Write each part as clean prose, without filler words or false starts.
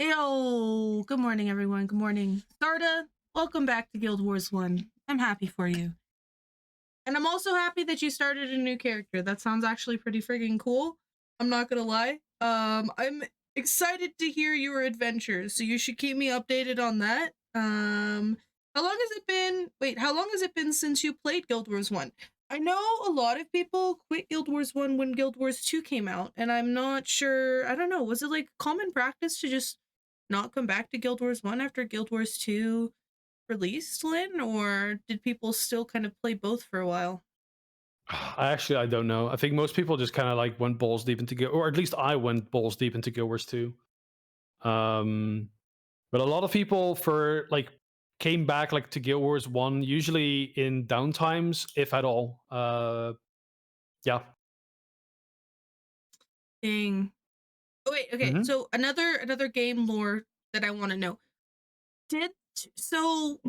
Yo, good morning, everyone. Good morning. Sarda, welcome back to Guild Wars 1. I'm happy for you. And I'm also happy that you started a new character. That sounds actually pretty friggin' cool. I'm not gonna lie. I'm excited to hear your adventures, so you should keep me updated on that. How long has it been? Wait, how long has it been since you played Guild Wars 1? I know a lot of people quit Guild Wars 1 when Guild Wars 2 came out, and I'm not sure. I don't know. Was it like common practice to just not come back to Guild Wars 1 after Guild Wars 2 released, Lynn? Or did people still kind of play both for a while? I don't know. I think most people just kind of like went balls deep into Guild, or at least I went balls deep into Guild Wars 2. Um, but a lot of people for like came back like to Guild Wars 1, usually in downtimes, if at all. Yeah. Dang. Oh wait, okay. hmm So another game lore that I want to know. Did so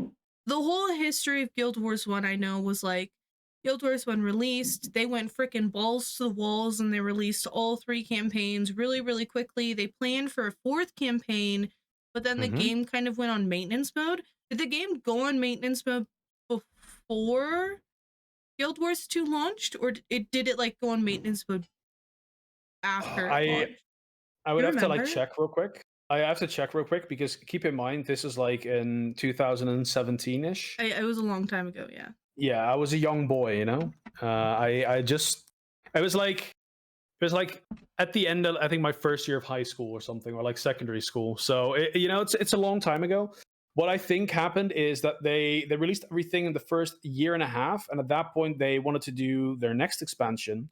the whole history of Guild Wars 1 I know was like Guild Wars 1 released, they went freaking balls to the walls and they released all three campaigns really, really quickly. They planned for a fourth campaign, but then the hmm game kind of went on maintenance mode. Did the game go on maintenance mode before Guild Wars 2 launched, or did it like go on maintenance mode after it I launched? I Do would you have to like remember? check real quick. I have to check real quick because keep in mind this is like in 2017 ish. It was a long time ago, yeah. Yeah, I was a young boy, you know. I just it was like at the end of I think my first year of high school or something, or like secondary school. So it's a long time ago. What I think happened is that they released everything in the first year and a half, and at that point they wanted to do their next expansion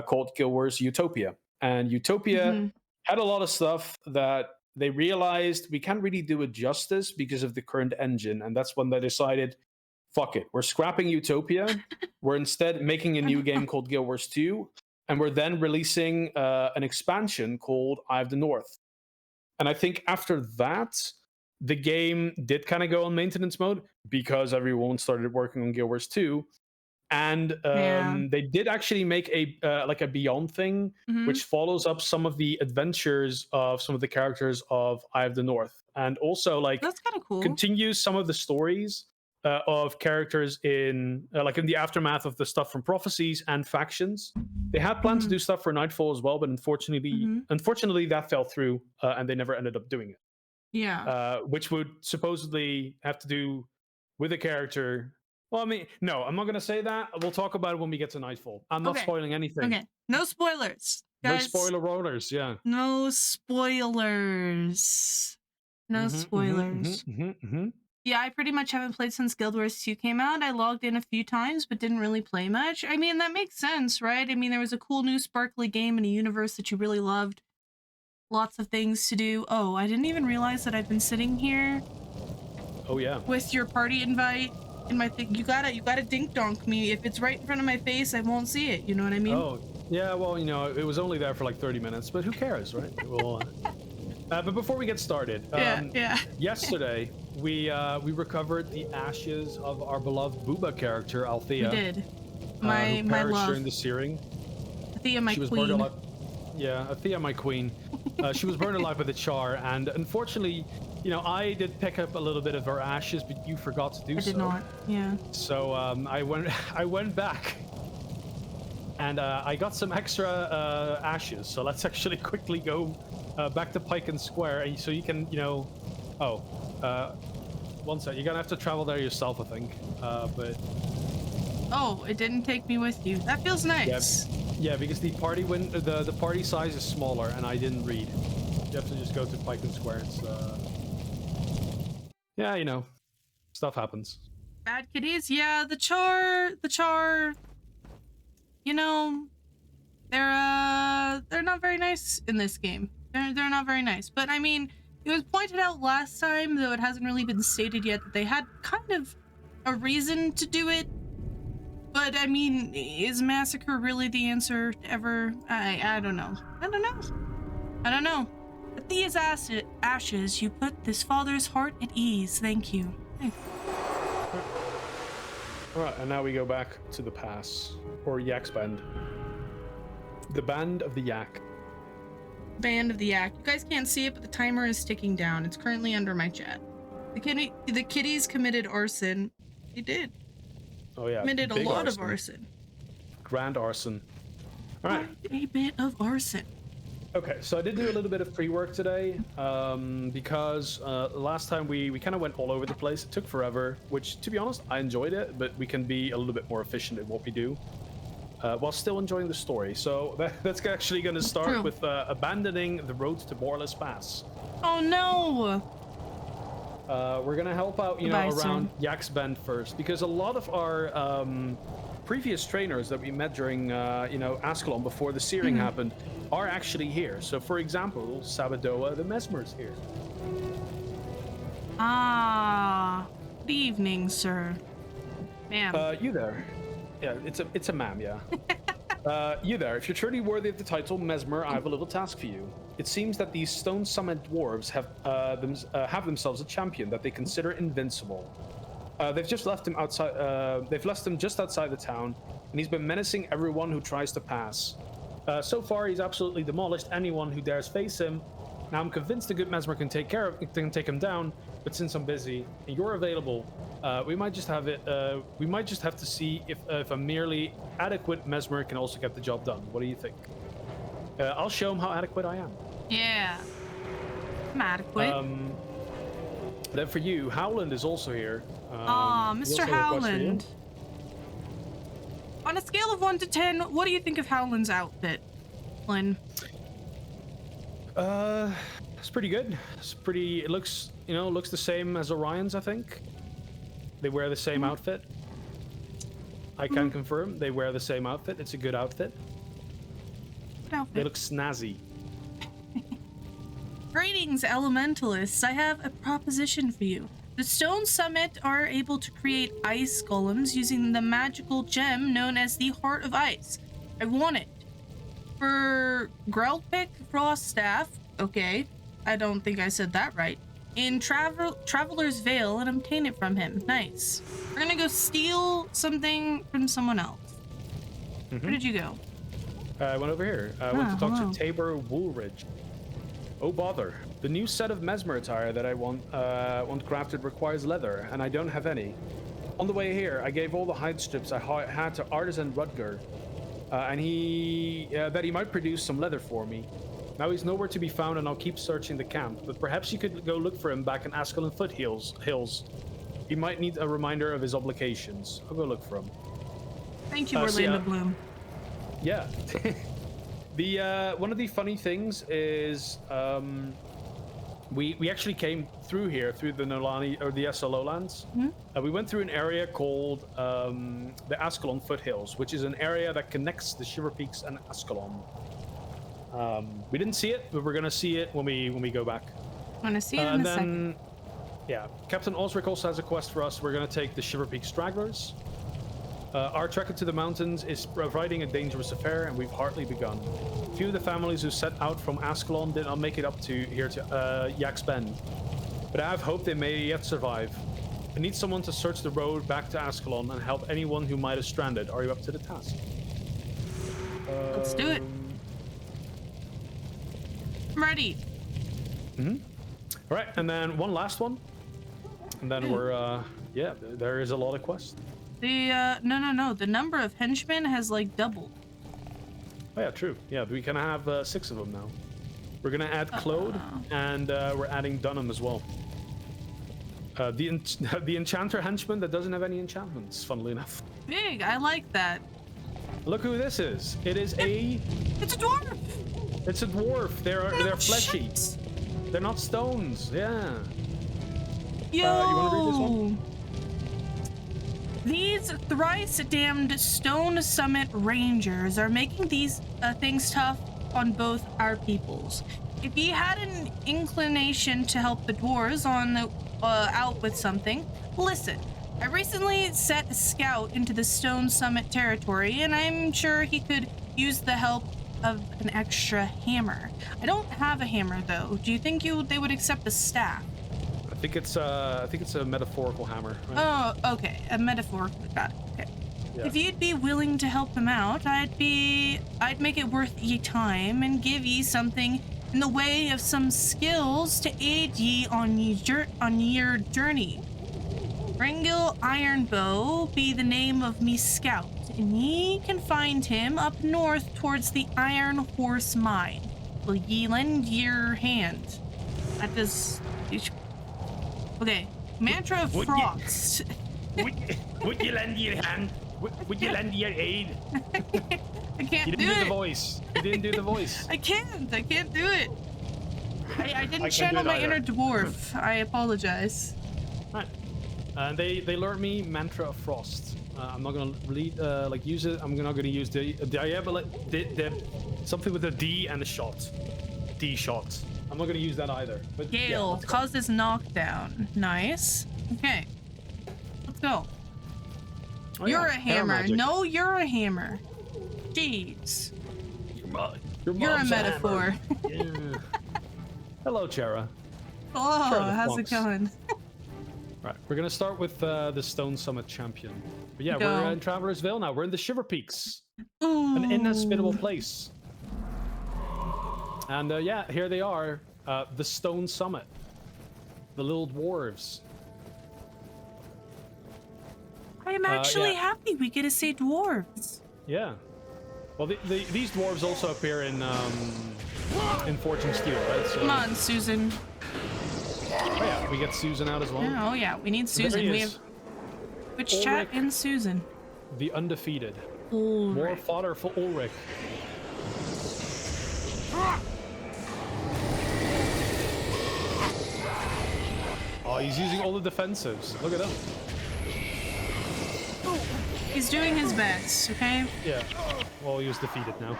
called Guild Wars Utopia. And Utopia Mm-hmm. had a lot of stuff that they realized we can't really do it justice because of the current engine, and that's when they decided, fuck it, we're scrapping Utopia. We're instead making a new game called Guild Wars 2, and we're then releasing an expansion called Eye of the North. And I think after that, the game did kind of go on maintenance mode because everyone started working on Guild Wars 2. And Yeah. they did actually make a like a Beyond thing, Mm-hmm. which follows up some of the adventures of some of the characters of Eye of the North, and also like That's kind of cool. continues some of the stories of characters in like in the aftermath of the stuff from Prophecies and Factions. They had planned to Mm-hmm. do stuff for Nightfall as well, but Mm-hmm. unfortunately that fell through, and they never ended up doing it. Yeah. Which would supposedly have to do with a character. Well, I mean, no, I'm not going to say that. We'll talk about it when we get to Nightfall. I'm not Okay. spoiling anything. Okay. No spoilers, No guys. spoiler rollers. Yeah. No spoilers. No spoilers. Yeah, I pretty much haven't played since Guild Wars 2 came out. I logged in a few times, but didn't really play much. I mean, that makes sense, right? I mean, there was a cool new sparkly game in a universe that you really loved. Lots of things to do. Oh, I didn't even realize that I've been sitting here Oh yeah. with your party invite in my thing. You gotta dink donk me. If it's right in front of my face, I won't see it. You know what I mean? Oh yeah. Well, it was only there for like 30 minutes, but who cares, right? Well, but before we get started, Yeah. yesterday we recovered the ashes of our beloved Booba character Althea. We did. Who My perished love. during the searing. Thea, my She was burned queen. alive. Yeah, Thea, my queen. She was burned alive by the char, and unfortunately, I did pick up a little bit of her ashes, but you forgot to do I so. did not. Yeah. So I went back, and I got some extra ashes. So let's actually quickly go back to Pike and Square, and so you can, oh, one sec. You're gonna have to travel there yourself, I think. But Oh, it didn't take me with you. That feels yeah, nice. yeah, because the party size is smaller, and I didn't read. You have to just go to Pike and Square. It's yeah, stuff happens. Bad kitties. Yeah, the char. You know, they're not very nice in this game. They're not very nice. But I mean, it was pointed out last time, though it hasn't really been stated yet, that they had kind of a reason to do it. But I mean, is massacre really the answer ever? I don't know. I don't know. With these ashes, you put this father's heart at ease. Thank you. All right, and now we go back to the pass, or Yak's Bend. The Band of the Yak. Band of the Yak. You guys can't see it, but the timer is ticking down. It's currently under my chat. The kitties committed arson. They did. Oh yeah. Committed a big lot of arson. Grand arson. All right. Quite a bit of arson. Okay, so I did do a little bit of pre-work today because last time we kind of went all over the place. It took forever, which, to be honest, I enjoyed it, but we can be a little bit more efficient in what we do while still enjoying the story. So that's actually going to start with abandoning the road to Borless Pass. Oh no! We're going to help out, around Yak's Bend first, because a lot of our previous trainers that we met during, Ascalon before the searing happened are actually here. So, for example, Sabadoa the Mesmer's here. Ah, good evening, sir. Ma'am. You there? Yeah, it's a ma'am, yeah. You there. If you're truly worthy of the title Mesmer, I have a little task for you. It seems that these Stone Summit dwarves have themselves a champion that they consider invincible. They've just left him outside. They've left him just outside the town, and he's been menacing everyone who tries to pass. So far, he's absolutely demolished anyone who dares face him. Now, I'm convinced the good Mesmer can take him down, but since I'm busy and you're available, we might just have to see if a merely adequate Mesmer can also get the job done. What do you think? I'll show him how adequate I am. Yeah, I'm adequate. Then for you, Howland is also here. Mr. Howland. On a scale of 1 to 10, what do you think of Howland's outfit, Lynn? It's pretty good. It looks the same as Orion's, I think. They wear the same outfit. I can confirm they wear the same outfit. It's a good outfit. Good outfit. They look snazzy. Greetings, elementalists. I have a proposition for you. The Stone Summit are able to create ice golems using the magical gem known as the Heart of Ice. I want it. For Grelpick Frost Staff, okay, I don't think I said that right, in Traveler's Veil and obtain it from him. Nice. We're gonna go steal something from someone else. Where did you go? I went over here. I went to talk to Tabor Woolridge. Oh bother. The new set of Mesmer attire that I want crafted requires leather, and I don't have any. On the way here, I gave all the hide strips I had to Artisan Rutger, and he might produce some leather for me. Now he's nowhere to be found, and I'll keep searching the camp, but perhaps you could go look for him back in Ascalon Foothills. He might need a reminder of his obligations. I'll go look for him. Thank you, Orlando Bloom. Yeah. One of the funny things is we actually came through here through the Nolani or the SLO lands. We went through an area called the Ascalon Foothills, which is an area that connects the shiverpeaks and Ascalon. We didn't see it, but we're gonna see it when we go back. I'm gonna see it in a second. Yeah, Captain Osric also has a quest for us. We're gonna take the Shiverpeak Stragglers. Our trek into the mountains is providing a dangerous affair, and we've hardly begun. Few of the families who set out from Ascalon did not make it up to Yak's Bend, but I have hope they may yet survive. I need someone to search the road back to Ascalon and help anyone who might have stranded. Are you up to the task? Let's do it. I'm ready. All right, and then one last one, and then we're there is a lot of quests. No. The number of henchmen has like doubled. Oh yeah, true. Yeah, we can have 6 of them now. We're gonna add Claude, and we're adding Dunham as well. The enchanter henchman that doesn't have any enchantments, funnily enough. Big, I like that. Look who this is. It's a dwarf. It's a dwarf. They're fleshy. Shit. They're not stones. Yeah. Yo. You want to read this one? These thrice damned Stone Summit Rangers are making these things tough on both our peoples. If you had an inclination to help the dwarves on the out with something, listen. I recently set a scout into the Stone Summit territory, and I'm sure he could use the help of an extra hammer. I don't have a hammer though. Do you think they would accept a staff? I think it's a metaphorical hammer. Right? Oh, okay, a metaphorical. Got it. Okay. Yeah. If you'd be willing to help him out, I'd make it worth ye time and give ye something in the way of some skills to aid ye on your journey. Rangil Ironbow be the name of me scout, and ye can find him up north towards the Iron Horse Mine. Will ye lend your hand? That does... Okay. Mantra of Frost. Would you lend your hand? Would you lend your aid? I can't You didn't do the voice. You didn't do the voice. I can't do it. I didn't can't channel do it my inner either. dwarf. I apologize. Right. And they learned me Mantra of Frost. I'm not gonna use it. I'm not gonna use the something with a D and a shot. D shot. I'm not gonna use that either. But yeah, Gale let's go. causes knockdown. Nice. Okay. Let's go. Oh, You're yeah, a hair hammer. magic. No, you're a hammer. Jeez. Your You're a mom's metaphor. hammer. Yeah. Hello, Chera. Oh, Sure, the how's it fox. going? Right, we're gonna start with the Stone Summit champion. But yeah, Go. we're in Traveler's Vale now. We're in the Shiverpeaks, Ooh. an inhospitable place. And yeah, here they are, the Stone Summit, the little dwarves. I am actually yeah. happy we get to see dwarves. Yeah. Well, these dwarves also appear in Fortune Steel, right? So, Come on, Susan. oh yeah, we get Susan out as well. Oh yeah, we need There he Susan. We is. have Twitch chat Ulrich. and Susan. The undefeated. Ulrich. More fodder for Ulrich. Oh, he's using all the defensives. Look at him. He's doing his best, okay? Yeah. Well, he was defeated now.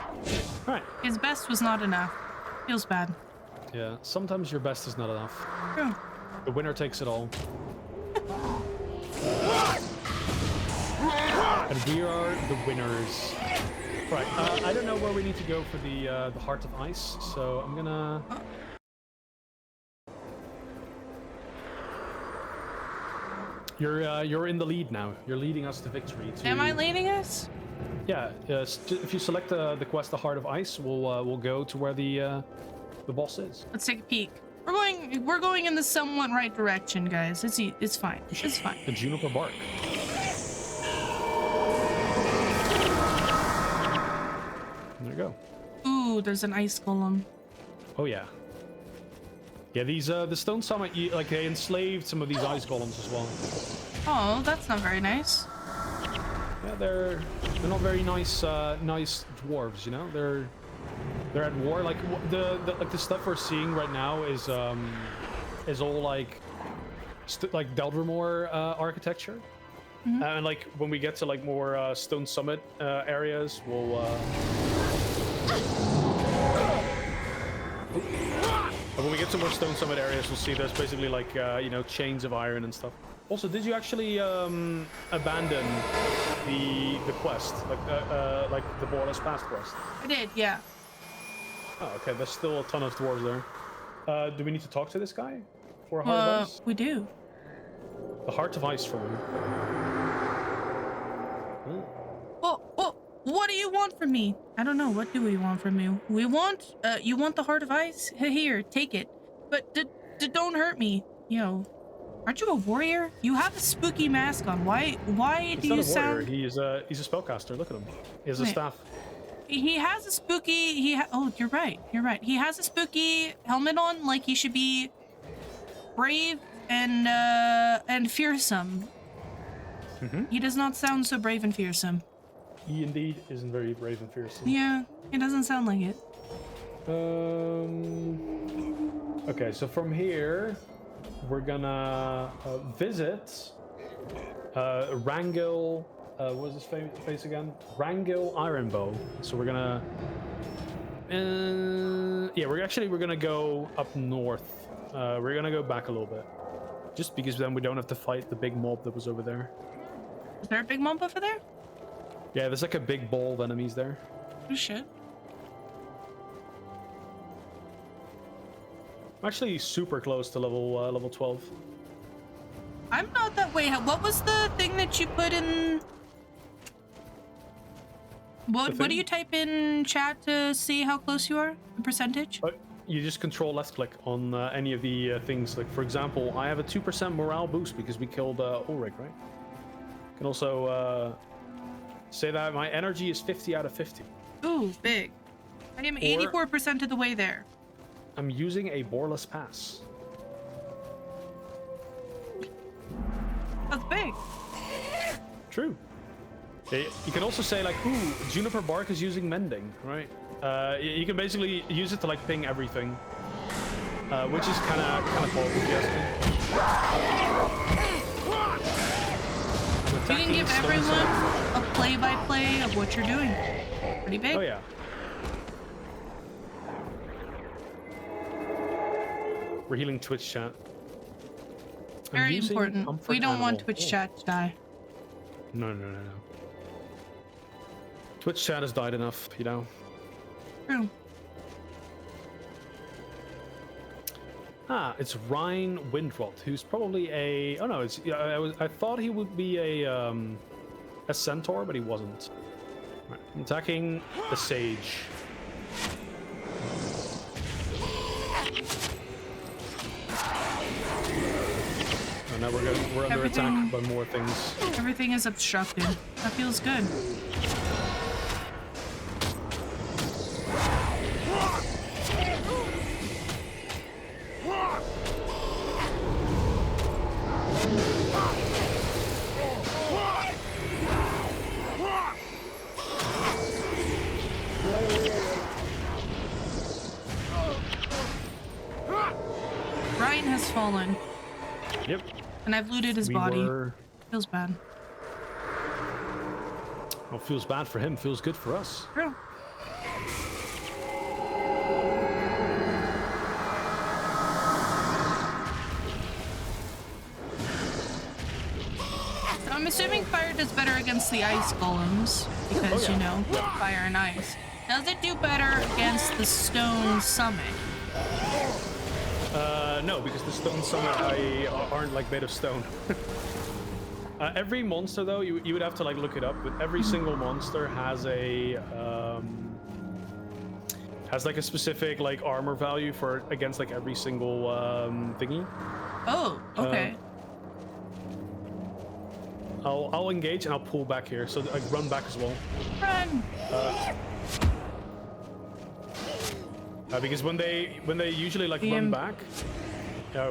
All right. His best was not enough. Feels bad. Yeah. Sometimes your best is not enough. True. The winner takes it all. And we are the winners. Right. I don't know where we need to go for the Heart of Ice, so I'm gonna. You're in the lead now. You're leading us to victory. Am I leading us? Yeah. If you select the quest, the Heart of Ice, we'll go to where the boss is. Let's take a peek. We're going in the somewhat right direction, guys. It's fine. It's fine. The juniper bark. There you go. Ooh, there's an ice golem. Oh yeah. Yeah, these the Stone Summit, they enslaved some of these ice golems as well. Oh, that's not very nice. Yeah, they're not very nice nice dwarves, you know. They're at war. Like the stuff we're seeing right now is all like Deldrimor architecture. Mm-hmm. And like when we get to like more Stone Summit areas, we'll. When we get to more Stone Summit areas, we'll see there's basically like chains of iron and stuff. Also, did you actually abandon the quest, like the Borderless Pass quest? I did, yeah. Oh, okay. There's still a ton of dwarves there. Do we need to talk to this guy for a Heart of Ice? We do. The Heart of Ice for him. Oh, what do you want from me? I don't know. What do we want from you? You want the Heart of Ice? Here, take it. But don't hurt me. You know, aren't you a warrior? You have a spooky mask on. Why He's do not you a warrior. sound... He's a spellcaster. Look at him. He has a Wait. staff. He has a spooky... Oh, you're right. You're right. He has a spooky helmet on, like he should be brave and fearsome. Mm-hmm. He does not sound so brave and fearsome. He indeed isn't very brave and fearsome. Yeah, it doesn't sound like it. Okay, so from here, we're gonna visit Rangil. What was his face again? Rangil Ironbow. So we're gonna. Yeah, we're gonna go up north. We're gonna go back a little bit, just because then we don't have to fight the big mob that was over there. Is there a big mob over there? Yeah, there's like a big ball of enemies there. Oh shit. I'm actually super close to level 12. I'm not that way. What was the thing that you put in? What do you type in chat to see how close you are? The percentage? you just control left click on any of the things. Like for example, I have a 2% morale boost because we killed Ulrich, right? You can also say that my energy is 50 out of 50. Ooh, big. I am 84% of the way there. I'm using a boreless pass. That's big. True. You can also say like, ooh, juniper bark is using mending, right? You can basically use it to like ping everything, which is kind of cool if you ask me. You can give everyone a play-by-play of what you're doing. Pretty big. Oh yeah. We're healing Twitch chat. Very important. We don't want Twitch chat to die. No. Twitch chat has died enough, you know. True. It's Ryan Windrot, who's probably a. Oh no, it's. I thought he would be a centaur, but he wasn't. Right, I'm attacking the sage. Oh, now we're under attack by more things. Everything is obstructed. That feels good. Ryan has fallen. Yep. And I've looted his body. Feels bad. Well, feels bad for him. Feels good for us. True. So I'm assuming fire does better against the ice golems because, you know, fire and ice. Does it do better against the stone summit? No, because the stone summit aren't like made of stone. Every monster, though, you would have to like look it up. But every single monster has a like a specific like armor value for against like every single thingy. Oh, okay. I'll engage and I'll pull back here, so I run back as well. Run. Because when they usually like run back,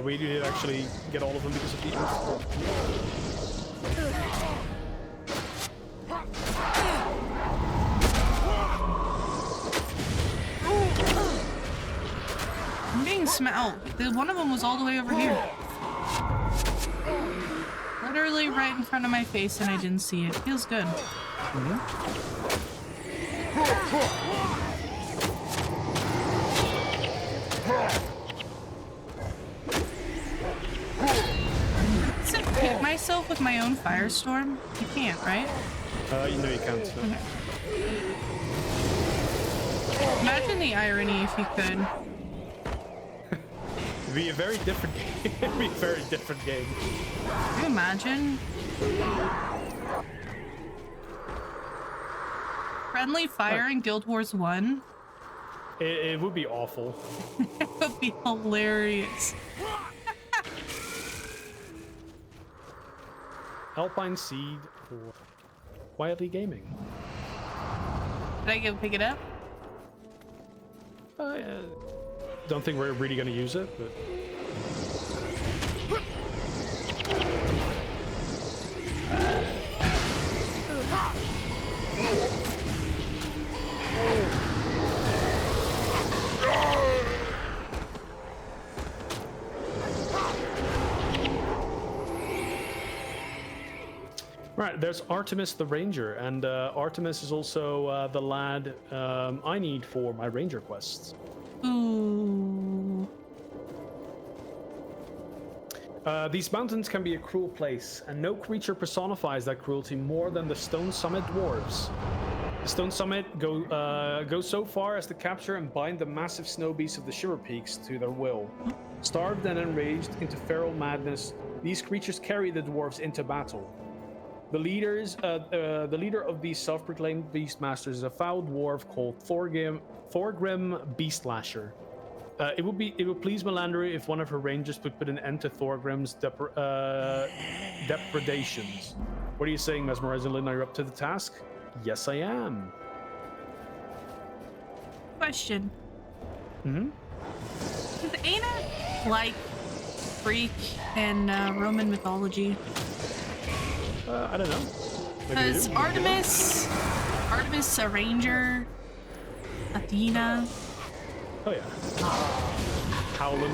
we did actually get all of them because of the. I'm being smelled. One of them was all the way over here. Literally right in front of my face and I didn't see it. Feels good. Does it hit myself with my own firestorm? You can't, right? You know you can't. No. Okay. Imagine the irony if you could. It'd be a very different game. It'd be a very different game. Can you imagine? Friendly fire in Guild Wars 1? It would be awful. It would be hilarious. Alpine Seed for Quietly Gaming. Did I pick it up? Don't think we're really going to use it, but... Right, there's Artemis the Ranger, and Artemis is also the lad I need for my Ranger quests. Ooh. These mountains can be a cruel place, and no creature personifies that cruelty more than the Stone Summit dwarves. The Stone Summit go so far as to capture and bind the massive snow beasts of the shiverpeaks to their will. Starved and enraged into feral madness, these creatures carry the dwarves into battle. The leader of these self-proclaimed beastmasters is a foul dwarf called Thorgrim Beastlasher. It would please Melandria if one of her rangers would put an end to Thorgrim's depredations. What are you saying, Mesmerizing Lynn? Are you up to the task? Yes, I am. Question. Mm-hmm. Is Aina like Greek and Roman mythology? I don't know. Because Artemis a ranger, Athena, Oh yeah. Howlin.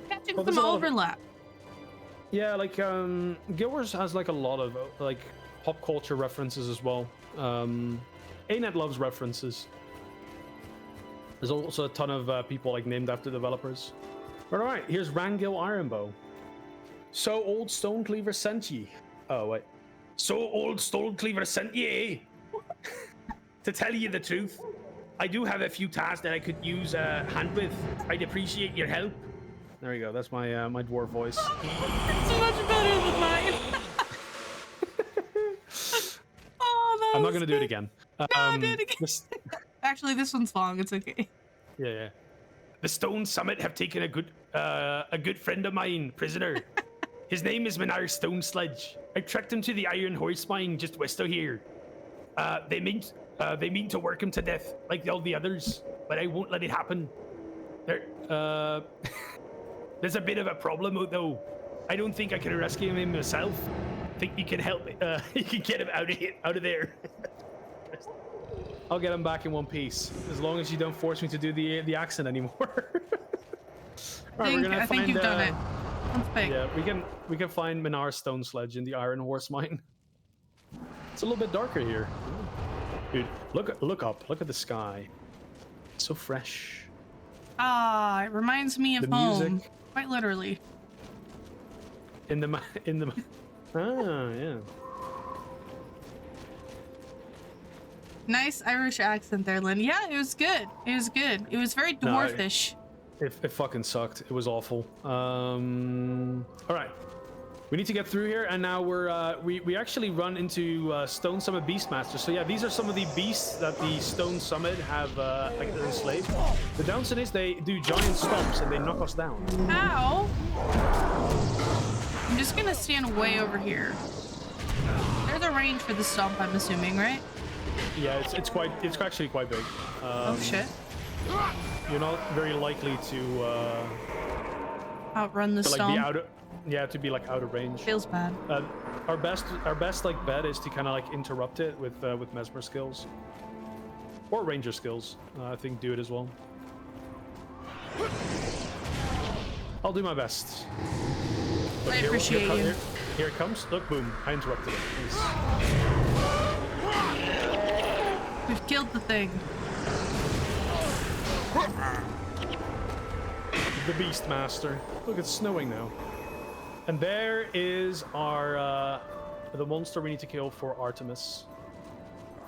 catching Well, there's some a lot of- overlap. Yeah, like Guild Wars has like a lot of like pop culture references as well. ANET loves references. There's also a ton of people like named after developers. All right, here's Rangil Ironbow. So old Stonecleaver sent ye. Oh wait. So old Stonecleaver sent ye, eh? To tell you the truth, I do have a few tasks that I could use a hand with. I'd appreciate your help. There you go. That's my my dwarf voice. It's much better than mine. Oh, that I'm not was gonna do it good. again. No, do it again. Actually, this one's long. It's okay. Yeah. The Stone Summit have taken a good friend of mine prisoner. His name is Minar Stone Sledge. I trekked him to the Iron Horse Mine just west of here. They mean to work him to death like all the others, but I won't let it happen. There's a bit of a problem though. I don't think I can rescue him myself. I think you can help. You can get him out of there. I'll get him back in one piece, as long as you don't force me to do the accent anymore. I think you've done it. Let's pick. Yeah, we can find Minar Stone Sledge in the Iron Horse Mine. It's a little bit darker here. Dude, look up. Look at the sky. It's so fresh. Ah, it reminds me of The home. music. Quite literally. In the yeah. Nice Irish accent there, Lynn. Yeah, it was good. It was good. It was very dwarfish. It fucking sucked. It was awful. All right, we need to get through here, and now we actually run into Stone Summit Beastmasters. So yeah, these are some of the beasts that the Stone Summit have like enslaved. The downside is they do giant stomps and they knock us down. Ow! I'm just gonna stand way over here. There's a range for the stomp, I'm assuming, right? Yeah, it's actually quite big. Oh shit! You're not very likely to Outrun the like stomp. be out of to be like out of range. Feels bad. Our best like bet is to kind of like interrupt it with mesmer skills or ranger skills. I think do it as well. I'll do my best. Look, I appreciate you. Here it comes. Look, boom! I interrupted it. Nice. We've killed the thing. The Beastmaster. Look, it's snowing now. And there is our the monster we need to kill for Artemis.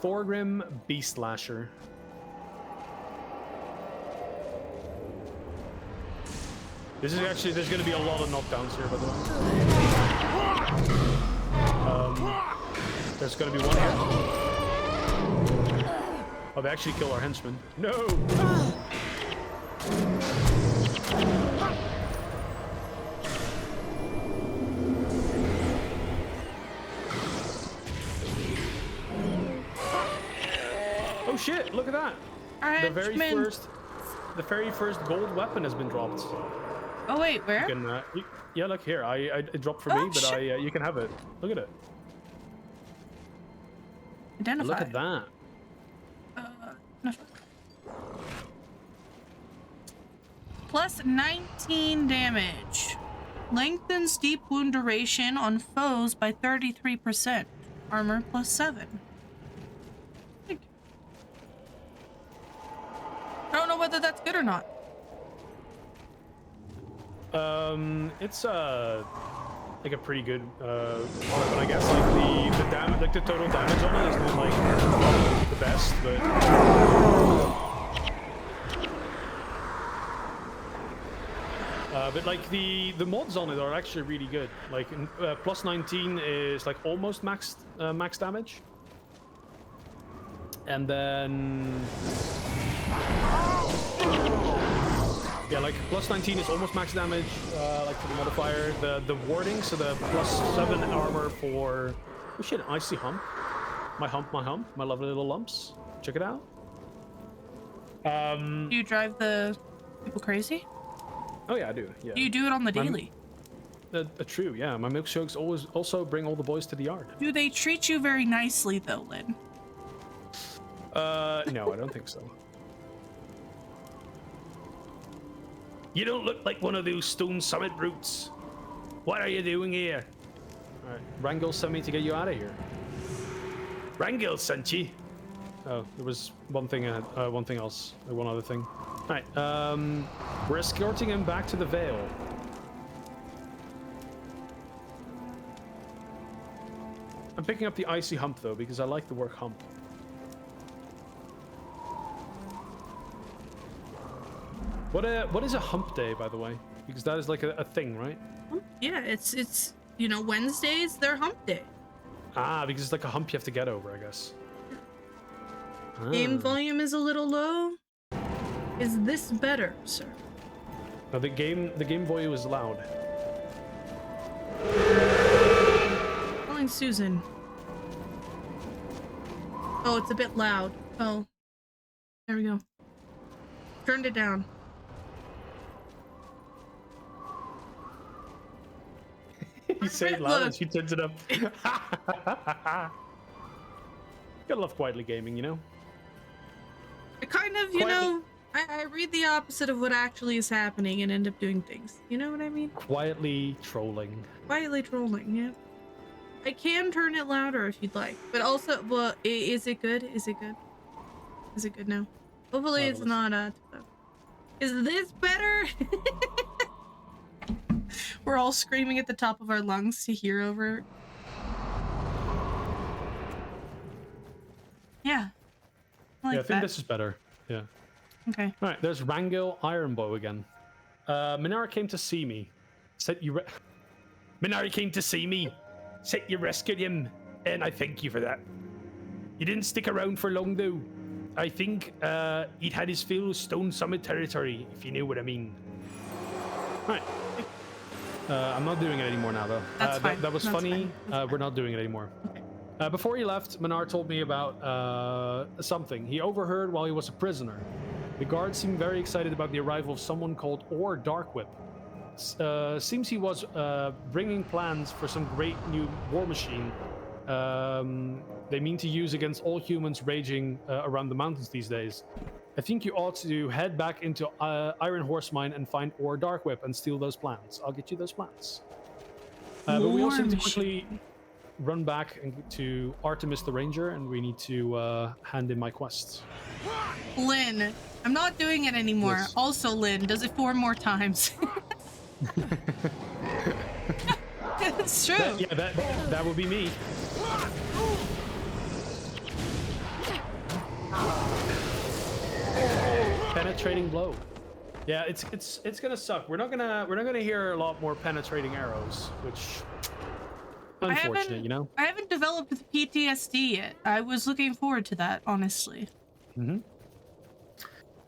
Thorgrim Beastlasher. This is actually, there's going to be a lot of knockdowns here, by the way. There's going to be one here. Oh, they actually kill our henchman. No! Oh shit, look at that! Our The very henchman. first gold weapon has been dropped. Oh wait, where? You can, yeah, look here. It dropped for Oh, me, but shit. you can have it. Look at it. Identify. Look at that. No. Plus 19 damage. Lengthens deep wound duration on foes by 33%. Armor plus 7. I don't know whether that's good or not. It's like a pretty good weapon, I guess. Like the damage, like the total damage on it is not like the best, but like the mods on it are actually really good. Like plus 19 is like almost max damage. And then... Yeah, like plus 19 is almost max damage, like for the modifier. The warding, so the plus 7 armor for... Oh shit, icy hump. My lovely little lumps. Check it out. Do you drive the people crazy? Oh yeah, I do. Yeah. Do you do it on the daily? True, yeah. My milkshakes always also bring all the boys to the yard. Do they treat you very nicely though, Lynn? No, I don't think so. You don't look like one of those Stone Summit brutes. What are you doing here? Alright, Rangel sent me to get you out of here. Rangel sent you. Oh, there was one thing else. One other thing. Alright, we're escorting him back to the Vale. I'm picking up the icy hump though, because I like the word hump. What is a hump day, by the way? Because that is like a thing, right? Yeah, it's you know, Wednesdays they're hump day. Ah, because it's like a hump you have to get over, I guess. Game volume is a little low. Is this better, sir? No, the game volume is loud. Calling Susan. Oh, it's a bit loud. Oh. There we go. Turned it down. You say it loud and she turns it up. Gotta love quietly gaming, you know? I kind of, you know, I read the opposite of what actually is happening and end up doing things. You know what I mean? Quietly trolling. Quietly trolling, yeah. I can turn it louder if you'd like. But also, well, is it good? Is it good? Is it good now? Hopefully it's not, is this better? We're all screaming at the top of our lungs to hear over. Yeah. I think this is better. Yeah. Okay. All right, there's Rangel Ironbow again. Minara came to see me. Said you... Minari came to see me. Said you rescued him, and I thank you for that. You didn't stick around for long, though. I think he'd had his fill of Stone Summit territory, if you know what I mean. All right. I'm not doing it anymore now, though. That's fine. That was That's funny. fine. We're not doing it anymore. Okay. Before he left, Minar told me about something he overheard while he was a prisoner. The guards seemed very excited about the arrival of someone called Or Darkwhip. Seems he was bringing plans for some great new war machine they mean to use against all humans raging around the mountains these days. I think you ought to head back into Iron Horse Mine and find Or Darkwhip and steal those plans. I'll get you those plans. But we also need to quickly run back to Artemis the Ranger, and we need to hand in my quests. Lynn, I'm not doing it anymore. Yes. Also, Lynn, does it 4 more times? It's true. That would be me. Penetrating blow. Yeah, it's gonna suck. We're not gonna hear a lot more penetrating arrows, which unfortunate, you know. I haven't developed the PTSD yet. I was looking forward to that, honestly. Mm-hmm.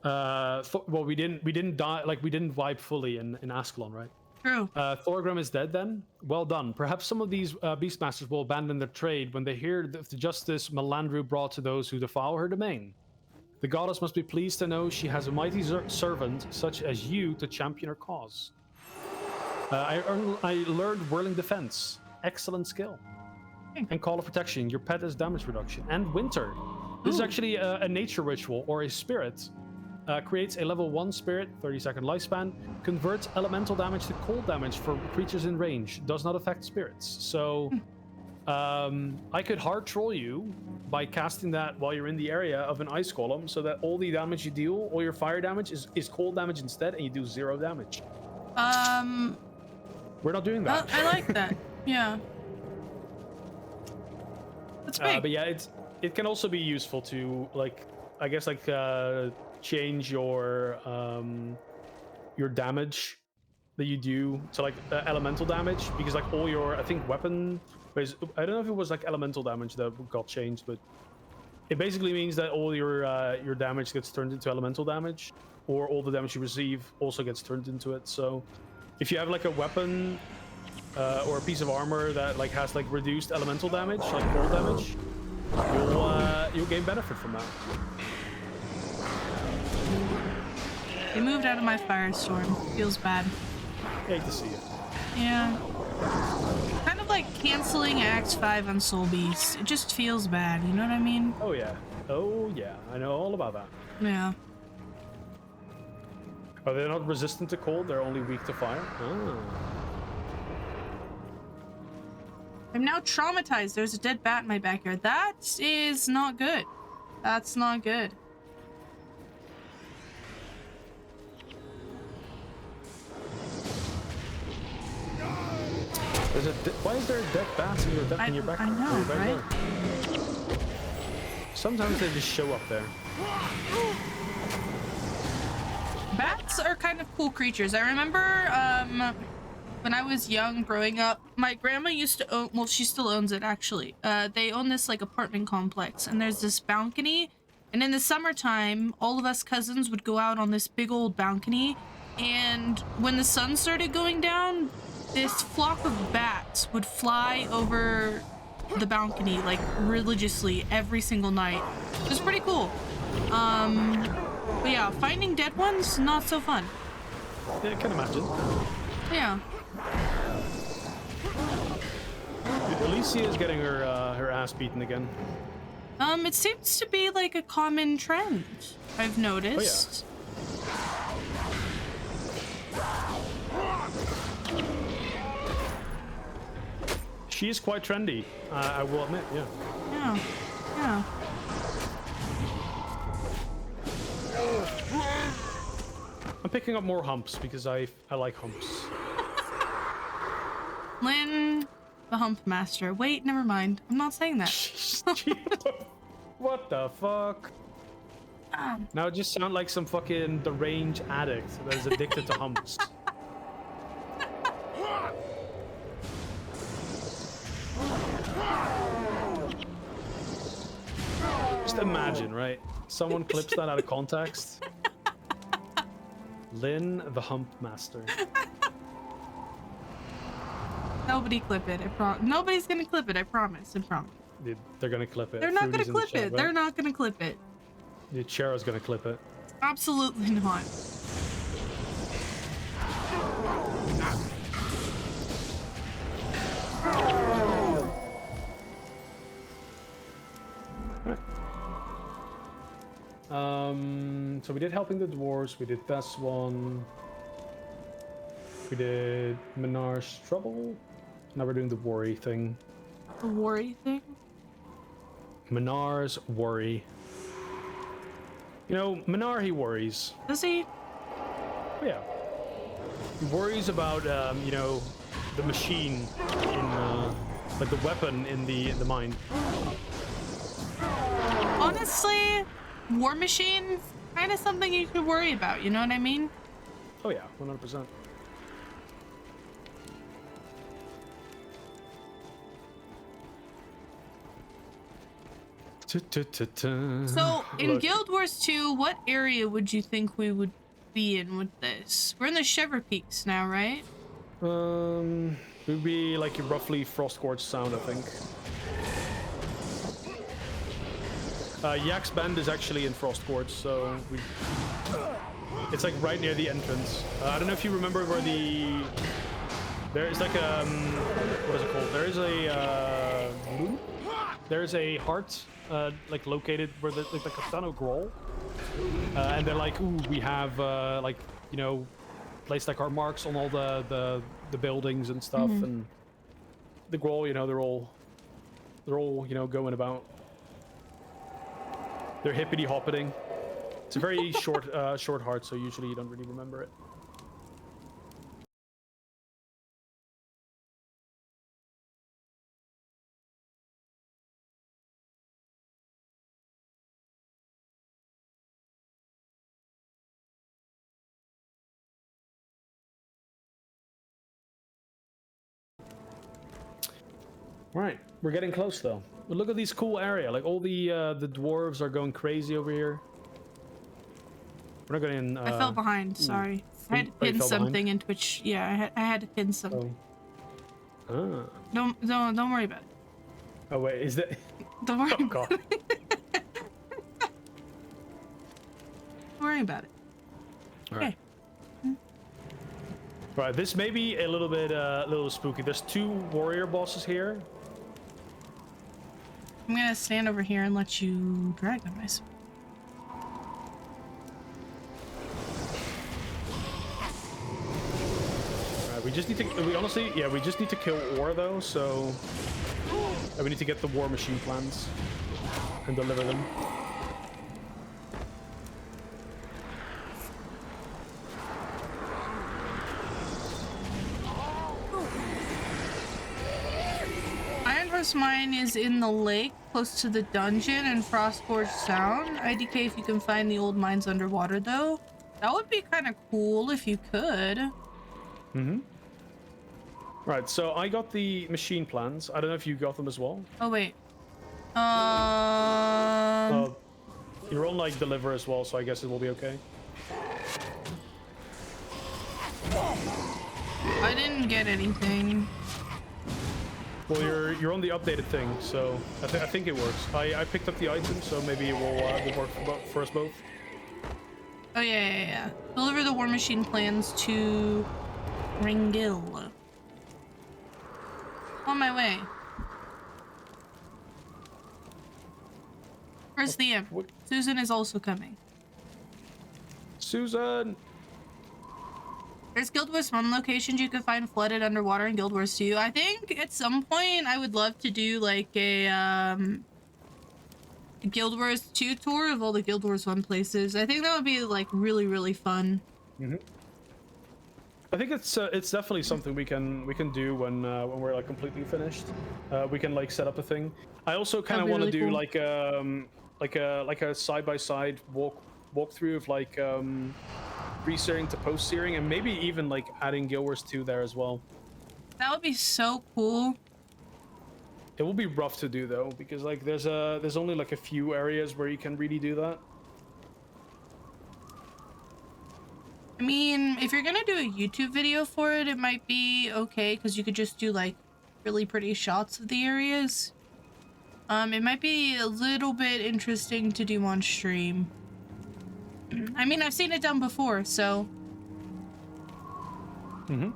Well, we didn't die, like we didn't wipe fully in Ascalon, right? True. Thorgrim is dead then? Well done. Perhaps some of these beastmasters will abandon their trade when they hear the justice Melandru brought to those who defile her domain. The goddess must be pleased to know she has a mighty servant such as you to champion her cause. I learned Whirling Defense. Excellent skill. And Call of Protection. Your pet has damage reduction. And Winter. This is actually a nature ritual or a spirit. Creates a level 1 spirit, 30-second lifespan. Converts elemental damage to cold damage for creatures in range. Does not affect spirits. So I could hard troll you by casting that while you're in the area of an ice golem, so that all the damage you deal, all your fire damage is cold damage instead, and you do 0 damage. We're not doing that. I like that. Yeah. That's big. But yeah, it can also be useful to, like, I guess, like, change your damage that you do to, like, elemental damage, because, like, all your, I think, weapon... I don't know if it was, like, elemental damage that got changed, but It basically means that all your damage gets turned into elemental damage, or all the damage you receive also gets turned into it. So, if you have like a weapon or a piece of armor that like has like reduced elemental damage, like cold damage, you'll gain benefit from that. They moved out of my firestorm. Feels bad. Hate to see it. Yeah. Kind of like canceling Act 5 on Soul Beast. It just feels bad, you know what I mean? Oh yeah. Oh yeah. I know all about that. Yeah. Are they not resistant to cold? They're only weak to fire? Ah. I'm now traumatized. There's a dead bat in my backyard. That is not good. That's not good. Why is there a dead bat in your backyard? I know, right? Sometimes they just show up there. Bats are kind of cool creatures. I remember when I was young growing up, my grandma used to own, well, she still owns it actually. They own this like apartment complex, and there's this balcony, and in the summertime all of us cousins would go out on this big old balcony, and when the sun started going down, this flock of bats would fly over the balcony like religiously every single night. It was pretty cool. But yeah, finding dead ones, not so fun. Yeah, I can imagine. Yeah. Alicia is getting her ass beaten again. It seems to be like a common trend, I've noticed. She is quite trendy, I will admit, yeah. Yeah. Yeah. I'm picking up more humps because I like humps. Lynn, the hump master. Wait, never mind. I'm not saying that. What the fuck? Now it just sound like some fucking deranged addict that is addicted to humps. Just imagine, right? Someone clips that out of context. Lynn, the hump master. Nobody clip it. Nobody's gonna clip it. I promise. I promise. Dude, they're gonna clip it. They're not gonna Fruity's in the clip chat, it. right? They're not gonna clip it. Dude, Chero's gonna clip it. Absolutely not. So we did helping the dwarves. We did this one. We did Menar's trouble. Now we're doing the worry thing. The worry thing? Menar's worry. You know, Menar, he worries. Does he? Oh, yeah. He worries about, you know, the machine in, like the weapon in the mine. Honestly, War Machine, kind of something you could worry about, you know what I mean? Oh yeah, 100%. So, in Guild Wars 2, what area would you think we would be in with this? We're in the shiverpeaks now, right? It would be like roughly Frostgorge sound, I think. Yak's Bend is actually in Frostgorge, so it's like right near the entrance. I don't know if you remember where there's like what is it called? There's a heart like located where there's like a ton of Groll, and they're like, ooh, we have like, you know, placed like our marks on all the buildings and stuff, and the Groll, you know, they're all you know, going about. They're hippity hoppiting. It's a very short heart, so usually you don't really remember it. All right, we're getting close though. But look at this cool area. Like all the dwarves are going crazy over here. We're not going in. I fell behind. Sorry, I had to Oh, you pin fell behind? something in Twitch. Yeah, I had to pin something. Oh. Ah. Don't worry about it. Oh wait, is that? Don't worry. Oh god. Don't worry about it. All right. Okay. Right. This may be a little bit little spooky. There's 2 warrior bosses here. I'm gonna stand over here and let you drag them, I suppose. We just need to. We honestly, yeah, we just need to kill ore though. So we need to get the war machine plans and deliver them. Iron Horse Mine is in the lake, close to the dungeon and Frostforge Sound. IDK if you can find the old mines underwater, though. That would be kind of cool if you could. Mm-hmm. Right, so I got the machine plans. I don't know if you got them as well. Oh, wait. You're on like deliver as well, so I guess it will be okay. I didn't get anything. Well, you're on the updated thing, so I think it works. I picked up the item, so maybe it will work for us both. Oh, yeah. Deliver the war machine plans to Ringil. On my way. Where's the imp? What? Susan is also coming. Susan! There's Guild Wars 1 locations you can find flooded underwater in Guild Wars 2. I think at some point I would love to do like a Guild Wars 2 tour of all the Guild Wars 1 places. I think that would be like really, really fun. Mm-hmm. I think it's definitely something we can do when we're like completely finished. We can like set up a thing. I also kind of want to do cool. like a side-by-side walkthrough of like pre-searing to post-searing, and maybe even like adding Guild Wars 2 there as well. That would be so cool. It will be rough to do though, because like there's only like a few areas where you can really do that. I mean, if you're gonna do a YouTube video for it, it might be okay because you could just do like really pretty shots of the areas. It might be a little bit interesting to do on stream. I mean, I've seen it done before, so. Mm-hmm.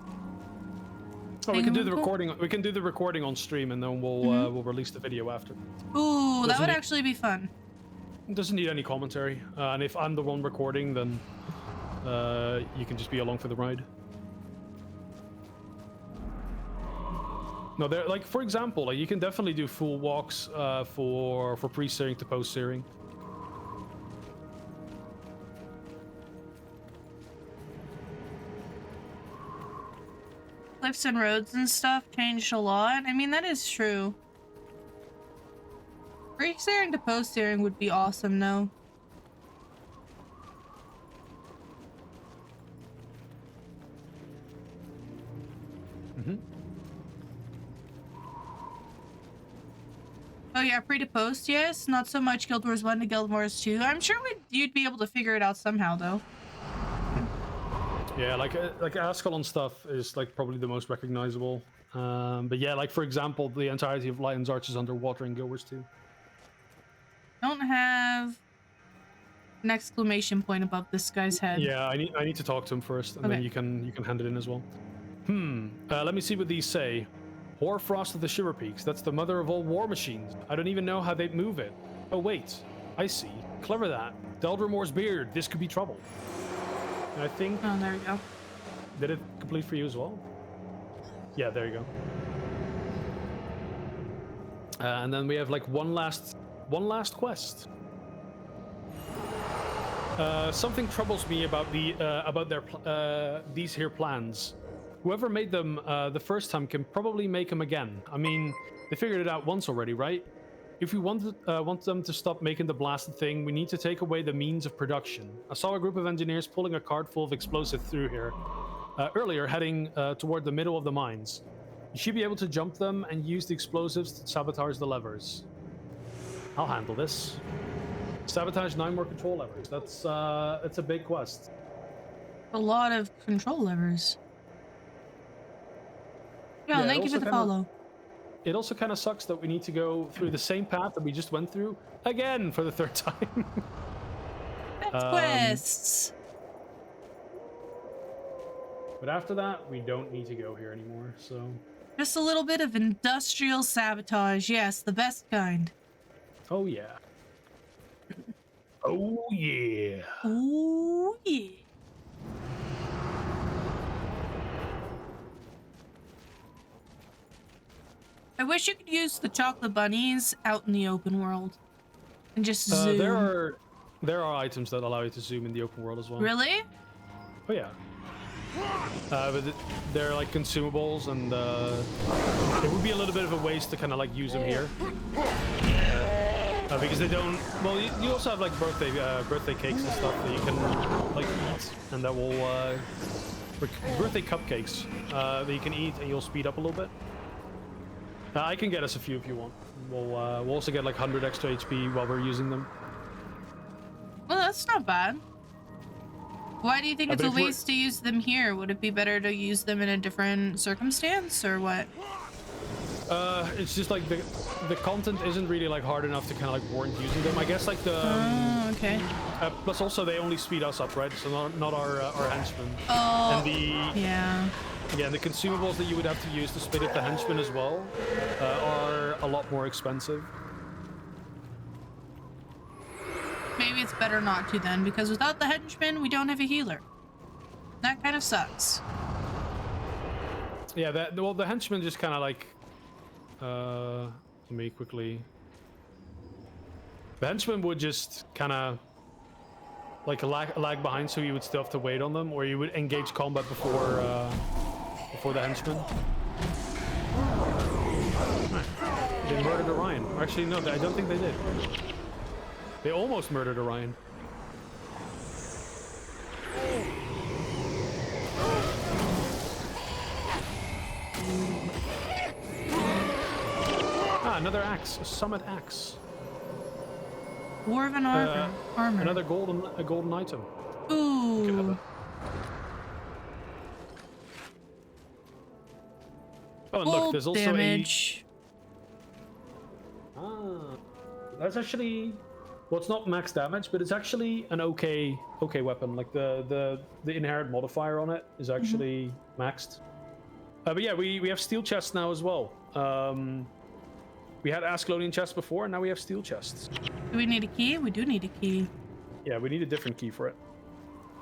Oh, we can do the recording. We can do the recording on stream, and then we'll release the video after. Ooh, that would actually be fun. It doesn't need any commentary, and if I'm the one recording, then you can just be along for the ride. No, there, like for example, like you can definitely do full walks for pre-searing to post-searing. Cliffs and roads and stuff changed a lot. I mean, that is true. Pre-searing to post-searing would be awesome, though. Mm-hmm. Oh yeah, pre to post, yes. Not so much Guild Wars 1 to Guild Wars 2. I'm sure you'd be able to figure it out somehow, though. Yeah, like Ascalon stuff is like probably the most recognizable. But yeah, like for example, the entirety of Lion's Arch is underwater in Guild Wars 2. Don't have an exclamation point above this guy's head. Yeah, I need to talk to him first, and then you can hand it in as well. Let me see what these say. Hoarfrost of the Shiverpeaks. That's the mother of all war machines. I don't even know how they'd move it. Oh wait, I see. Clever that. Deldremore's beard. This could be trouble. And I think. Oh, there we go. Did it complete for you as well? Yeah, there you go. And then we have like one last quest. Something troubles me about these here plans. Whoever made them the first time can probably make them again. I mean, they figured it out once already, right? If we want them to stop making the blasted thing, we need to take away the means of production. I saw a group of engineers pulling a cart full of explosives through here earlier, heading toward the middle of the mines. You should be able to jump them and use the explosives to sabotage the levers. I'll handle this. Sabotage 9 more control levers. That's a big quest. A lot of control levers. Yeah, Yeah, thank you for the follow. It also kind of sucks that we need to go through the same path that we just went through again for the 3rd time. That's quests. But after that, we don't need to go here anymore, so... Just a little bit of industrial sabotage. Yes, the best kind. Oh, yeah. Oh yeah. Oh, yeah. I wish you could use the chocolate bunnies out in the open world and just zoom. There are items that allow you to zoom in the open world as well. Really? Oh, yeah. But they're like consumables, and it would be a little bit of a waste to kind of like use them here. Because they don't... Well, you also have like birthday cakes and stuff that you can like eat, and that will... birthday cupcakes that you can eat, and you'll speed up a little bit. I can get us a few if you want. We'll also get like 100 extra HP while we're using them. Well, that's not bad. Why do you think it's a but if waste to use them here? Would it be better to use them in a different circumstance, or what? It's just like the content isn't really like hard enough to kind of like warrant using them. I guess like the... Oh, okay. Plus also they only speed us up, right? So not our henchmen. Oh, And the... yeah. Yeah, the consumables that you would have to use to speed up the henchmen as well are a lot more expensive. Maybe it's better not to then, because without the henchman, we don't have a healer. That kind of sucks. Yeah, the henchmen just kind of like... let me quickly... The henchmen would just kind of like lag behind, so you would still have to wait on them, or you would engage combat before the henchmen. They murdered Orion. Actually, no, I don't think they did. They almost murdered Orion. Ah, another axe. A summit axe. Dwarven armor. Another golden item. Ooh. Oh, and look, there's also damage. That's actually... Well, it's not max damage, but it's actually an okay weapon. Like the inherent modifier on it is actually maxed. But yeah, we have steel chests now as well. We had Ascalonian chests before, and now we have steel chests. Do we need a key? We do need a key. Yeah, we need a different key for it.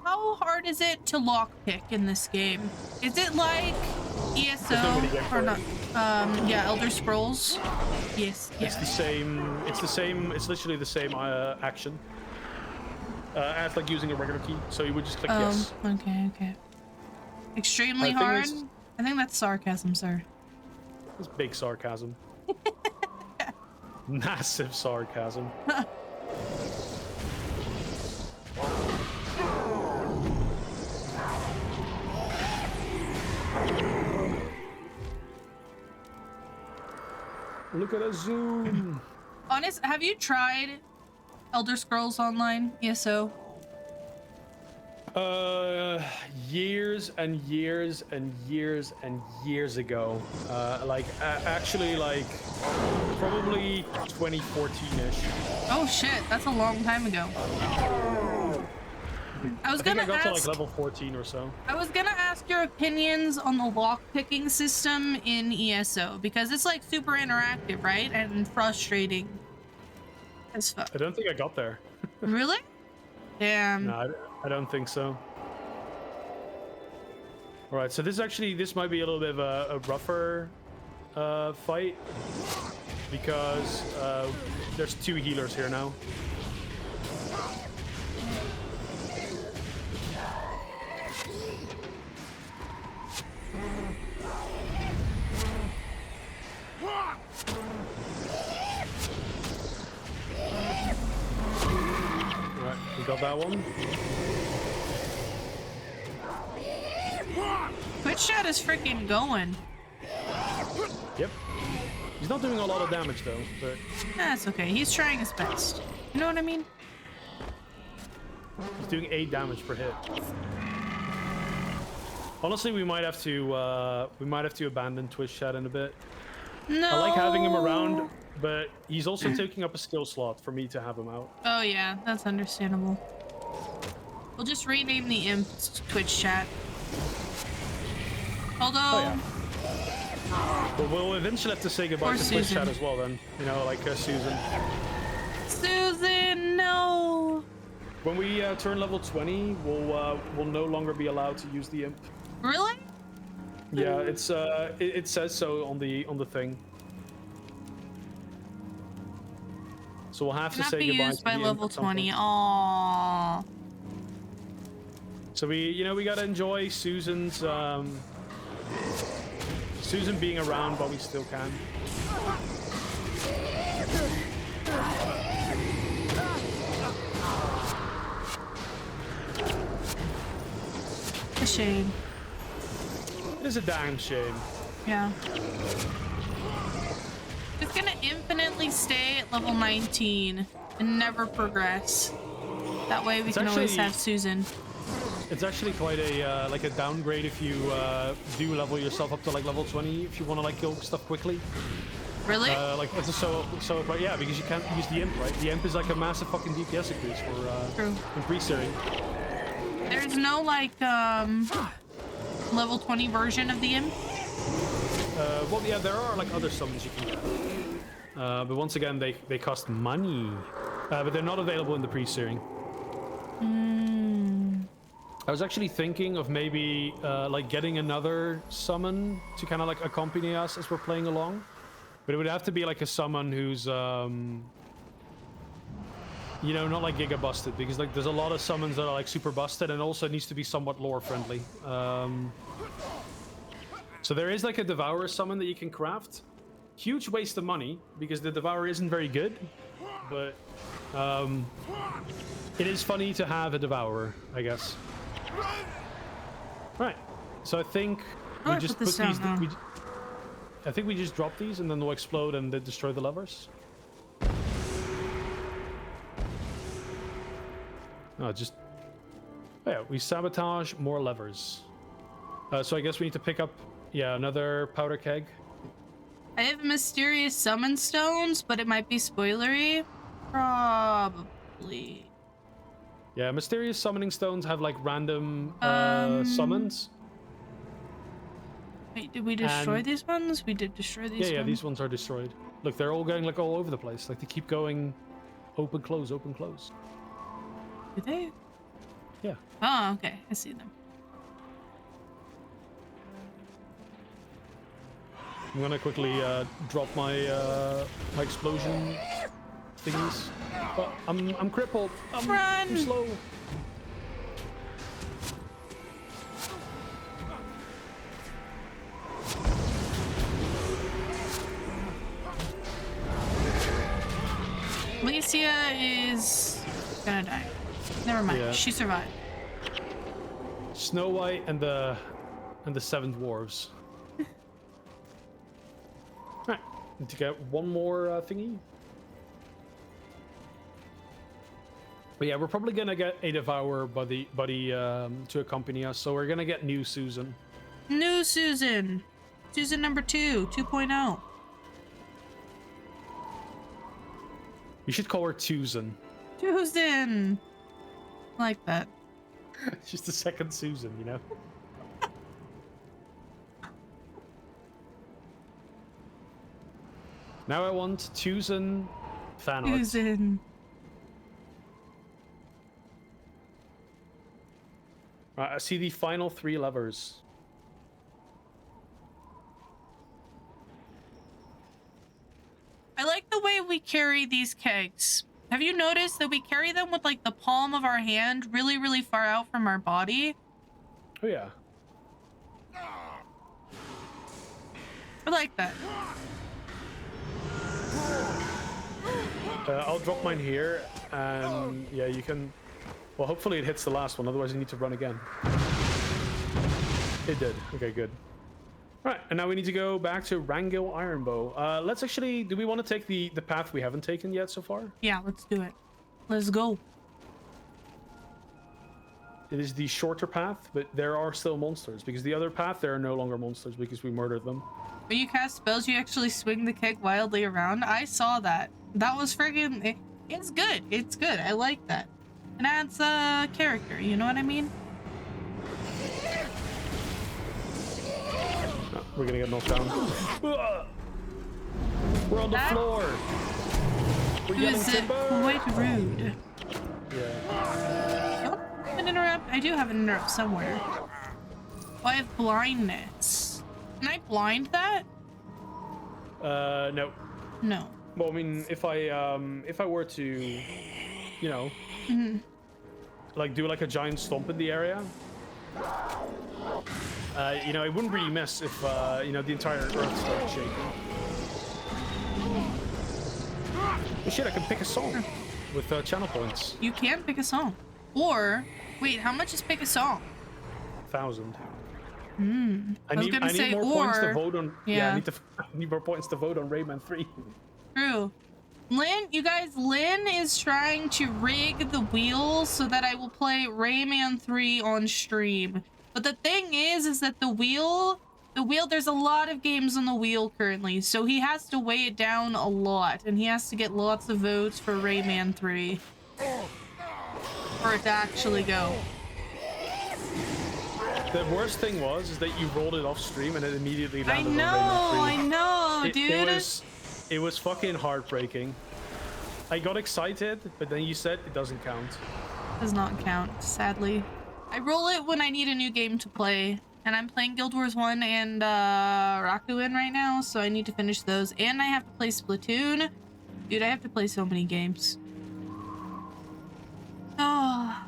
How hard is it to lockpick in this game? Is it like ESO or not? Yeah, Elder Scrolls. Yes. Yeah. It's the same. It's literally the same action as like using a regular key. So you would just click yes. Okay. Extremely hard. I think that's sarcasm, sir. It's big sarcasm. Massive sarcasm. Look at us zoom. Honest, have you tried Elder Scrolls Online, ESO? Years and years and years and years ago. Actually, like probably 2014-ish. Oh shit, that's a long time ago. I think I got to like level 14 or so. I was gonna ask your opinions on the lockpicking system in ESO, because it's like super interactive, right? And frustrating as fuck. I don't think I got there. Really? Damn. No, I don't think so. All right, so this might be a little bit of a rougher fight, because there's 2 healers here now. Alright, we got that one. Twitch chat is freaking going. Yep. He's not doing a lot of damage though, but That's okay. He's trying his best. You know what I mean? he's doing 8 damage per hit. Honestly, we might have to abandon Twitch chat in a bit. No. I like having him around, but he's also taking up a skill slot for me to have him out. Oh yeah, that's understandable. We'll just rename the imp Twitch chat. Although. Oh, yeah. But we'll eventually have to say goodbye Or to Twitch Susan. chat as well then. You know, like Susan. Susan, no. When we turn level 20, we'll no longer be allowed to use the imp. Really? Yeah, it's it says so on the thing. So we'll have to Cannot say be goodbye used to by the imp level at some 20. point. Aww. So we gotta enjoy Susan's Susan being around while we still can. A shame. It is a damn shame. Yeah. It's gonna infinitely stay at level 19 and never progress. That way we can always actually- have Susan. It's actually quite a like a downgrade if you do level yourself up to like level 20 if you want to like kill stuff quickly. Really? Like it's but yeah, because you can't use the imp, right? The imp is like a massive fucking DPS increase for True. increase searing. There's no like level 20 version of the imp. Well, yeah, there are like other summons you can get, but once again, they cost money, but they're not available in the pre-searing. I was actually thinking of maybe like getting another summon to kind of like accompany us as we're playing along, but it would have to be like a summon who's you know, not like giga busted, because like there's a lot of summons that are like super busted, and also it needs to be somewhat lore friendly. So there is like a Devourer summon that you can craft. Huge waste of money because the Devourer isn't very good, but it is funny to have a Devourer, I guess. Right. So I think How do we I just put this down now? I think we just drop these and then they'll explode and they destroy the levers. No, just yeah, we sabotage more levers. So I guess we need to pick up another powder keg. I have mysterious summon stones, but it might be spoilery. Probably. Yeah, mysterious summoning stones have like random summons. Wait, did we destroy And- these ones? We did destroy these ones. Yeah, these ones are destroyed. Look, they're all going like all over the place. Like they keep going open, close, open, close. Do they? Yeah. Oh, okay. I see them. I'm gonna quickly drop my my explosion thingies. Oh, I'm crippled. I'm Run! slow. Alicia is gonna die. Never mind. Yeah. She survived. Snow White and the Seven Dwarves. Right, need to get one more thingy. But yeah, we're probably gonna get a Devourer buddy to accompany us, so we're gonna get new Susan. New Susan. Susan number 2.0. You should call her Susan. Susan. I like that. She's the second Susan, you know? Now I want Susan fan art. Susan. I see the final 3 levers. I like the way we carry these kegs. Have you noticed that we carry them with like the palm of our hand really, really far out from our body? Oh yeah. I like that. I'll drop mine here, and yeah, you can... Well, hopefully it hits the last one, otherwise you need to run again. It did. Okay, good. Right. and now we need to go back to Rangil Ironbow. Let's actually, do we want to take the path we haven't taken yet so far? Yeah, let's do it. Let's go. It is the shorter path, but there are still monsters, because the other path, there are no longer monsters because we murdered them. When you cast spells, you actually swing the keg wildly around. I saw that. That was friggin'... It's good. It's good. I like that. It adds character, you know what I mean? Oh, we're gonna get knocked down. We're on the floor. We're yelling Is it timber. quite rude? Yeah. Oh, I have an interrupt. I do have an interrupt somewhere. Oh, I have blindness. Can I blind that? No. No. Well, I mean, if I were to, you know, like do like a giant stomp in the area, you know, it wouldn't really miss if you know, the entire earth started shaking. Oh shit! I can pick a song with channel points. You can pick a song. Or, wait, how much is pick a song? 1,000. I was gonna say, more points to vote on. Yeah. I need more points to vote on Rayman 3. True. Lynn, you guys, Lynn is trying to rig the wheel so that I will play Rayman 3 on stream. But the thing is that the wheel, there's a lot of games on the wheel currently, so he has to weigh it down a lot, and he has to get lots of votes for Rayman 3 for it to actually go. The worst thing is that you rolled it off stream and it immediately I landed know, on Rayman 3. I know, dude. It was fucking heartbreaking. I got excited, but then you said it doesn't count. Does not count, sadly. I roll it when I need a new game to play, and I'm playing Guild Wars 1 and Rakuen right now, so I need to finish those. And I have to play Splatoon. Dude, I have to play so many games. Oh.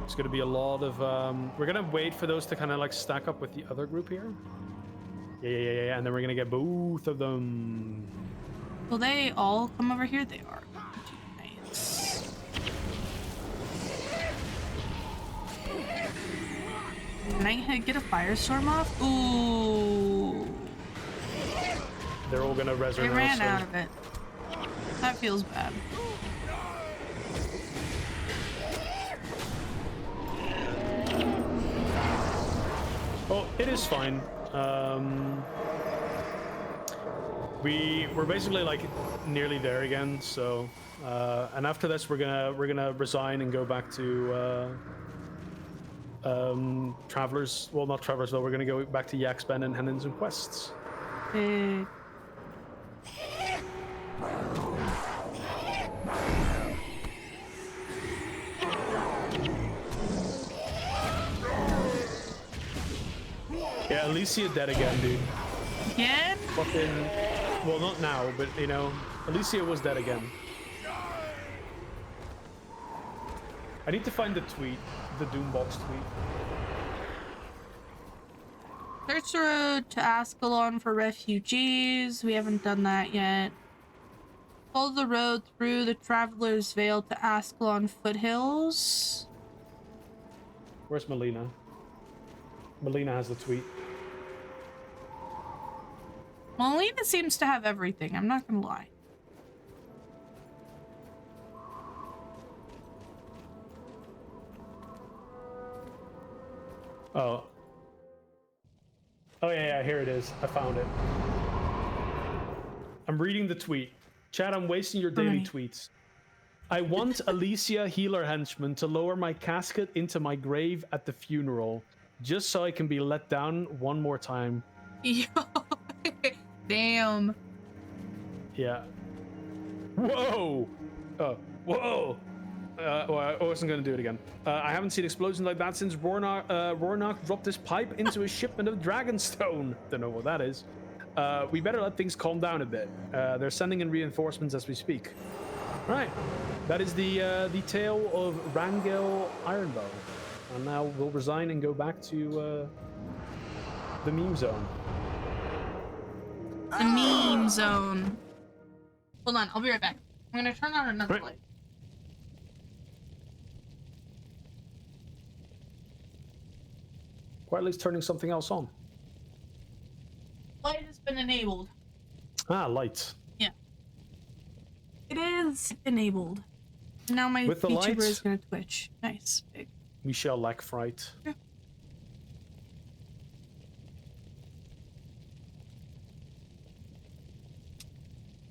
It's gonna be a lot of we're gonna wait for those to kind of like stack up with the other group here. Yeah, and then we're gonna get both of them. Will they all come over here? They are. Nice. Can I get a firestorm off? Ooh. They're all gonna resurrect. They ran out of it. That feels bad. Well, it is fine. We're basically like nearly there again. So, and after this, we're gonna resign and go back to Travelers. Well, not Travelers though. We're gonna go back to Yaxben and hand in some quests. Yeah, Alicia dead again, dude. Again? Fucking. Well, not now, but you know, Alicia was dead again. I need to find the tweet, the Doombox tweet. Search the road to Ascalon for refugees. We haven't done that yet. Follow the road through the Traveler's Vale to Ascalon foothills. Where's Melina? Melina has the tweet. Melina seems to have everything, I'm not gonna lie. Oh. Oh yeah, here it is. I found it. I'm reading the tweet. Chad, I'm wasting your daily tweets. I want Alicia Healer Henchman to lower my casket into my grave at the funeral, just so I can be let down one more time. Yo, damn. Yeah. Whoa! Whoa! Well, I wasn't gonna do it again. I haven't seen explosions like that since Rornock dropped his pipe into a shipment of Dragonstone. Don't know what that is. We better let things calm down a bit. They're sending in reinforcements as we speak. All right, that is the tale of Rangil Ironbow. And now we'll resign and go back to the meme zone. The meme zone. Hold on, I'll be right back. I'm gonna turn on another light. Quietly's turning something else on. enabled. Ah, light. Yeah. It is enabled. And now my With the VTuber light, is going to twitch. Nice. Big. we shall lack fright. Yeah.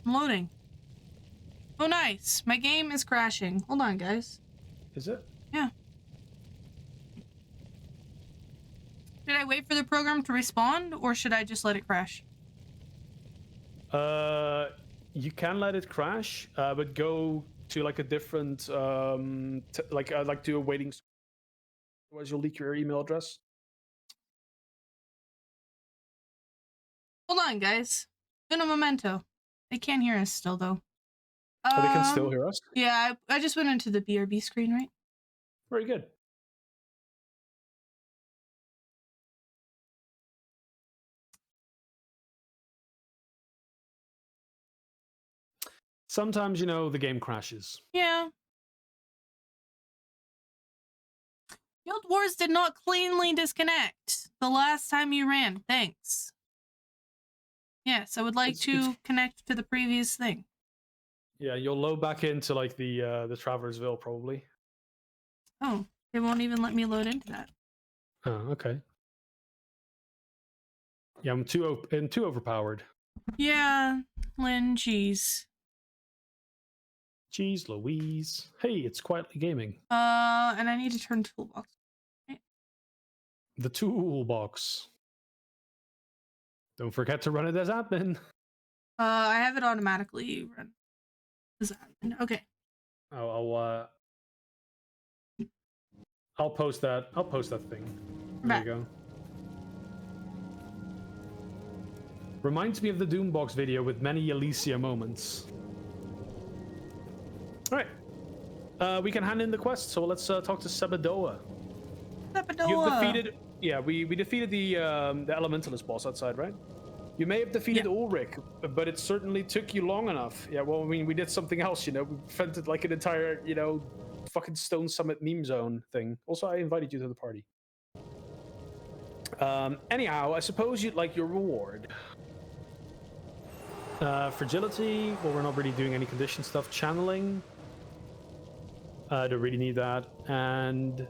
I'm loading. Oh, nice. My game is crashing. Hold on, guys. Is it? Yeah. Should I wait for the program to respond, or should I just let it crash? You can let it crash, but go to like a different, like do a waiting. Otherwise, you'll leak your email address. Hold on, guys. Been a memento. They can't hear us still, though. Oh, they can still hear us. Yeah, I just went into the BRB screen, right? Very good. Sometimes, you know, the game crashes. Yeah. Guild Wars did not cleanly disconnect the last time you ran. Thanks. Yes, I would like to connect to the previous thing. Yeah, you'll load back into like the Traversville probably. Oh, they won't even let me load into that. Oh, okay. Yeah, I'm too overpowered. Yeah, Lynn, jeez. Jeez Louise. Hey, it's Quietly Gaming. And I need to turn toolbox. The toolbox. Don't forget to run it as admin. I have it automatically run. Okay. I'll post that. I'll post that thing. There you go. Reminds me of the Doombox video with many Elysia moments. All right. We can hand in the quest, so let's talk to Sabadoa. Sabadoa. You've defeated. Yeah, we defeated the Elementalist boss outside, right? You may have defeated Ulrich, but it certainly took you long enough. Yeah, well, I mean, we did something else, you know. We prevented like an entire, you know, fucking Stone Summit meme zone thing. Also, I invited you to the party. Anyhow, I suppose you'd like your reward. Fragility, well, we're not really doing any condition stuff. Channeling, don't really need that. And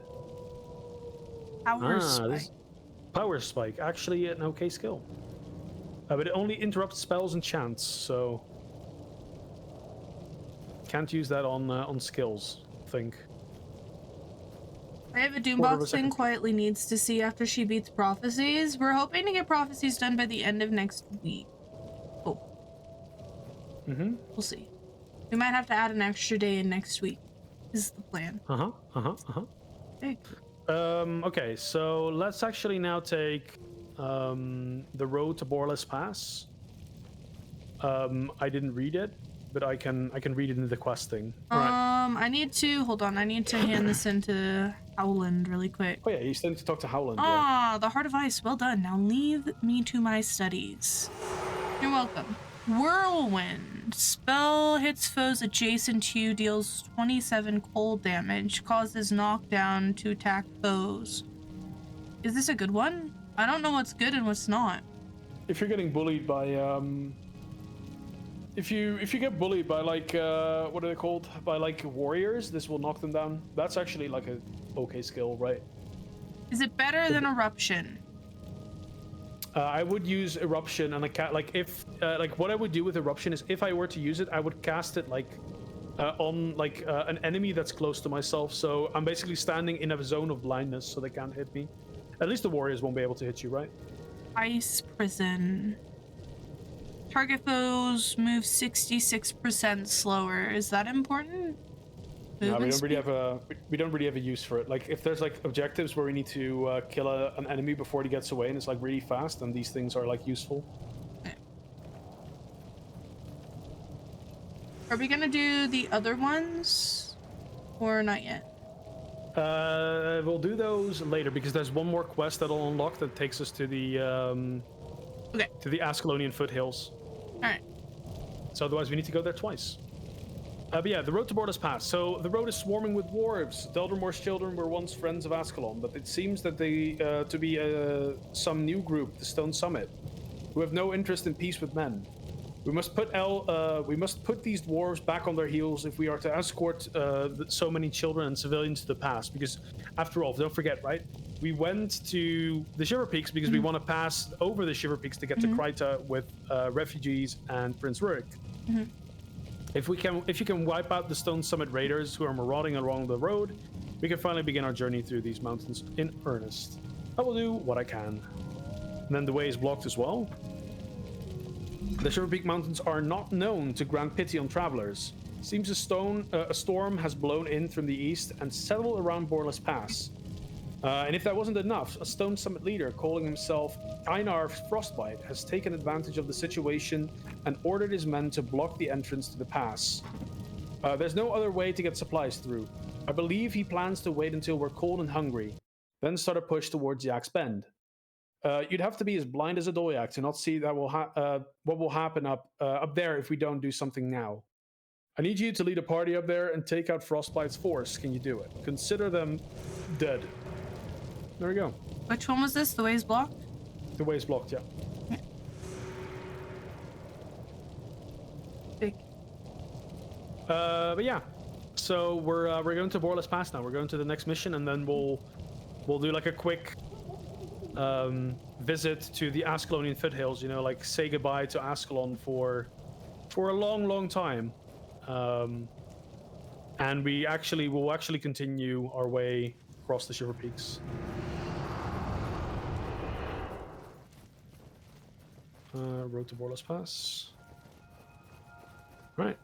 Power Spike. Power Spike, actually an okay skill. But it only interrupts spells and chants, so can't use that on skills, I think. I have a Doombox thing quietly needs to see after she beats Prophecies. We're hoping to get Prophecies done by the end of next week. Oh. Mm-hmm. We'll see. We might have to add an extra day in next week. This is the plan. Okay. Okay, so let's actually now take the road to Borless Pass. I didn't read it, but I can read it in the quest thing. I need to hold on. I need to hand this into Howland really quick. Oh yeah, you still need to talk to Howland. Ah, the Heart of Ice. Well done. Now leave me to my studies. You're welcome. Whirlwind. Spell hits foes adjacent to you, deals 27 cold damage, causes knockdown to attack foes. Is this a good one? I don't know what's good and what's not. If you're getting bullied by if you get bullied by like what are they called? By like warriors, this will knock them down. That's actually like a okay skill, right? Is it better than Eruption? I would use Eruption and what I would do with Eruption is if I were to use it, I would cast it like on like an enemy that's close to myself. So I'm basically standing in a zone of blindness, so they can't hit me. At least the warriors won't be able to hit you, right? Ice Prison. Target foes move 66% slower. Is that important? No, we don't really have a use for it. Like if there's like objectives where we need to kill an enemy before he gets away and it's like really fast, then these things are like useful. Okay. Are we gonna do the other ones or not yet? We'll do those later because there's one more quest that'll unlock that takes us to the to the Ascalonian foothills. All right. So otherwise we need to go there twice. But yeah, the road to Borless Pass. So the road is swarming with dwarves. Deldremore's children were once friends of Ascalon, but it seems that they to be some new group, the Stone Summit. who have no interest in peace with men. We must put these dwarves back on their heels if we are to escort so many children and civilians to the pass. Because, after all, don't forget, right? We went to the shiverpeaks because we want to pass over the shiverpeaks to get to Kryta with refugees and Prince Rurik. If you can wipe out the Stone Summit raiders who are marauding along the road, we can finally begin our journey through these mountains in earnest. I will do what I can. And then the way is blocked as well. The Shiverpeak Mountains are not known to grant pity on travelers. Seems a storm has blown in from the east and settled around Borless Pass. And if that wasn't enough, a Stone Summit leader calling himself Einar Frostbite has taken advantage of the situation and ordered his men to block the entrance to the pass. There's no other way to get supplies through. I believe he plans to wait until we're cold and hungry, then start a push towards Yak's Bend. You'd have to be as blind as a Doyak to not see that what will happen up there if we don't do something now. I need you to lead a party up there and take out Frostbite's force. Can you do it? Consider them dead. There we go. Which one was this? The way is blocked? The way is blocked, yeah. Big. But yeah. So we're going to Borless Pass now. We're going to the next mission, and then we'll do like a quick visit to the Ascalonian foothills. You know, like say goodbye to Ascalon for a long time. And we'll actually continue our way across the Shiverpeaks. Road to Borless Pass. Right.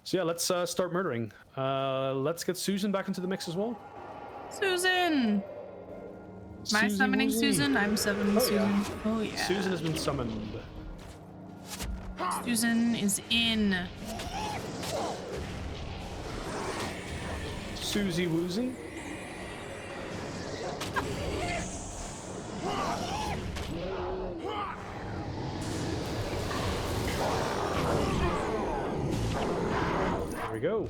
So yeah, let's start murdering. Let's get Susan back into the mix as well. Susan! Am I summoning Susan? I'm summoning Susan. Yeah. Oh yeah. Susan has been summoned. Susan is in. Susie Woozy. There we go.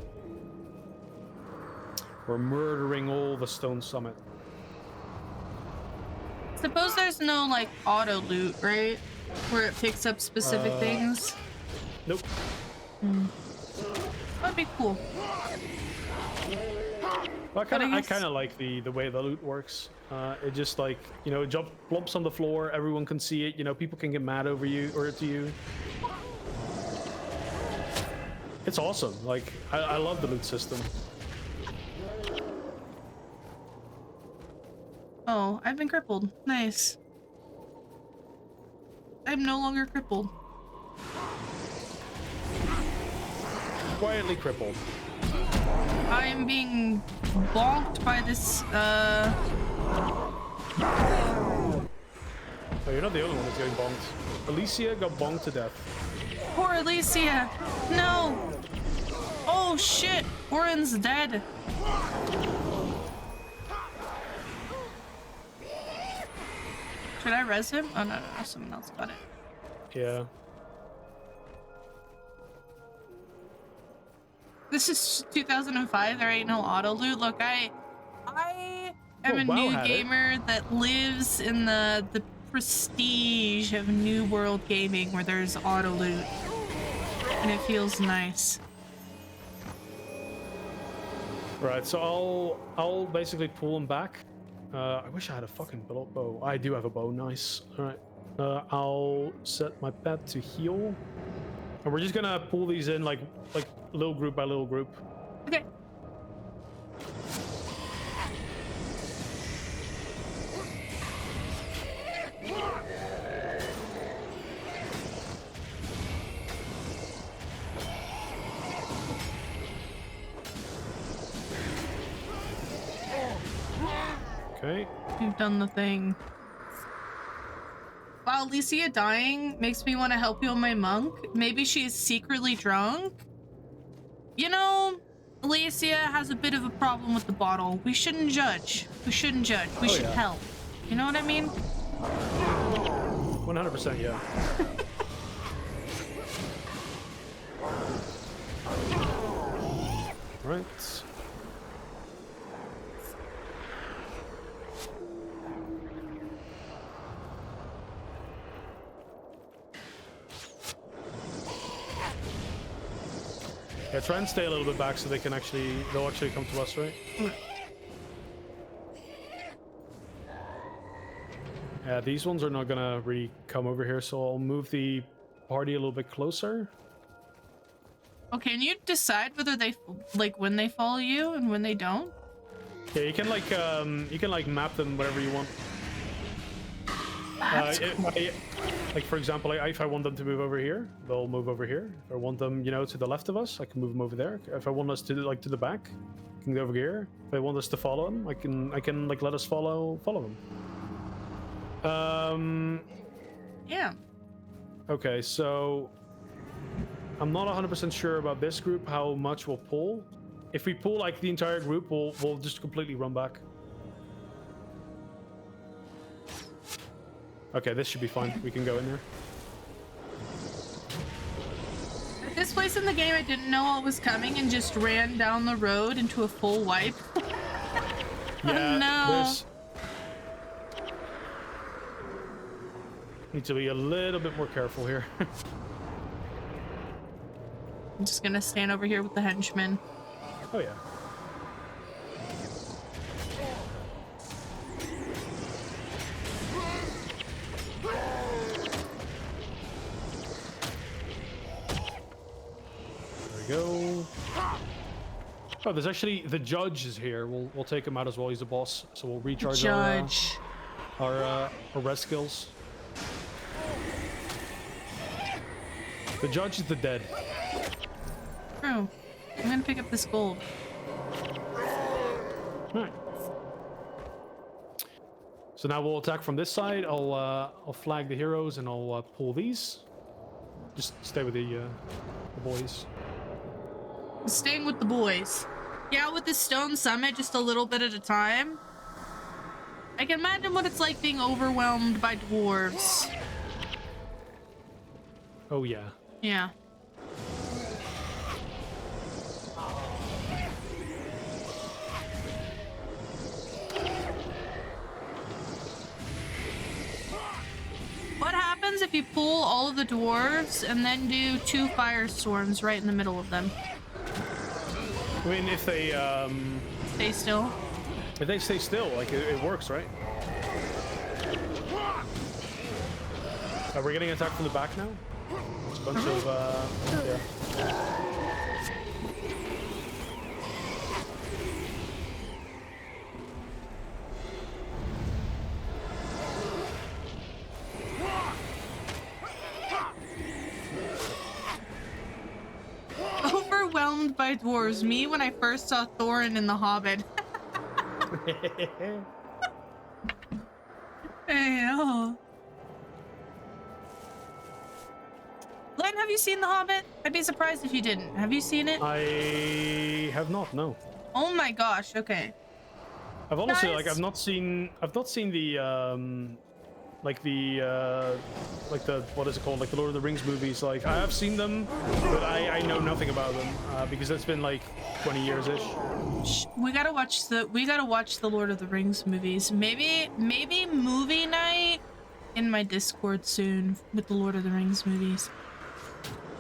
We're murdering all the Stone Summit. Suppose there's no like auto loot, right? Where it picks up specific things. Nope. That'd be cool. Well, I kind of like the way the loot works. It just like, you know, it plumps on the floor, everyone can see it, you know, people can get mad over you or to you. It's awesome. Like, I love the loot system. Oh, I've been crippled. Nice. I'm no longer crippled. Quietly crippled. I am being bonked by this, Oh, you're not the only one that's getting bonked. Alicia got bonked to death. Poor Alicia! No! Oh shit! Oren's dead! Should I res him? Oh no, someone else got it. Yeah. This is 2005, there ain't no auto loot. Look, I am a new gamer that lives in the prestige of New World Gaming where there's auto loot. And it feels nice. Right, so I'll basically pull him back. I wish I had a fucking bow. I do have a bow, nice. Alright. I'll set my pet to heal. And we're just gonna pull these in like little group by little group. Okay. Okay. You've done the thing. Wow, Alicia dying makes me want to help you on my monk. Maybe she's secretly drunk? You know, Alicia has a bit of a problem with the bottle. We shouldn't judge. We shouldn't judge. We should help. You know what I mean? 100%, yeah. Right. Yeah, try and stay a little bit back so they'll actually come to us, right? Yeah, these ones are not gonna really come over here, so I'll move the party a little bit closer. Okay, and you decide whether they when they follow you and when they don't? Yeah, you can like map them whatever you want. Like for example, if I want them to move over here, they'll move over here. If I want them, you know, to the left of us, I can move them over there. If I want us to to the back, I can go over here. If I want us to follow them, I can like let us follow them. Yeah. Okay, so I'm not 100% sure about this group, how much we'll pull. If we pull like the entire group, we'll just completely run back. Okay, this should be fine. We can go in there. At this place in the game, I didn't know what was coming and just ran down the road into a full wipe. Yeah, oh, no. There's... Need to be a little bit more careful here. I'm just gonna stand over here with the henchmen. Oh yeah. There we go. Oh, there's actually the judge is here. We'll take him out as well. He's the boss, so we'll recharge our res skills. The judge is the dead. True. I'm gonna pick up this gold. Alright. So now we'll attack from this side. I'll flag the heroes and I'll pull these. Just stay with the boys. Staying with the boys. Yeah, with this stone summit, just a little bit at a time. I can imagine what it's like being overwhelmed by dwarves. Oh yeah. Yeah. What happens if you pull all of the dwarves and then do 2 firestorms right in the middle of them? I mean, if they Stay still. if they stay still, like it works, right? We're getting attacked from the back now. It's a bunch of yeah. Overwhelmed by dwarves. Me when I first saw Thorin in The Hobbit. Hey, oh. Glenn, have you seen The Hobbit? I'd be surprised if you didn't. Have you seen it? I have not, no. Oh my gosh, okay. I've honestly Guys. like I've not seen the like the what is it called, like the Lord of the Rings movies. Like I have seen them, but I know nothing about them because it's been like 20 years ish. We gotta watch the Lord of the Rings movies. Maybe movie night in my Discord soon with the Lord of the Rings movies.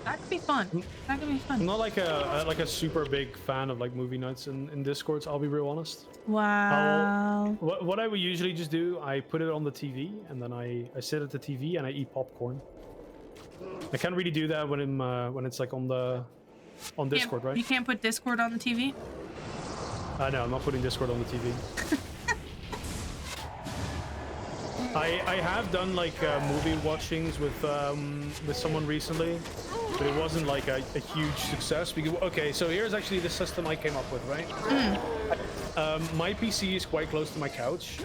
That could be fun. That could be I'm fun. not like a super big fan of like movie nights in Discords. I'll be real honest. Wow. What I would usually just do, I put it on the TV and then I sit at the TV and I eat popcorn. I can't really do that when it's like on Discord, right? You can't put Discord on the TV? No, I'm not putting Discord on the TV. I have done like movie watchings with someone recently, but it wasn't like a huge success because okay, so here's actually the system I came up with, right? My PC is quite close to my couch,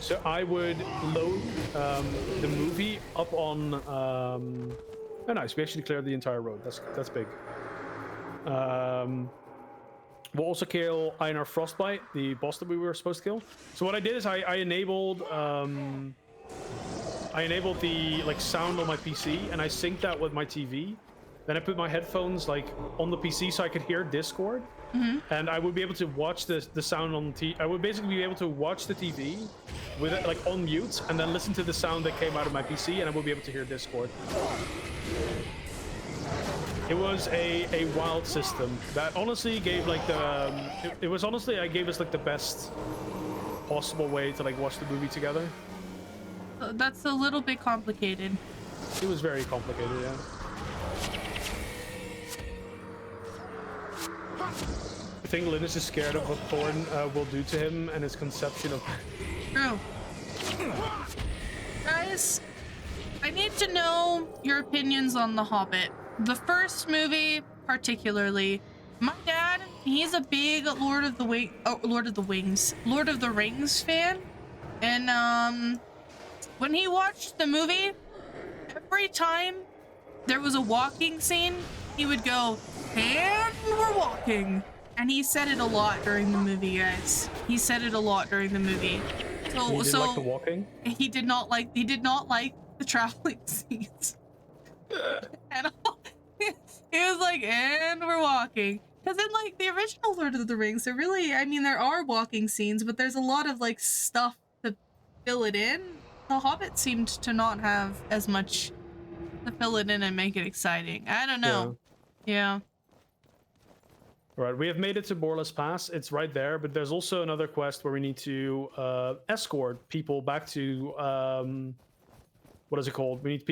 so I would load the movie up on. Oh, nice! We actually cleared the entire road. That's big. We'll also kill Einar Frostbite, the boss that we were supposed to kill. So what I did is I enabled the like sound on my PC and I synced that with my TV. Then I put my headphones like on the PC so I could hear Discord, and I would be able to watch the sound on I would basically be able to watch the TV with it like on mute and then listen to the sound that came out of my PC, and I would be able to hear Discord. It was a wild system that honestly gave like the it was honestly I gave us like the best possible way to like watch the movie together. That's a little bit complicated. It was very complicated, yeah. I think Linus is scared of what Thorn will do to him and his conception of. True. Guys, I need to know your opinions on The Hobbit. The first movie, particularly. My dad, he's a big Lord of the Rings fan. And when he watched the movie, every time there was a walking scene, he would go, "And we're walking." And he said it a lot during the movie, guys. He said it a lot during the movie. So, You didn't like the walking? He did not like the traveling scenes. And he was like, "And we're walking." Because in like the original Lord of the Rings, there are walking scenes, but there's a lot of like stuff to fill it in. The Hobbit seemed to not have as much to fill it in and make it exciting. I don't know. Yeah. Right, we have made it to Borla's Pass. It's right there, but there's also another quest where we need to escort people back to what is it called? We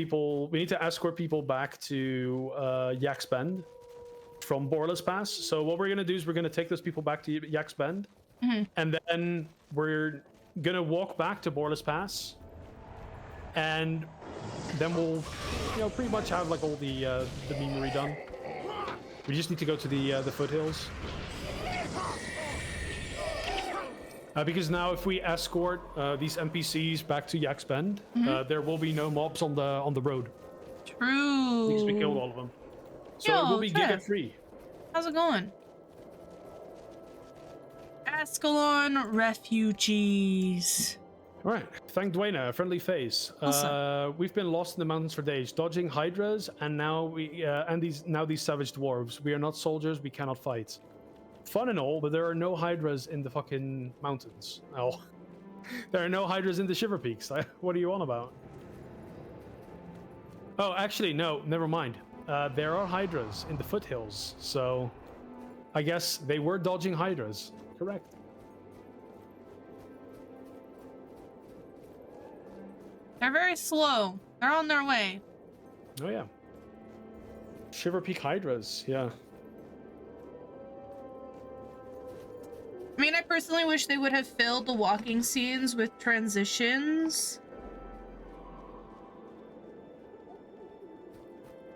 need to escort people back to Yak's Bend from Borla's Pass. So what we're gonna do is we're gonna take those people back to Yak's Bend, and then we're gonna walk back to Borla's Pass, and then we'll, pretty much have like all the memery done. We just need to go to the foothills. Because now if we escort these NPCs back to Yak's Bend, there will be no mobs on the road. True. Because we killed all of them. So it will be Giga free. How's it going? Ascalon refugees. All right. Thank Dwayne, friendly face. Awesome. We've been lost in the mountains for days, dodging hydras, and now these savage dwarves. We are not soldiers. We cannot fight. Fun and all, but there are no hydras in the fucking mountains. Oh, there are no hydras in the shiverpeaks. What are you on about? Oh, actually, no. Never mind. There are hydras in the foothills, so I guess they were dodging hydras. Correct. They're very slow. They're on their way. Oh yeah. Shiverpeak hydras, yeah. I mean, I personally wish they would have filled the walking scenes with transitions.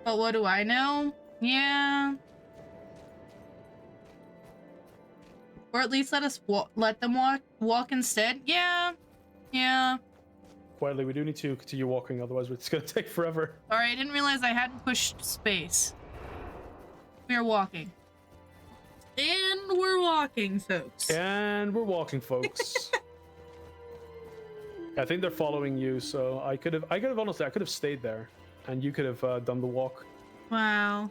But what do I know? Yeah. Or at least let them walk instead. Yeah. Yeah. Quietly, we do need to continue walking, otherwise it's gonna take forever. Sorry, I didn't realize I hadn't pushed space. We are walking. And we're walking, folks. And we're walking, folks. I think they're following you, so I could have honestly, I could have stayed there, and you could have done the walk. Wow.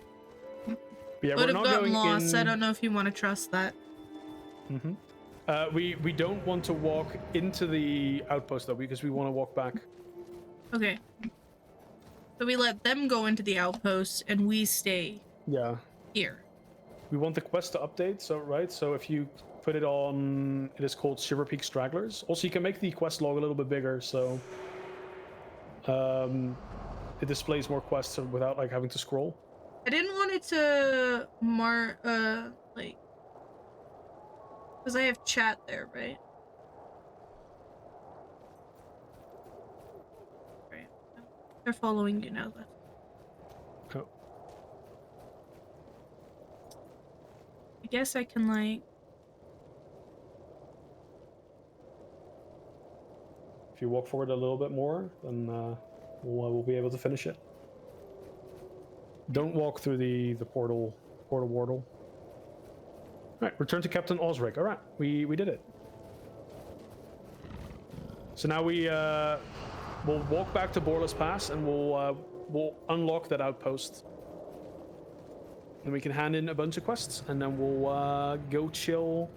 But yeah, Would we're have not gotten going lost. in. I don't know if you want to trust that. We don't want to walk into the outpost though, because we want to walk back. Okay. So we let them go into the outpost, and we stay Yeah. here. We want the quest to update, so if you put it on, it is called Shiverpeak Stragglers. Also, you can make the quest log a little bit bigger, so it displays more quests without like having to scroll. I didn't want it to because I have chat there, right? Right. They're following you now. Oh. I guess I can like. If you walk forward a little bit more, then we'll be able to finish it. Don't walk through the portal wardle. All right, return to Captain Osric. All right, we did it. So now we'll walk back to Borla's Pass, and we'll unlock that outpost. And we can hand in a bunch of quests, and then we'll go chill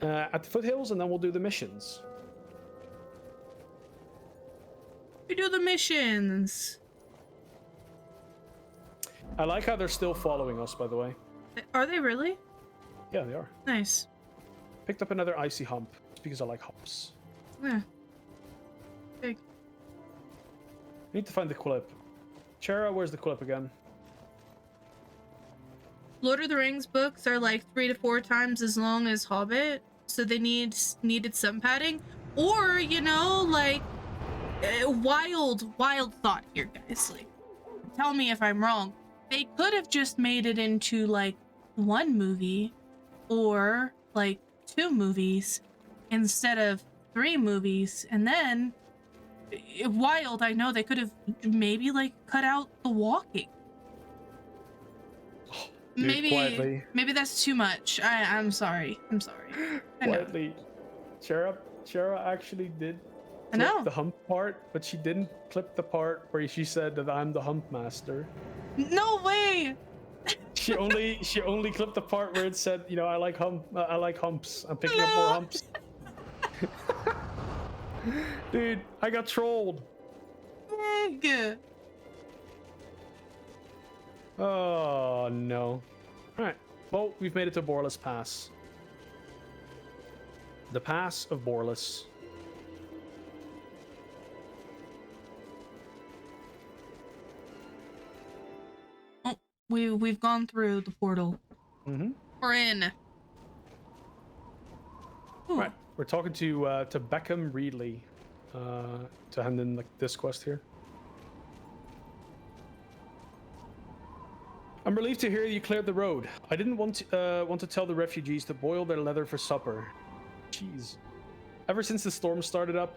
at the foothills, and then we'll do the missions. We do the missions. I like how they're still following us, by the way. Are they really? Yeah, they are. Nice. Picked up another icy hump. It's because I like humps. Yeah. Big. Need to find the clip. Chera, where's the clip again? Lord of the Rings books are like 3 to 4 times as long as Hobbit, so they needed some padding. Or, you know, like wild thought here, guys. Like, tell me if I'm wrong. They could have just made it into like 1 movie or like 2 movies instead of 3 movies, and then wild, I know they could have maybe like cut out the walking. Dude, quietly. Maybe that's too much. I'm sorry. I know. Quietly. Chera actually did I know. clip the hump part, but she didn't clip the part where she said that I'm the hump master. No way. She only clipped the part where it said, you know, I like humps. I'm picking up more humps. Dude, I got trolled. Good. Oh no. Alright. Well, we've made it to Borless Pass. The Pass of Borless. Oh, we've gone through the portal. Mm-hmm. We're in. Ooh. Right. We're talking to Beckham Reedley to hand in like this quest here. I'm relieved to hear you cleared the road. I didn't want to tell the refugees to boil their leather for supper. Jeez. Ever since the storm started up,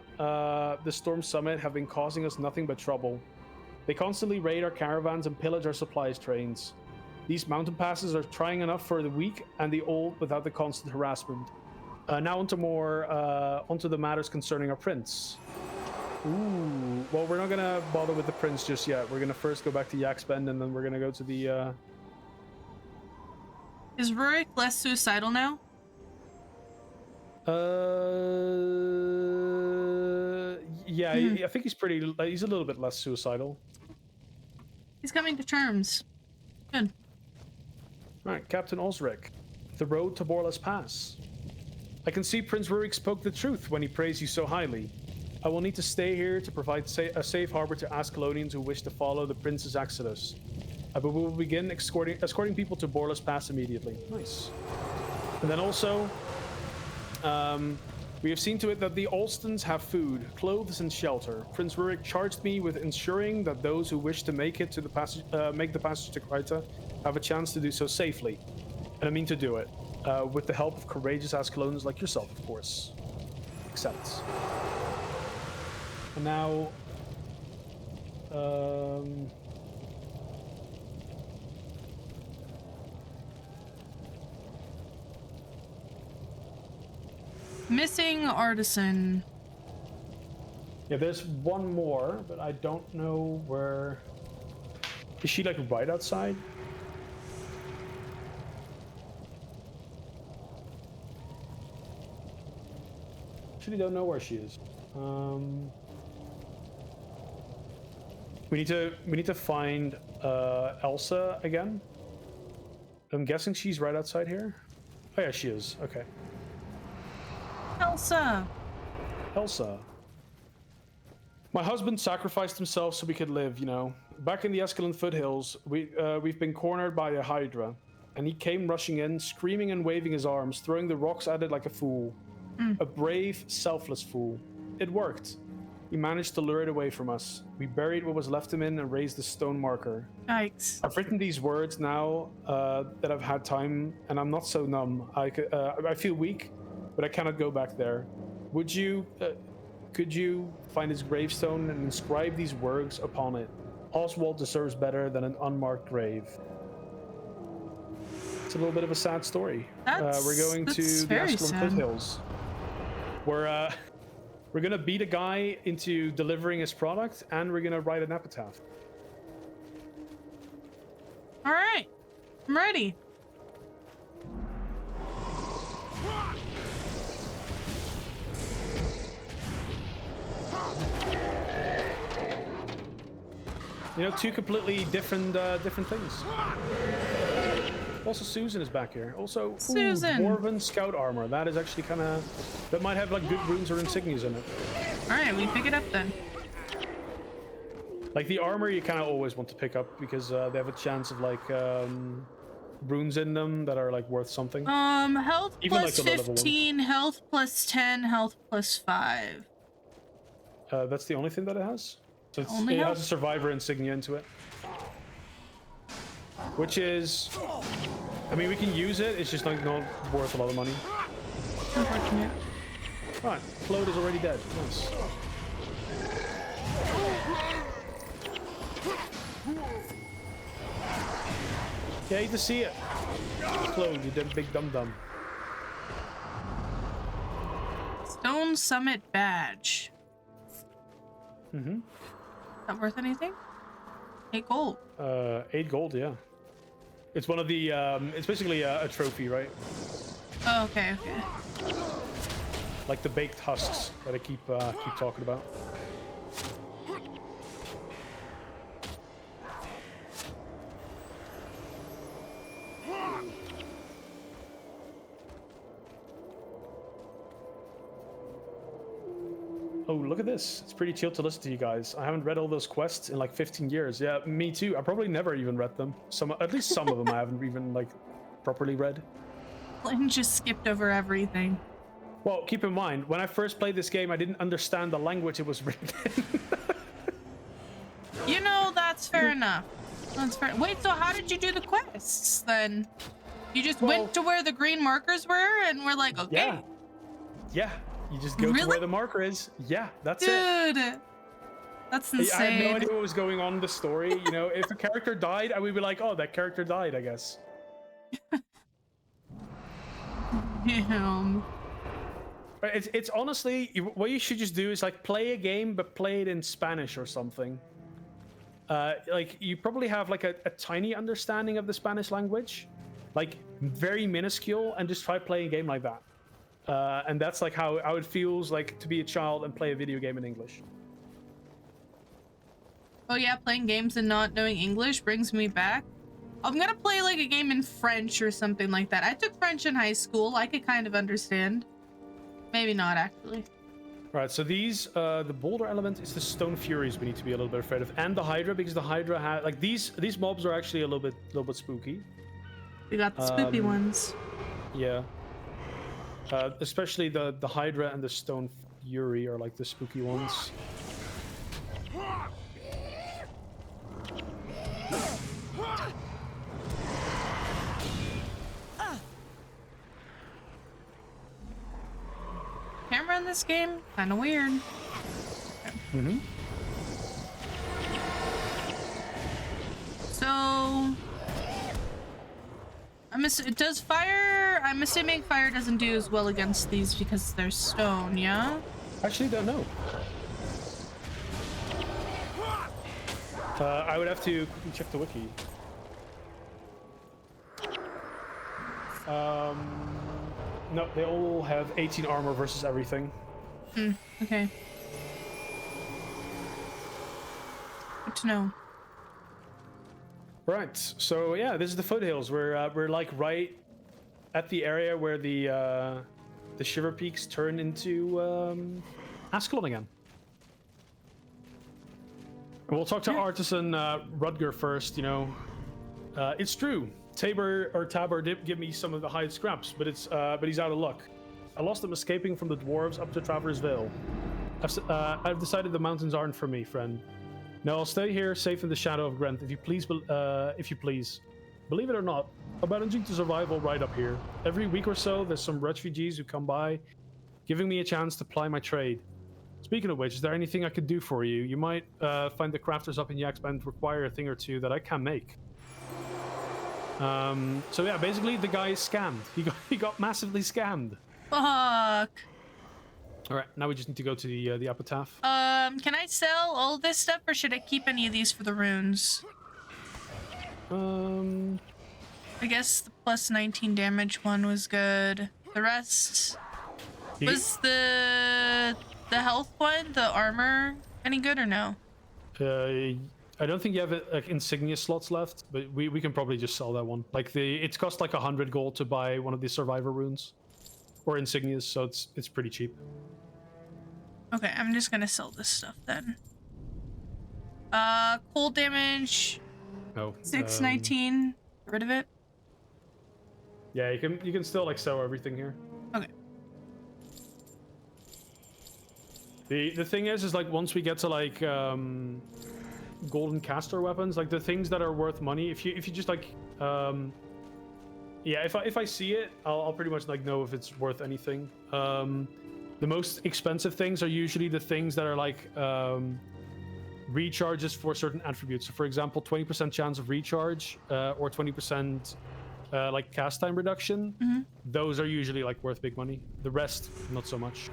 the Storm Summit have been causing us nothing but trouble. They constantly raid our caravans and pillage our supplies trains. These mountain passes are trying enough for the weak and the old without the constant harassment. Now onto the matters concerning our prince. Ooh, well, we're not gonna bother with the prince just yet. We're gonna first go back to Yak's Bend, and then we're gonna go to the. Is Rurik less suicidal now? Yeah, I think he's pretty. He's a little bit less suicidal. He's coming to terms. Good. All right, Captain Osric, the road to Borless Pass. I can see Prince Rurik spoke the truth when he praised you so highly. I will need to stay here to provide a safe harbor to Ascalonians who wish to follow the Prince's exodus. But we will begin escorting people to Borless Pass immediately. Nice. And then also, we have seen to it that the Alstons have food, clothes, and shelter. Prince Rurik charged me with ensuring that those who wish to make it to the passage, make the passage to Kryta, have a chance to do so safely. And I mean to do it, with the help of courageous Ascalonians like yourself, of course. Accept. And now, Missing artisan. yeah, there's one more, but I don't know where. Is she like right outside? Actually, don't know where she is. We need to find Elsa again. I'm guessing she's right outside here. Oh yeah, she is. Okay. Elsa. Elsa. My husband sacrificed himself so we could live, you know. Back in the Escalon foothills, we've been cornered by a Hydra, and he came rushing in, screaming and waving his arms, throwing the rocks at it like a fool. A brave, selfless fool. It worked. He managed to lure it away from us. We buried what was left him in and raised the stone marker. Yikes. I've written these words now that I've had time, and I'm not so numb. I feel weak, but I cannot go back there. Could you find his gravestone and inscribe these words upon it? Oswald deserves better than an unmarked grave. It's a little bit of a sad story. We're going to the Ascalon foothills. We're gonna beat a guy into delivering his product, and we're gonna write an epitaph. All right, I'm ready. You know, two completely different things. Also, Susan is back here. Also, Susan. Dwarven Scout armor. That is actually kind of... That might have, like, good runes or insignias in it. Alright, we pick it up then. Like, the armor you kind of always want to pick up because they have a chance of, like, runes in them that are, like, worth something. Health Even, plus like, the low-level 15, health plus 10, health plus 5. That's the only thing that it has? So it's, Only it health? has a survivor insignia into it. Which is... I mean, we can use it, it's just like not worth a lot of money. Unfortunate. Right, Claude is already dead. Nice. Yeah, you to see it. Claude, you did big dum-dum. Stone Summit badge. Mm-hmm. Is that worth anything? 8 gold. 8 gold, yeah. It's one of the, it's basically a trophy, right? Oh, okay, okay. Like the baked husks that I keep talking about. Oh, look at this. It's pretty chill to listen to you guys. I haven't read all those quests in like 15 years. Yeah, me too. I probably never even read them. At least some of them I haven't even like properly read. Flynn just skipped over everything. Well, keep in mind, when I first played this game, I didn't understand the language it was written in. You know, that's fair enough. That's fair. Wait, so how did you do the quests then? You just went to where the green markers were and we're like, okay. Yeah. Yeah. You just go to where the marker is. Yeah, that's it. Dude, that's insane. I had no idea what was going on in the story. You know, if a character died, I would be like, oh, that character died, I guess. Damn. It's honestly, what you should just do is like play a game, but play it in Spanish or something. Like you probably have like a tiny understanding of the Spanish language, like very minuscule, and just try playing a game like that. And that's like how it feels like to be a child and play a video game in English. Oh yeah, playing games and not knowing English brings me back. I'm gonna play like a game in French or something like that. I took French in high school. I could kind of understand. Maybe not, actually. Right, so these, the boulder element is the stone furies we need to be a little bit afraid of. And the Hydra, because the Hydra had, like, these mobs are actually a little bit spooky. We got the spoopy ones. Yeah. Especially the Hydra and the Stone Fury are like the spooky ones. Camera in this game, kind of weird. Mm-hmm. So, it does fire. I'm assuming fire doesn't do as well against these because they're stone. Yeah. Actually, don't know. I would have to quickly check the wiki. No, they all have 18 armor versus everything. Okay. Good to know. Right. So yeah, this is the foothills. We're like right at the area where the Shiver Peaks turn into Ascalon again. We'll talk to Artisan Rudger first. You know, it's true. Tabor did give me some of the hide scraps, but he's out of luck. I lost him escaping from the dwarves up to Traveler's Vale. I've decided the mountains aren't for me, friend. No, I'll stay here, safe in the shadow of Grant, if you please. Believe it or not, I'm managing to survive all right up here. Every week or so, there's some refugees who come by, giving me a chance to ply my trade. Speaking of which, is there anything I could do for you? You might find the crafters up in Yaxband require a thing or two that I can make. So yeah, basically the guy is scammed. He got massively scammed. Fuck. All right, now we just need to go to the epitaph. Can I sell all this stuff, or should I keep any of these for the runes? I guess the plus 19 damage one was good. The rest was the health one, the armor, any good or no? I don't think you have like insignia slots left, but we can probably just sell that one. Like it's cost like 100 gold to buy one of the survivor runes or insignias, so it's pretty cheap. Okay, I'm just gonna sell this stuff then. Cold damage. Oh, 619. Get rid of it. Yeah, you can still like sell everything here. Okay. The thing is like once we get to like golden caster weapons, like the things that are worth money, if you just like yeah, if I see it, I'll pretty much like know if it's worth anything. The most expensive things are usually the things that are like recharges for certain attributes. So for example, 20% chance of recharge or 20% like cast time reduction. Mm-hmm. Those are usually like worth big money. The rest, not so much.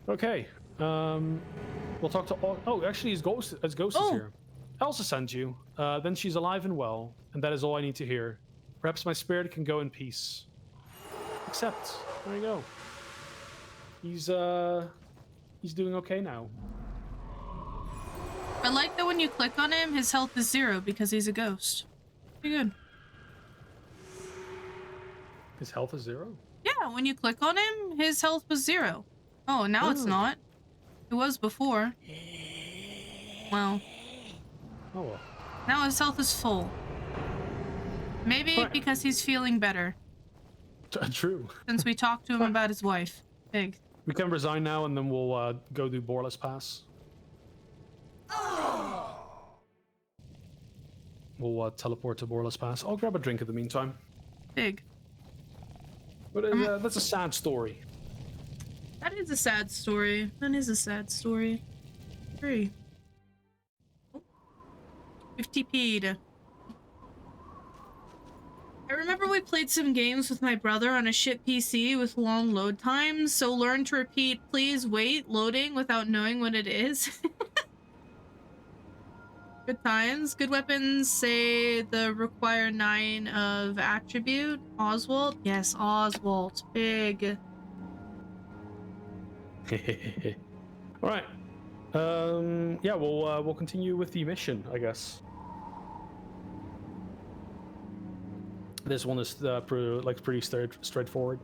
Okay. We'll talk to. Oh, actually, his ghost is here. Elsa sent you. Then she's alive and well, and that is all I need to hear. Perhaps my spirit can go in peace. Accept. There you go. He's doing okay now. I like that when you click on him, his health is 0 because he's a ghost. Pretty good. His health is 0? Yeah, when you click on him, his health was 0. Oh, now it's not. It was before. Well. Oh well. Now his health is full. Maybe because he's feeling better. True. Since we talked to him about his wife. Big. We can resign now, and then we'll go do Borless Pass. We'll teleport to Borless Pass. I'll grab a drink in the meantime. Big. But that's a sad story. That is a sad story. That is a sad story. 3. 50p'd. I remember we played some games with my brother on a shit PC with long load times, so learn to repeat, please wait, loading without knowing what it is. Good times. Good weapons say the require 9 of attribute. Oswald? Yes, Oswald. Big. All right. Yeah, we'll continue with the mission, I guess. This one is pretty straightforward.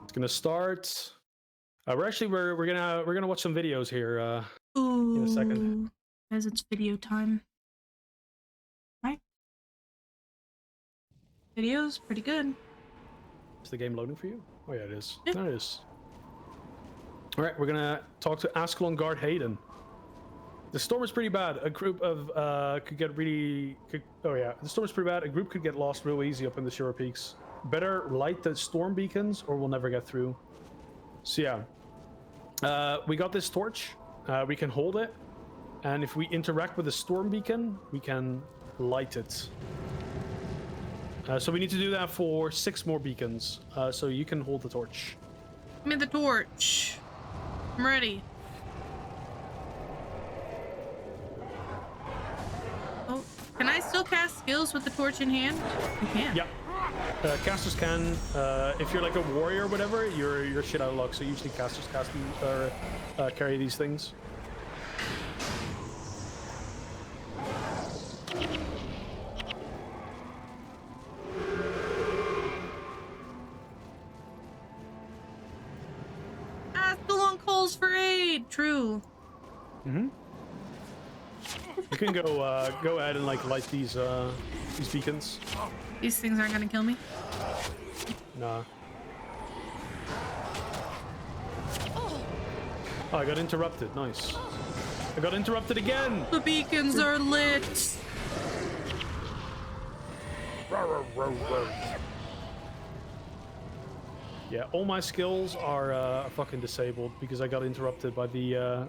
It's gonna start. We're gonna watch some videos here. Ooh, in a second. As it's video time. Right? Videos, pretty good. Is the game loading for you? Oh yeah, it is. Yeah. There it is. All right, we're gonna talk to Ascalon Guard Hayden. The storm is pretty bad. A group of the storm is pretty bad. A group could get lost real easy up in the shiverpeaks. Better light the storm beacons, or we'll never get through. So yeah, we got this torch. We can hold it, and if we interact with the storm beacon, we can light it. So we need to do that for 6 more beacons. So you can hold the torch. Give me the torch. I'm ready. Oh, can I still cast skills with the torch in hand? I can. Yeah. Casters can. If you're like a warrior or whatever, you're shit out of luck. So usually casters carry these things. Ascalon calls for aid. True. Mm-hmm. You can go ahead and like light these beacons. These things aren't gonna kill me. Nah. Oh, I got interrupted. Nice. I got interrupted again. The beacons are lit. Yeah, all my skills are fucking disabled because I got interrupted by the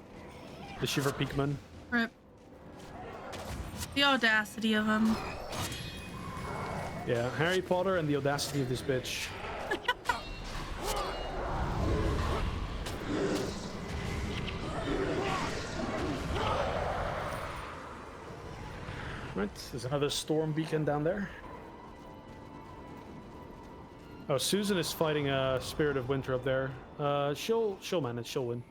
Shiver Peakman. Rip. The audacity of them. Yeah, Harry Potter and the audacity of this bitch. Right, there's another storm beacon down there. Oh, Susan is fighting a Spirit of Winter up there. She'll manage. She'll win.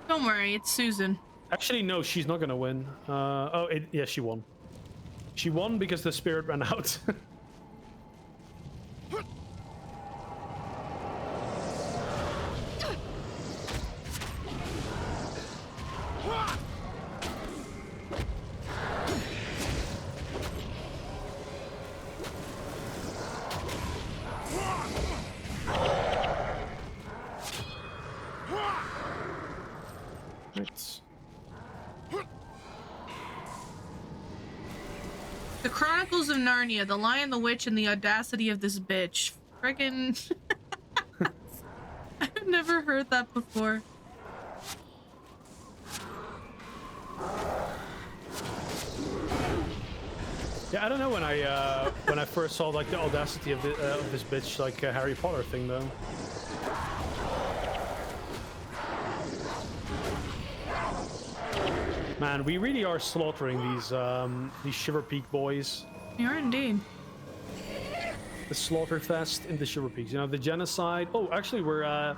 Don't worry, it's Susan. Actually, no, she's not gonna win. Yeah, she won. She won because the spirit ran out. The Chronicles of Narnia, The Lion, the Witch, and the Audacity of this bitch. Friggin' I've never heard that before. Yeah, I don't know when I first saw like the audacity of this bitch like Harry Potter thing though. Man, we really are slaughtering these Shiverpeak boys. You are indeed. The slaughter fest in the Shiverpeaks. You know, the genocide. Oh, actually, we're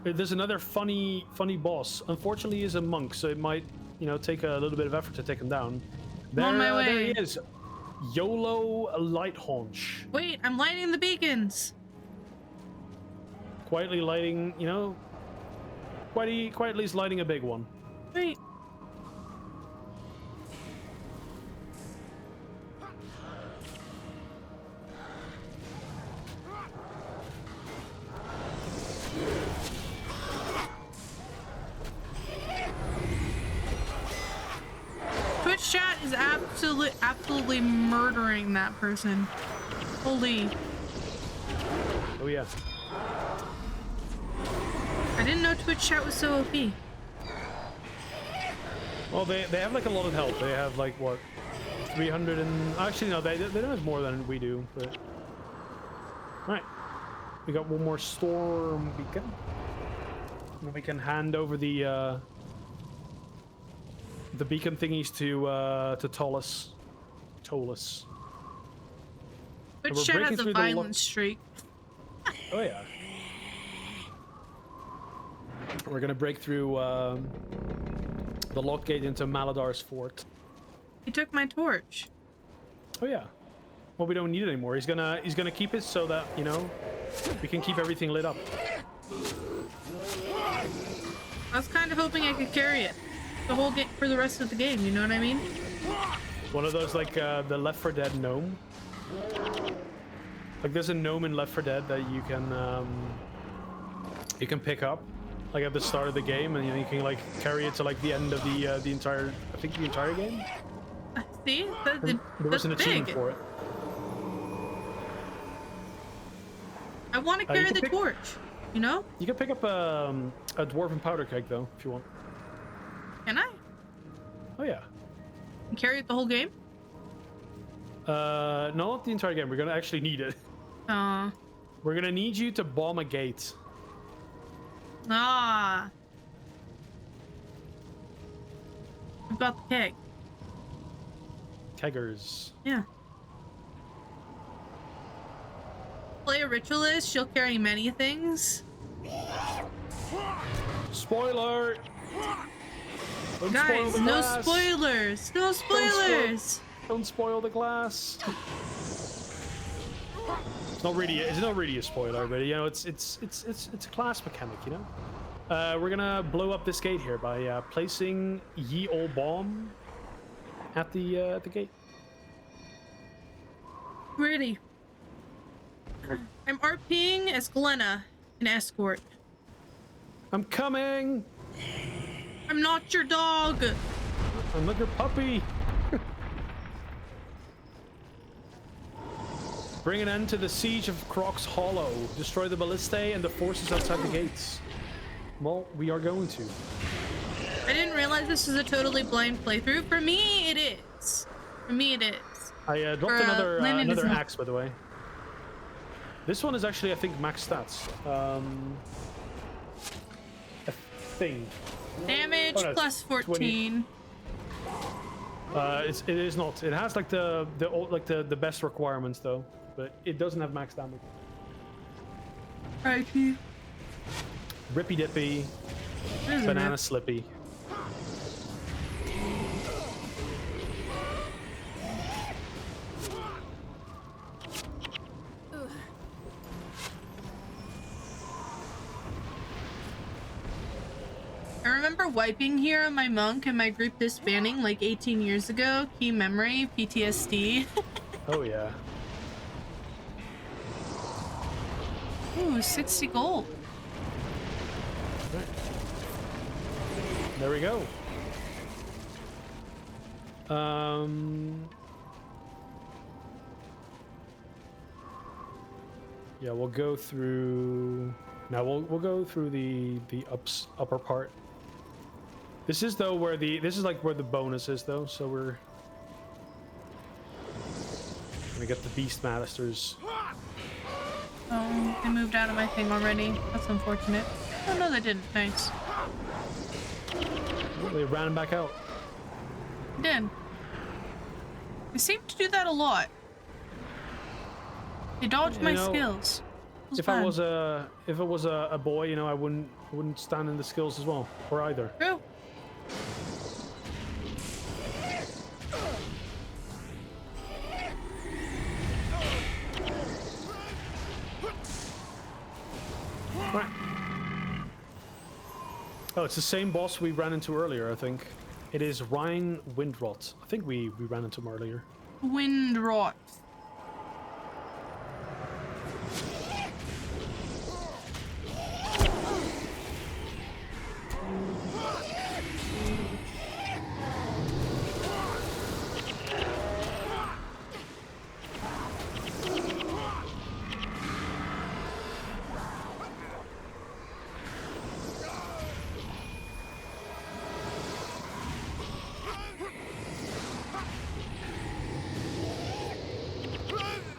there's another funny boss. Unfortunately, he's a monk, so it might take a little bit of effort to take him down. There, on my way. There he is. YOLO Light Haunch. Wait, I'm lighting the beacons. Quietly lighting, quietly is lighting a big one. Wait. Twitch chat is absolutely murdering that person. Holy. Oh yeah. I didn't know Twitch chat was so OP. Well, they have like a lot of help. They have like what, 300 and actually no, they don't have more than we do. But right, we got one more storm beacon. And we can hand over the beacon thingies to Tollus. Twitch chat has a violent streak. Oh yeah. We're gonna break through the lock gate into Maladar's fort. He took my torch. Oh yeah. Well, we don't need it anymore. He's gonna keep it so that we can keep everything lit up. I was kind of hoping I could carry it the whole game for the rest of the game. You know what I mean? One of those like the Left 4 Dead gnome. Like there's a gnome in Left 4 Dead that you can pick up like at the start of the game, and you can like carry it to like the end of the entire game. See, There was an achievement for it. I want to carry the torch. You know? You can pick up a dwarven powder keg though if you want. Can I? Oh yeah. And carry it the whole game? No, not the entire game. We're gonna actually need it. We're gonna need you to bomb a gate. Ah. I've got the keg. Keggers. Yeah. Play a ritualist, she'll carry many things. Spoiler! Don't Guys, spoil the no glass. spoilers! No spoilers! Don't spoil the glass. It's not really a spoiler, but it's a class mechanic, We're gonna blow up this gate here by placing ye ol' bomb at the gate. Ready. I'm RPing as Glenna, an escort. I'm coming. I'm not your dog. I'm not your puppy. Bring an end to the siege of Croc's Hollow. Destroy the ballistae and the forces outside the gates. Well, we are going to. I didn't realize this was a totally blind playthrough. For me, it is. For me, it is. I dropped another axe, by the way. This one is actually, I think, max stats. I think. Damage plus 14. 20. It is not. It has like the best requirements though, but it doesn't have max damage. R.I.P. Rippy dippy. Isn't Banana it? Slippy. I remember wiping here on my monk and my group disbanding like 18 years ago. Key memory, PTSD. Oh yeah. Ooh, 60 gold. Right. There we go. Yeah, we'll go through. Now we'll go through the upper part. This is though where this is like where the bonus is though. So we're gonna get the Beast Masters. Oh, they moved out of my thing already. That's unfortunate. Oh no, they didn't. Nice. Oh, they ran back out. They did. They seem to do that a lot. They dodged my skills. If I was a boy, you know, I wouldn't stand in the skills as well, or either. True. Right. Oh, it's the same boss we ran into earlier, I think. It is Rhine Windrot. I think we ran into him earlier. Wind rot.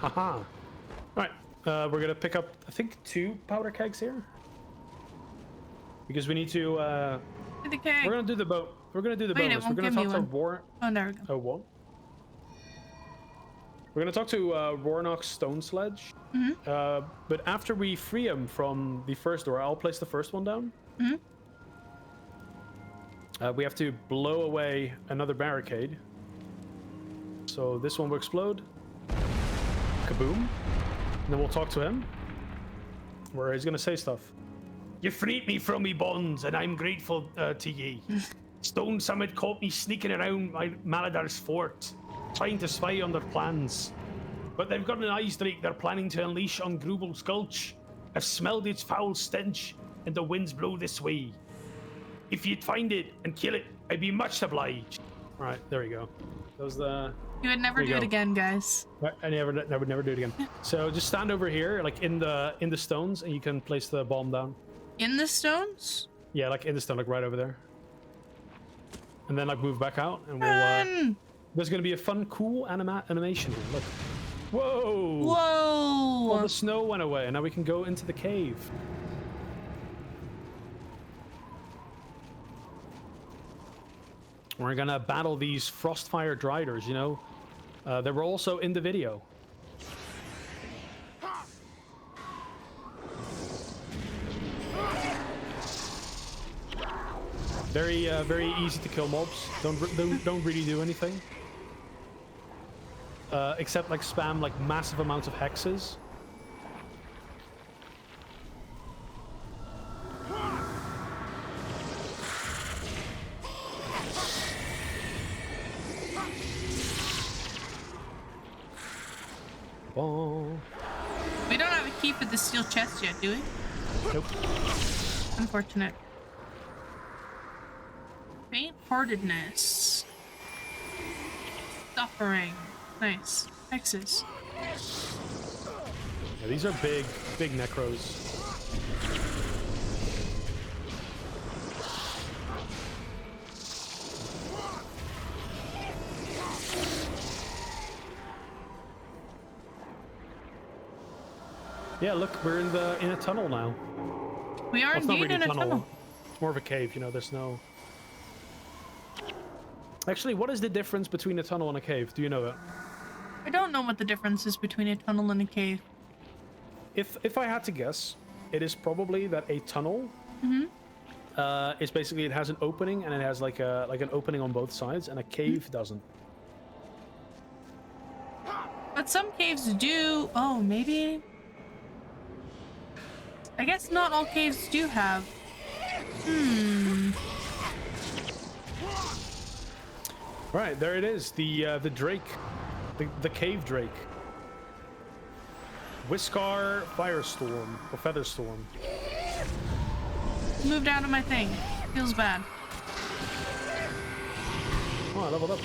Haha. Right. We're gonna pick up, I think, 2 powder kegs here. Because we need to The keg. we're gonna do the boat. We're gonna do the Wait, it bonus. We're won't gonna give talk me to one. War. Oh, there we go. Oh, what? We're gonna talk to Warnock's Stone Sledge. But after we free him from the first door, I'll place the first one down. We have to blow away another barricade. So this one will explode. Kaboom. And then we'll talk to him. Where he's gonna say stuff. You freed me from me bonds, and I'm grateful to ye. Stone Summit caught me sneaking around my Maladar's fort, trying to spy on their plans. But they've got an ice drake they're planning to unleash on Grubel's Gulch. I've smelled its foul stench, and the winds blow this way. If you'd find it and kill it, I'd be much obliged. Right, there we go. That was the... You would never There you do it go. again, guys. I would never do it again. So just stand over here, like in the stones, and you can place the bomb down. In the stones? Yeah, like in the stone, like right over there. And then like move back out, and we'll. Run! There's gonna be a fun, cool animation here. Look. Whoa! Whoa! All the snow went away, and now we can go into the cave. We're gonna battle these Frostfire Driders, you know. They were also in the video. Very easy to kill mobs. Don't really do anything. Except like spam like massive amounts of hexes. Oh. We don't have a key for the steel chest yet, do we? Nope. Unfortunate. Faint-heartedness. Suffering. Nice. Hexes. Yeah, these are big necros. Yeah, look, we're in a tunnel now. We are Well, it's not indeed really in a tunnel. It's more of a cave, you know, there's no... Actually, what is the difference between a tunnel and a cave? Do you know it? I don't know what the difference is between a tunnel and a cave. If I had to guess, it is probably that a tunnel is basically it has an opening and it has like an opening on both sides, and a cave doesn't. But some caves do. Oh, maybe. I guess not all caves do have. Right, there it is. The drake, the cave drake. Whiskar Firestorm or Featherstorm. Moved out of my thing. Feels bad. Oh, I leveled up.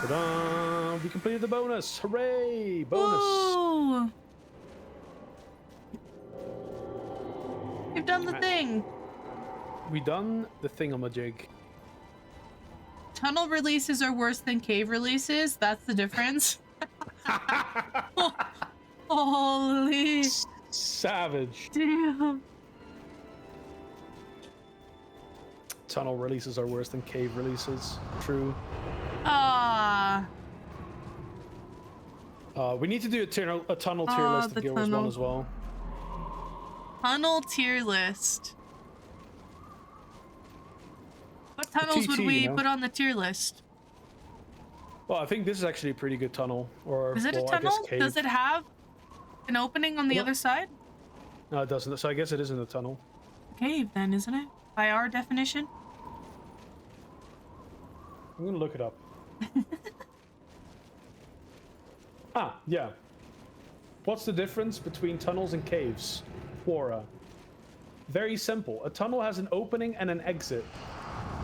Ta-da! We completed the bonus. Hooray! Bonus. Ooh. We've done the thing. We done the thingamajig. Tunnel releases are worse than cave releases. That's the difference. Holy Savage. damn. Tunnel releases are worse than cave releases. True. Ah. We need to do a tunnel tier list the of Guild Wars 1 tunnel. as well. Tunnel tier list. What tunnels would TT, we you know? put on the tier list? Well, I think this is actually a pretty good tunnel. Or Is it well, a tunnel? I guess cave. Does it have an opening on the Well- other side? No, it doesn't. So I guess it is in the tunnel. Cave then, isn't it? By our definition? I'm gonna look it up. Yeah. What's the difference between tunnels and caves? Quora. Very simple. A tunnel has an opening and an exit.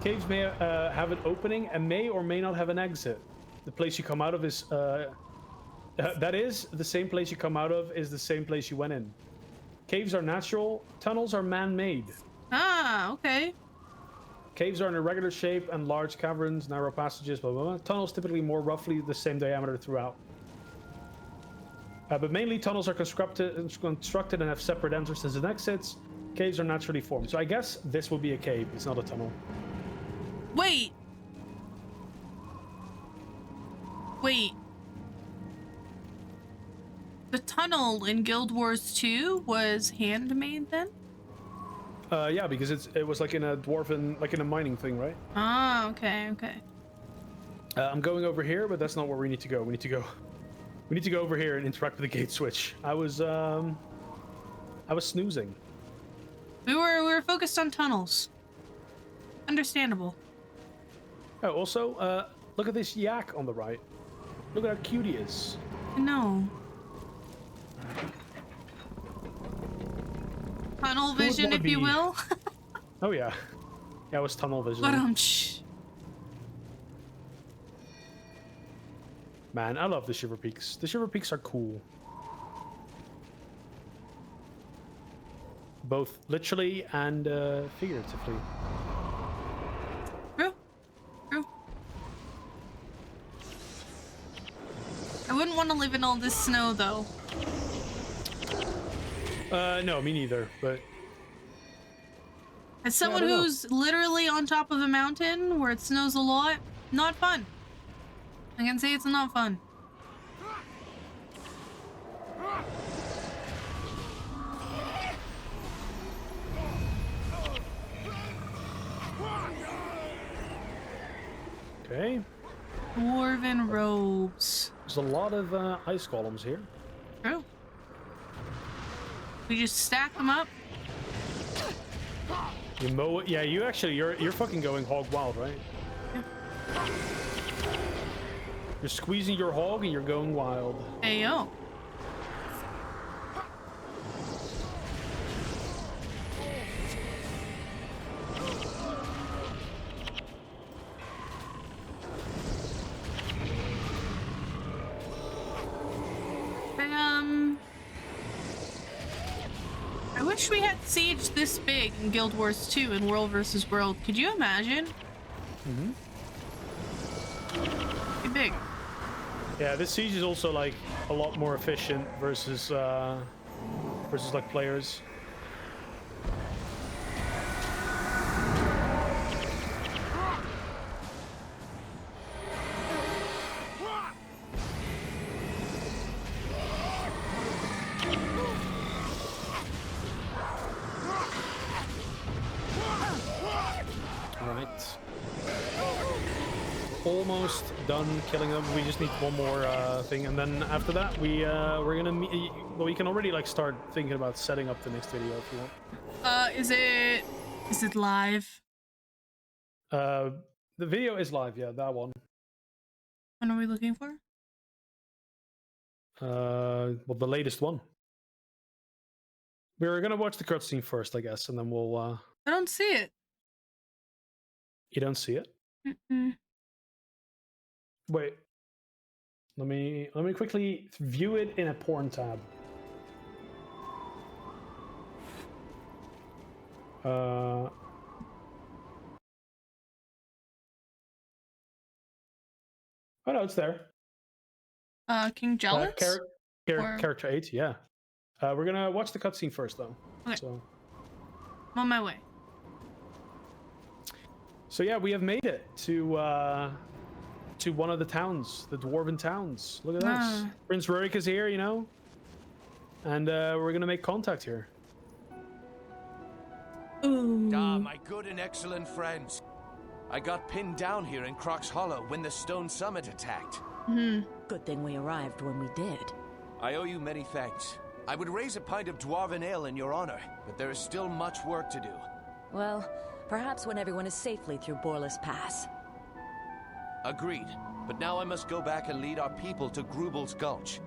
Caves may have an opening and may or may not have an exit. The place you come out of is that is the same place you come out of is the same place you went in. Caves are natural. Tunnels are man-made. Ah, okay. Caves are in a regular shape and large caverns, narrow passages, blah, blah, blah. Tunnels typically more roughly the same diameter throughout. But mainly tunnels are constructed and have separate entrances and exits. Caves are naturally formed. So I guess this will be a cave. It's not a tunnel. Wait. Wait. The tunnel in Guild Wars 2 was handmade then? Yeah, because it was like in a dwarven, like in a mining thing, right? Ah, okay, okay. I'm going over here, but that's not where we need to go. We need to go over here and interact with the gate switch. I was snoozing. We were focused on tunnels. Understandable. Oh, also, look at this yak on the right. Look at how cute he is. No. Tunnel vision, wanna if you be- will. Oh yeah, yeah, it was tunnel vision. But Man, I love the shiverpeaks. The shiverpeaks are cool. Both literally and figuratively. True. True. I wouldn't want to live in all this snow, though. No, me neither, but... As someone don't know. who's literally on top of a mountain where it snows a lot, not fun. I can say it's not fun. Okay. Dwarven robes. There's a lot of ice golems here. True. We just stack them up. You mow it. Yeah, you actually, you're fucking going hog wild, right? Yeah. You're squeezing your hog and you're going wild. Hey, yo. I wish we had siege this big in Guild Wars 2 in World vs. World. Could you imagine? Mm-hmm. Pretty big. Yeah, this siege is also like a lot more efficient versus like players. almost done killing them. We just need one more thing, and then after that, we're gonna meet. Well, we can already like start thinking about setting up the next video if you want. Is it live? The video is live, yeah, that one. What are we looking for? Well, the latest one. We're gonna watch the cutscene first, I guess, and then we'll. I don't see it. You don't see it? Mm-mm. Wait. Let me quickly view it in a porn tab. Oh no, it's there. King Jealous? Character 8, yeah. We're gonna watch the cutscene first, though. Okay. So. I'm on my way. So yeah, we have made it to one of the towns, the dwarven towns. Look at this. Prince Rurik is here, you know, and we're gonna make contact here. Ooh. Ah, my good and excellent friends. I got pinned down here in Croc's Hollow when the Stone Summit attacked. Good thing we arrived when we did. I owe you many thanks. I would raise a pint of dwarven ale in your honor, but there is still much work to do. Well, perhaps when everyone is safely through Borless Pass. Agreed. But now I must go back and lead our people to Grubel's Gulch.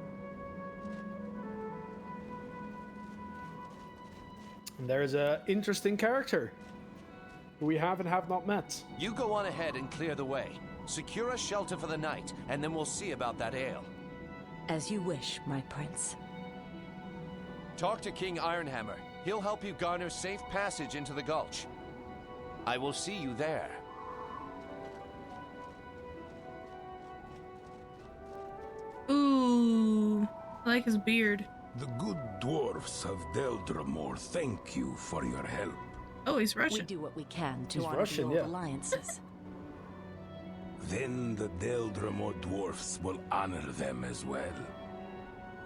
And there's an interesting character who we have and have not met. You go on ahead and clear the way. Secure a shelter for the night, and then we'll see about that ale. As you wish, my prince. Talk to King Ironhammer. He'll help you garner safe passage into the gulch. I will see you there. Ooh. I like his beard. The good dwarfs of Deldramore thank you for your help. Oh, he's We Russian. do what we can to He's honor Russian, the old yeah. alliances. Then the Deldramore dwarfs will honor them as well.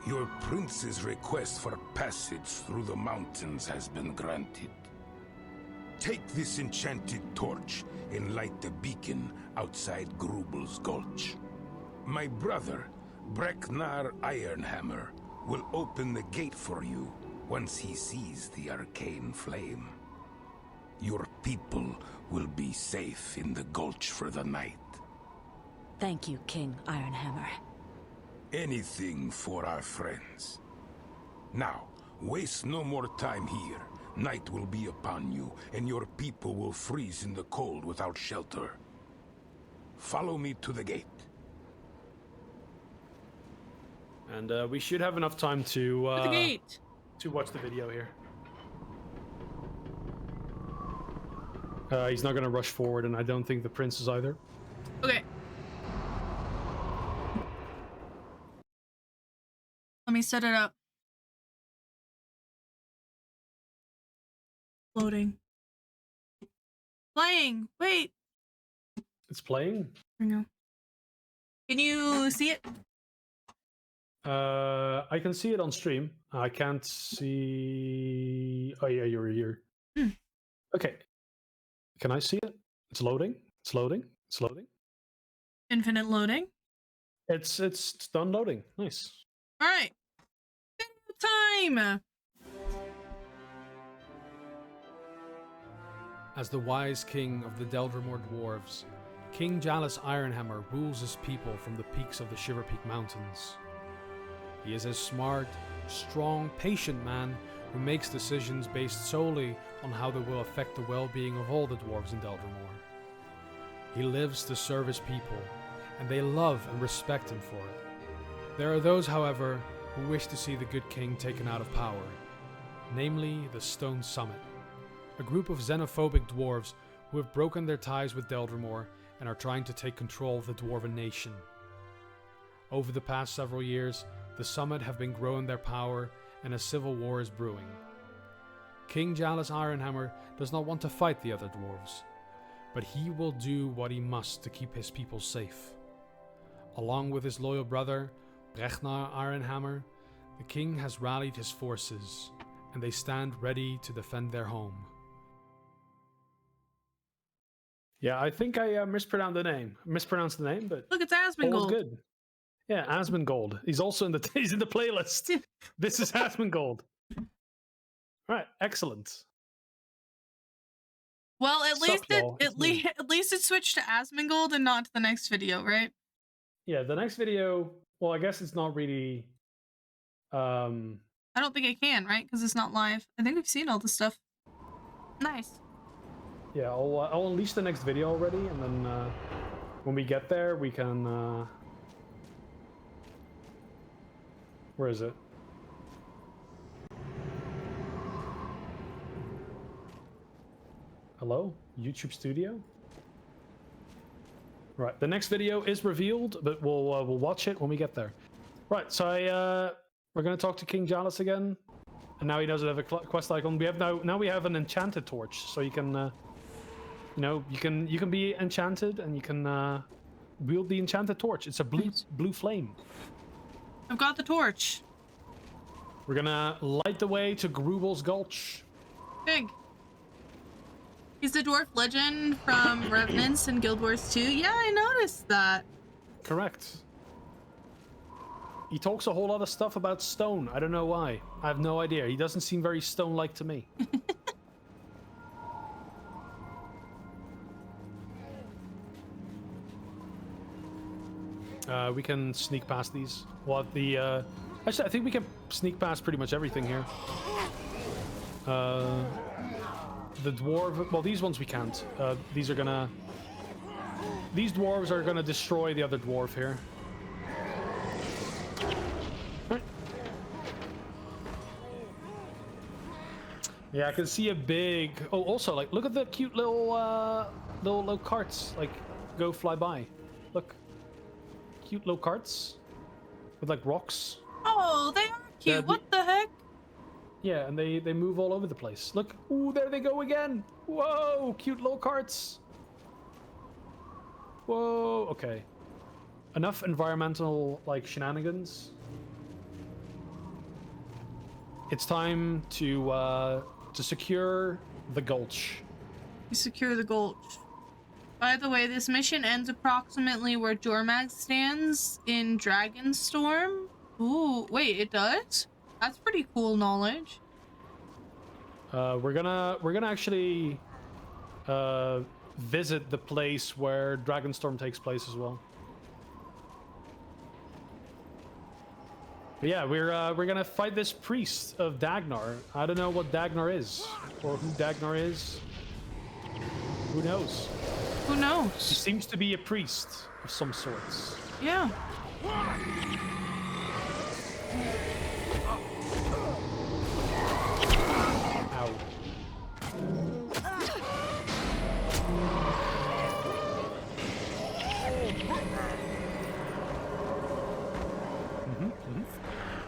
Your prince's request for passage through the mountains has been granted. Take this enchanted torch and light the beacon outside Grubel's Gulch. My brother, Breknar Ironhammer, will open the gate for you once he sees the arcane flame. Your people will be safe in the gulch for the night. Thank you, King Ironhammer. Anything for our friends. Now, waste no more time here. Night will be upon you, and your people will freeze in the cold without shelter. Follow me to the gate. And we should have enough time to At the gate. to watch the video here. He's not gonna rush forward, and I don't think the prince is either. Okay. Let me set it up. Loading. Playing. Wait. It's playing. There we go. Can you see it? I can see it on stream. I can't see. Oh yeah, you're here. Okay. Can I see it? It's loading. It's loading. It's loading. Infinite loading. It's done loading. Nice. All right. Time. As the wise king of the Deldramore dwarves, King Jalis Ironhammer rules his people from the peaks of the Shiverpeak Mountains. He is a smart, strong, patient man who makes decisions based solely on how they will affect the well-being of all the dwarves in Deldramore. He lives to serve his people, and they love and respect him for it. There are those, however, who wish to see the good king taken out of power, namely the Stone Summit, a group of xenophobic dwarves who have broken their ties with Deldramore and are trying to take control of the dwarven nation. Over the past several years, the Summit have been growing their power and a civil war is brewing. King Jalis Ironhammer does not want to fight the other dwarves, but he will do what he must to keep his people safe. Along with his loyal brother, Breknar Ironhammer, the king has rallied his forces, and they stand ready to defend their home. Yeah, I think I mispronounced the name, but Look, it's all was Asmongold. good. Yeah, Asmongold. He's also in the he's in the playlist. This is Asmongold. All right, excellent. Well, at least Sup, y'all? It's me. at least it switched to Asmongold and not to the next video, right? Yeah, the next video. Well, I guess it's not really. I don't think it can, right? Because it's not live. I think we've seen all this stuff. Nice. Yeah, I'll unleash the next video already, and then when we get there, we can. Where is it? Hello, YouTube Studio. Right, the next video is revealed, but we'll watch it when we get there. Right, so we're gonna talk to King Jalis again, and now he doesn't have a quest icon. We have now we have an enchanted torch, so you can, you know, you can be enchanted and you can wield the enchanted torch. It's a blue flame. I've got the torch. We're gonna light the way to Grubel's Gulch. Big. He's the dwarf legend from Revenants and Guild Wars 2. Yeah, I noticed that. Correct. He talks a whole lot of stuff about stone. I don't know why. I have no idea. He doesn't seem very stone-like to me. We can sneak past these. Well, actually, I think we can sneak past pretty much everything here. The dwarf. Well, these ones we can't. These dwarves are gonna destroy the other dwarf here. Right. Yeah, I can see a big. Oh, also, like, look at the cute little carts. Like, go fly by. Look, cute little carts with like rocks. Oh, they are cute. What the heck? Yeah, and they move all over the place. Look, ooh, there they go again. Whoa, cute little carts. Whoa, okay. Enough environmental, like, shenanigans. It's time to secure the gulch. You secure the gulch. By the way, this mission ends approximately where Jormag stands in Dragonstorm. Ooh, wait, it does? That's pretty cool knowledge. We're gonna actually visit the place where Dragonstorm takes place as well. But yeah, we're gonna fight this priest of Dagnar. I don't know what Dagnar is, or who Dagnar is. Who knows? Who He knows? seems to be a priest of some sorts. Yeah. Ow.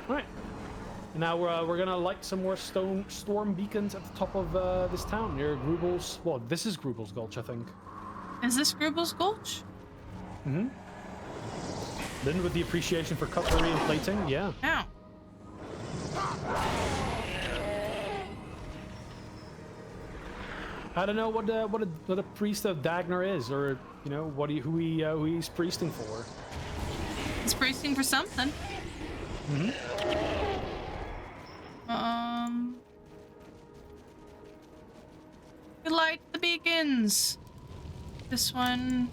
Right. Now we're gonna light some more storm beacons at the top of this town near Grubel's. Well, this is Grubel's Gulch, I think. Is this Grubel's Gulch? Mm-hmm. Then with the appreciation for cutlery and plating, yeah. Yeah. I don't know what a priest of Dagnar is, or you know who he's priesting for. He's priesting for something. Mm-hmm. Light the beacons. This one.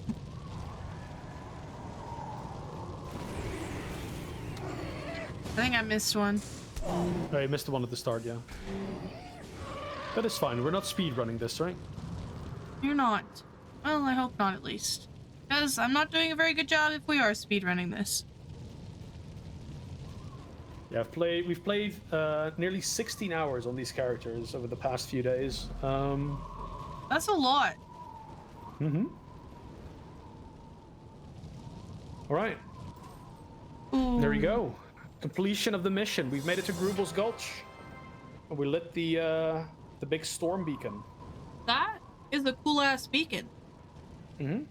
I think I missed one. Oh, you missed the one at the start, yeah. That is fine. We're not speedrunning this, right? You're not. Well, I hope not, at least. Because I'm not doing a very good job if we are speedrunning this. Yeah, we've played nearly 16 hours on these characters over the past few days. That's a lot. Mm-hmm. All right. Ooh. There we go. Completion of the mission. We've made it to Grubel's Gulch. And we lit the big storm beacon. That is a cool ass beacon. Mm-hmm.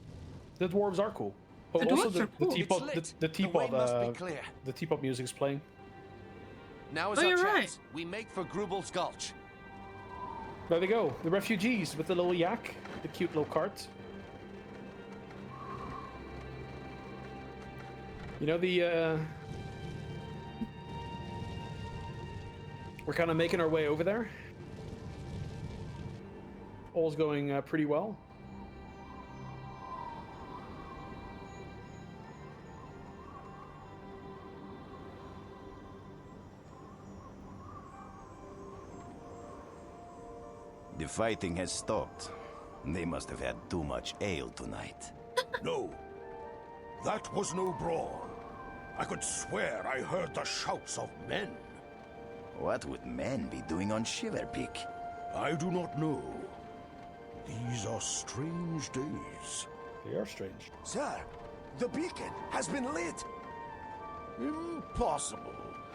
The dwarves are cool. Oh, The also dwarves are cool. the teapot, It's lit. the The way teapot, must be clear. the teapot music is playing. Now is Oh, our you're chance. right. We make for Grubel's Gulch. There they go. The refugees with the little yak, the cute little cart. You know, we're kind of making our way over there. All's going pretty well. The fighting has stopped. They must have had too much ale tonight. No. That was no brawl. I could swear I heard the shouts of men. What would men be doing on Shiverpeak? I do not know. These are strange days. They are strange. Sir, the beacon has been lit. Impossible.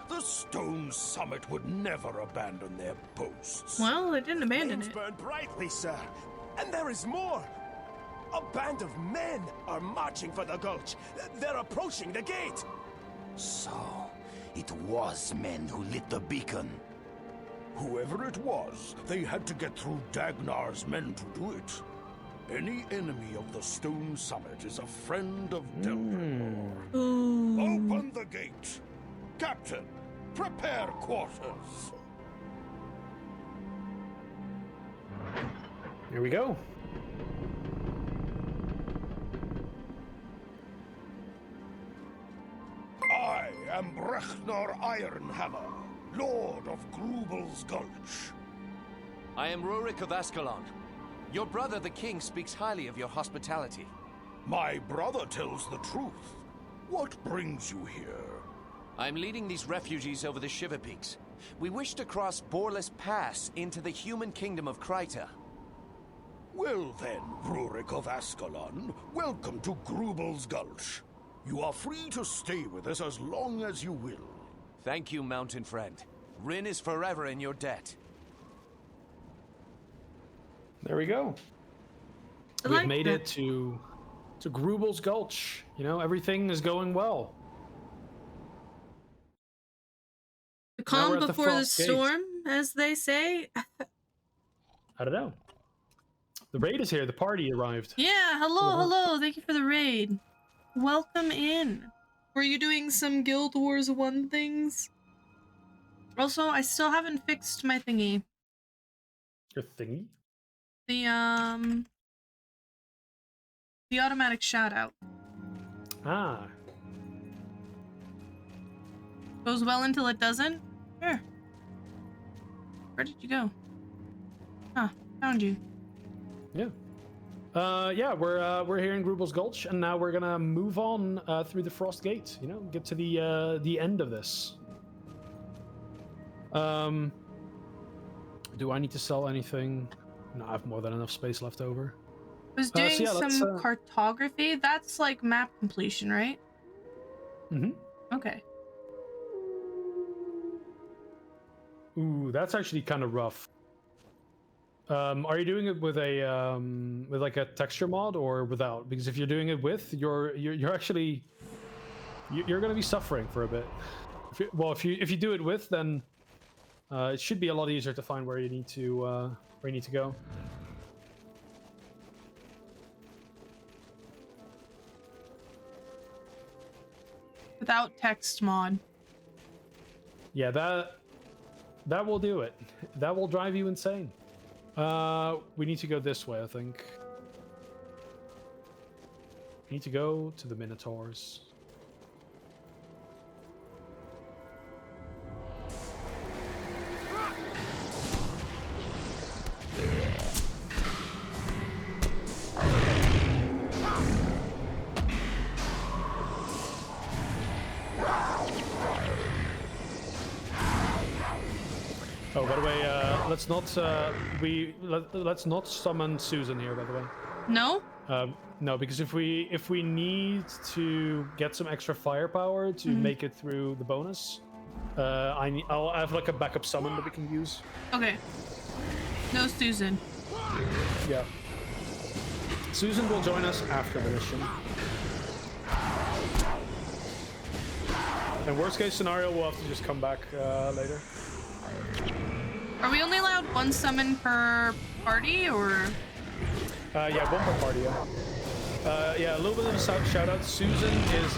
The Stone Summit would never abandon their posts. Well, they didn't abandon Flames it. burn brightly, sir. And there is more. A band of men are marching for the gulch. They're approaching the gate. So, it was men who lit the beacon. Whoever it was, they had to get through Dagnar's men to do it. Any enemy of the Stone Summit is a friend of Delramore. Ooh. Open the gate! Captain, prepare quarters! Here we go. I am Brechnor Ironhammer, Lord of Grubel's Gulch. I am Rurik of Ascalon. Your brother, the king, speaks highly of your hospitality. My brother tells the truth. What brings you here? I'm leading these refugees over the shiverpeaks. We wish to cross Boreless Pass into the human kingdom of Kryta. Well then, Rurik of Ascalon, welcome to Grubel's Gulch. You are free to stay with us as long as you will. Thank you, mountain friend. Rin is forever in your debt. There we go. I We've like made that. it to Grubel's Gulch. You know, everything is going well. The Now we're calm at the before the Frost Gate. storm, as they say. I don't know. The raid is here. The party arrived. Yeah, hello. Thank you for the raid. Welcome in. Were you doing some Guild Wars 1 things? Also, I still haven't fixed my thingy. Your thingy? The automatic shout out. Ah. Goes well until it doesn't? Here. Where did you go? Huh, found you. Yeah. Yeah, we're here in Grubel's Gulch, and now we're gonna move on through the Frost Gate. You know, get to the end of this. Do I need to sell anything? No, I have more than enough space left over. I was So doing yeah, let's, some cartography. That's like map completion, right? Mm-hmm. Okay. Ooh, that's actually kind of rough. Are you doing it with a with like a texture mod or without? Because if you're doing it with, you're actually you're gonna be suffering for a bit. If you do it with, then it should be a lot easier to find where you need to go. Without text mod. Yeah, that will do it. That will drive you insane. We need to go this way, I think. We need to go to the Minotaurs. Oh, by the way, let's not summon Susan here. By the way. No? No, because if we need to get some extra firepower to make it through the bonus, I'll have like a backup summon that we can use. Okay. No Susan. Yeah. Susan will join us after the mission. And worst case scenario, we'll have to just come back later. Are we only allowed one summon per party, or? Yeah, one per party, yeah. Yeah, a little bit of a shout out. Susan is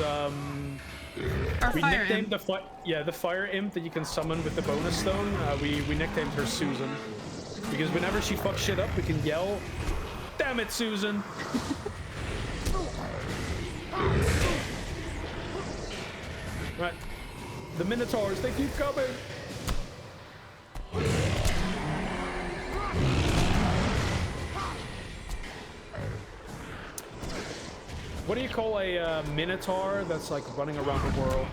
Or We fire nicknamed imp. the fire imp that you can summon with the bonus stone. We nicknamed her Susan because whenever she fucks shit up, we can yell, "Damn it, Susan!" Right, the Minotaurs, they keep coming. What do you call a Minotaur that's like running around the world?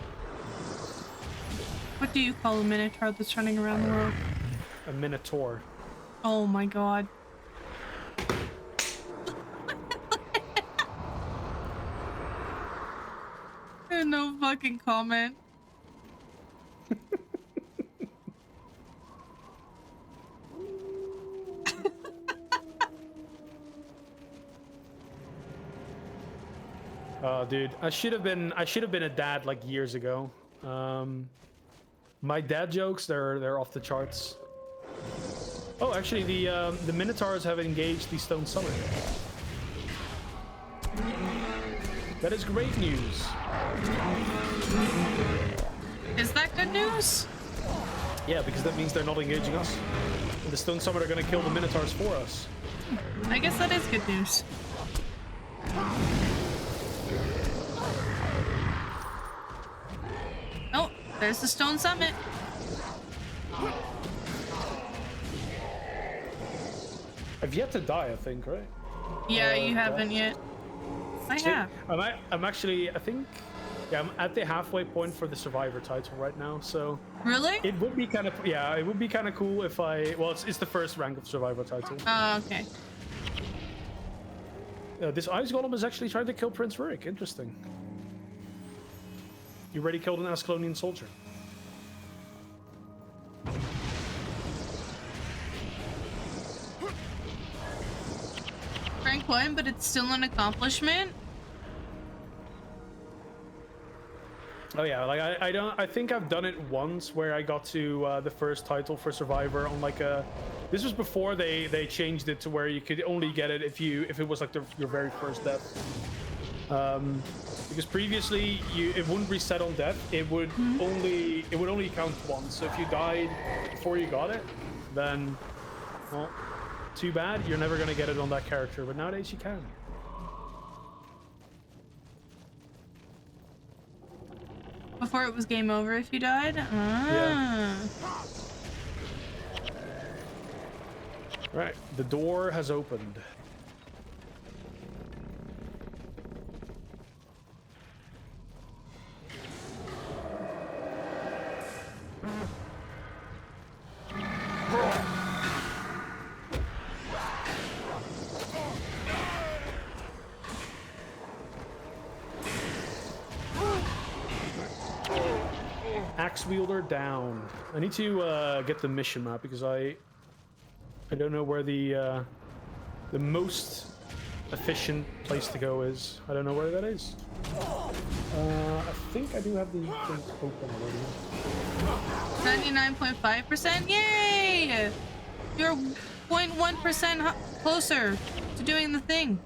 What do you call a minotaur that's running around the world? A Minotaur. Oh my god. No fucking comment. Oh, dude, I should have been a dad like years ago. My dad jokes, they're off the charts. Oh, actually, the Minotaurs have engaged the Stone Summit. That is great news. Is that good news? Yeah, because that means they're not engaging us. And the Stone Summit are going to kill the Minotaurs for us. I guess that is good news. Oh, there's the Stone Summit. I've yet to die, I think, right? Yeah, you haven't yet. I have. I'm actually, I think, yeah, I'm at the halfway point for the Survivor title right now, so... Really? It would be kind of, yeah, it would be kind of cool if I, well, it's the first rank of Survivor title. Oh, okay. This Ice Golem is actually trying to kill Prince Rurik, interesting. You already killed an Ascalonian soldier. Rank 1, but it's still an accomplishment? Oh yeah, like I think I've done it once where I got to the first title for Survivor on like a... This was before they changed it to where you could only get it if it was like your very first death. Because previously it wouldn't reset on death. It would only count once. So if you died before you got it, then well, too bad. You're never gonna get it on that character. But nowadays you can. Before it was game over if you died? Ah. Yeah. Right, the door has opened. Axe wielder down. I need to get the mission map because I don't know where the most efficient place to go is. I don't know where that is. I think I do have the thing open already. 99.5%? Yay! You're 0.1% closer to doing the thing.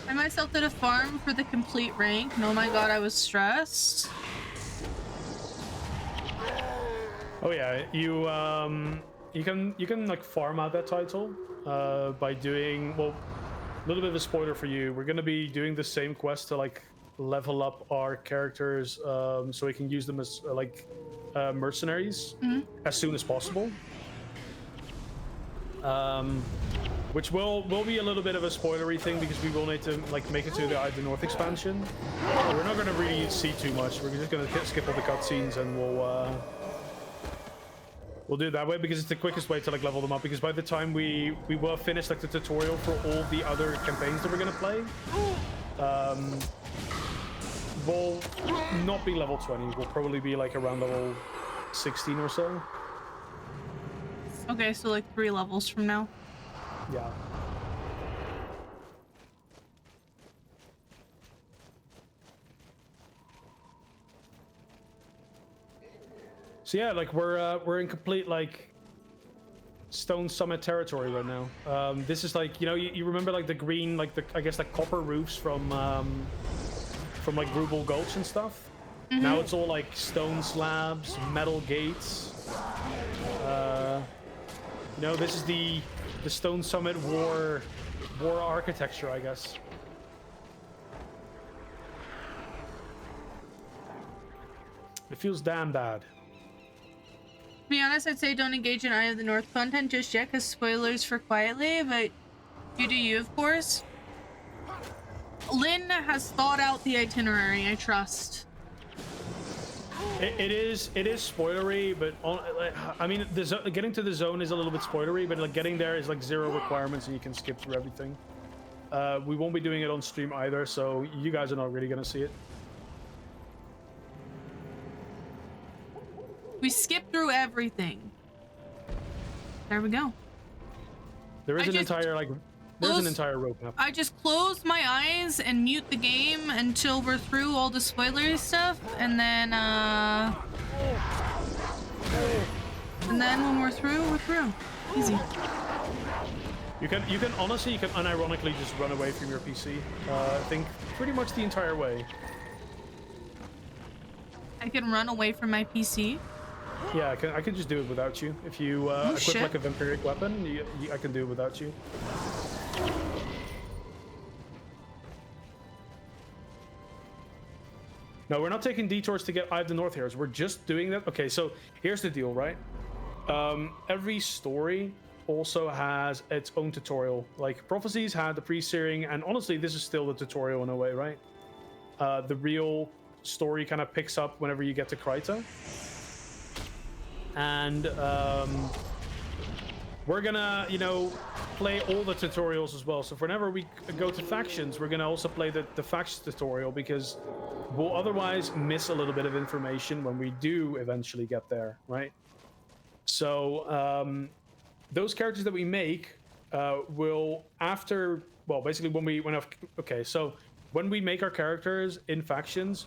I myself did a farm for the complete rank, and oh my god, I was stressed. Oh yeah, you can like farm out that title by doing, well, a little bit of a spoiler for you. We're gonna be doing the same quest to like level up our characters so we can use them as mercenaries as soon as possible. Which will be a little bit of a spoilery thing because we will need to like make it to the North expansion. We're not going to really see too much. We're just going to skip all the cutscenes and we'll do it that way because it's the quickest way to like level them up. Because by the time we will finish like the tutorial for all the other campaigns that we're going to play, we'll not be level 20. We'll probably be like around level 16 or so. Okay, so like 3 levels from now. Yeah. So yeah, like we're in complete like Stone Summit territory right now. This is like, you know, you remember like the green, like the, I guess like copper roofs from like Grubel Gulch and stuff. Now it's all like stone slabs, metal gates. You know, this is the Stone Summit war architecture, I guess. It feels damn bad. To be honest, I'd say don't engage in Eye of the North content just yet, because spoilers for Quietly, but you do you, of course. Lynn has thought out the itinerary, I trust. It is spoilery, but I mean, getting to the zone is a little bit spoilery, but like getting there is like 0 requirements and you can skip through everything. We won't be doing it on stream either, so you guys are not really gonna see it. We skipped through everything. There we go. There is an entire roadmap. I just close my eyes and mute the game until we're through all the spoilery stuff, and then when we're through, Easy. You can honestly, unironically just run away from your PC. I think pretty much the entire way. I can run away from my PC. Yeah, I can just do it without you. If you equip like a vampiric weapon, I can do it without you. No, we're not taking detours to get Eye of the North Heroes. We're just doing that. Okay, so here's the deal, right? Every story also has its own tutorial. Like Prophecies had the pre-searing, and honestly, this is still the tutorial in a way, right? The real story kind of picks up whenever you get to Kryta. And we're gonna, you know, play all the tutorials as well. So whenever we go to factions, we're gonna also play the factions tutorial, because we'll otherwise miss a little bit of information when we do eventually get there, right? So those characters that we make will basically when we make our characters in factions,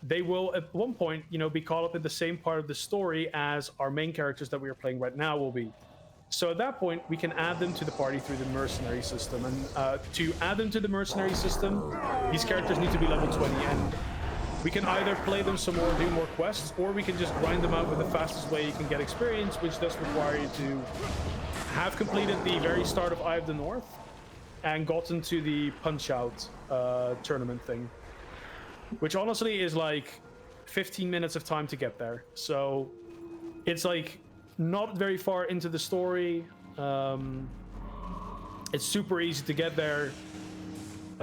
they will at one point, you know, be caught up in the same part of the story as our main characters that we are playing right now will be. So at that point, we can add them to the party through the mercenary system. And to add them to the mercenary system, these characters need to be level 20. And we can either play them some more, do more quests, or we can just grind them out with the fastest way you can get experience, which does require you to have completed the very start of Eye of the North and gotten to the Punch-Out tournament thing. Which honestly is like 15 minutes of time to get there. So it's like not very far into the story. It's super easy to get there.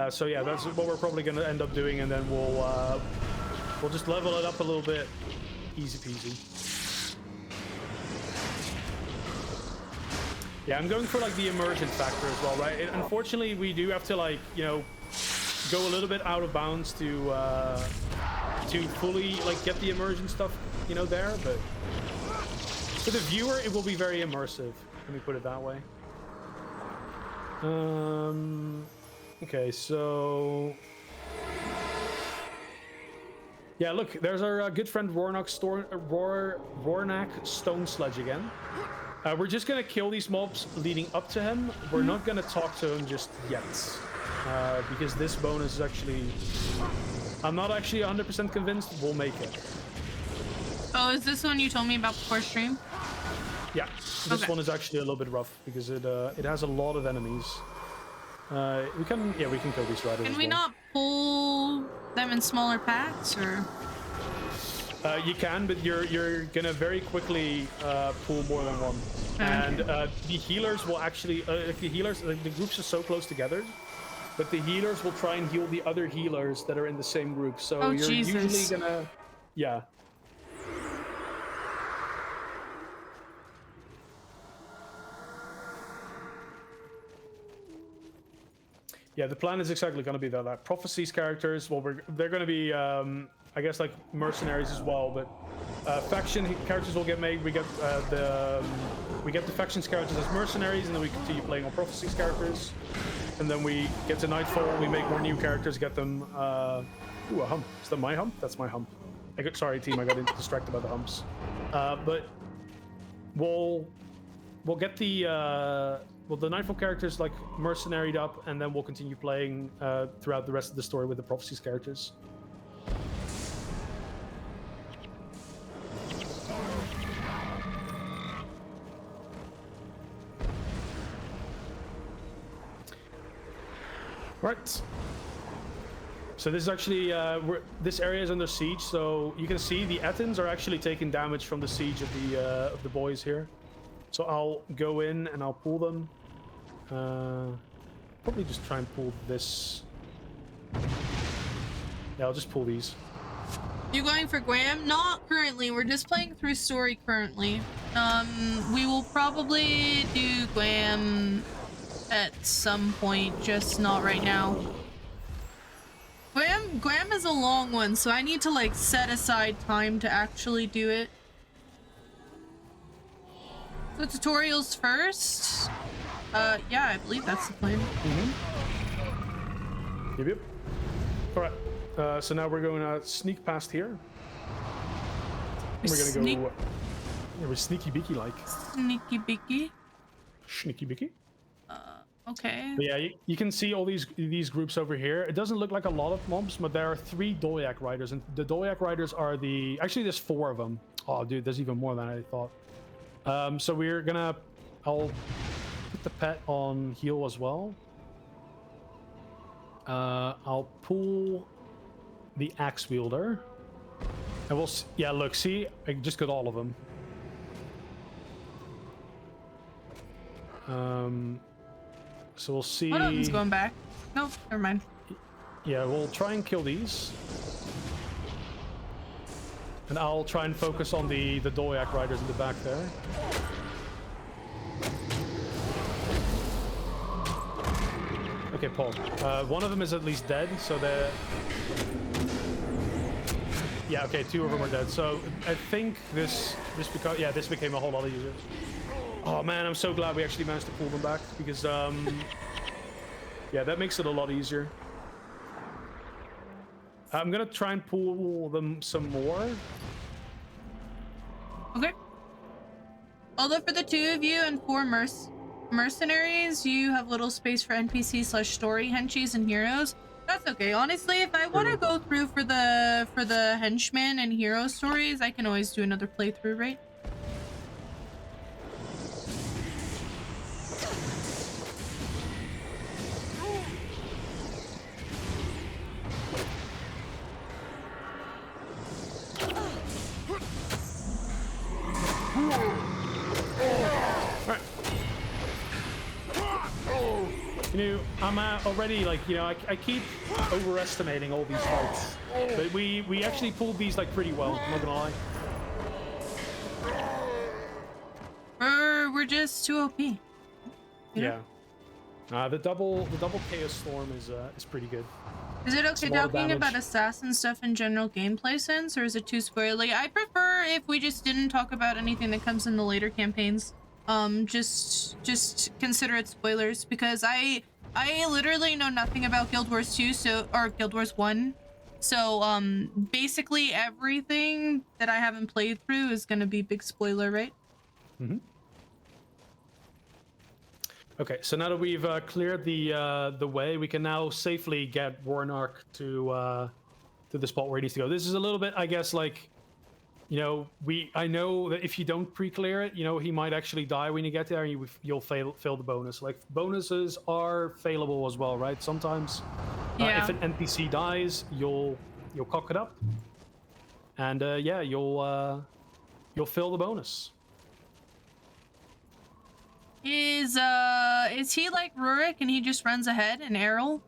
So yeah, that's what we're probably going to end up doing, and then we'll just level it up a little bit. Easy peasy. Yeah, I'm going for like the immersion factor as well, right? Unfortunately, we do have to like, you know, go a little bit out of bounds to fully like get the immersion stuff, you know, there, but for the viewer it will be very immersive, let me put it that way. Okay, so yeah, look, there's our good friend Rornak Stone Sledge again. We're just gonna kill these mobs leading up to him. We're not gonna talk to him just yet. Because this bonus is actually... I'm not actually 100% convinced we'll make it. Oh, is this one you told me about before stream? Yeah, this one is actually a little bit rough because it has a lot of enemies. We can kill these riders. Can we not pull them in smaller packs, or? You can, but you're gonna very quickly pull more than one. Okay. And the healers will actually the groups are so close together. But the healers will try and heal the other healers that are in the same group. So you're usually gonna... Yeah. Yeah, the plan is exactly going to be that. Prophecies characters, well, they're going to be, I guess, like mercenaries as well. But faction characters will get made. We get the factions characters as mercenaries, and then we continue playing on Prophecies characters. And then we get to Nightfall, we make more new characters, get them... Ooh, a hump. Is that my hump? That's my hump. Sorry, team, I got distracted by the humps. But we'll get the Nightfall characters like mercenaried up, and then we'll continue playing throughout the rest of the story with the Prophecies characters. Right. So this is actually this area is under siege. So you can see the Ettins are actually taking damage from the siege of the boys here. So I'll go in and I'll pull them. Probably just try and pull this. Yeah, I'll just pull these. You going for Graham? Not currently. We're just playing through story currently. We will probably do Graham at some point, just not right now. Graham is a long one, so I need to like set aside time to actually do it. So tutorials first. Yeah, I believe that's the plan. Yep. All right. So now we're going to sneak past here. We're gonna go. We're sneaky beaky like. Sneaky beaky. Sneaky beaky. Okay. But yeah, you can see all these groups over here. It doesn't look like a lot of mobs, but there are 3 Doyak riders, and the Doyak riders are the. Actually, there's 4 of them. Oh, dude, there's even more than I thought. So we're gonna. I'll put the pet on heal as well. I'll pull the axe wielder, and we'll. Yeah, look, see, I just got all of them. So we'll see. One of them's going back. No, never mind. Yeah, we'll try and kill these. And I'll try and focus on the Doyak riders in the back there. Okay, pause. One of them is at least dead, so they're... Yeah, okay, 2 of them are dead. So I think this became a whole lot easier. Oh man, I'm so glad we actually managed to pull them back, because yeah, that makes it a lot easier. I'm gonna try and pull them some more. Okay. Although for the 2 of you and 4 mercenaries, you have little space for NPC/story henchies and heroes. That's okay. Honestly, if I want to go through for the henchmen and hero stories, I can always do another playthrough, right? You know, I'm already like, you know, I keep overestimating all these fights, but we actually pulled these like pretty well. I'm not gonna lie. We're just too OP. You know? Yeah. The double chaos storm is pretty good. Is it okay talking about assassin stuff in general gameplay sense, or is it too spoilery? I prefer if we just didn't talk about anything that comes in the later campaigns. Just consider it spoilers, because I literally know nothing about Guild Wars 2, or Guild Wars 1. So basically everything that I haven't played through is gonna be big spoiler, right? Mm-hmm. Okay, so now that we've cleared the way, we can now safely get Warnark to the spot where he needs to go. This is a little bit, I guess, like, you know, I know that if you don't pre-clear it, you know, he might actually die when you get there, and you'll fail the bonus. Like, bonuses are failable as well, right? Sometimes, if an NPC dies, you'll cock it up, and yeah, you'll fail the bonus. Is he like Rurik and he just runs ahead and Errol?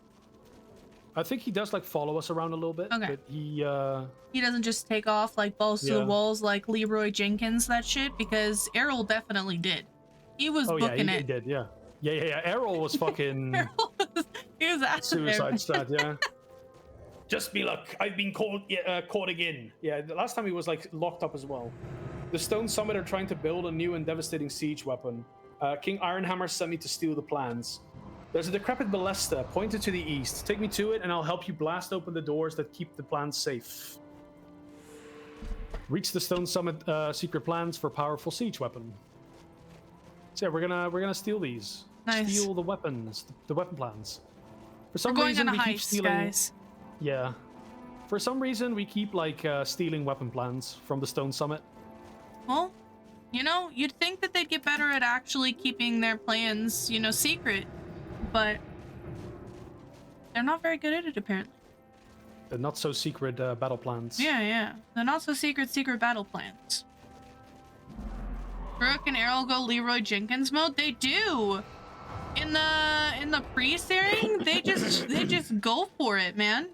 I think he does like follow us around a little bit, okay. But he doesn't just take off like balls to the walls like Leroy Jenkins, that shit, because Errol definitely did. He was booking it. He did, yeah. Errol was fucking he was suicide strat, yeah. Just be luck. I've been caught again. Yeah, the last time he was like locked up as well. The Stone Summit are trying to build a new and devastating siege weapon. King Ironhammer sent me to steal the plans. There's a decrepit ballista pointed to the east. Take me to it and I'll help you blast open the doors that keep the plans safe. Reach the Stone Summit secret plans for powerful siege weapon. So yeah, we're gonna steal these. Nice. Steal the weapons, the weapon plans. For We're some going reason on a we keep heist, stealing. guys. Yeah. For some reason we keep like stealing weapon plans from the Stone Summit. Well, you know, you'd think that they'd get better at actually keeping their plans, you know, secret, but they're not very good at it, apparently. The not so secret battle plans. Yeah. They're not so secret battle plans. Brooke and Errol go Leroy Jenkins mode. They do. In the pre-searing, they just go for it, man.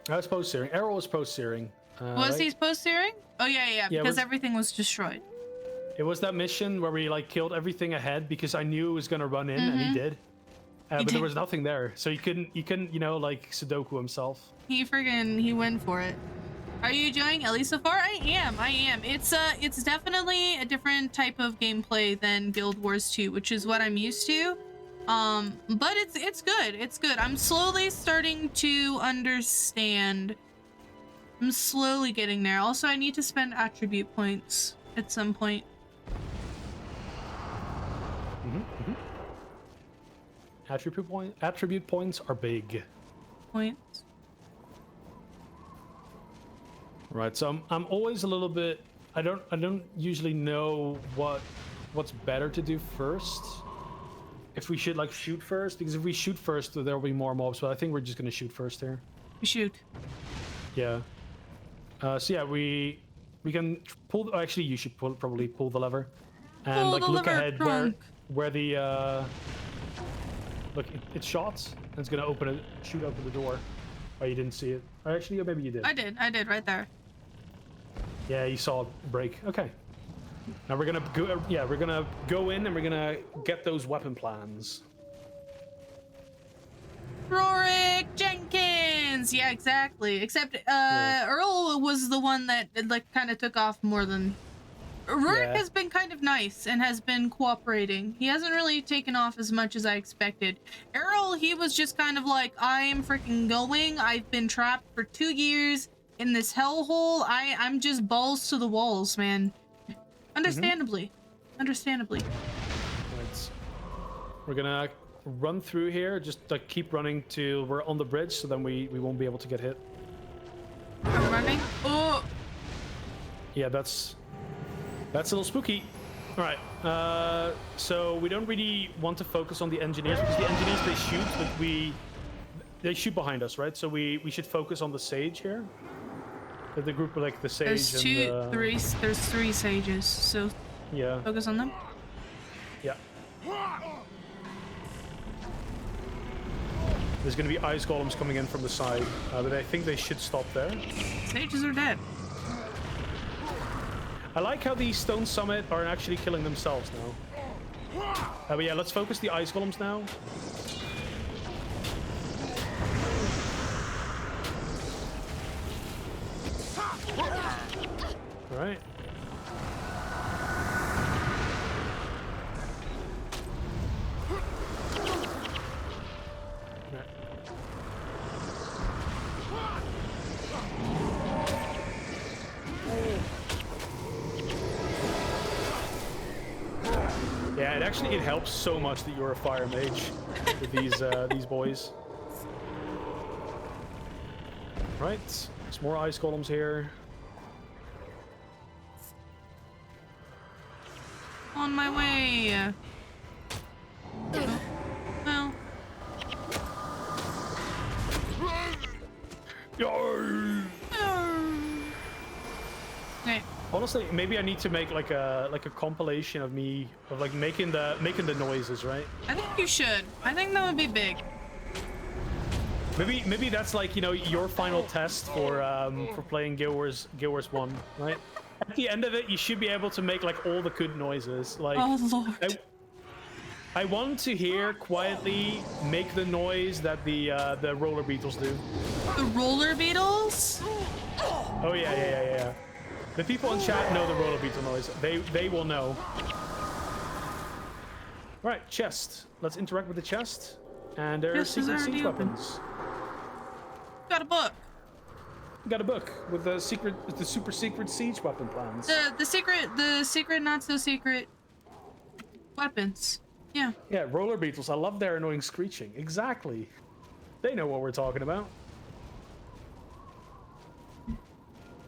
That's post-searing. Errol was post-searing. Was right? he post-searing? Oh yeah, because was- everything was destroyed. It was that mission where we like killed everything ahead because I knew it was gonna run in, and he did. But did. there was nothing there, so he couldn't, you know, like Sudoku himself. He went for it. Are you enjoying Ellie so far? I am. It's definitely a different type of gameplay than Guild Wars 2, which is what I'm used to. But it's good. It's good. I'm slowly starting to understand. I'm slowly getting there. Also, I need to spend attribute points at some point. Attribute points are big. Points. Right, so I'm always a little bit. I don't usually know what's better to do first. If we should like shoot first, because if we shoot first, there will be more mobs. But I think we're just gonna shoot first here. We shoot. Yeah. So yeah, we can pull. Actually, you should probably pull the lever, and Pull like the look lever, ahead Crunk. where the look it's shots. And it's gonna shoot open the door. Oh, you didn't see it. Or actually, or maybe you did. I did right there. Yeah, you saw it break. Okay. Now we're gonna go. Yeah, we're gonna go in and we're gonna get those weapon plans. Rorik Jenkins. Yeah, exactly. Except Earl was the one that like kind of took off more than. Rorik Yeah. has been kind of nice and has been cooperating. He hasn't really taken off as much as I expected. Errol, he was just kind of like, I am freaking going. I've been trapped for 2 years in this hellhole. I'm just balls to the walls, man. Understandably. Understandably. Right. We're gonna run through here. Just like keep running till we're on the bridge, so then we won't be able to get hit. I'm running. Oh! Yeah, that's a little spooky. All right. So we don't really want to focus on the engineers because the engineers they shoot, but they shoot behind us, right? So we should focus on the sage here. The group like the sage. There's three sages, so Yeah. focus on them. Yeah. There's gonna be ice golems coming in from the side, but I think they should stop there. Sages are dead. I like how the Stone Summit are actually killing themselves now. But yeah, let's focus the ice golems now. All right. Yeah, it helps so much that you're a fire mage with these boys. Right, there's more ice golems here. On my way. Well, okay. Honestly, maybe I need to make like a compilation of me like making the noises, right? I think you should. I think that would be big. Maybe that's like, you know, your final test for playing Guild Wars 1, right? At the end of it, you should be able to make like all the good noises. Like, Oh Lord. I want to hear quietly make the noise that the roller beetles do. The roller beetles? Oh yeah. The people in chat know the roller beetle noise. They will know. Right, chest. Let's interact with the chest. And there are Chest is secret already siege open. weapons. Got a book. got a book with the super secret siege weapon plans. The secret, not so secret weapons. Yeah. Yeah, roller beetles. I love their annoying screeching. Exactly. They know what we're talking about.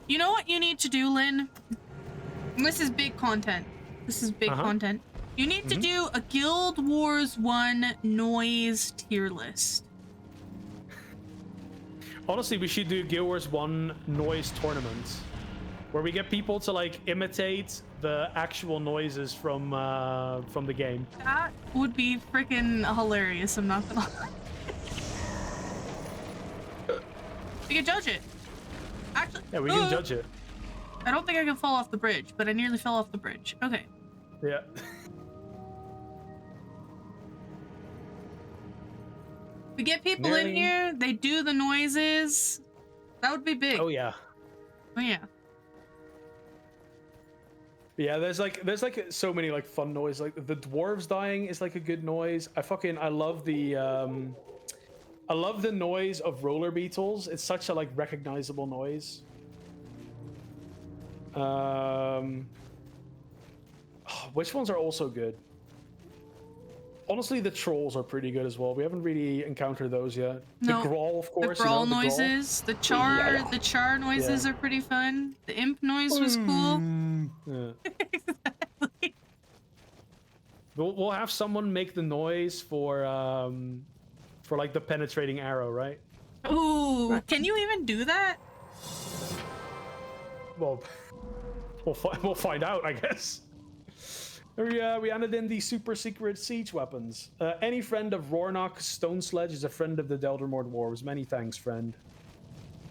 You know what you need to do, Lynn? And this is big content. This is big content. You need to do a Guild Wars 1 noise tier list. Honestly, we should do Guild Wars 1 noise tournament, where we get people to like imitate the actual noises from the game. That would be freaking hilarious. I'm not gonna lie. We can judge it. Actually, Yeah, we can judge it. I don't think I can fall off the bridge, but I nearly fell off the bridge. Okay. Yeah. We get people in here, they do the noises. That would be big. Oh yeah. Oh yeah. Yeah, there's like so many like fun noise. Like the dwarves dying is like a good noise. I love the noise of roller beetles. It's such a like recognizable noise. Which ones are also good? Honestly, the trolls are pretty good as well. We haven't really encountered those yet. No, the growl, of course. The growl you know, noises, the char noises are pretty fun. The imp noise was cool. Yeah. Exactly. We'll have someone make the noise for like the penetrating arrow, right? Ooh, can you even do that? Well, we'll find out, I guess. We added in the super secret siege weapons. Any friend of Rornock Stone Sledge is a friend of the Deldermore Dwarves. Many thanks, friend.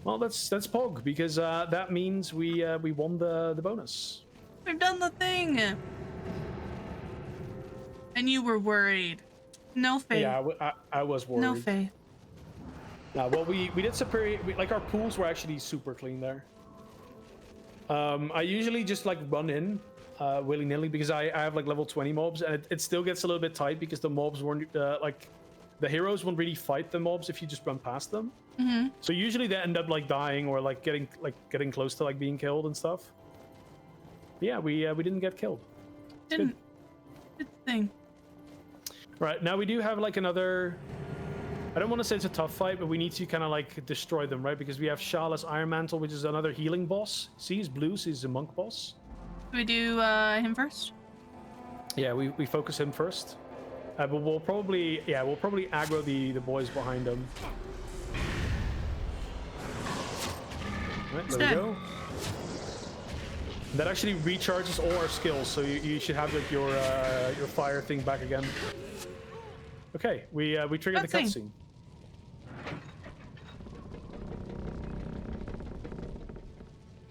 Well, that's Pog, because that means we won the bonus. We've done the thing. And you were worried. No faith. Yeah, I was worried. No faith. Well, we did superior. Like our pools were actually super clean there. I usually just like run in willy-nilly because I have like level 20 mobs, and it still gets a little bit tight because the mobs weren't like the heroes won't really fight the mobs if you just run past them. Mm-hmm. So usually they end up like dying or like getting close to like being killed and stuff. But yeah, we didn't get killed. Didn't. Good thing. Right, now we do have like another. I don't want to say it's a tough fight, but we need to kind of like destroy them, right? Because we have Shala's Iron Mantle, which is another healing boss. See, he's blue, so he's a monk boss. Do we do him first? Yeah, we focus him first. But we'll probably aggro the boys behind him. Right, there we go. That actually recharges all our skills, so you should have like your fire thing back again. Okay, we triggered the cutscene.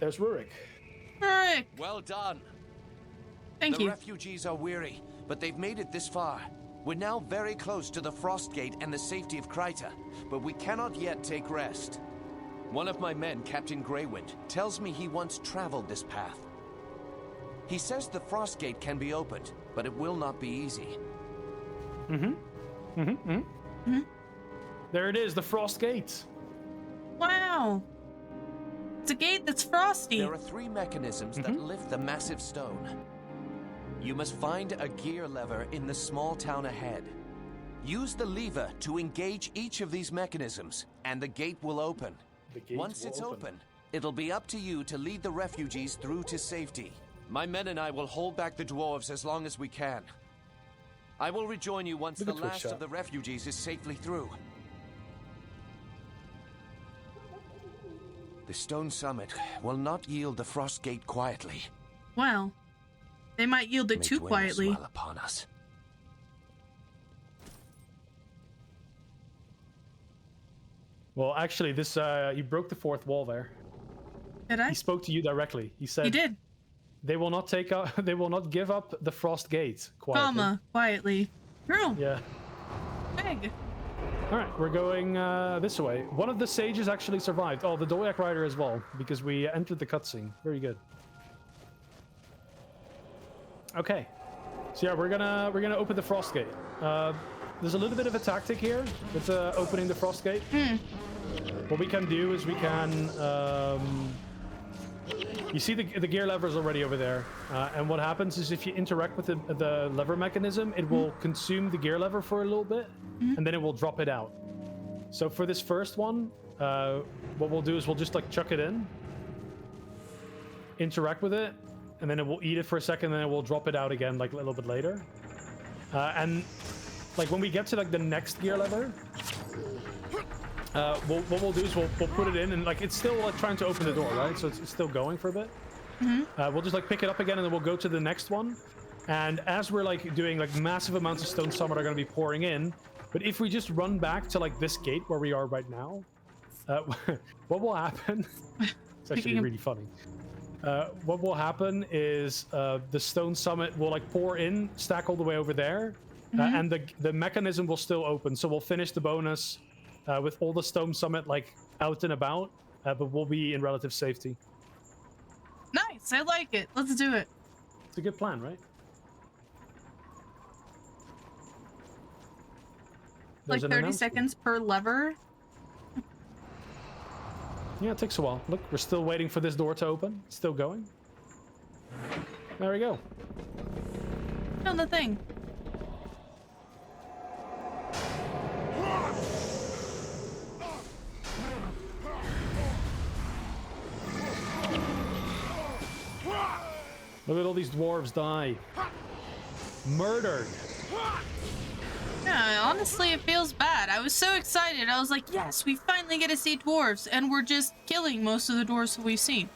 There's Rurik. Rurik! Well done. Thank you. The refugees are weary, but they've made it this far. We're now very close to the Frost Gate and the safety of Kryta, but we cannot yet take rest. One of my men, Captain Greywind, tells me he once traveled this path. He says the Frost Gate can be opened, but it will not be easy. There it is, the Frost Gate. Wow. It's a gate that's frosty. There are 3 mechanisms that lift the massive stone. You must find a gear lever in the small town ahead. Use the lever to engage each of these mechanisms, and the gate will open. Once it's open, it'll be up to you to lead the refugees through to safety. My men and I will hold back the dwarves as long as we can. I will rejoin you once the last of the refugees is safely through. The stone summit will not yield the Frost Gate quietly. Well, they might yield it too quietly. Smile upon us. Well, actually, this you broke the 4th wall there. Did I? He spoke to you directly. He said He did. They will not they will not give up the Frost Gate quietly. Quietly. True. Yeah. Big. All right, we're going this way. One of the sages actually survived. Oh, the Doyak Rider as well, because we entered the cutscene. Very good. Okay, so yeah, we're gonna open the Frost Gate. There's a little bit of a tactic here with opening the Frost Gate. what we can do is we can... you see the gear levers already over there. And what happens is if you interact with the lever mechanism, it will consume the gear lever for a little bit, and then it will drop it out. So for this first one, what we'll do is we'll just like chuck it in, interact with it, and then it will eat it for a second, and then it will drop it out again like a little bit later. And like when we get to like the next gear lever, what we'll do is we'll put it in, and like it's still like trying to open the door, right? So it's still going for a bit. We'll just like pick it up again, and then we'll go to the next one. And as we're like doing like massive amounts of stone summit are going to be pouring in, but if we just run back to like this gate where we are right now, what will happen? It's actually really funny. What will happen is the stone summit will like pour in, stack all the way over there, and the mechanism will still open. So we'll finish the bonus with all the stone summit like out and about, but we'll be in relative safety. Nice, I like it. Let's do it. It's a good plan, right? Like 30 seconds per lever. Yeah, it takes a while. Look, we're still waiting for this door to open. It's still going. There we go. On the thing. Look at all these dwarves die. Murdered. Yeah, honestly, it feels bad. I was so excited. I was like, yes, we finally get to see dwarves, and we're just killing most of the dwarves that we've seen.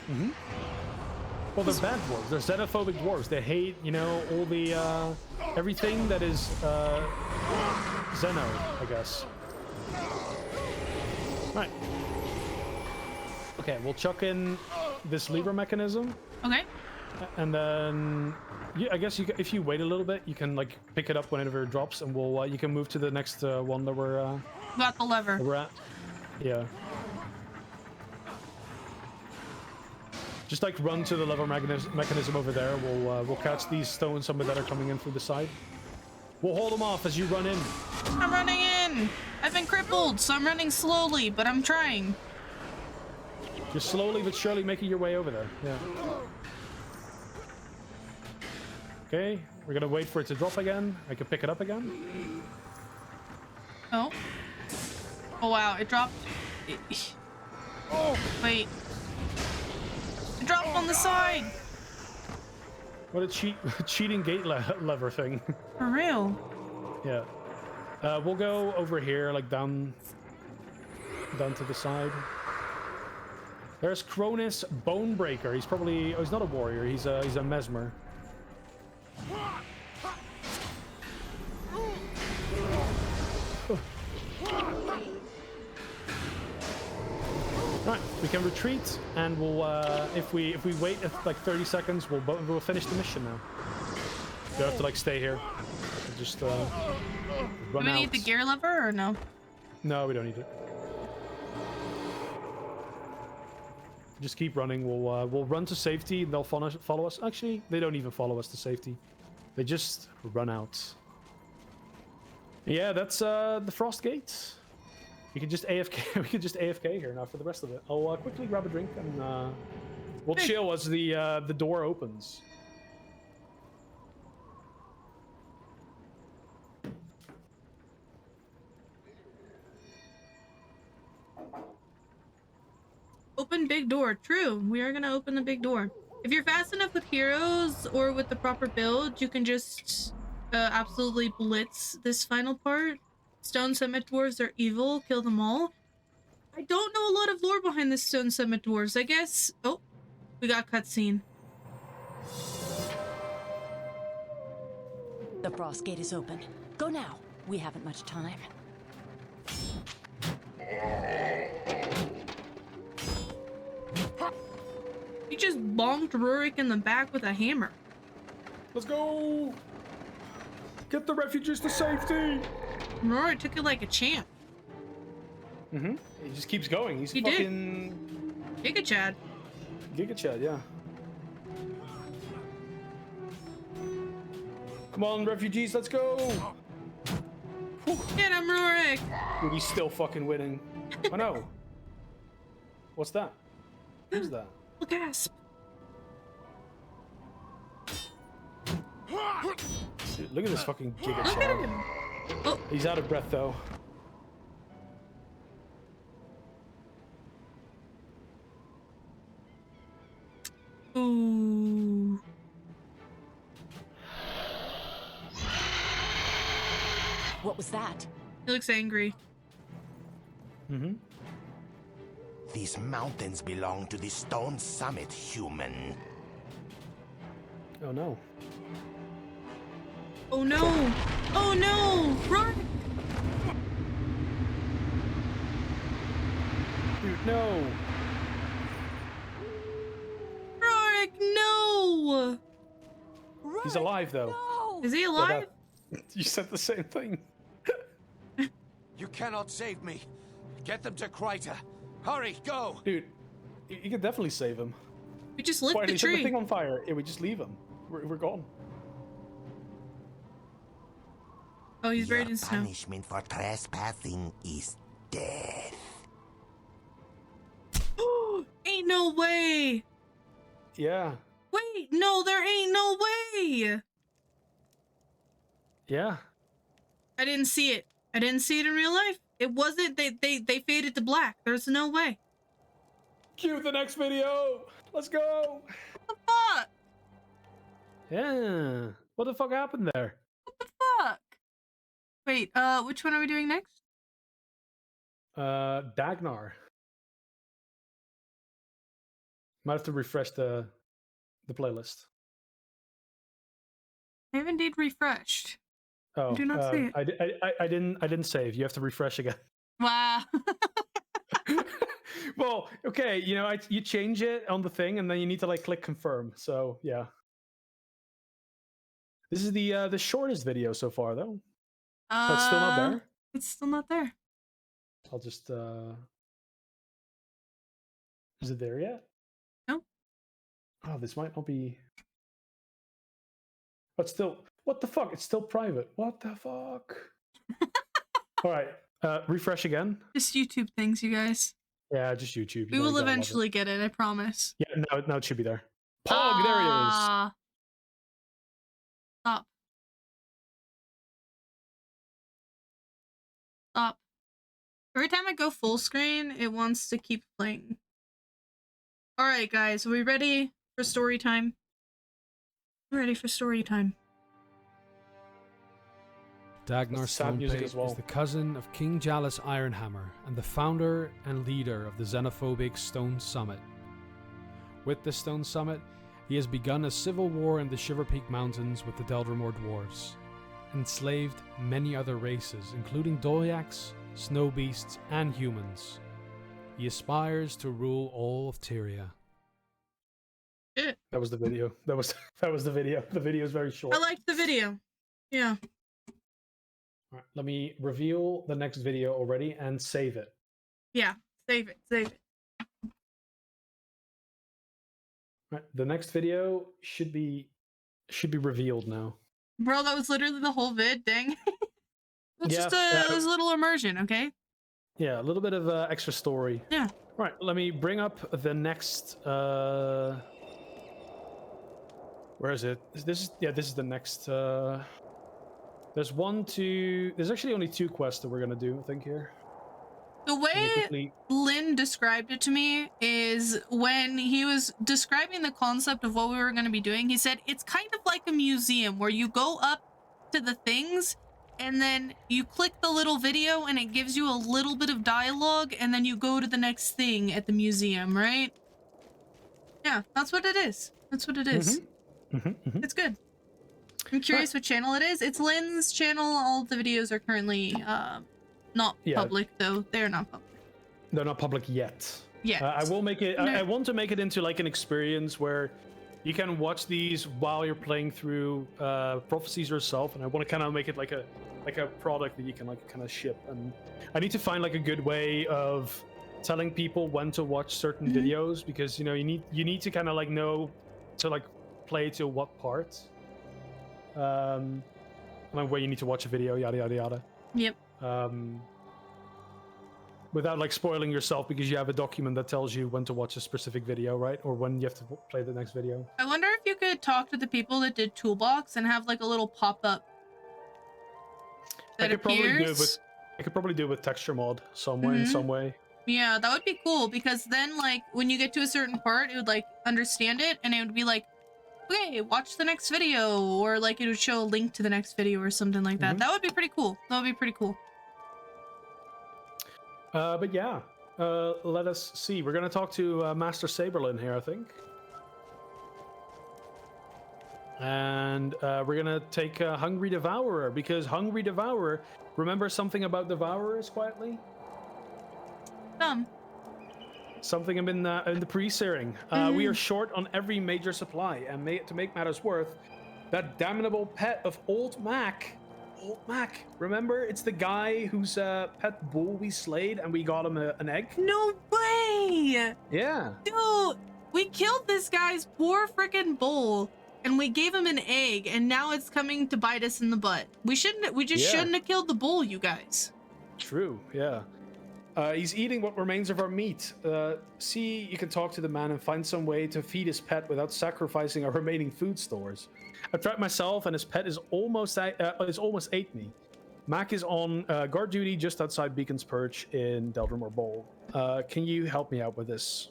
Well, they're bad dwarves. They're xenophobic dwarves. They hate, you know, all the, everything that is, xeno, I guess. Right. Okay, we'll chuck in this lever mechanism. Okay. And then, yeah, I guess if you wait a little bit, you can like pick it up whenever it drops, and we'll you can move to the next one that we're got the lever. We're at. Yeah. Just like run to the lever mechanism over there. We'll catch these stones, some of that are coming in through the side. We'll hold them off as you run in. I'm running in. I've been crippled, so I'm running slowly, but I'm trying. Just slowly but surely making your way over there. Yeah. Okay, we're gonna wait for it to drop again. I can pick it up again. Oh. Oh wow, it dropped. Oh, wait. It dropped on the side. What a cheating gate lever thing. For real. Yeah. We'll go over here, like down to the side. There's Cronus Bonebreaker. He's probably... Oh, he's not a warrior. He's a mesmer. Right, we can retreat, and we'll if we wait like 30 seconds, we'll finish the mission now. You don't have to like stay here. We'll just run out. Do we need the gear lever or no? No, we don't need it. Just keep running. We'll run to safety. They'll follow us. Actually, they don't even follow us to safety. They just run out. Yeah, that's the Frost Gate. We can just AFK. We can just AFK here now for the rest of it. I'll quickly grab a drink and we'll chill as the door opens. Open big door. True. We are gonna open the big door. If you're fast enough with heroes or with the proper build, you can just absolutely blitz this final part. Stone Summit Dwarves are evil. Kill them all. I don't know a lot of lore behind the Stone Summit Dwarves. I guess... Oh, we got cutscene. The Frost Gate is open. Go now. We haven't much time. He just bonked Rurik in the back with a hammer. Let's go! Get the refugees to safety! Rurik took it like a champ. Mm-hmm. He just keeps going. He's fucking... Giga Chad. Giga Chad, yeah. Come on, refugees, let's go! Get him, Rurik! Dude, he's still fucking winning. Oh no. What's that? Who's that? Gasp. Dude, look at this fucking giga Look at chad. him. Oh, He's out of breath though. ooh. What was that? He looks angry. Mm-hmm. These mountains belong to the Stone Summit, human. Oh no. Oh no! Oh no! Run! Dude, no. Rorik, no! He's alive though. No! Is he Yeah, alive? you said the same thing. You cannot save me. Get them to Kryta. Hurry, go! Dude, you could definitely save him. We just lit Why the they set the tree. thing on fire? Yeah, we just leave him. We're gone. Oh, he's buried in snow. Punishment for trespassing is death. Ain't no way! Yeah. Wait, no, there ain't no way! Yeah. I didn't see it. I didn't see it in real life. It wasn't. They faded to black. There's no way. Cue the next video. Let's go. What the fuck? Yeah. What the fuck happened there? What the fuck? Wait, which one are we doing next? Dagnar. Might have to refresh the playlist. I have indeed refreshed. Oh, do not see it. I didn't save. You have to refresh again. Wow. Well, okay, you know, you change it on the thing, and then you need to like click confirm. So yeah, this is the shortest video so far, though. But it's still not there. It's still not there. I'll just. Is it there yet? No. Oh, this might not be. But still, what the fuck? It's still private. What the fuck? All right, refresh again. Just YouTube things, you guys. Yeah, just YouTube. We will eventually get it, I promise. Yeah, now it should be there. Pog, there it is. Stop. Stop. Every time I go full screen, it wants to keep playing. Alright, guys, are we ready for story time? We're ready for story time. Dagnar sad music Stonepate as well. is the cousin of King Jalis Ironhammer and the founder and leader of the xenophobic Stone Summit. With the Stone Summit, he has begun a civil war in the Shiverpeak Mountains with the Deldrimor dwarves, enslaved many other races, including Dolyaks, snow beasts, and humans. He aspires to rule all of Tyria. That was the video. That was the video. The video is very short. I liked the video. Yeah. All right, let me reveal the next video already and save it. Yeah. Save it. Save it. All right, the next video should be revealed now. Bro, that was literally the whole vid, dang. It was Yeah, just it was a little immersion, okay? Yeah, a little bit of extra story. Yeah. All right, let me bring up the next. Where is it? This is the next. There's actually only 2 quests that we're gonna do, I think, here. The way Lynn described it to me is when he was describing the concept of what we were going to be doing, he said it's kind of like a museum where you go up to the things and then you click the little video and it gives you a little bit of dialogue and then you go to the next thing at the museum, right? Yeah, that's what it is. That's what it is. It's good. I'm curious what channel it is. It's Lynn's channel. All the videos are currently not public, though. They're not public. They're not public yet. Yeah. I will make it. No. I want to make it into like an experience where you can watch these while you're playing through prophecies yourself, and I want to kind of make it like a product that you can like kind of ship. And I need to find like a good way of telling people when to watch certain videos, because you know you need to kind of like know to like play to what part. Like where you need to watch a video, yada yada yada. Yep. without like spoiling yourself because you have a document that tells you when to watch a specific video, right? Or when you have to play the next video. I wonder if you could talk to the people that did Toolbox and have like a little pop-up that appears. I could probably do it with texture mod somewhere in some way. Yeah, that would be cool because then like when you get to a certain part, it would like understand it and it would be like, okay, watch the next video, or like it would show a link to the next video or something like that. That would be pretty cool. That would be pretty cool. But yeah, let us see. We're gonna talk to Master Saberlin here, I think. And we're gonna take Hungry Devourer, because Hungry Devourer, remember something about Devourers quietly? Something in the pre-searing. We are short on every major supply, and to make matters worse, that damnable pet of Old Mac. Old Mac, remember? It's the guy whose pet bull we slayed, and we got him an egg? No way! Yeah. Dude, we killed this guy's poor freaking bull, and we gave him an egg, and now it's coming to bite us in the butt. We shouldn't have killed the bull, you guys. True, yeah. He's eating what remains of our meat. See, you can talk to the man and find some way to feed his pet without sacrificing our remaining food stores. I tried myself, and his pet is almost ate me. Mac is on guard duty just outside Beacon's Perch in Deldrimore Bowl. Can you help me out with this?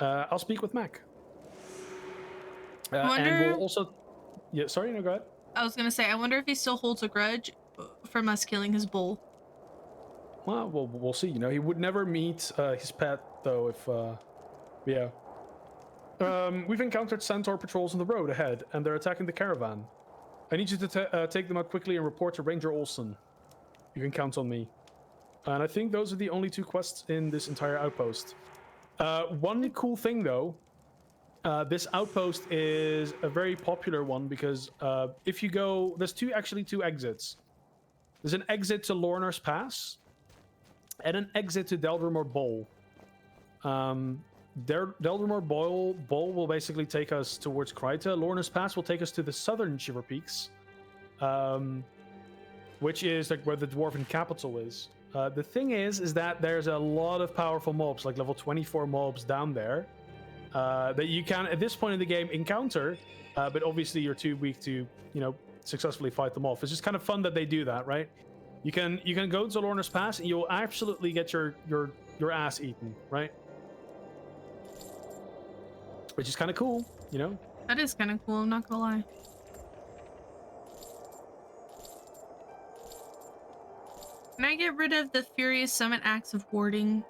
I'll speak with Mac. And we'll also... Yeah, sorry, no, go ahead. I was gonna say, I wonder if he still holds a grudge from us killing his bull. Well, we'll see. You know, he would never meet his pet, though, if... yeah. We've encountered Centaur patrols on the road ahead, and they're attacking the caravan. I need you to take them out quickly and report to Ranger Olson. You can count on me. And I think those are the only 2 quests in this entire outpost. One cool thing, though, this outpost is a very popular one because if you go... There's actually two exits. There's an exit to Lorner's Pass and an exit to Deldrimore Bowl. Deldrimore Bowl will basically take us towards Kryta. Lorner's Pass will take us to the southern Shiverpeaks, which is like where the dwarven capital is. The thing is that there's a lot of powerful mobs, like level 24 mobs down there, that you can, at this point in the game, encounter, but obviously you're too weak to, successfully fight them off. It's just kind of fun that they do that, right? You can go to Lorner's Pass and you'll absolutely get your ass eaten, right? Which is kind of cool, That is kind of cool, I'm not gonna lie. Can I get rid of the Furious Summit Acts of Warding?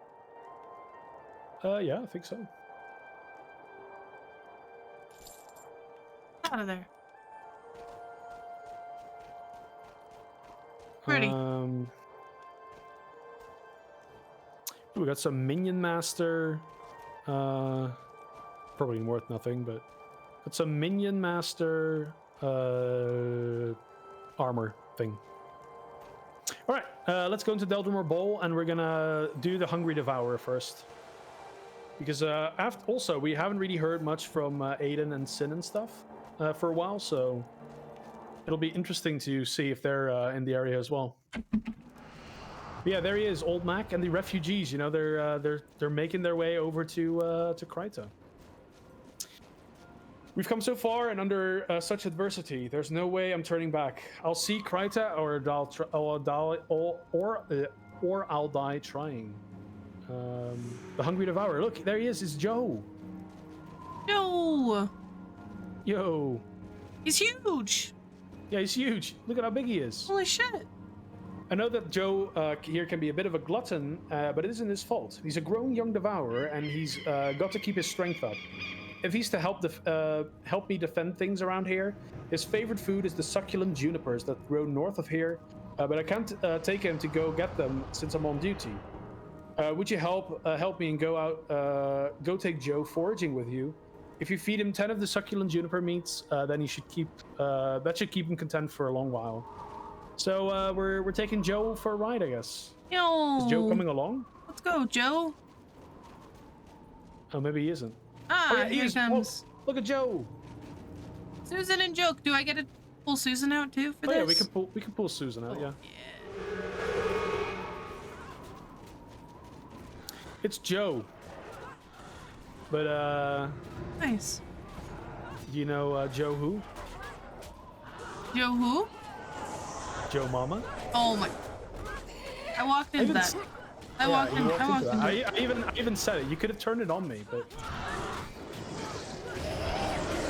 Yeah, I think so. Out of there. Ready. We got some Minion Master. Probably worth nothing, but got some Minion Master armor thing. All right, let's go into Deldrimore Bowl, and we're gonna do the Hungry Devourer first, because also we haven't really heard much from Aiden and Sin and stuff for a while, so it'll be interesting to see if they're in the area as well. But yeah, there he is, Old Mac, and the refugees. They're making their way over to Kryta. We've come so far, and under such adversity, there's no way I'm turning back. I'll see Kryta, or I'll die trying. The Hungry Devourer. Look, there he is. It's Joe. No. Yo. He's huge. Yeah, he's huge. Look at how big he is. Holy shit. I know that Joe here can be a bit of a glutton, but it isn't his fault. He's a grown young devourer, and he's got to keep his strength up. If he's to help me defend things around here, his favorite food is the succulent junipers that grow north of here, but I can't take him to go get them since I'm on duty. Would you help me and go take Joe foraging with you? If you feed him 10 of the succulent juniper meats, then he should keep that should keep him content for a long while. So we're taking Joe for a ride, I guess. Yo. Is Joe coming along? Let's go, Joe. Oh, maybe he isn't. Ah, oh, yeah, here he comes. Whoa, look at Joe. Susan and Joke. Do I get to pull Susan out too for this? Yeah, we can pull Susan out. Yeah. It's Joe. But Nice. you know Joe who? Joe who? Joe Mama. Oh my. I walked into that. I walked you in. walked I walked into into that. it. I even said it. You could have turned it on me, but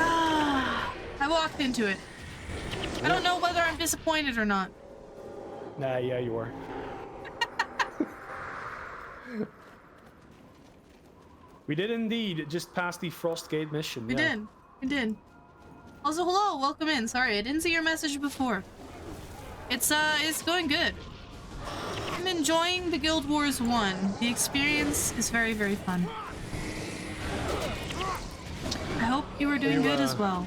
I walked into it. I don't know whether I'm disappointed or not. nah, yeah, you were. We did indeed just pass the Frostgate mission. We did. We did. Also, hello, welcome in. Sorry, I didn't see your message before. It's going good. I'm enjoying the Guild Wars 1. The experience is very, very fun. I hope you are doing good as well.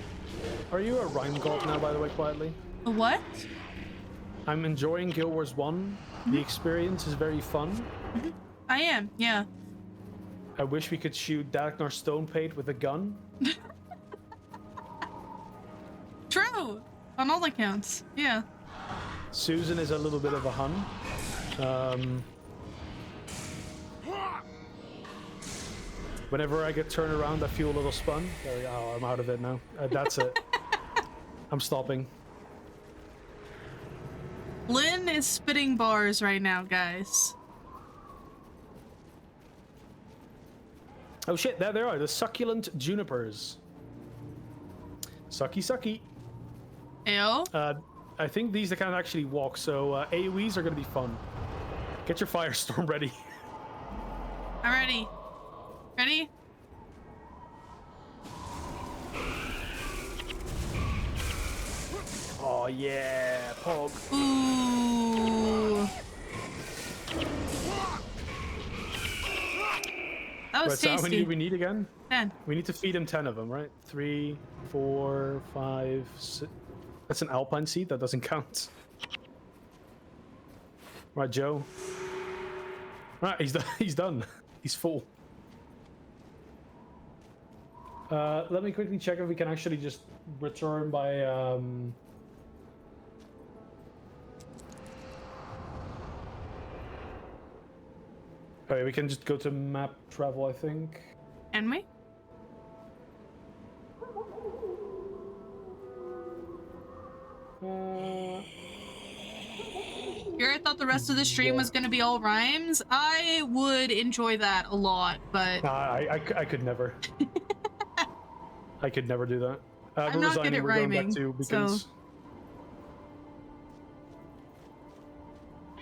Are you a Rhyme God now, by the way, quietly? A what? I'm enjoying Guild Wars 1. The experience is very fun. I am, yeah. I wish we could shoot Dagnar Stonepate with a gun. True! On all accounts, yeah. Susan is a little bit of a Hun. Whenever I get turned around, I feel a little spun. There we go. Oh, I'm out of it now. That's it. I'm stopping. Lynn is spitting bars right now, guys. Oh shit, there they are. The succulent junipers. Sucky, sucky. Ayo. I think these can actually walk, so AoEs are going to be fun. Get your firestorm ready. I'm ready. Ready? Oh yeah, Pog. Ooh. That was Right, so how many tasty. do we need again? 10. We need to feed him 10 of them, right? 3, 4, 5, 6. That's an alpine seed? That doesn't count. Right, Joe. Right, he's done. He's done. He's full. Let me quickly check if we can actually just return by... Okay, we can just go to map travel, I think. Can we? Here, I thought the rest of the stream was gonna be all rhymes. I would enjoy that a lot, but I could never. I could never do that. I'm we're not good resigning. at We're going back rhyming, to Beacons. so-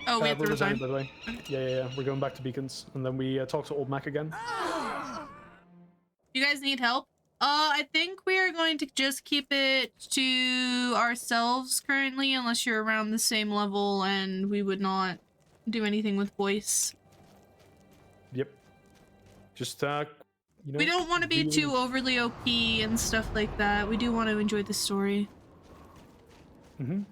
oh, we have to We're resigning, resign. by the way. Yeah. We're going back to Beacons, and then we talk to Old Mac again. You guys need help? I think we are going to just keep it to ourselves currently, unless you're around the same level, and we would not do anything with voice. Yep. Just you know. We don't want to be really- too overly OP and stuff like that. We do want to enjoy the story. All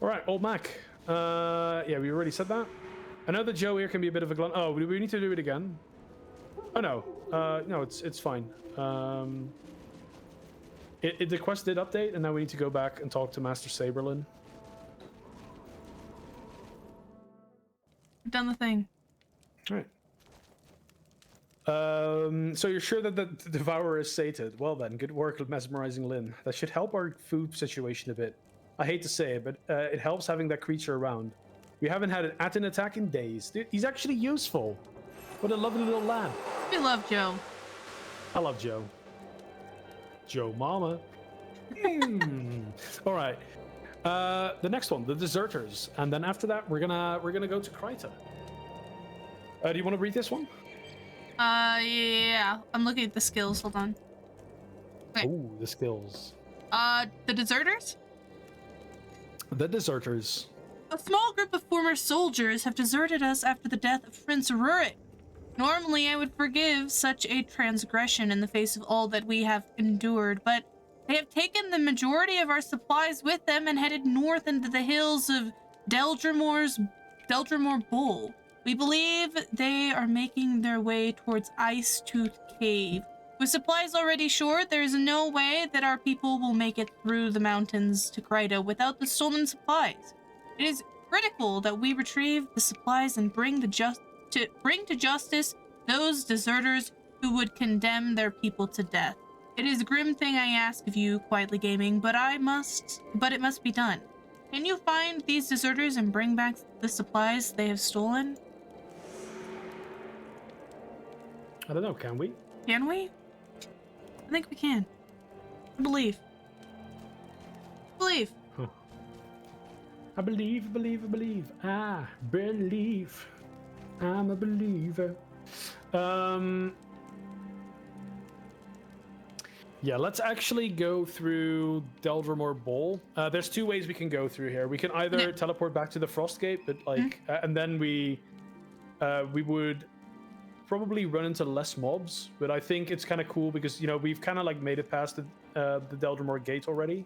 right, Old Mac. Yeah, we already said that. I know that Joe here can be a bit of a glunt. Oh, we need to do it again. Oh no. No, it's fine. The quest did update, and now we need to go back and talk to Master Saberlin. We've done the thing. All right. So you're sure that the Devourer is sated? Well then, good work mesmerizing Lynn. That should help our food situation a bit. I hate to say it, but it helps having that creature around. We haven't had an attack in days. Dude, he's actually useful. What a lovely little lad. We love Joe. I love Joe. Joe Mama. All right. The next one, the Deserters, and then after that, we're gonna go to Kryta. Do you want to read this one? Yeah. I'm looking at the skills. Hold on. Okay. Ooh, the skills. The Deserters? The Deserters. A small group of former soldiers have deserted us after the death of Prince Rurik. Normally, I would forgive such a transgression in the face of all that we have endured, but they have taken the majority of our supplies with them and headed north into the hills of Deldrimore Bowl. We believe they are making their way towards Ice Tooth Cave. With supplies already short, there is no way that our people will make it through the mountains to Kryta without the stolen supplies. It is critical that we retrieve the supplies and bring the bring to justice those deserters who would condemn their people to death. It is a grim thing I ask of you, Quietly Gaming, but it must be done. Can you find these deserters and bring back the supplies they have stolen? I don't know, can we? Can we? I think we can. I believe. Believe. Huh. I believe. I believe. I'm a believer. Yeah, let's actually go through Deldrimor Bowl. There's two ways we can go through here. We can either teleport back to the Frostgate, but like, and then we would probably run into less mobs. But I think it's kind of cool because we've kind of like made it past the Deldrimor Gate already,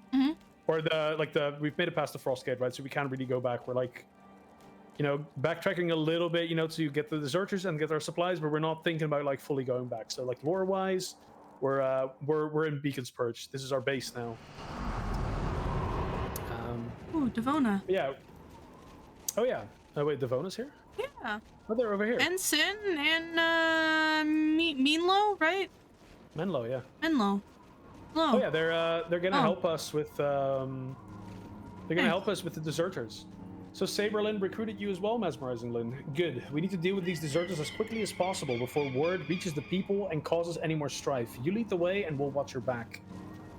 or we've made it past the Frostgate, right? So we can't really go back. We're like, backtracking a little bit, to get the deserters and get our supplies, but we're not thinking about like fully going back. So like lore wise. We're in Beacon's Perch. This is our base now. Ooh, Devona. Yeah. Oh yeah. Oh wait, Devona's here? Yeah. Oh, they're over here. And Sin and Meanlo, right? Menlo, yeah. Menlo. Hello. Oh yeah, they're gonna help us with help us with the deserters. So Saberlin recruited you as well, Mesmerizing Lin. Good. We need to deal with these deserters as quickly as possible before word reaches the people and causes any more strife. You lead the way and we'll watch your back.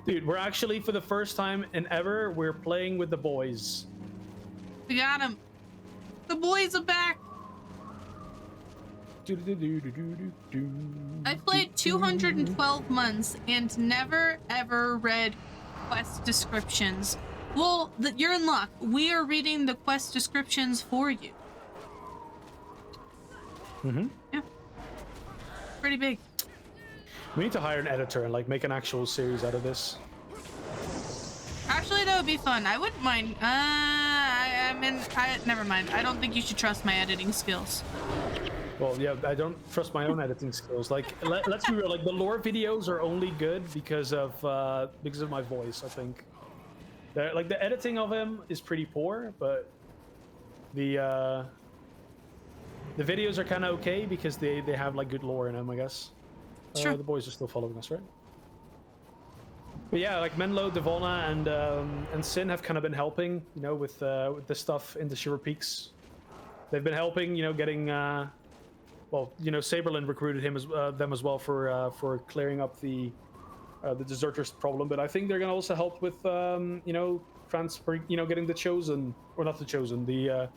Dude, we're actually, for the first time in ever, we're playing with the boys. We got him. The boys are back. I played 212 months and never ever read quest descriptions. Well, you're in luck. We are reading the quest descriptions for you. Yeah. Pretty big. We need to hire an editor and like make an actual series out of this. Actually, that would be fun. I wouldn't mind. Never mind. I don't think you should trust my editing skills. Well, yeah, I don't trust my own editing skills. Like, let's be real. Like, the lore videos are only good because of my voice. I think. Like the editing of him is pretty poor, but the videos are kind of okay because they have like good lore in them, I guess. Sure. The boys are still following us, right? But yeah, like Menlo, Devona, and Sin have kind of been helping, with the stuff in the Shiverpeaks. They've been helping, getting. Saberlin recruited them as well for clearing up the deserters problem, but I think they're gonna also help with transfer, getting the chosen, or not the chosen, the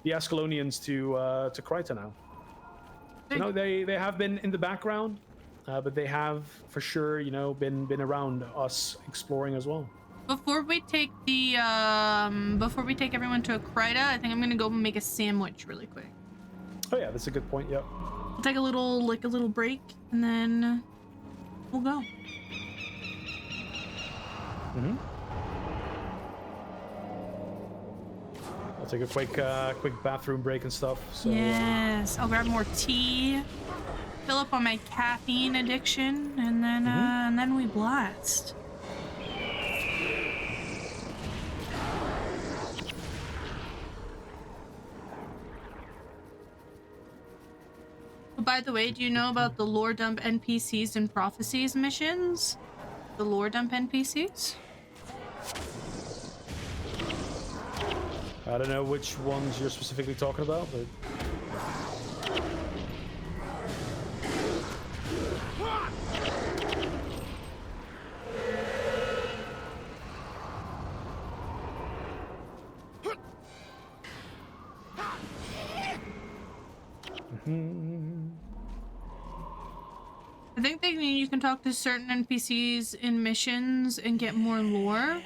Ascalonians to Kryta now. So, they have been in the background, but they have for sure been around us exploring as well. Before we take everyone to a Kryta, I think I'm gonna go make a sandwich really quick. Oh yeah, that's a good point. Yeah. We'll take a little break and then we'll go. I'll take a quick bathroom break and stuff. So, yes, I'll grab more tea, fill up on my caffeine addiction, and then we blast. By the way, do you know about the lore dump NPCs and prophecies missions? The lore dump NPCs? I don't know which ones you're specifically talking about, but I think you can talk to certain NPCs in missions and get more lore.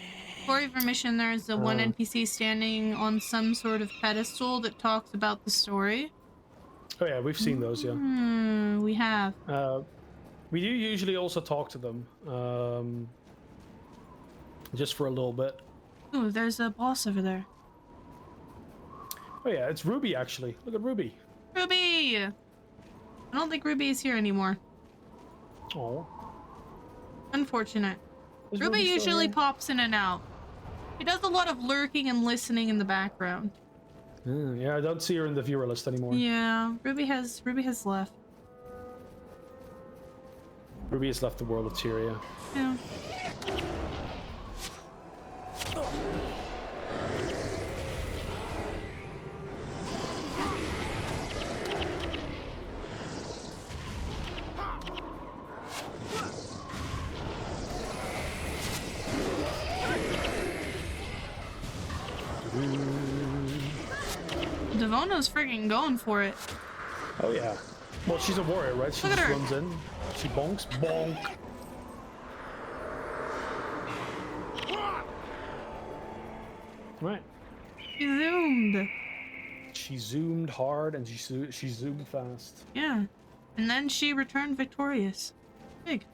For every mission, there's one NPC standing on some sort of pedestal that talks about the story. Oh yeah, we've seen those, yeah. We have. We do usually also talk to them, just for a little bit. Ooh, there's a boss over there. Oh yeah, it's Ruby actually. Look at Ruby. Ruby! I don't think Ruby is here anymore. Oh. Unfortunate. Is Ruby still usually here? pops in and out. He does a lot of lurking and listening in the background. Yeah, I don't see her in the viewer list anymore. Yeah, Ruby has left. Ruby has left the world of Tyria. Yeah. Devona's freaking going for it. Oh yeah. Well, she's a warrior, right? She Look at just her. runs in. She bonks. Bonk. Right. She zoomed. She zoomed hard and she zoomed fast. Yeah. And then she returned victorious. Big.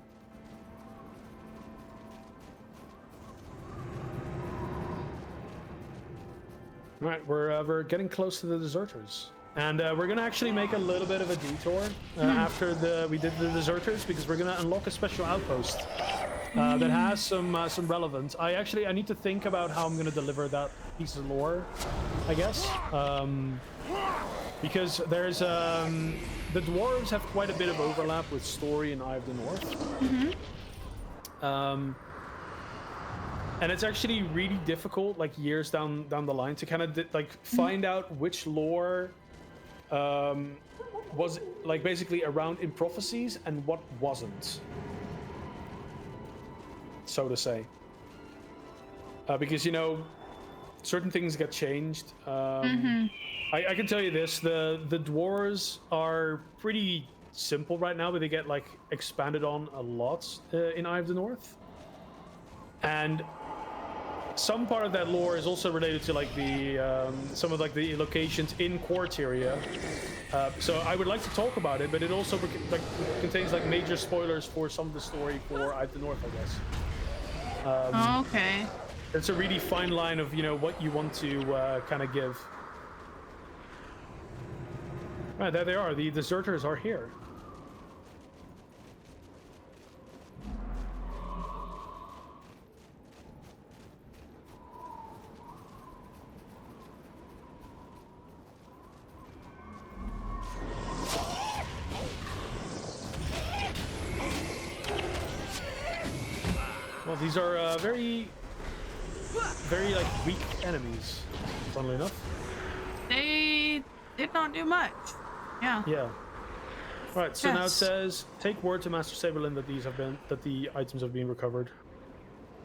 Right, we're getting close to the deserters, and we're gonna actually make a little bit of a detour after we did the deserters, because we're gonna unlock a special outpost that has some relevance. I need to think about how I'm gonna deliver that piece of lore, I guess, because there's the dwarves have quite a bit of overlap with story in Eye of the North. And it's actually really difficult, like years down the line, to kind of find out which lore was like basically around in prophecies and what wasn't, so to say. Because certain things get changed. I can tell you this: the dwarves are pretty simple right now, but they get like expanded on a lot in Eye of the North. And some part of that lore is also related to like the some of like the locations in core Tyria. So I would like to talk about it, but it also contains like major spoilers for some of the story for Eye of the North, I guess. Okay. It's a really fine line of what you want to kind of give. Right, there they are. The deserters are here. Well, these are very like weak enemies, funnily enough. They did not do much. Yeah. Yeah. Right. So now it says, take word to Master Saberlin that the items have been recovered.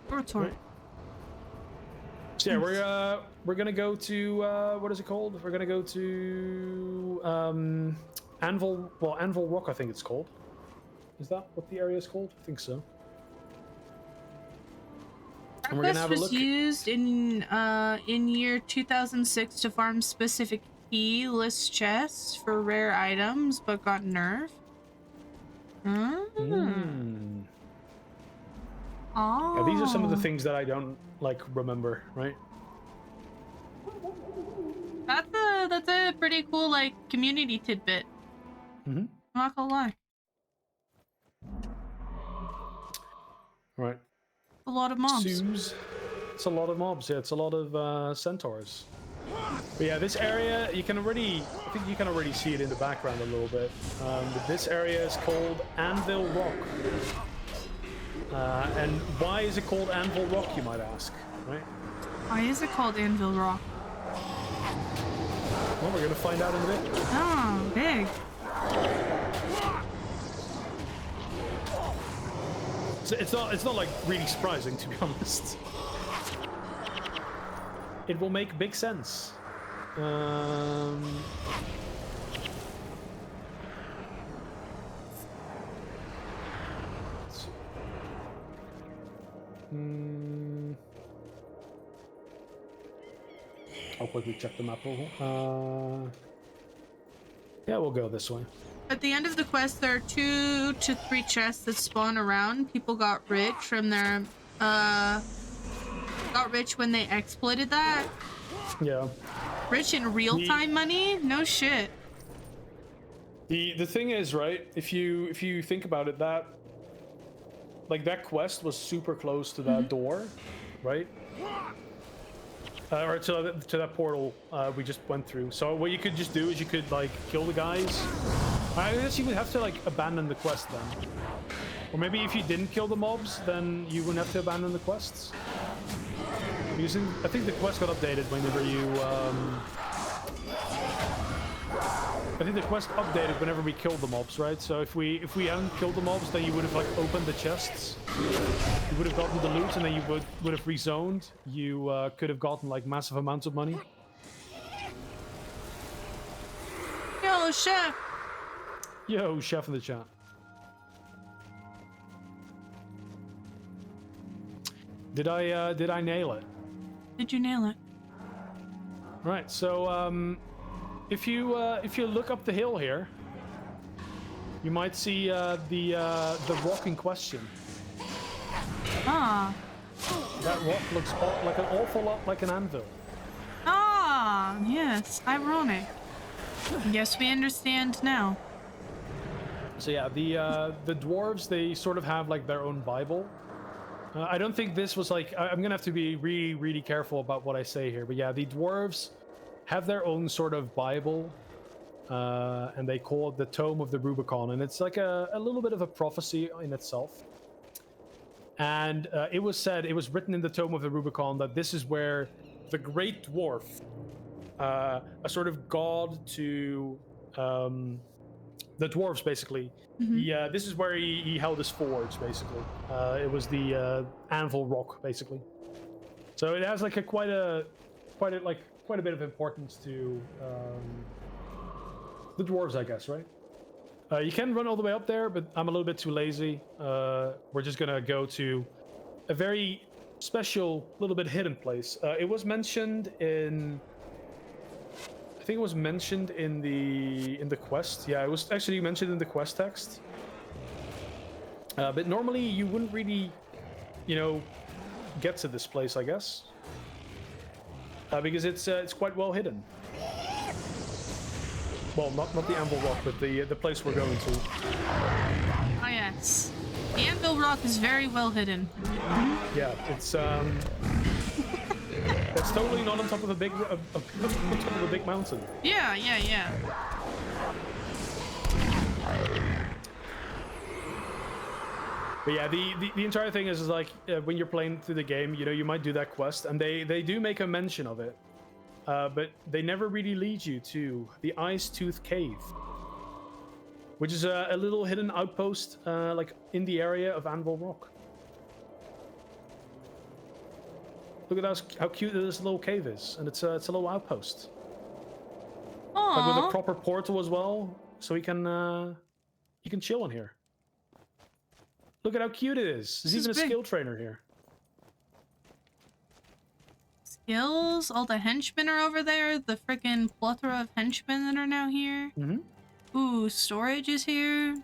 Right. So yeah, we're gonna go to what is it called? We're gonna go to Anvil Rock, I think it's called. Is that what the area is called? I think so. And we're gonna have a look. This was used in year 2006 to farm specific key list chests for rare items, but got nerfed. Yeah, these are some of the things that I don't remember, right? That's a pretty cool community tidbit. I'm not gonna lie. Right. A lot of mobs. It's a lot of mobs. Yeah, it's a lot of centaurs. But yeah, this area I think you can already see it in the background a little bit. But this area is called Anvil Rock. And why is it called Anvil Rock, you might ask, right? Why is it called Anvil Rock? Well, we're gonna find out in a bit. Oh, big. It's not like really surprising, to be honest. It will make big sense. I'll quickly check the map. Yeah, we'll go this way. At the end of the quest, there are 2 to 3 chests that spawn around. People got rich from their got rich when they exploited that. Yeah. Rich in real-time money? No shit. The thing is, right, if you think about it, that quest was super close to that door, right? or to that portal we just went through. So what you could just do is you could like kill the guys. I guess you would have to like abandon the quest then. Or maybe if you didn't kill the mobs, then you wouldn't have to abandon the quests. Because I think the quest got updated whenever you I think the quest updated whenever we killed the mobs, right? So if we hadn't killed the mobs, then you would have like opened the chests. You would have gotten the loot, and then you would have rezoned. You could have gotten like massive amounts of money. Yo, chef. Yo, chef in the chat. Did I nail it? Did you nail it? Right. So if you look up the hill here, you might see the rock in question. Ah. That rock looks like an awful lot like an anvil. Ah, yes. Ironic. Yes, we understand now. So yeah, the dwarves, they sort of have like their own Bible. I don't think this was like, I'm gonna have to be really, really careful about what I say here, but yeah, the dwarves have their own sort of Bible, and they call it the Tome of the Rubicon, and it's like a little bit of a prophecy in itself. And it was written in the Tome of the Rubicon that this is where the Great Dwarf, a sort of god to the dwarves, basically. Mm-hmm. This is where he held his forge, basically. It was the anvil rock, basically. So it has like quite a bit of importance to the dwarves, I guess, right? You can run all the way up there, but I'm a little bit too lazy. We're just gonna go to a very special, little bit hidden place. It was mentioned in, I think it was mentioned in the quest. Yeah, it was actually mentioned in the quest text. But normally you wouldn't really, get to this place, I guess, because it's quite well hidden. Well, not the Anvil Rock, but the place we're going to. Oh yes, the Anvil Rock is very well hidden. Yeah, it's it's totally not on top of a big on top of a big mountain. Yeah. But yeah, the entire thing is like when you're playing through the game, you might do that quest, and they do make a mention of it. But they never really lead you to the Ice Tooth Cave, which is a little hidden outpost, like in the area of Anvil Rock. Look at how cute this little cave is, and it's a little outpost. Aww. Like with a proper portal as well, so you can chill in here. Look at how cute it is. There's even a skill trainer here. Skills, all the henchmen are over there. The freaking plethora of henchmen that are now here. Mm-hmm. Ooh, storage is here.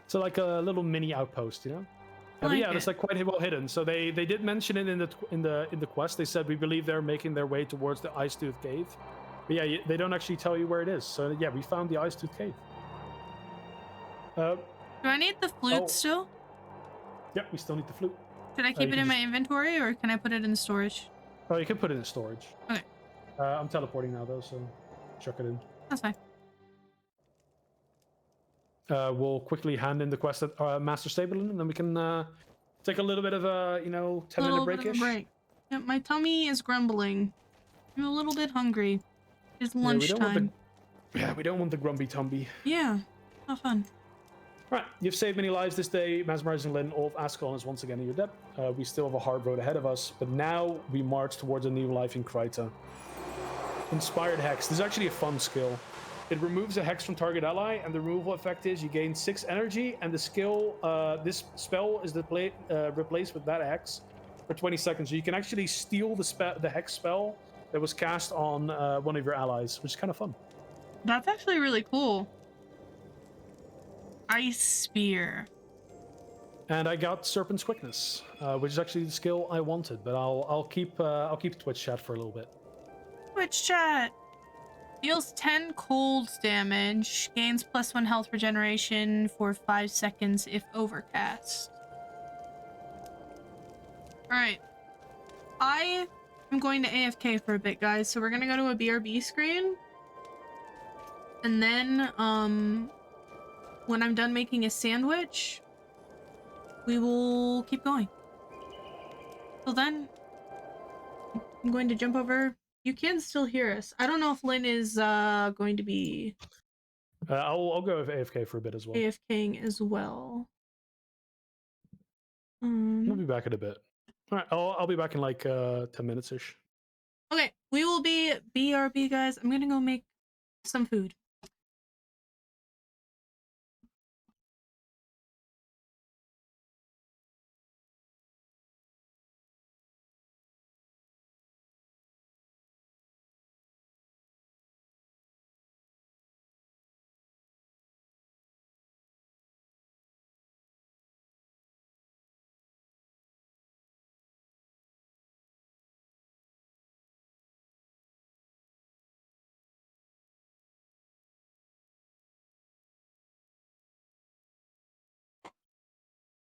So like a little mini outpost, But yeah, it's like quite well hidden. So they did mention it in the quest. They said we believe they're making their way towards the Ice Tooth Cave. But yeah, they don't actually tell you where it is. So yeah, we found the Ice Tooth Cave. Do I need the flute still? Yep, we still need the flute. Should I keep it in my inventory, or can I put it in storage? Oh, you can put it in storage. Okay. I'm teleporting now, though, so chuck it in. That's fine. We'll quickly hand in the quest at Master Stableton, and then we can take a little bit of a, 10-minute break-ish. Break. Yeah, my tummy is grumbling. I'm a little bit hungry. It's lunchtime. We don't want the grumpy tumby. Yeah, not fun. Right, you've saved many lives this day. Mesmerizing Lynn, Olaf Ascalon is once again in your debt. We still have a hard road ahead of us, but now we march towards a new life in Kryta. Inspired Hex. This is actually a fun skill. It removes a hex from target ally, and the removal effect is you gain 6 energy, and the skill, this spell is replaced with that hex for 20 seconds. So you can actually steal the hex spell that was cast on one of your allies, which is kind of fun. That's actually really cool. Ice Spear. And I got Serpent's Quickness, which is actually the skill I wanted, but I'll keep Twitch chat for a little bit. Twitch chat. Deals 10 cold damage. Gains +1 health regeneration for 5 seconds if overcast. Alright. I I'm going to AFK for a bit, guys. So we're gonna go to a BRB screen. And then, when I'm done making a sandwich, we will keep going. Till then, I'm going to jump over. You can still hear us. I don't know if Lynn is going to be I'll go with AFK for a bit as well. AFKing as well. I'll be back in a bit. All right, I'll be back in like 10 minutes ish. Okay, we will be BRB, guys. I'm gonna go make some food.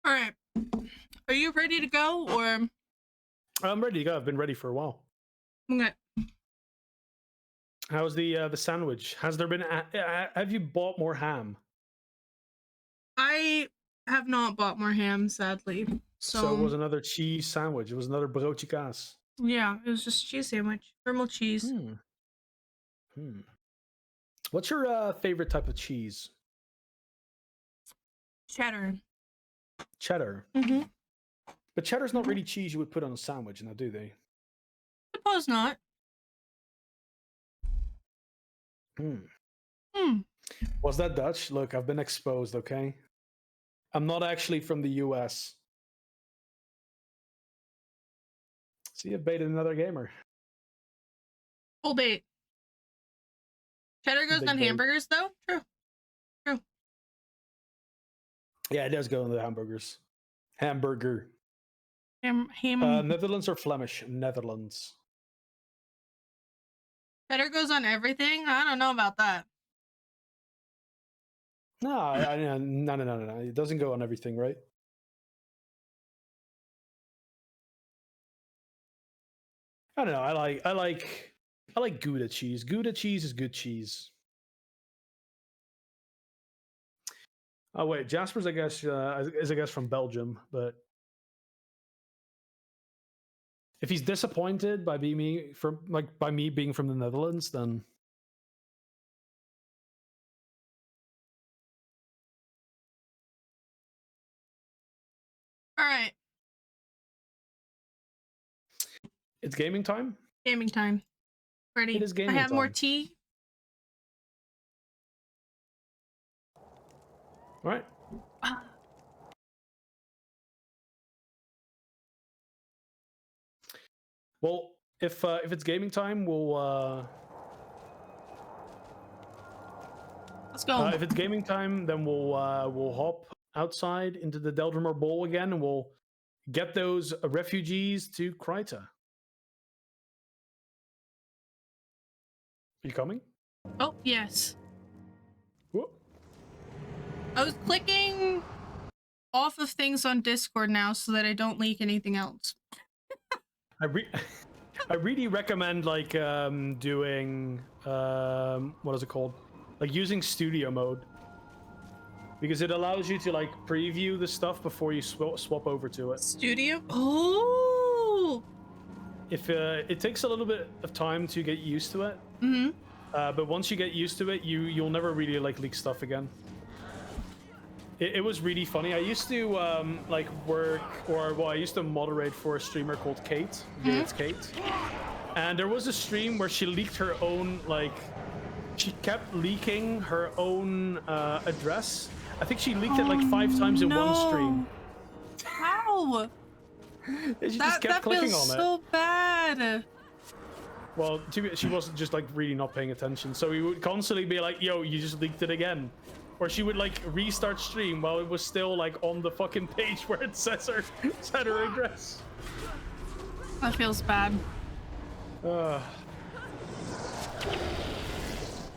All right, are you ready to go, or? I'm ready to go. I've been ready for a while. Okay. How's the sandwich? Has there been? Have you bought more ham? I have not bought more ham, sadly. So it was another cheese sandwich. It was another broodje kaas. Yeah, it was just a cheese sandwich. Thermal cheese. What's your favorite type of cheese? Cheddar. Cheddar. Mm-hmm. But cheddar's not really cheese you would put on a sandwich, now do they? Suppose not. Was that Dutch? Look, I've been exposed, okay? I'm not actually from the US. See, I've baited another gamer. Full bait. Cheddar goes Big on bait. hamburgers, though? True. True. Yeah, it does go into the hamburgers. Hamburger. Ham. Netherlands or Flemish? Netherlands. Cheddar goes on everything? I don't know about that. No, no. It doesn't go on everything, right? I don't know. I like Gouda cheese. Gouda cheese is good cheese. Oh wait, Jasper's I guess is from Belgium, but if he's disappointed by me being from the Netherlands, then All right. it's gaming time. Gaming time. Ready? It is gaming I have more time. tea. All right. Well, if it's gaming time, we'll. Let's go. If it's gaming time, then we'll hop outside into the Deldrimor Bowl again, and we'll get those refugees to Kryta. You coming? Oh, yes. Whoop. I was clicking off of things on Discord now so that I don't leak anything else. I really recommend like doing what is it called? Like using studio mode, because it allows you to like preview the stuff before you swap over to it. Studio? Oh. If it takes a little bit of time to get used to it, but once you get used to it, you'll never really like leak stuff again. It was really funny. I used to I used to moderate for a streamer called Kate. It's Kate, and there was a stream where she leaked her own she kept leaking her own address. I think she leaked it like 5 times in one stream. How? She just kept clicking feels on it. so bad. Well, she wasn't just like really not paying attention, so we would constantly be like, "Yo, you just leaked it again." Or she would like restart stream while it was still like on the fucking page where it says her address. That feels bad.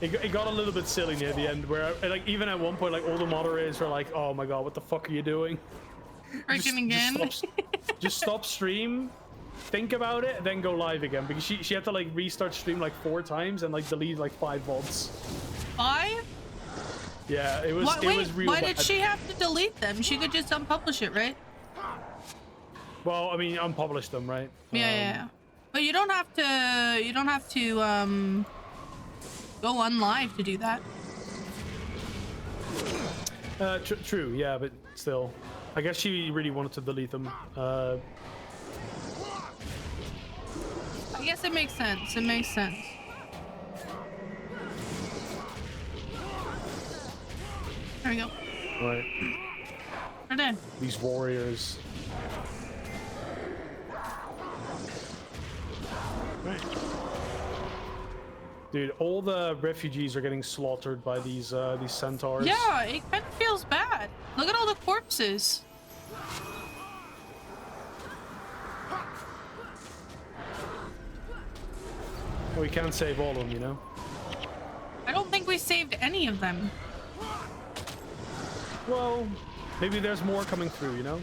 It got a little bit silly near the end, where like even at one point, like all the moderators were like, "Oh my god, what the fuck are you doing? Freaking again." Just stop stream think about it, then go live again because she had to like restart stream like 4 times and like delete like 5 VODs. 5? Yeah, it was real why bad. did she have to delete them? She could just unpublish it, right? Well, I mean, unpublish them, right? Yeah. But you don't have to go on live to do that. True, yeah, but still. I guess she really wanted to delete them. I guess it makes sense. It makes sense. There we go. Right. We're dead. These warriors. Right. Dude, all the refugees are getting slaughtered by these centaurs. Yeah, it kind of feels bad. Look at all the corpses. We can't save all of them, you know? I don't think we saved any of them. Well, maybe there's more coming through, you know?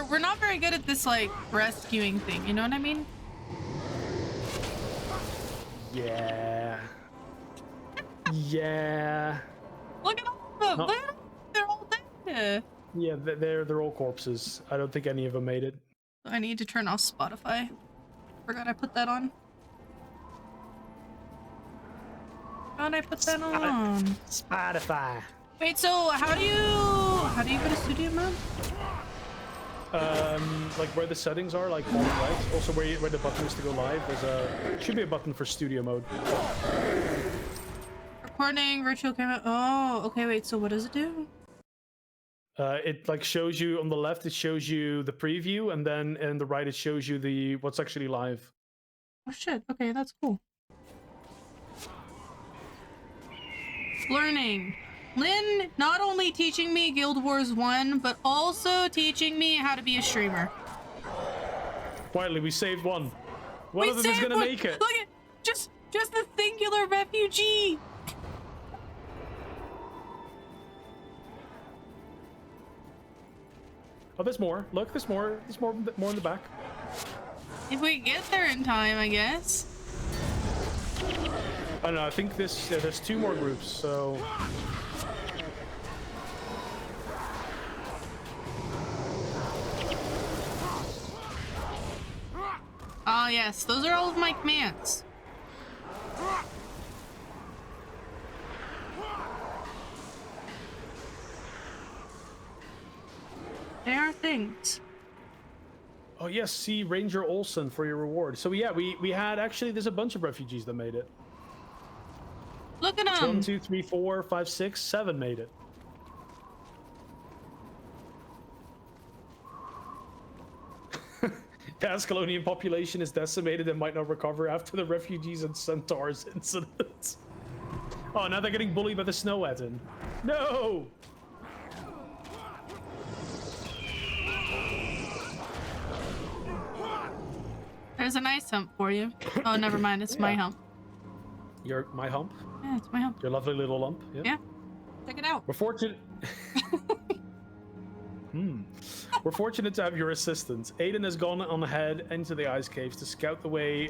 We're not very good at this like rescuing thing, you know what I mean? Yeah. Yeah. Look at all of them. No. Look at them. They're all dead. Yeah, they're all corpses. I don't think any of them made it. I need to turn off Spotify. Forgot I put that on. How'd I put that on? Spotify. Wait, so how do you go to studio mode? Like where the settings are, like bottom right. Also where the button is to go live. Should be a button for studio mode. Recording virtual camera. Oh, okay. Wait. So what does it do? It like shows you on the left. It shows you the preview, and then on the right it shows you what's actually live. Oh shit. Okay, that's cool. Learning. Lynn not only teaching me Guild Wars 1, but also teaching me how to be a streamer. Quietly, we saved one. One of them is gonna make it. Look at just a singular refugee. Oh, there's more. Look, there's more. There's more in the back. If we get there in time, I guess. I don't know. I think there's 2 more groups. So. Oh yes, those are all of my commands. They are things. Oh yes, see Ranger Olsen for your reward. So yeah, we had actually there's a bunch of refugees that made it. Look at them. 1, 2, 3, 4, 5, 6, 7 made it. The Ascalonian population is decimated and might not recover after the refugees and centaurs incident. Oh, now they're getting bullied by the snow Etten. No! There's an ice hump for you. Oh, never mind. It's my hump. My hump? Yeah, it's my hump. Your lovely little lump? Yeah. Check it out. We're fortunate. We're fortunate to have your assistance. Aiden has gone on ahead into the ice caves to scout the way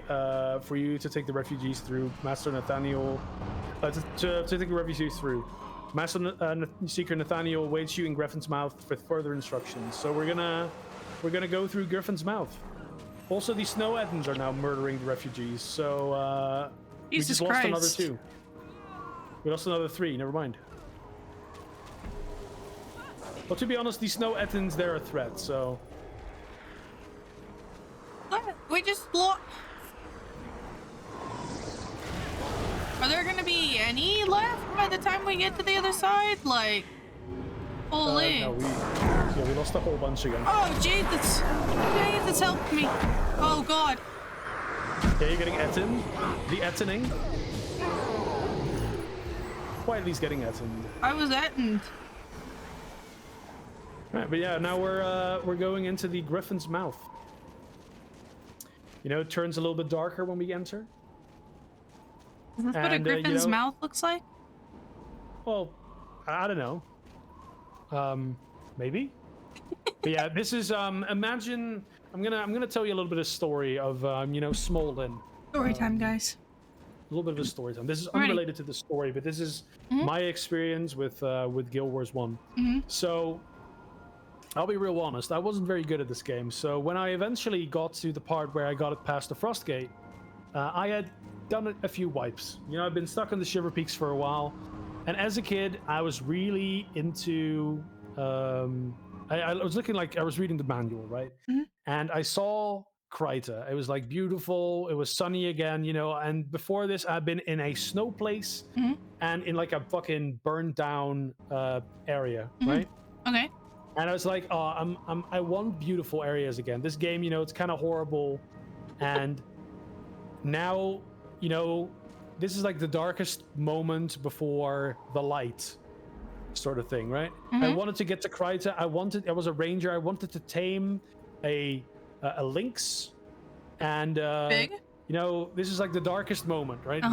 for you to take the refugees through. Master Nathaniel, to take the refugees through. Master Seeker Nathaniel awaits you in Griffin's Mouth with further instructions. So we're gonna go through Griffin's Mouth. Also, these snow Ettins are now murdering the refugees. So we just lost another 2. We lost another 3. Never mind. Well, to be honest, these snow Ettins, they're a threat, so... We just lost... Are there gonna be any left by the time we get to the other side? Like... Holy... No, we lost a whole bunch again. Oh, Jesus! Jesus, help me! Oh, God. Yeah, you're getting Etten. The Ettening. Why at least getting Ettened? I was Ettened. Right, but yeah, now we're going into the Griffin's Mouth. You know, it turns a little bit darker when we enter. Is this what a griffin's mouth looks like? Well, I don't know. Maybe. But yeah, this is imagine I'm gonna tell you a little bit of story of Smolden. Story time, guys. A little bit of a story time. This is Alrighty. unrelated to the story, but this is my experience with Guild Wars 1. So I'll be real honest, I wasn't very good at this game. So when I eventually got to the part where I got it past the Frost Gate, I had done a few wipes. You know, I've been stuck on the Shiver Peaks for a while, and as a kid, I was really into. I was looking like I was reading the manual, right? And I saw Kryta. It was like beautiful. It was sunny again, you know. And before this, I've been in a snow place and in like a fucking burned down area, right? Okay. And I was like, oh, I want beautiful areas again. This game, you know, it's kind of horrible, and now, you know, this is like the darkest moment before the light, sort of thing, right? I wanted to get to Kryta. I was a ranger. I wanted to tame a lynx, and Big. you know, this is like the darkest moment, right?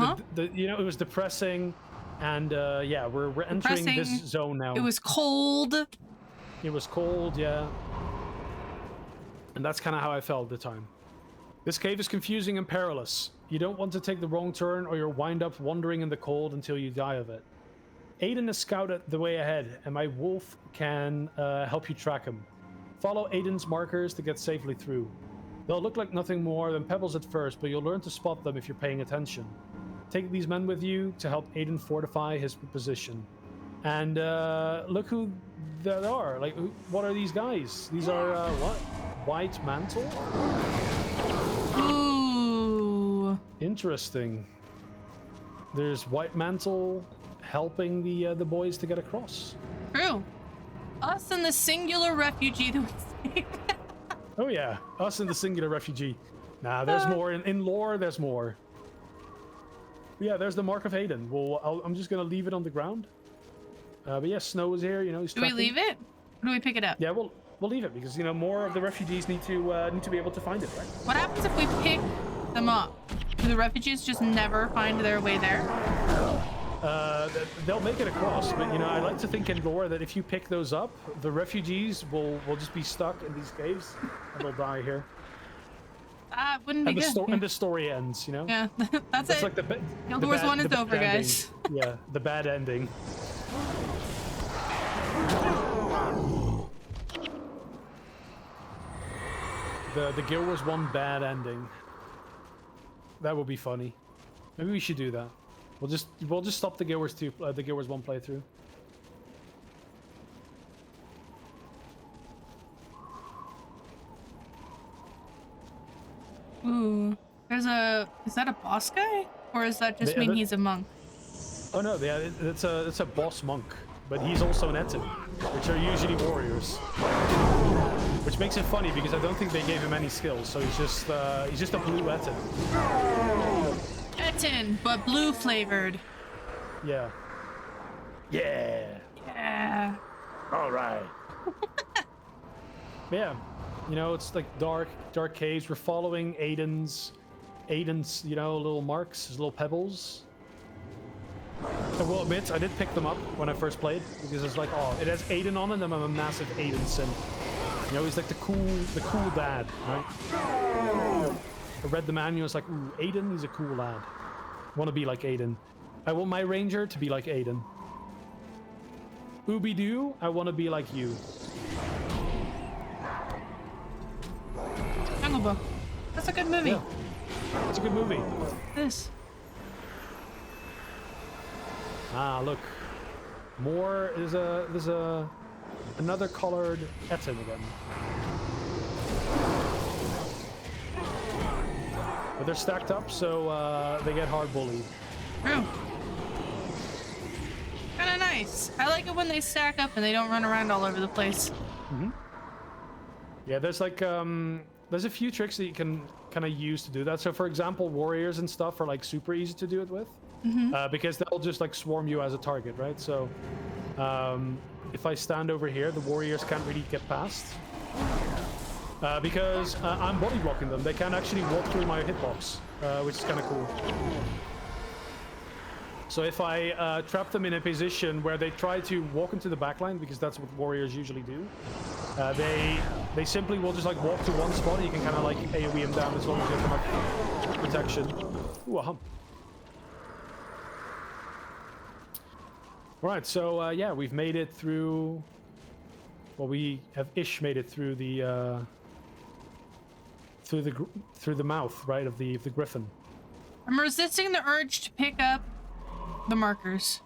You know, it was depressing, and yeah, we're entering this zone now. It was cold. It was cold, yeah. And that's kind of how I felt at the time. This cave is confusing and perilous. You don't want to take the wrong turn or you'll wind up wandering in the cold until you die of it. Aiden has scouted the way ahead, and my wolf can help you track him. Follow Aiden's markers to get safely through. They'll look like nothing more than pebbles at first, but you'll learn to spot them if you're paying attention. Take these men with you to help Aiden fortify his position. And look who there are. Like, what are these guys? These are what? White Mantle? Ooh. Interesting. There's White Mantle helping the boys to get across. True. Us and the singular refugee that we saved. Oh yeah, us and the singular refugee. Nah, there's more in lore. There's more. Yeah, there's the mark of Aiden. Well, I'm just gonna leave it on the ground. But yeah, Snow is here. You know, he's. Do we leave it? Or do we pick it up? Yeah, we'll leave it because, you know, more of the refugees need to be able to find it, right? What happens if we pick them up? Do the refugees just never find their way there? They'll make it across, but, you know, I like to think in lore that if you pick those up, the refugees will just be stuck in these caves and they'll die here. Wouldn't be good. And the story ends, you know? Yeah, that's it. Like Guild Wars 1 is over, guys. Yeah, the bad ending. The Guild Wars 1 bad ending. That would be funny. Maybe we should do that. We'll just stop the Guild Wars 2, the Guild Wars 1 playthrough. Ooh, is that a boss guy, or does that just mean he's a monk? Oh no, yeah, it's a boss monk, but he's also an Etin, which are usually warriors. Which makes it funny because I don't think they gave him any skills, so he's just a blue Etin. Etin, but blue flavored. Yeah. Yeah. Yeah. All right. Yeah. You know, it's like dark caves. We're following Aiden's, you know, little marks, his little pebbles. I will admit, I did pick them up when I first played because it's like, oh, it has Aiden on it, and I'm a massive Aiden simp. You know, he's like the cool dad, right? I read the manual, it's like, ooh, Aiden, he's a cool lad. I want to be like Aiden. I want my ranger to be like Aiden. Ooby-Doo, I want to be like you. Jungle Book. That's a good movie. Yeah. It's a good movie. This. Ah, look. More is there's another colored Etin again. But they're stacked up, so they get hard bullied. True. Kinda nice. I like it when they stack up and they don't run around all over the place. Mm-hmm. Yeah, there's like there's a few tricks that you can kind of use to do that. So for example, warriors and stuff are like super easy to do it with. Because they'll just like swarm you as a target, right? So if I stand over here, the warriors can't really get past because I'm body blocking them. They can't actually walk through my hitbox, which is kind of cool. So if I trap them in a position where they try to walk into the backline, because that's what warriors usually do, They simply will just like walk to one spot and you can kind of like AoE them down as long as you have enough protection. Ooh, a hump. Alright, so yeah, we've made it through... Well, we have made it through the through the mouth, right, of the griffin. I'm resisting the urge to pick up the markers.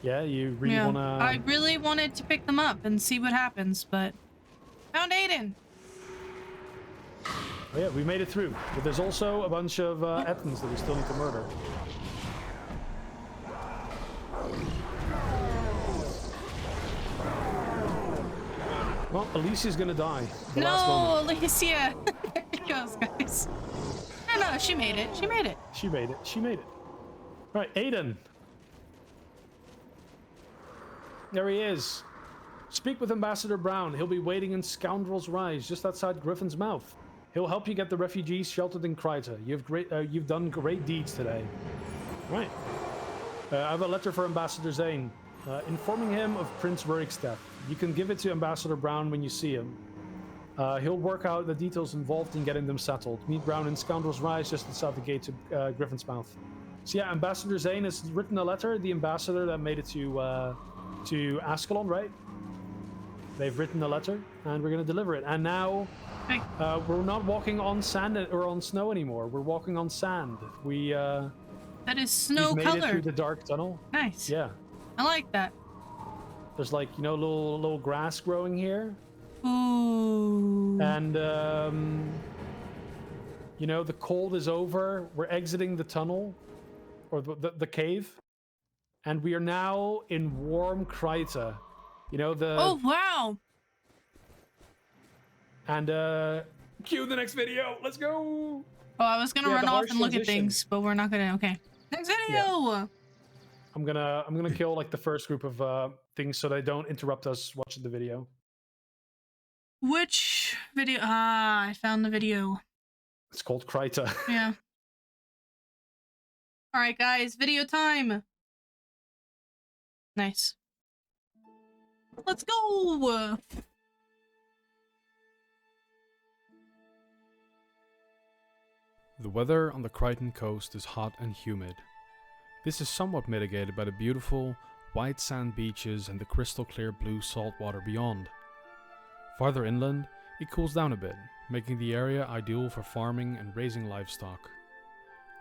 Yeah, you really wanna... I really wanted to pick them up and see what happens, but... Found Aiden! Oh yeah, we made it through. But there's also a bunch of Ettins that we still need to murder. Well, Alicia's gonna die. No, Alicia! There she goes, guys. No, she made it. She made it. She made it. She made it. Right, Aiden. There he is. Speak with Ambassador Brown. He'll be waiting in Scoundrel's Rise, just outside Griffin's Mouth. He'll help you get the refugees sheltered in Kryta. You've done great deeds today. Right. I have a letter for Ambassador Zane, informing him of Prince Rurik's death. You can give it to Ambassador Brown when you see him. He'll work out the details involved in getting them settled. Meet Brown in Scoundrel's Rise, just outside the gate to Griffin's Mouth. So yeah, Ambassador Zane has written a letter. The ambassador that made it to Ascalon, right? They've written a letter, and we're going to deliver it. And now, we're not walking on sand or on snow anymore. We're walking on sand. That is snow made colored. it through the dark tunnel. Nice. Yeah. I like that. There's like, you know, little grass growing here. Ooh. And, you know, the cold is over. We're exiting the tunnel, or the cave. And we are now in warm Kryta. You know, the... Oh, wow. And, cue the next video. Let's go. Oh, I was going to run off and look at things, but we're not going to. Okay. Next video. Yeah. I'm gonna kill like the first group of things so they don't interrupt us watching the video. Which video? Ah, I found the video. It's called Kryta. Yeah. All right, guys, video time. Nice. Let's go. The weather on the Crichton coast is hot and humid. This is somewhat mitigated by the beautiful white sand beaches and the crystal clear blue salt water beyond. Farther inland, it cools down a bit, making the area ideal for farming and raising livestock.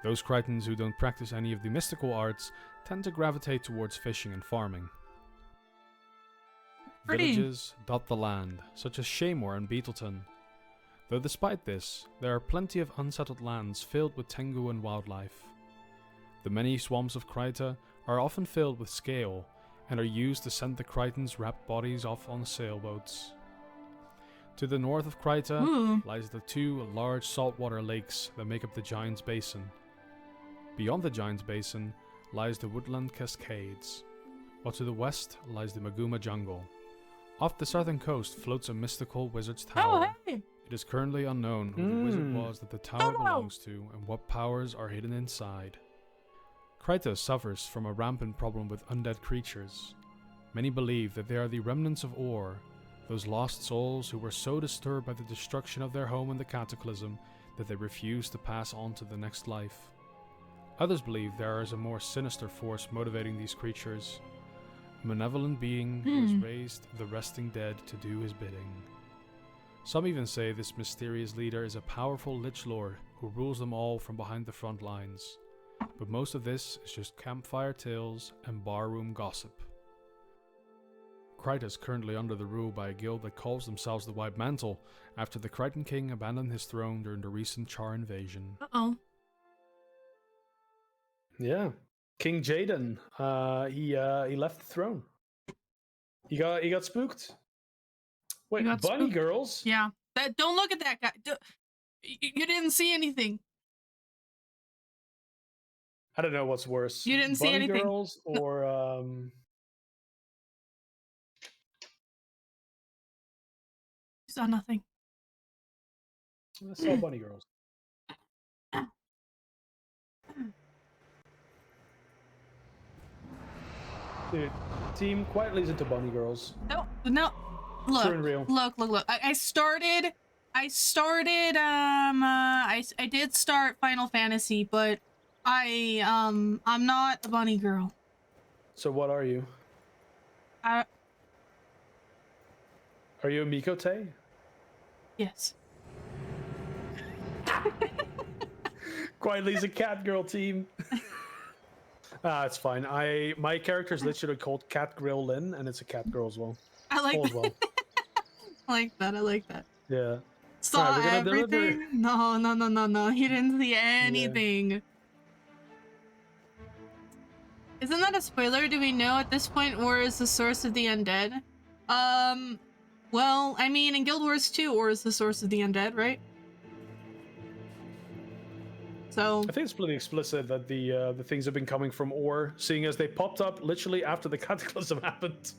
Those Crichtons who don't practice any of the mystical arts tend to gravitate towards fishing and farming. Pretty. Villages dot the land, such as Shaymore and Beetleton. Though despite this, there are plenty of unsettled lands filled with Tengu and wildlife. The many swamps of Kryta are often filled with scale and are used to send the Crichtons' wrapped bodies off on sailboats. To the north of Kryta lies the two large saltwater lakes that make up the Giant's Basin. Beyond the Giant's Basin lies the Woodland Cascades, while to the west lies the Maguma Jungle. Off the southern coast floats a mystical wizard's tower. Oh, hey. It is currently unknown who the wizard was that the tower belongs to and what powers are hidden inside. Kryta suffers from a rampant problem with undead creatures. Many believe that they are the remnants of Or, those lost souls who were so disturbed by the destruction of their home in the Cataclysm that they refuse to pass on to the next life. Others believe there is a more sinister force motivating these creatures, a malevolent being who has raised the resting dead to do his bidding. Some even say this mysterious leader is a powerful Lich Lord who rules them all from behind the front lines. But most of this is just campfire tales and barroom gossip. Kryta is currently under the rule by a guild that calls themselves the White Mantle, after the Crichton King abandoned his throne during the recent Char invasion. Uh-oh. Yeah, King Jaden. He left the throne. He got spooked. Wait, got bunny spooked. girls? Yeah. Don't look at that guy. You didn't see anything. I don't know what's worse. You didn't see bunny anything. girls or You saw nothing. I saw bunny girls. Dude, team quietly into bunny girls. No. Look, True and real. look. I did start Final Fantasy, but I'm not a bunny girl. So what are you? I Are you a Mikote? yes. Quietly's a cat girl team. It's fine. My character is literally called Cat Grill Lynn, and it's a cat girl as well. I like All as that. well. I like that. Yeah. Saw Alright, we're gonna everything. No. He didn't see anything. Isn't that a spoiler? Do we know at this point Or is the source of the undead? Well, I mean, in Guild Wars 2, Or is the source of the undead, right? So I think it's pretty explicit that the things have been coming from Or, seeing as they popped up literally after the cataclysm happened.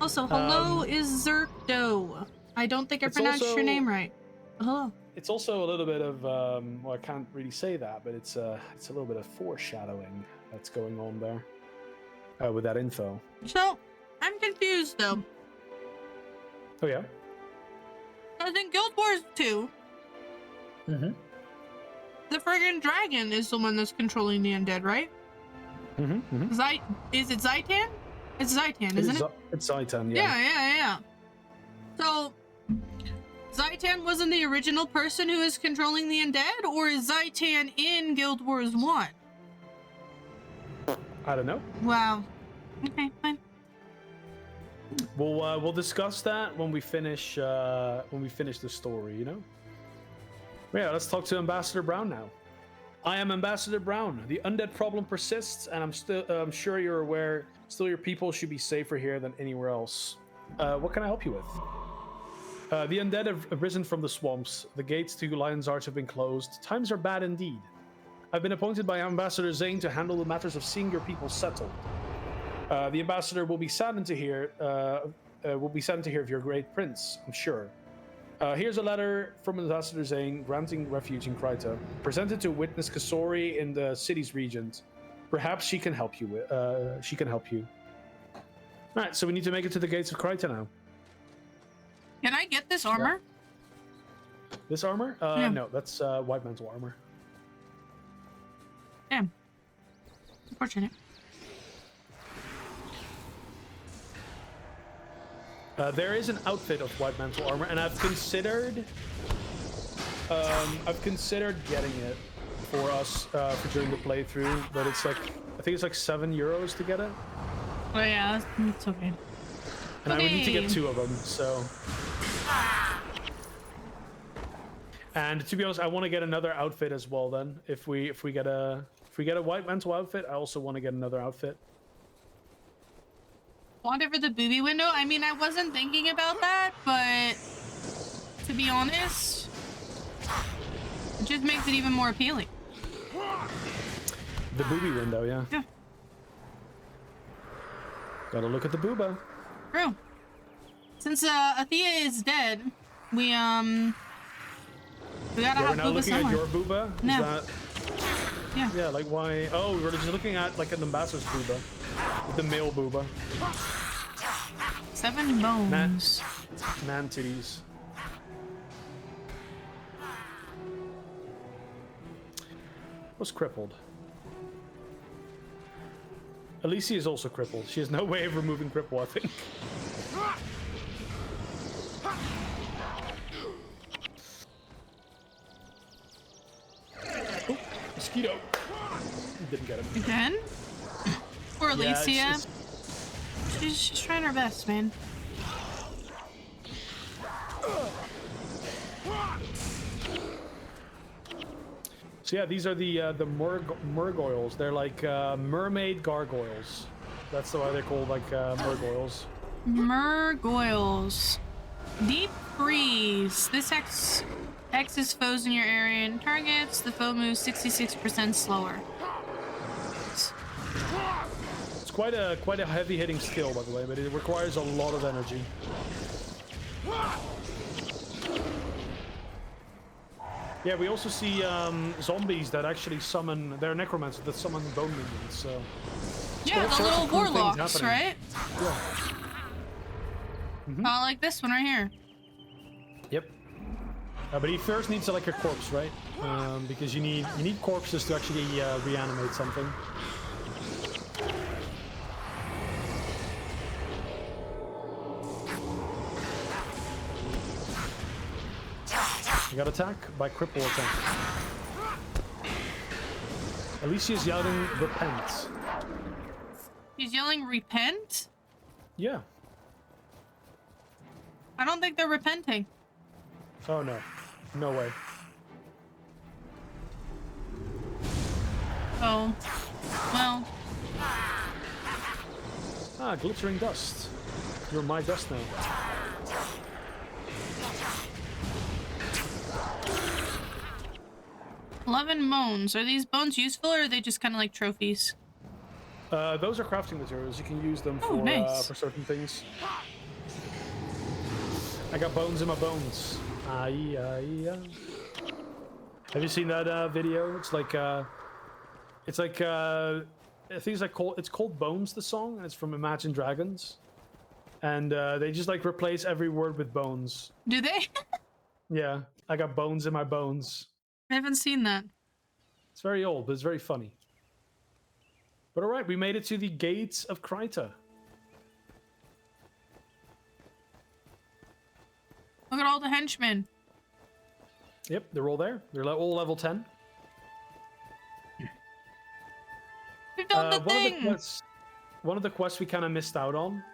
also, hello is Zerkdo. I don't think I pronounced your name right. Hello. It's also a little bit of well, I can't really say that, but it's a little bit of foreshadowing that's going on there with that info. So I'm confused though. Oh yeah. Because in Guild Wars 2, Mm-hmm. the friggin' dragon is the one that's controlling the undead, right? Mm-hmm. Is it Zaitan? It's Zaitan, isn't it? It's Zaitan, yeah. Yeah. So, Zaitan wasn't the original person who is controlling the undead, or is Zaitan in Guild Wars 1? I don't know. Wow. Okay, fine. We'll discuss that when we finish the story, you know? Yeah, let's talk to Ambassador Brown now. I am Ambassador Brown. The undead problem persists, and I'm sure you're aware. Still, your people should be safer here than anywhere else. What can I help you with? The undead have risen from the swamps. The gates to Lion's Arch have been closed. Times are bad indeed. I've been appointed by Ambassador Zane to handle the matters of seeing your people settled. The ambassador will be saddened to hear. Of your great prince, I'm sure. Here's a letter from Ambassador Zane granting refuge in Kryta, presented to witness Kasori in the city's regions. Perhaps she can help you. All right, so we need to make it to the gates of Kryta now. Can I get this armor? This armor? Yeah. No, that's white mantle armor. Damn. Unfortunate. There is an outfit of white mantle armor, and I've considered getting it for us for during the playthrough, but it's like I think it's like €7 to get it. Oh yeah, it's okay. And I would need to get 2 of them, so. And to be honest, I want to get another outfit as well. Then, if we get a white mantle outfit, I also want to get another outfit. Want it for the booby window? I mean, I wasn't thinking about that, but to be honest, it just makes it even more appealing. The booby window, yeah. Yeah. Gotta look at the booba. True. Since Athea is dead, we gotta We're have now booba looking somewhere. at your booba. No. Is that? Yeah. Yeah, like why? Oh, we were just looking at like an ambassador's booba, the male booba. 7 bones. Man titties. Was crippled. Alicia is also crippled. She has no way of removing cripple, I think. Oh, mosquito. Didn't get him. Again? Poor Alicia. Yeah, it's She's trying her best, man. So yeah, these are the murgoyles. They're like mermaid gargoyles. That's why they're called like murgoyles. Murgoyles. Deep freeze. This X's foes in your area and targets. The foe moves 66% slower. It's quite a heavy hitting skill, by the way, but it requires a lot of energy. Yeah, we also see zombies that actually summon. They're necromancers that summon bone minions. So yeah, the little warlocks, right? Yeah. Like this one right here. Yep. But he first needs like a corpse, right? Because you need corpses to actually reanimate something. You got attack by cripple attack. Alicia's yelling repent. He's yelling repent? Yeah. I don't think they're repenting. Oh no. No way. Oh. Well. Ah, glittering dust. You're my dust now. $11 bones. Are these bones useful or are they just kind of like trophies? Those are crafting materials. You can use them for certain things. I got bones in my bones. Have you seen that video? It's like I think it's called Bones, the song, and it's from Imagine Dragons. And they just like replace every word with bones. Do they? Yeah, I got bones in my bones. I haven't seen that. It's very old, but it's very funny. But alright, we made it to the gates of Kryta. Look at all the henchmen. Yep, they're all there. They're all level 10. We've done the thing! One of the quests we kind of missed out on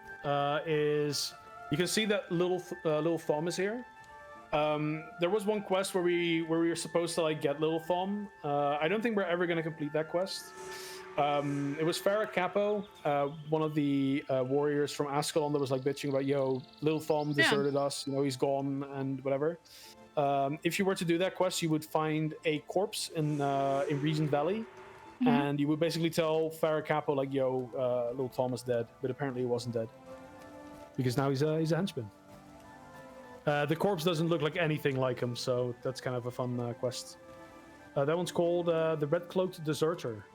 is... You can see that little thumb is here. There was one quest where we were supposed to like get Little Thumb. I don't think we're ever going to complete that quest. It was Farrah Capo, one of the warriors from Ascalon, that was like bitching about, yo, Little Thumb deserted us, you know, he's gone and whatever. If you were to do that quest, you would find a corpse in Regent Valley, and you would basically tell Farrah Capo like, yo, Little Thumb is dead, but apparently he wasn't dead because now he's a henchman. The corpse doesn't look like anything like him, so that's kind of a fun quest. That one's called the Red Cloaked Deserter.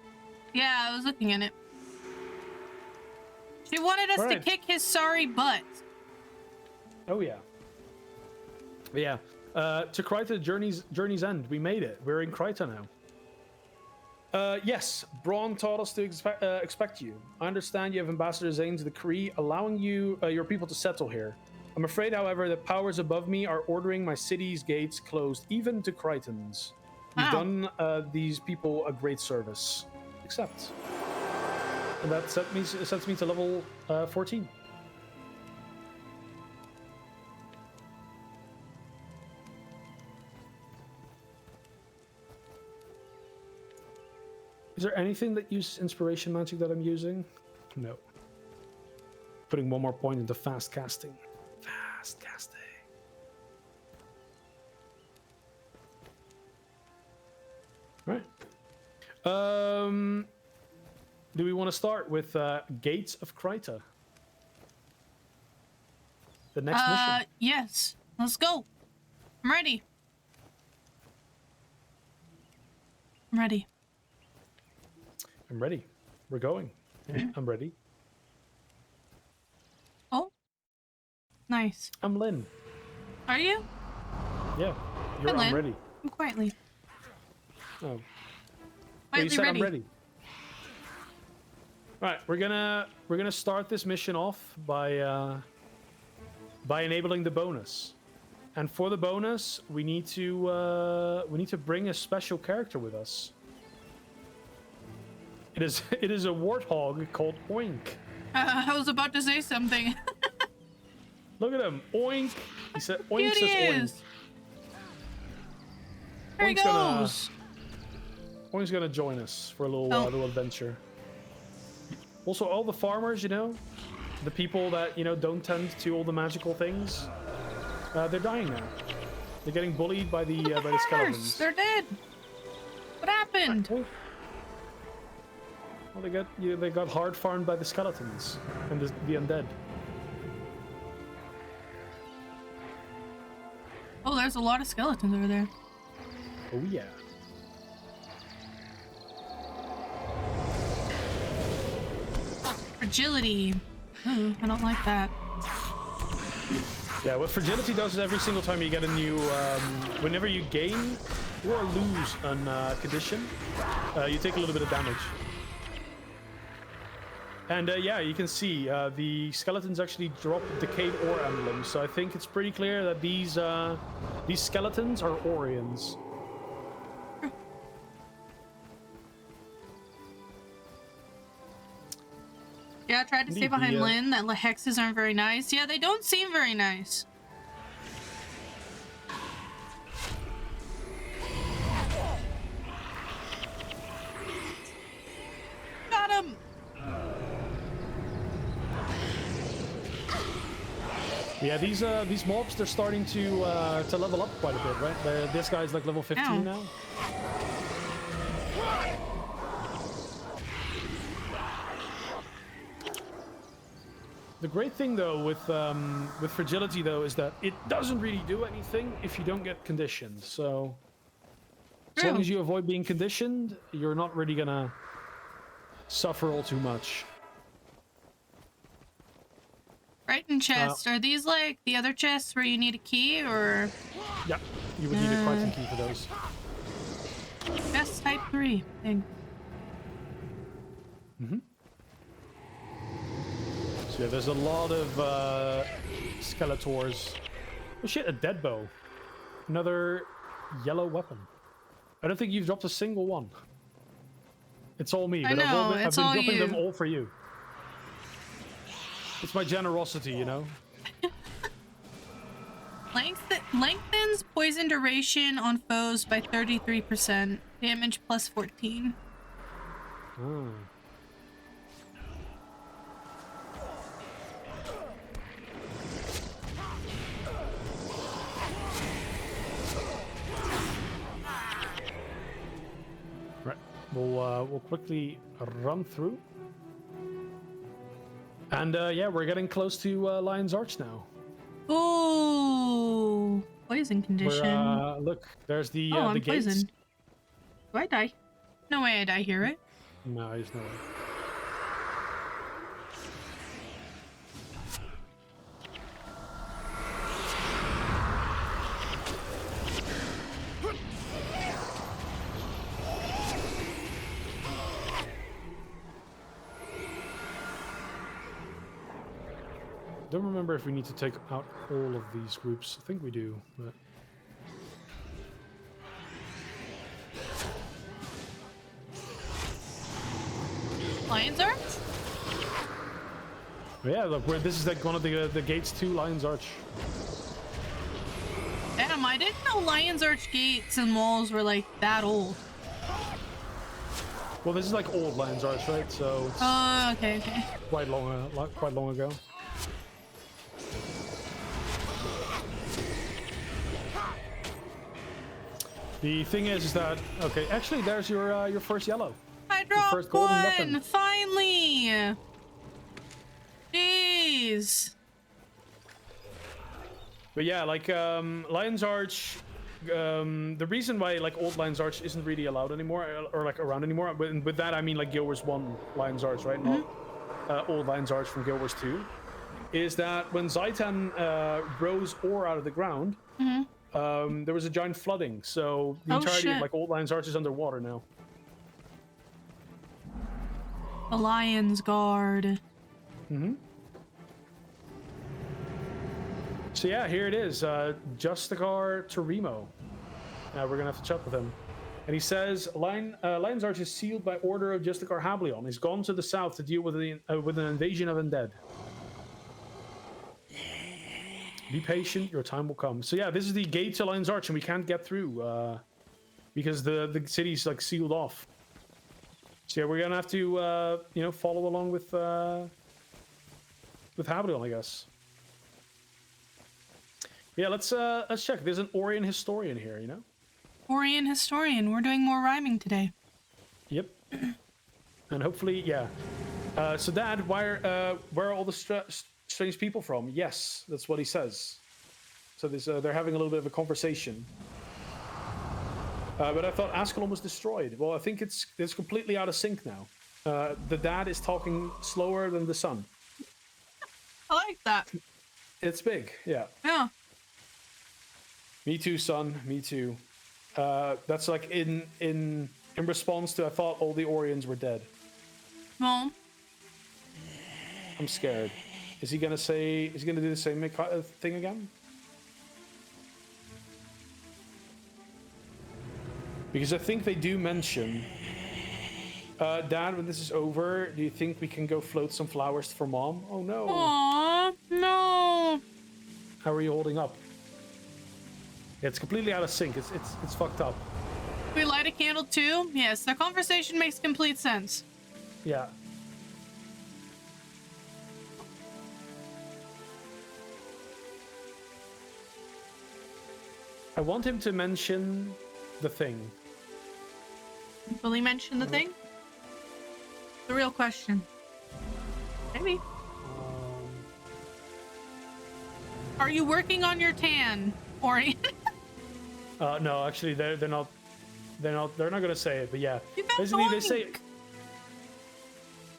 Yeah, I was looking at it. She wanted us to kick his sorry butt. Oh yeah. But yeah. To Kryta Journey's End. We made it. We're in Kryta now. Yes, Braun taught us to expect you. I understand you have Ambassador Zane's decree allowing your people to settle here. I'm afraid, however, that powers above me are ordering my city's gates closed, even to Krytans. You've done these people a great service. Accept. And that sets me to level 14. Is there anything that uses inspiration magic that I'm using? No. Putting one more point into fast casting. Fast casting. Right. Do we want to start with Gates of Kryta? The next mission? Yes. Let's go. I'm ready. I'm ready. I'm ready. We're going. I'm ready. Oh. Nice. I'm Lynn. Are you? Yeah. I'm I'm ready. I'm quietly. Oh. Quietly you said ready. I'm ready. All right, we're gonna start this mission off by enabling the bonus, and for the bonus we need to bring a special character with us. It is a warthog called Oink. I was about to say something. Look at him, Oink. He said Oink. Here he says is. There he goes. Oink's gonna join us for a little adventure. Also, all the farmers, you know, the people that, you know, don't tend to all the magical things, they're dying now. They're getting bullied by the skeletons. They're dead. What happened? Well, they got hard farmed by the skeletons and the undead. Oh, there's a lot of skeletons over there. Oh yeah. Fragility. Ooh, I don't like that. Yeah, what fragility does is every single time you get a new, whenever you gain or lose a condition, you take a little bit of damage. And yeah, you can see the skeletons actually drop decayed ore emblems. So I think it's pretty clear that these skeletons are Orions. Yeah, I tried to stay behind Lynn. That hexes aren't very nice. Yeah, they don't seem very nice. Got him. Yeah, these mobs, they're starting to level up quite a bit, right? This guy's like level 15 now. The great thing though with fragility though is that it doesn't really do anything if you don't get conditioned. So as long as you avoid being conditioned, you're not really gonna suffer all too much. Frightened chest. Are these like the other chests where you need a key, or? Yeah, you would need a Crichton key for those. Chest type 3 thing. So yeah, there's a lot of Skeletors. Oh shit, a dead bow. Another yellow weapon. I don't think you've dropped a single one. It's all me, but I've been dropping them all for you. It's my generosity, you know? Lengthens poison duration on foes by 33%. Damage plus 14. Oh. Right, we'll quickly run through. And yeah, we're getting close to Lion's Arch now. Ooh, poison condition. Look, there's the I'm the gates. poisoned. Do I die? No way I die here, right? No, there's no way. Don't remember if we need to take out all of these groups. I think we do, but... Lion's Arch? Yeah, look, this is like one of the gates to Lion's Arch. Damn, I didn't know Lion's Arch gates and walls were like that old. Well, this is like old Lion's Arch, right? So it's okay. quite long ago. The thing is that okay, actually, there's your first yellow. I dropped first golden one weapon. finally. Jeez. But yeah, like Lion's Arch. The reason why like old Lion's Arch isn't really allowed anymore, or like around anymore. But with that, I mean like Guild Wars 1 Lion's Arch, right? Not old Lion's Arch from Guild Wars 2. Is that when Zaitan rose ore out of the ground? There was a giant flooding, so the entirety of like old Lion's Arch is underwater now. The Lion's Guard. So yeah, here it is, Justicar Torimo. We're gonna have to chat with him. And he says, Lion's Arch is sealed by order of Justicar Hablion. He's gone to the south to deal with an invasion of undead. Be patient, your time will come. So yeah, this is the gate to Lion's Arch, and we can't get through because the city's like sealed off. So yeah, we're gonna have to you know, follow along with Hablion, I guess. Yeah, let's check. There's an Orion historian here, you know. Orion historian. We're doing more rhyming today. Yep. And hopefully, yeah. So Dad, where are all the strange people from? Yes, that's what he says. So they're having a little bit of a conversation. But I thought Ascalon was destroyed. Well, I think it's completely out of sync now. The dad is talking slower than the son. I like that. It's big, yeah. Yeah. Me too, son. Me too. That's like in response to I thought all the Orions were dead. Well, I'm scared. Is he gonna say? Is he gonna do the same thing again? Because I think they do mention. Dad, when this is over, do you think we can go float some flowers for Mom? Oh no. aw, no. How are you holding up? It's completely out of sync. It's fucked up. We light a candle too? Yes, the conversation makes complete sense. Yeah. I want him to mention the thing. Will he mention the thing? The real question. Maybe. Are you working on your tan, Ori? No, actually, they're not gonna say it. But yeah, You got basically they boink. say,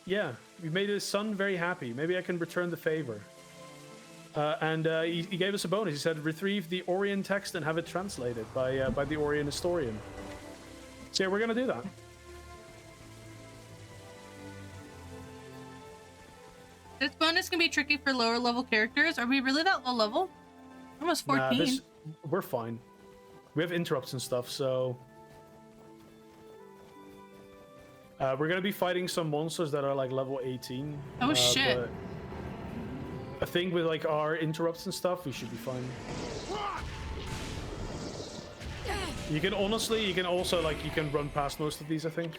yeah, we made his son very happy. Maybe I can return the favor. And he gave us a bonus. He said, retrieve the Orion text and have it translated by the Orion historian. So yeah, we're gonna do that. This bonus can be tricky for lower level characters. Are we really that low level? Almost 14. Nah, we're fine. We have interrupts and stuff, so we're gonna be fighting some monsters that are like level 18. Oh shit. But I think with like our interrupts and stuff, we should be fine. You can also like, you can run past most of these, I think.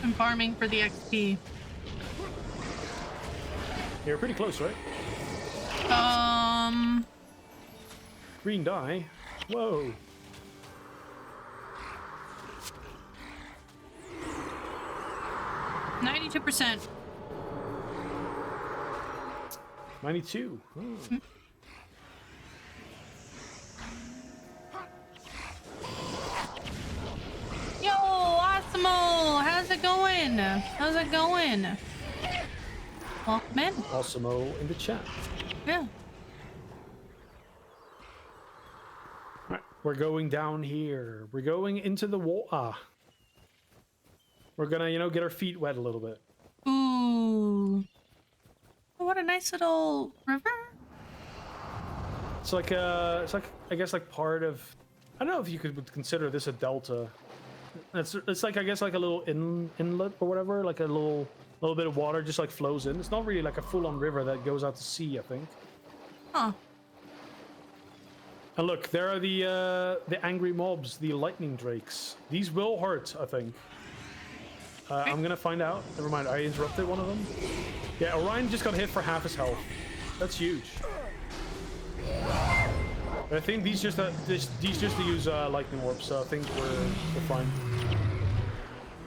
I'm farming for the XP. You're pretty close, right? Green die. Whoa. %. 92. Oh. Yo, Osmo! How's it going? How's it going? Welcome in. Osmo in the chat. Yeah. Right, we're going down here. We're going into the wall. We're gonna, get our feet wet a little bit. Ooh. Oh, what a nice little river. It's like I guess like part of. I don't know if you could consider this a delta. It's like I guess like a little inlet or whatever, like a little bit of water just like flows in. It's not really like a full-on river that goes out to sea, I think. Huh. And look, there are the angry mobs, the lightning drakes. These will hurt, I think. I'm gonna find out. Never mind, I interrupted one of them. Yeah, Orion just got hit for half his health. That's huge. But I think these just use lightning orbs, so I think we're fine.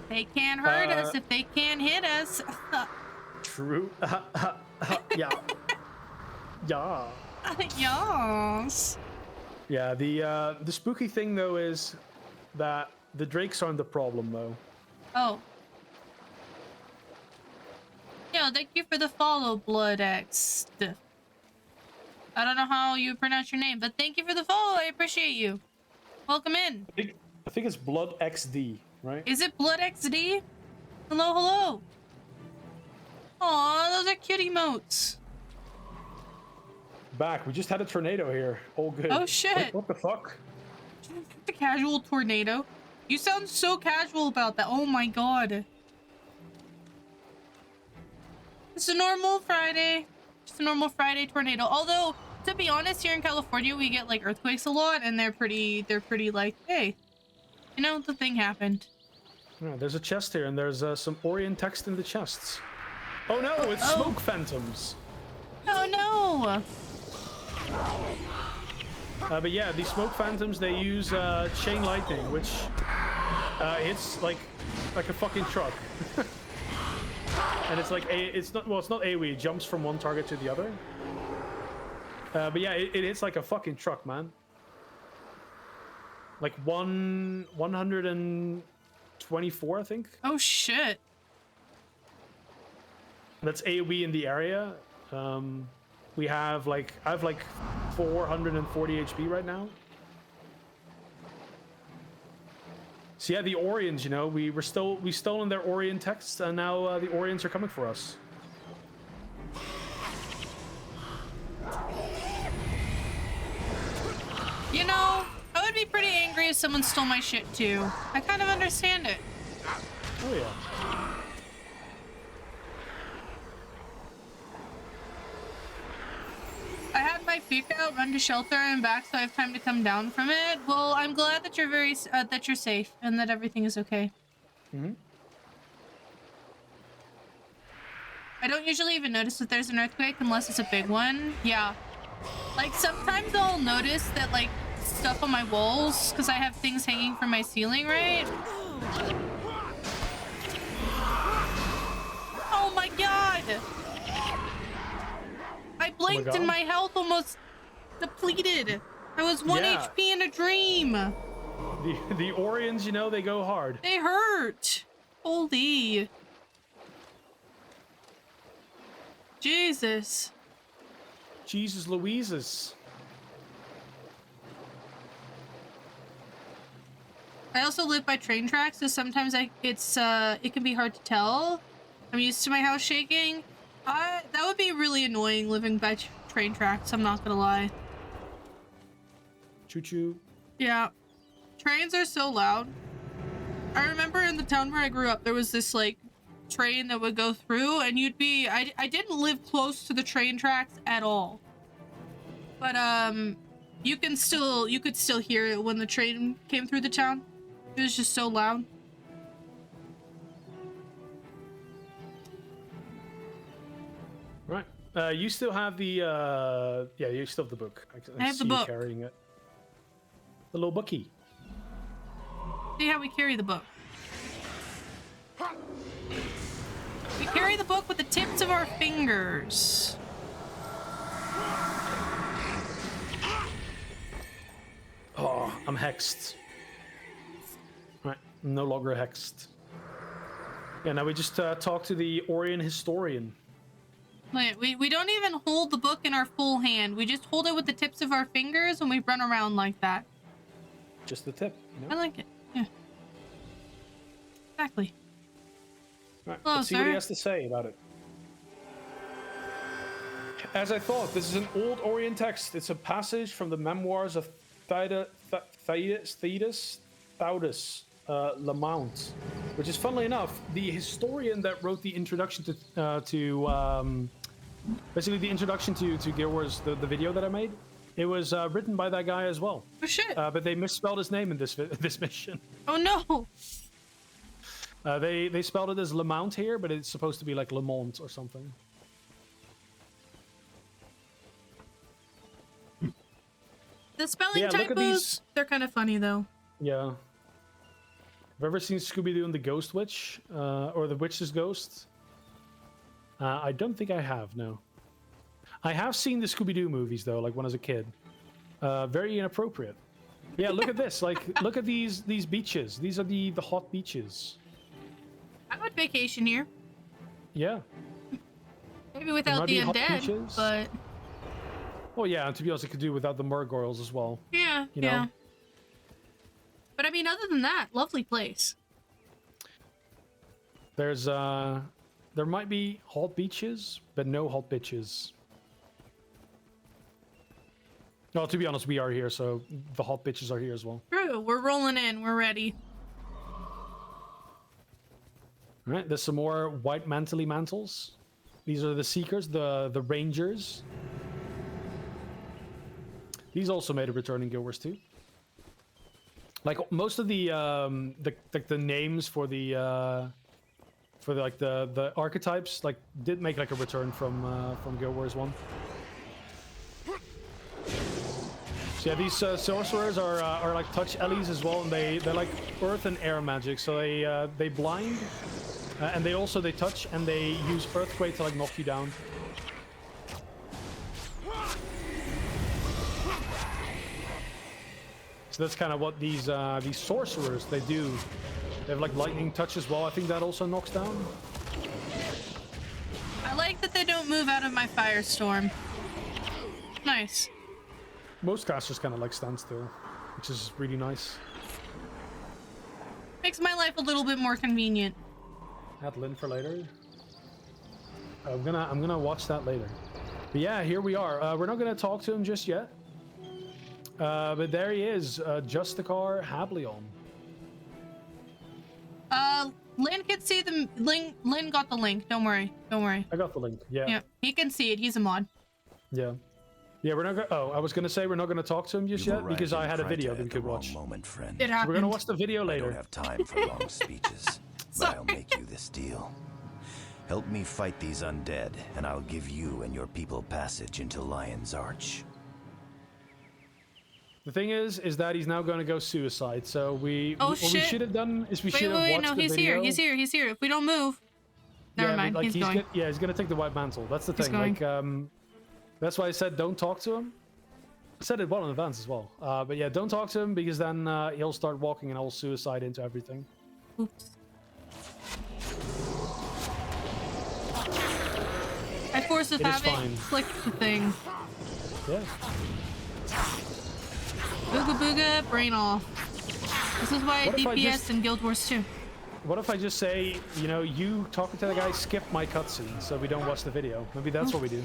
They can't hurt us if they can't hit us. True. Yeah. Yeah. Yes. Yeah. The spooky thing though is that the drakes aren't the problem though. Oh. Yo, thank you for the follow, Blood X. I don't know how you pronounce your name, but thank you for the follow. I appreciate you. Welcome in. I think it's Blood XD, right? Is it Blood XD? Hello, hello. Aw, those are cute emotes. Back. We just had a tornado here. All good. Oh shit. What the fuck? The casual tornado. You sound so casual about that. Oh my god. It's a normal Friday. Just a normal Friday tornado. Although, to be honest, here in California, we get like earthquakes a lot, and they're pretty like, hey, you know, the thing happened. Yeah, there's a chest here, and there's some Orion text in the chests. Oh no, it's smoke phantoms. Oh no. But yeah, these smoke phantoms, they use chain lightning, which hits like a fucking truck. And it's like it's not AoE. It jumps from one target to the other. But yeah, it hits like a fucking truck, man. Like 124, I think. Oh shit. That's AoE in the area. We have I have like 440 HP right now. So yeah, the Orions, you know, we've stolen their Orion texts, and now the Orions are coming for us. You know, I would be pretty angry if someone stole my shit too. I kind of understand it. Oh yeah. I had my freak out, run to shelter, and back, so I have time to come down from it. Well, I'm glad that you're that you're safe and that everything is okay. Mm-hmm. I don't usually even notice that there's an earthquake unless it's a big one. Yeah. Like, sometimes I'll notice that, like, stuff on my walls, because I have things hanging from my ceiling, right? Oh my god! I blinked and my health almost depleted. I was 1 HP in a dream. The Orions, you know, they go hard. They hurt. Holy. Jesus. Jesus Louises. I also live by train tracks, so sometimes it can be hard to tell. I'm used to my house shaking. That would be really annoying living by train tracks, I'm not gonna lie. Choo-choo. Yeah. Trains are so loud. I remember in the town where I grew up, there was this, like, train that would go through, and I didn't live close to the train tracks at all. But, you could still hear it when the train came through the town. It was just so loud. Right. You still have the yeah, you still have the book. I have the see book. You carrying it. The little bookie. See how we carry the book. We carry the book with the tips of our fingers. Oh, I'm hexed. Right, I'm no longer hexed. Yeah, now we just talk to the Orion historian. Wait, we don't even hold the book in our full hand. We just hold it with the tips of our fingers and we run around like that. Just the tip, you know? I like it. Yeah. Exactly. Right, Hello, let's see what he sir. has to say about it. As I thought, this is an old Orion text. It's a passage from the memoirs of Theudas Lamount, which is, funnily enough, the historian that wrote the introduction to basically the introduction to Guild Wars, the video that I made. It was written by that guy as well. Oh shit! But they misspelled his name in this mission. Oh no! They spelled it as Lamount here, but it's supposed to be like Lamont or something. The spelling Look at typos, these. they're kind of funny though. Yeah. Have you ever seen Scooby-Doo and the Ghost Witch? Or the Witch's Ghost? I don't think I have, no. I have seen the Scooby-Doo movies, though, like when I was a kid. Very inappropriate. Yeah, look at this. Like, look at these beaches. These are the hot beaches. I would vacation here. Yeah. Maybe without the hot undead, beaches. but... Well, yeah, and to be honest, it could do without the Murgoyles as well. Yeah, You know? yeah. But I mean, other than that, lovely place. There's, there might be hot beaches, but no hot bitches. No, to be honest, we are here, so the hot bitches are here as well. True, we're rolling in, we're ready. All right, there's some more white mantly mantles. These are the Seekers, the Rangers. These also made a return in Guild Wars 2. Like most of the names for the archetypes did make like a return from Guild Wars 1. So yeah, these sorcerers are like touch ellies as well, and they're like earth and air magic. So they blind, and they touch, and they use earthquake to like knock you down. So that's kind of what these sorcerers they do. They have like lightning touch as well. I think that also knocks down. I I don't move out of my firestorm. Nice. Most casters kind of like stand still, which is really nice. Makes my life a little bit more convenient. Add Lynn for later. I'm gonna watch that later. But yeah, here we are. We're not gonna talk to him just yet. But there he is, Justicar Hablion. Lynn can see the Lynn got the link. Don't worry. Don't worry. I got the link. Yeah. Yeah, he can see it. He's a mod. Yeah. Yeah, we're not gonna. Oh, I was gonna say we're not gonna talk to him just yet because I had a video that we could watch. Moment, friend. It happened. We're gonna watch the video I later. don't have time for long speeches, but I'll make you this deal. Help me fight these undead, and I'll give you and your people passage into Lion's Arch. The thing is that he's now going to go suicide. So what we should have done is we should have watched no, the he's video. here. He's here. He's here. If we don't move, never mind. Like, he's going. he's going to take the white mantle. That's the He's thing. going. Like, that's why I said don't talk to him. I said it well in advance as well. But yeah, don't talk to him because then he'll start walking and I'll suicide into everything. Oops. I force of habit clicked the thing. Yeah. Booga booga, brain off. This is why I DPS in Guild Wars 2. What if I just say, you know, you talking to the guy, skip my cutscene so we don't watch the video? Maybe that's what we do.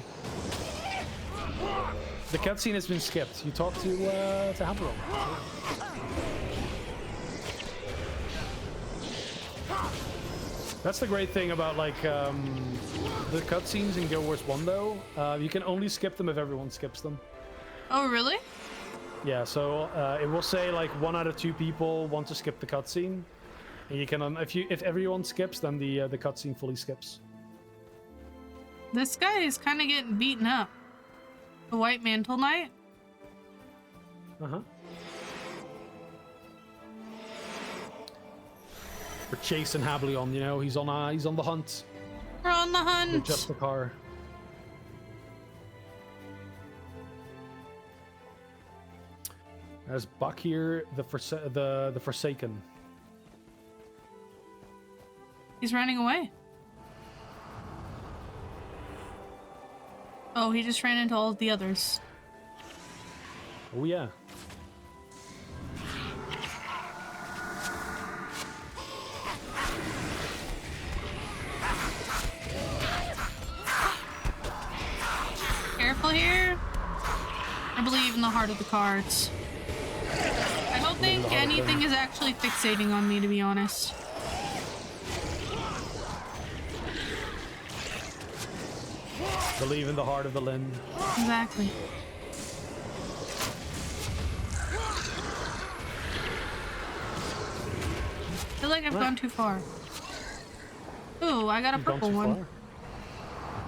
The cutscene has been skipped. You talk to Haberon. That's the great thing about like the cutscenes in Guild Wars 1 though. You can only skip them if everyone skips them. Oh really? Yeah, so it will say like 1 out of 2 people want to skip the cutscene. And you can if everyone skips, then the cutscene fully skips. This guy is kind of getting beaten up. The White Mantle Knight. Uh-huh. We're chasing Hablion, you know, he's on the hunt. We're on the hunt. With Justicar. There's Bakir, the Forsaken. He's running away. Oh, he just ran into all of the others. Oh yeah. Careful here. I believe in the heart of the cards. I don't think anything is actually fixating on me, to be honest. Believe in the heart of the Lynn. Exactly. I feel like I've gone too far. Ooh, I got a purple one. Far.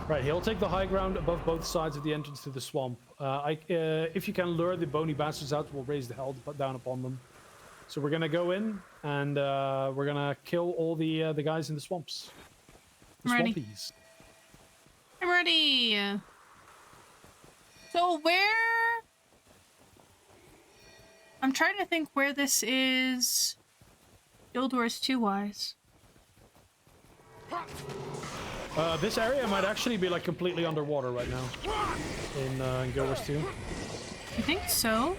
Right, he'll take the high ground above both sides of the entrance to the swamp. If you can lure the bony bastards out, we'll raise the hell down upon them. So we're gonna go in and we're gonna kill all the guys in the swamps. The swampies. I'm ready. So where? I'm trying to think where this is. Guild Wars 2 wise. This area might actually be like completely underwater right now in Guild Wars 2. I think so.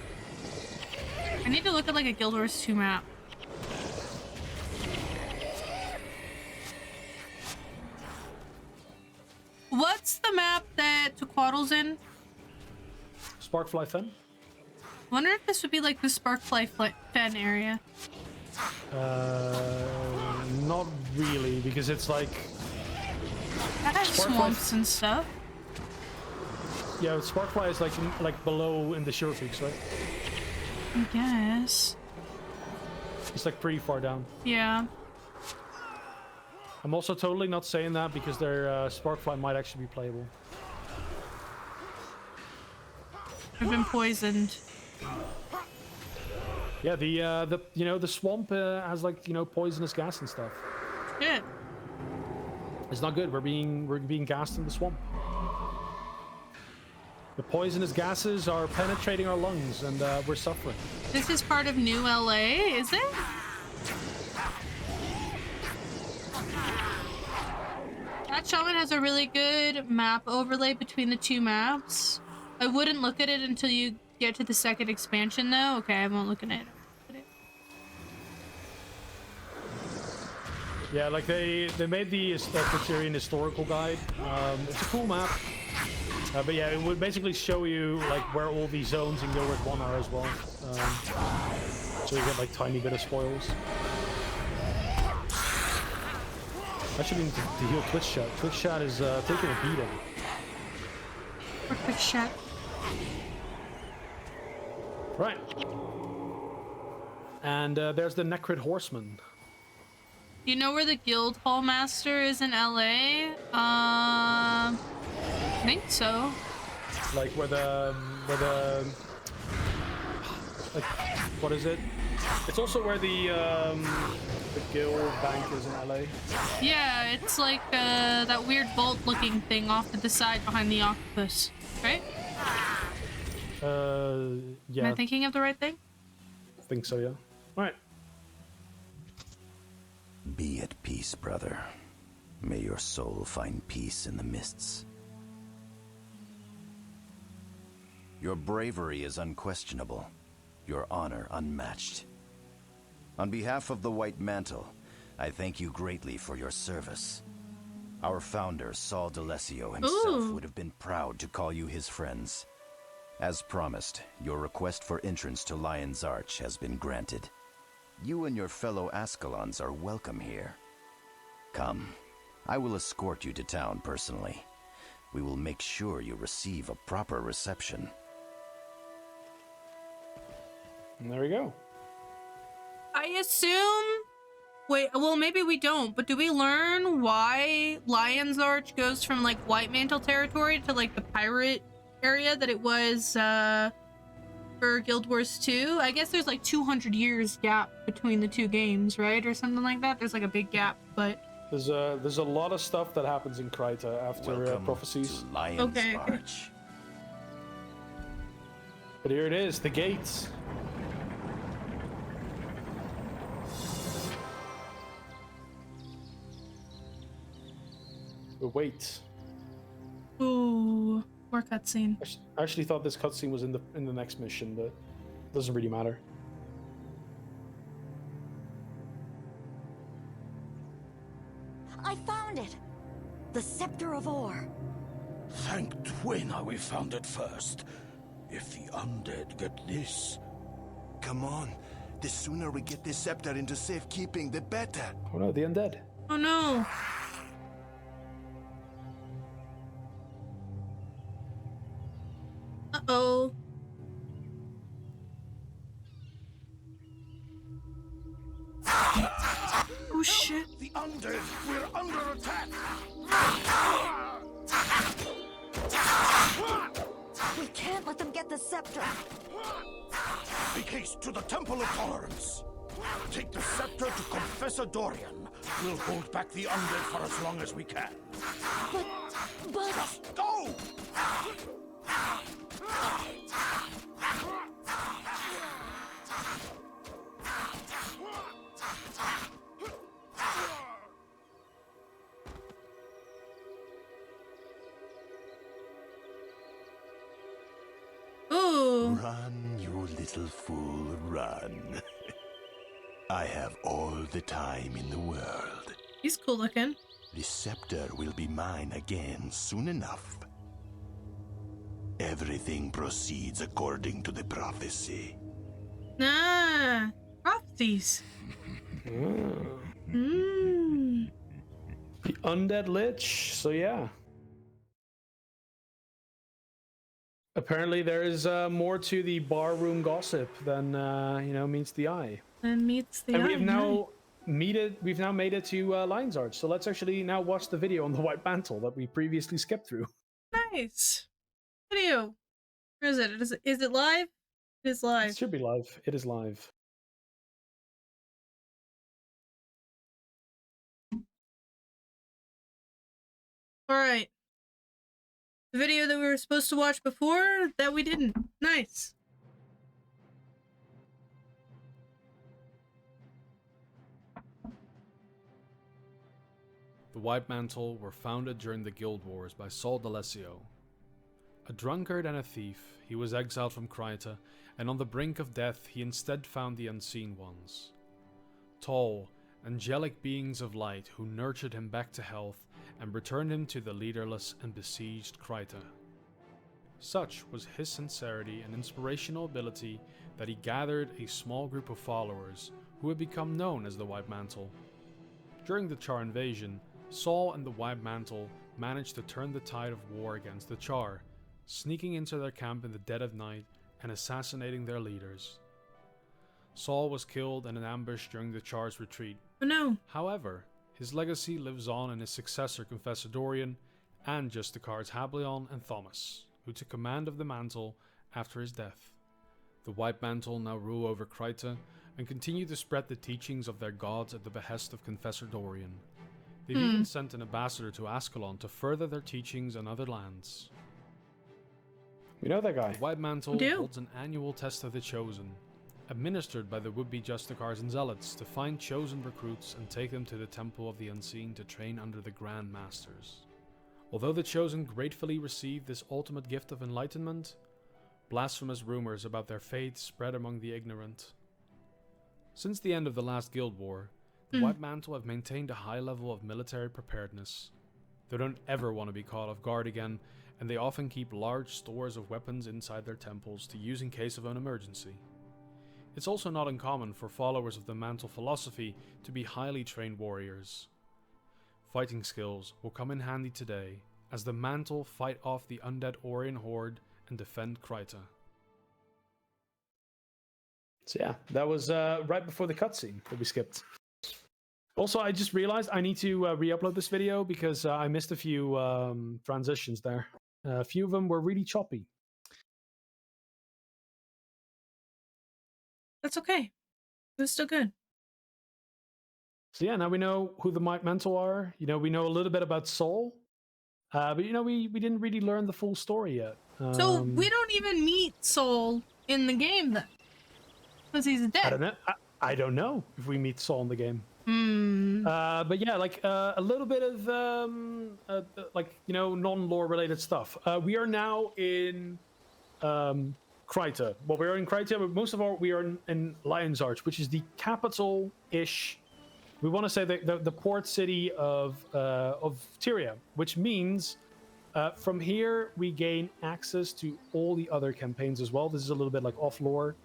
I need to look at like a Guild Wars 2 map. What's the map that Tequaddle's in? Sparkfly Fen? Wonder if this would be like the Sparkfly Fen area. Not really, because it's like... That has swamps and stuff. Yeah, Sparkfly is like below in the shiverpeaks, right? I guess. It's like pretty far down. Yeah. I'm also totally not saying that because their Sparkfly might actually be playable. I've been poisoned. Yeah, the swamp has like poisonous gas and stuff. Good. It's not good. We're being gassed in the swamp. The poisonous gases are penetrating our lungs, and we're suffering. This is part of New LA, is it? That shaman has a really good map overlay between the two maps. I wouldn't look at it until you get to the second expansion, though. Okay, I won't look at it. Yeah, like they made the Criterion historical guide. It's a cool map. But yeah, it would basically show you like where all these zones in Guild Wars 1 are as well. So you get like tiny bit of spoils. Actually need to heal Twitch chat. Twitch chat is taking a beating. Or Twitch chat. Right. And there's the Necrid Horseman. Do you know where the Guild Hall Master is in LA? I think so. Like where the like what is it? It's also where the guild bank is in LA. Yeah, it's like that weird vault-looking thing off to the side behind the octopus, right? Yeah. Am I thinking of the right thing? I think so, yeah. All right. Be at peace, brother. May your soul find peace in the mists. Your bravery is unquestionable. Your honor unmatched. On behalf of the White Mantle, I thank you greatly for your service. Our founder, Saul D'Alessio himself, would have been proud to call you his friends. As promised, your request for entrance to Lion's Arch has been granted. You and your fellow Ascalons are welcome here. Come, I will escort you to town personally. We will make sure you receive a proper reception. And there we go. I assume... Wait, well, maybe we don't, but do we learn why Lion's Arch goes from, like, White Mantle territory to, like, the pirate area that it was, for Guild Wars 2? I guess there's, like, 200 years gap between the two games, right? Or something like that? There's, like, a big gap, but... There's a lot of stuff that happens in Kryta after Prophecies. To Lion's Arch. But here it is, the gates. But wait. Ooh, more cutscene. I actually thought this cutscene was in the next mission, but it doesn't really matter. I found it! The Scepter of Ore. Thank Twena we found it first. If the undead get this... Come on. The sooner we get this scepter into safekeeping, the better. Oh no, the undead. Oh no. Uh-oh. Oh shit. The undead, we're under attack! We can't let them get the scepter. Make haste to the Temple of Tolerance. Take the scepter to Confessor Dorian. We'll hold back the undead for as long as we can. But... Just go! Ooh. Run, you little fool, run. I have all the time in the world. He's cool looking. The scepter will be mine again soon enough. Everything proceeds according to the prophecy. Ah, prophecies. Mm. The undead lich. So yeah. Apparently there is more to the barroom gossip than meets the eye. And meets the and eye. we've now made it to Lion's Arch. So let's actually now watch the video on the White Mantle that we previously skipped through. Nice. Video. Where is it? Is it live? It is live. It should be live. It is live. All right. The video that we were supposed to watch before that we didn't. Nice. The The White Mantle were founded during the Guild Wars by Saul D'Alessio. A drunkard and a thief, he was exiled from Kryta, and on the brink of death he instead found the Unseen Ones. Tall, angelic beings of light who nurtured him back to health and returned him to the leaderless and besieged Kryta. Such was his sincerity and inspirational ability that he gathered a small group of followers who would become known as the White Mantle. During the Char invasion, Saul and the White Mantle managed to turn the tide of war against the Char, sneaking into their camp in the dead of night and assassinating their leaders. Saul was killed in an ambush during the Char's retreat. Oh no. However, his legacy lives on in his successor Confessor Dorian and Justicars Hablion and Thomas, who took command of the mantle after his death. The White Mantle now rule over Kryta and continue to spread the teachings of their gods at the behest of Confessor Dorian. They've even sent an ambassador to Ascalon to further their teachings on other lands. We know that guy. The White Mantle holds an annual test of the Chosen, administered by the would-be Justicars and Zealots to find chosen recruits and take them to the Temple of the Unseen to train under the Grand Masters. Although the Chosen gratefully received this ultimate gift of enlightenment, blasphemous rumors about their fate spread among the ignorant. Since the end of the last Guild War, the White Mantle have maintained a high level of military preparedness. They don't ever want to be caught off guard again, and they often keep large stores of weapons inside their temples to use in case of an emergency. It's also not uncommon for followers of the Mantle philosophy to be highly trained warriors. Fighting skills will come in handy today, as the Mantle fight off the undead Orion Horde and defend Kryta. So yeah, that was right before the cutscene that we skipped. Also, I just realized I need to re-upload this video because I missed a few transitions there. A few of them were really choppy. That's okay. It was still good. So yeah, now we know who the White Mantle are. You know, we know a little bit about Saul. But you know, we didn't really learn the full story yet. So we don't even meet Saul in the game then? Because he's dead. I don't know. I don't know if we meet Saul in the game. But yeah, like a little bit of like, you know, non-lore related stuff. We are now in Kryta. Well, we're in Kryta, but most of all, we are in Lion's Arch, which is the capital-ish. We want to say the port city of Tyria, which means from here we gain access to all the other campaigns as well. This is a little bit like off lore.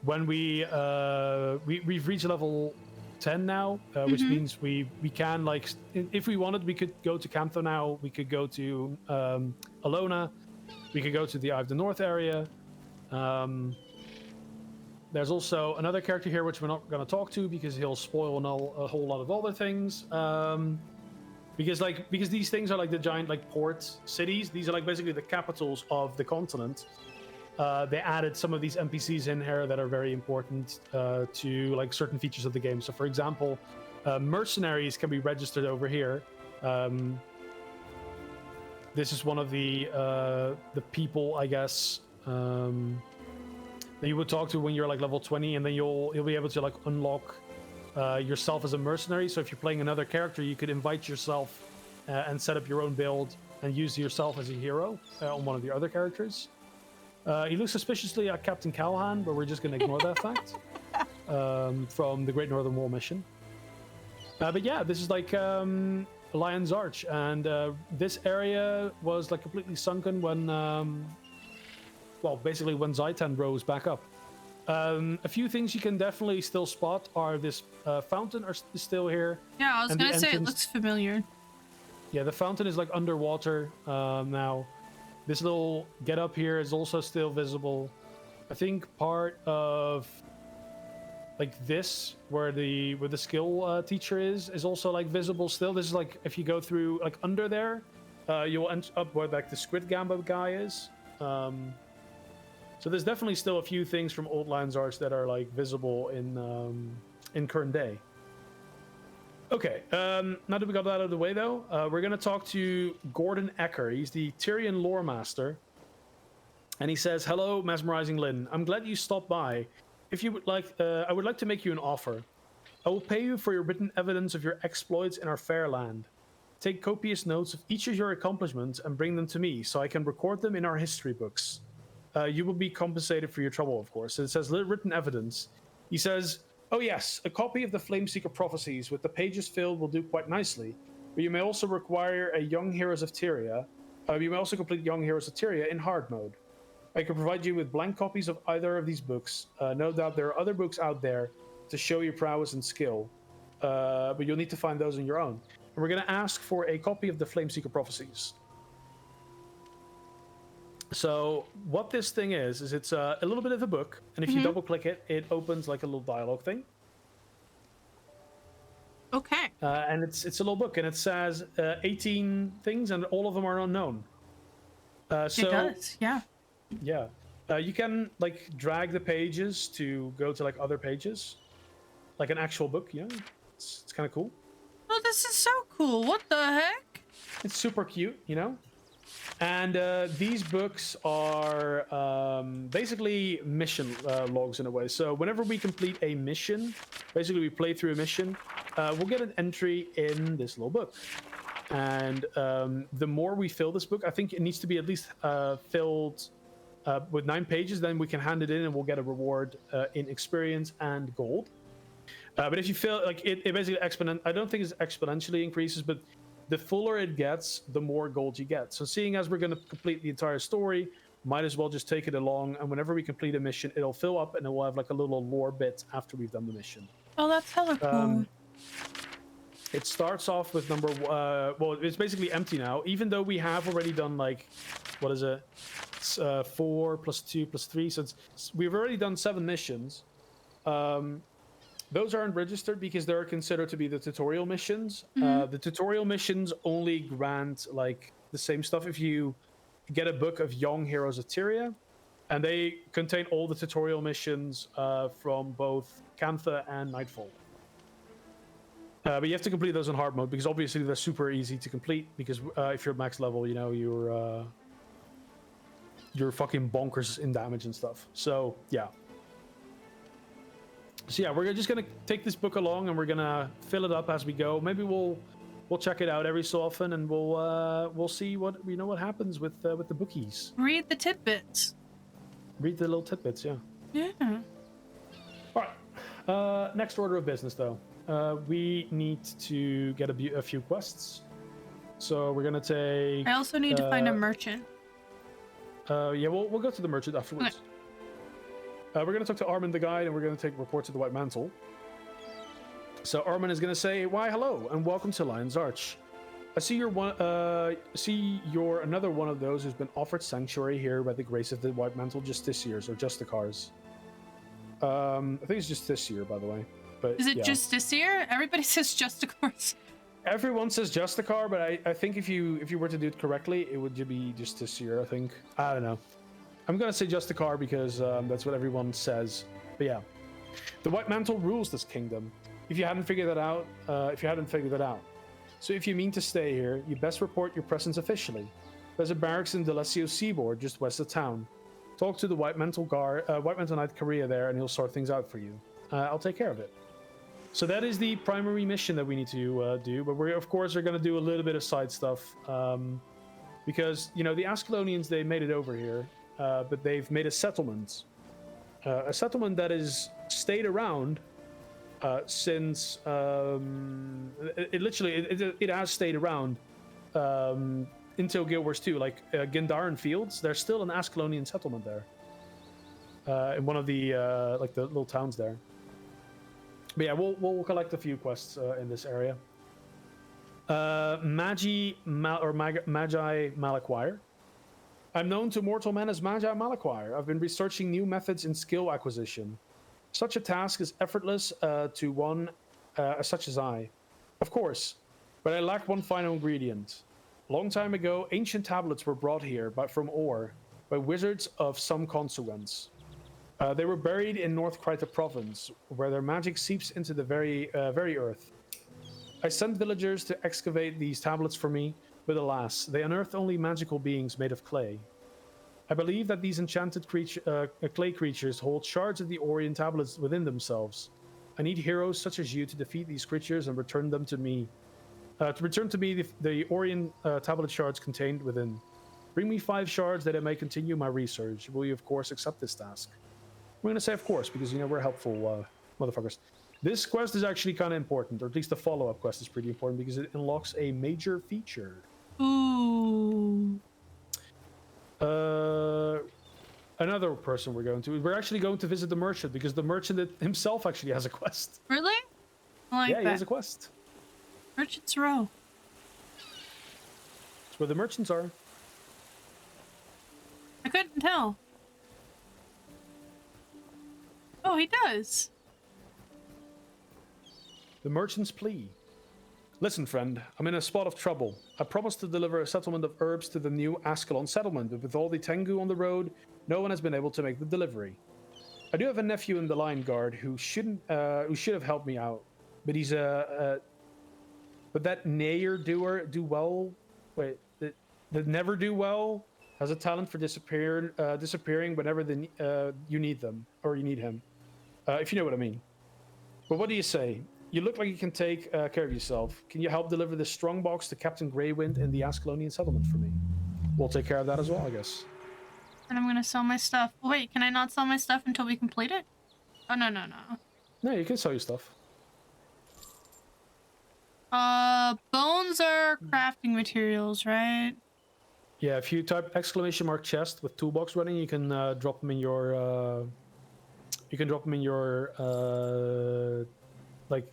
When we've reached level 10 now, which means we can, like, if we wanted, we could go to Cantho now. We could go to Alona. We could go to the Eye of the North area. There's also another character here which we're not going to talk to because he'll spoil a whole lot of other things. Because these things are like the giant like port cities. These are like basically the capitals of the continent. They added some of these NPCs in here that are very important to like certain features of the game. So, for example, mercenaries can be registered over here. This is one of the people, I guess, that you would talk to when you're like level 20, and then you'll be able to like unlock yourself as a mercenary. So if you're playing another character, you could invite yourself and set up your own build and use yourself as a hero on one of the other characters. He looks suspiciously like Captain Callahan, but we're just going to ignore that fact from the Great Northern Wall mission. But yeah, this is like Lion's Arch, and this area was like completely sunken when, well, basically when Zaitan rose back up. A few things you can definitely still spot are this fountain is still here. Yeah, I was going to say it looks familiar. Yeah, the fountain is like underwater now. This little get up here is also still visible. I think part of like this, where the skill teacher is also like visible still. This is like if you go through like under there, you'll end up where like the Squid Gamba guy is. So there's definitely still a few things from Old Lion's Arch that are like visible in current day. Okay, now that we got that out of the way, though, we're going to talk to Gordon Ecker. He's the Tyrian lore master. And he says, "Hello, Mesmerizing Lyn. I'm glad you stopped by. If you would like, I would like to make you an offer. I will pay you for your written evidence of your exploits in our fair land. Take copious notes of each of your accomplishments and bring them to me so I can record them in our history books. You will be compensated for your trouble, of course. So it says written evidence. He says, oh yes, a copy of the Flameseeker Prophecies with the pages filled will do quite nicely, but you may also require a Young Heroes of Tyria. You may also complete Young Heroes of Tyria in hard mode. I can provide you with blank copies of either of these books. No doubt there are other books out there to show your prowess and skill, but you'll need to find those on your own. And we're going to ask for a copy of the Flameseeker Prophecies. So what this thing is it's a little bit of a book, and if you double click it, it opens like a little dialogue thing. Okay. And it's a little book, and it says 18 things, and all of them are unknown. So, it does, yeah. Yeah. You can like drag the pages to go to like other pages, like an actual book. Yeah, it's kind of cool. Oh, this is so cool. What the heck? It's super cute, you know? And these books are basically mission logs in a way. So whenever we complete a mission, basically we play through a mission, we'll get an entry in this little book. And the more we fill this book, I think it needs to be at least filled with 9 pages, then we can hand it in and we'll get a reward in experience and gold. But if you fill, like, it basically I don't think it exponentially increases, but the fuller it gets, the more gold you get. So seeing as we're going to complete the entire story, might as well just take it along, and whenever we complete a mission, it'll fill up and it will have like a little lore bit after we've done the mission. Oh, that's hella cool. It starts off with well, it's basically empty now, even though we have already done like, what is it? It's 4 plus 2 plus 3, so we've already done 7 missions. Those aren't registered because they're considered to be the tutorial missions. The tutorial missions only grant like the same stuff if you get a book of Young Heroes of Tyria, and they contain all the tutorial missions from both Cantha and Nightfall. But you have to complete those in hard mode because obviously they're super easy to complete because if you're max level, you know, you're fucking bonkers in damage and stuff. So yeah. So yeah, we're just gonna take this book along and we're gonna fill it up as we go. Maybe we'll check it out every so often, and we'll see what happens with the bookies. Read the tidbits. Read the little tidbits, yeah. Yeah. All right. Next order of business, though. We need to get a few quests. So we're gonna take. I also need to find a merchant. Yeah, we'll go to the merchant afterwards. Okay. We're going to talk to Armin the guide, and we're going to take reports of the White Mantle. So Armin is going to say, "Why, hello, and welcome to Lion's Arch. I see you're another one of those who's been offered sanctuary here by the grace of the White Mantle Justiciars, or Justicars. I think it's just this year, by the way. But is it yeah. Justiciar? Everybody says Justicars. Everyone says Justicar, but I think if you were to do it correctly, it would be just this year. I think. I don't know. I'm gonna say Justicar because that's what everyone says. But yeah, the White Mantle rules this kingdom. If you hadn't figured that out, So if you mean to stay here, you best report your presence officially. There's a barracks in Delesio Seaboard, just west of town. Talk to the White Mantle Knight Korea there, and he'll sort things out for you. I'll take care of it. So that is the primary mission that we need to do, but we of course are going to do a little bit of side stuff because the Ascalonians, they made it over here, but they've made a settlement that has stayed around since it has stayed around until Guild Wars 2. Like Gindaren Fields, there's still an Ascalonian settlement there in one of the the little towns there. But yeah, we'll collect a few quests in this area. Magi Malaquire. I'm known to mortal men as Magi Malaquire. I've been researching new methods in skill acquisition. Such a task is effortless to one such as I. Of course, but I lack one final ingredient. Long time ago, ancient tablets were brought here from Or by wizards of some consequence. They were buried in North Krita province, where their magic seeps into the very earth. I sent villagers to excavate these tablets for me, but alas, they unearthed only magical beings made of clay. I believe that these enchanted clay creatures hold shards of the Orion tablets within themselves. I need heroes such as you to defeat these creatures and return them to me. To return to me the Orient tablet shards contained within. Bring me 5 shards that I may continue my research. Will you, of course, accept this task? We're going to say, of course, because, you know, we're helpful motherfuckers. This quest is actually kind of important, or at least the follow-up quest is pretty important, because it unlocks a major feature. Ooh. Another person we're actually going to visit the merchant, because the merchant himself actually has a quest. Really? I like Yeah, that. he has a quest. Merchant's Row. That's where the merchants are. I couldn't tell. Oh, he does. The merchant's plea. Listen, friend, I'm in a spot of trouble. I promised to deliver a settlement of herbs to the new Ascalon settlement, but with all the Tengu on the road, no one has been able to make the delivery. I do have a nephew in the line guard who should have helped me out, but he's but that Nair do well. Wait, the never do well has a talent for disappearing whenever you need them or you need him, if you know what I mean. But what do you say? You look like you can take care of yourself. Can you help deliver this strong box to Captain Greywind in the Ascalonian settlement for me? We'll take care of that as well, I guess. And I'm gonna sell my stuff. Wait, can I not sell my stuff until we complete it? Oh, no. No, you can sell your stuff. Bones are crafting materials, right? Yeah, if you type !chest with toolbox running, you can drop them in your like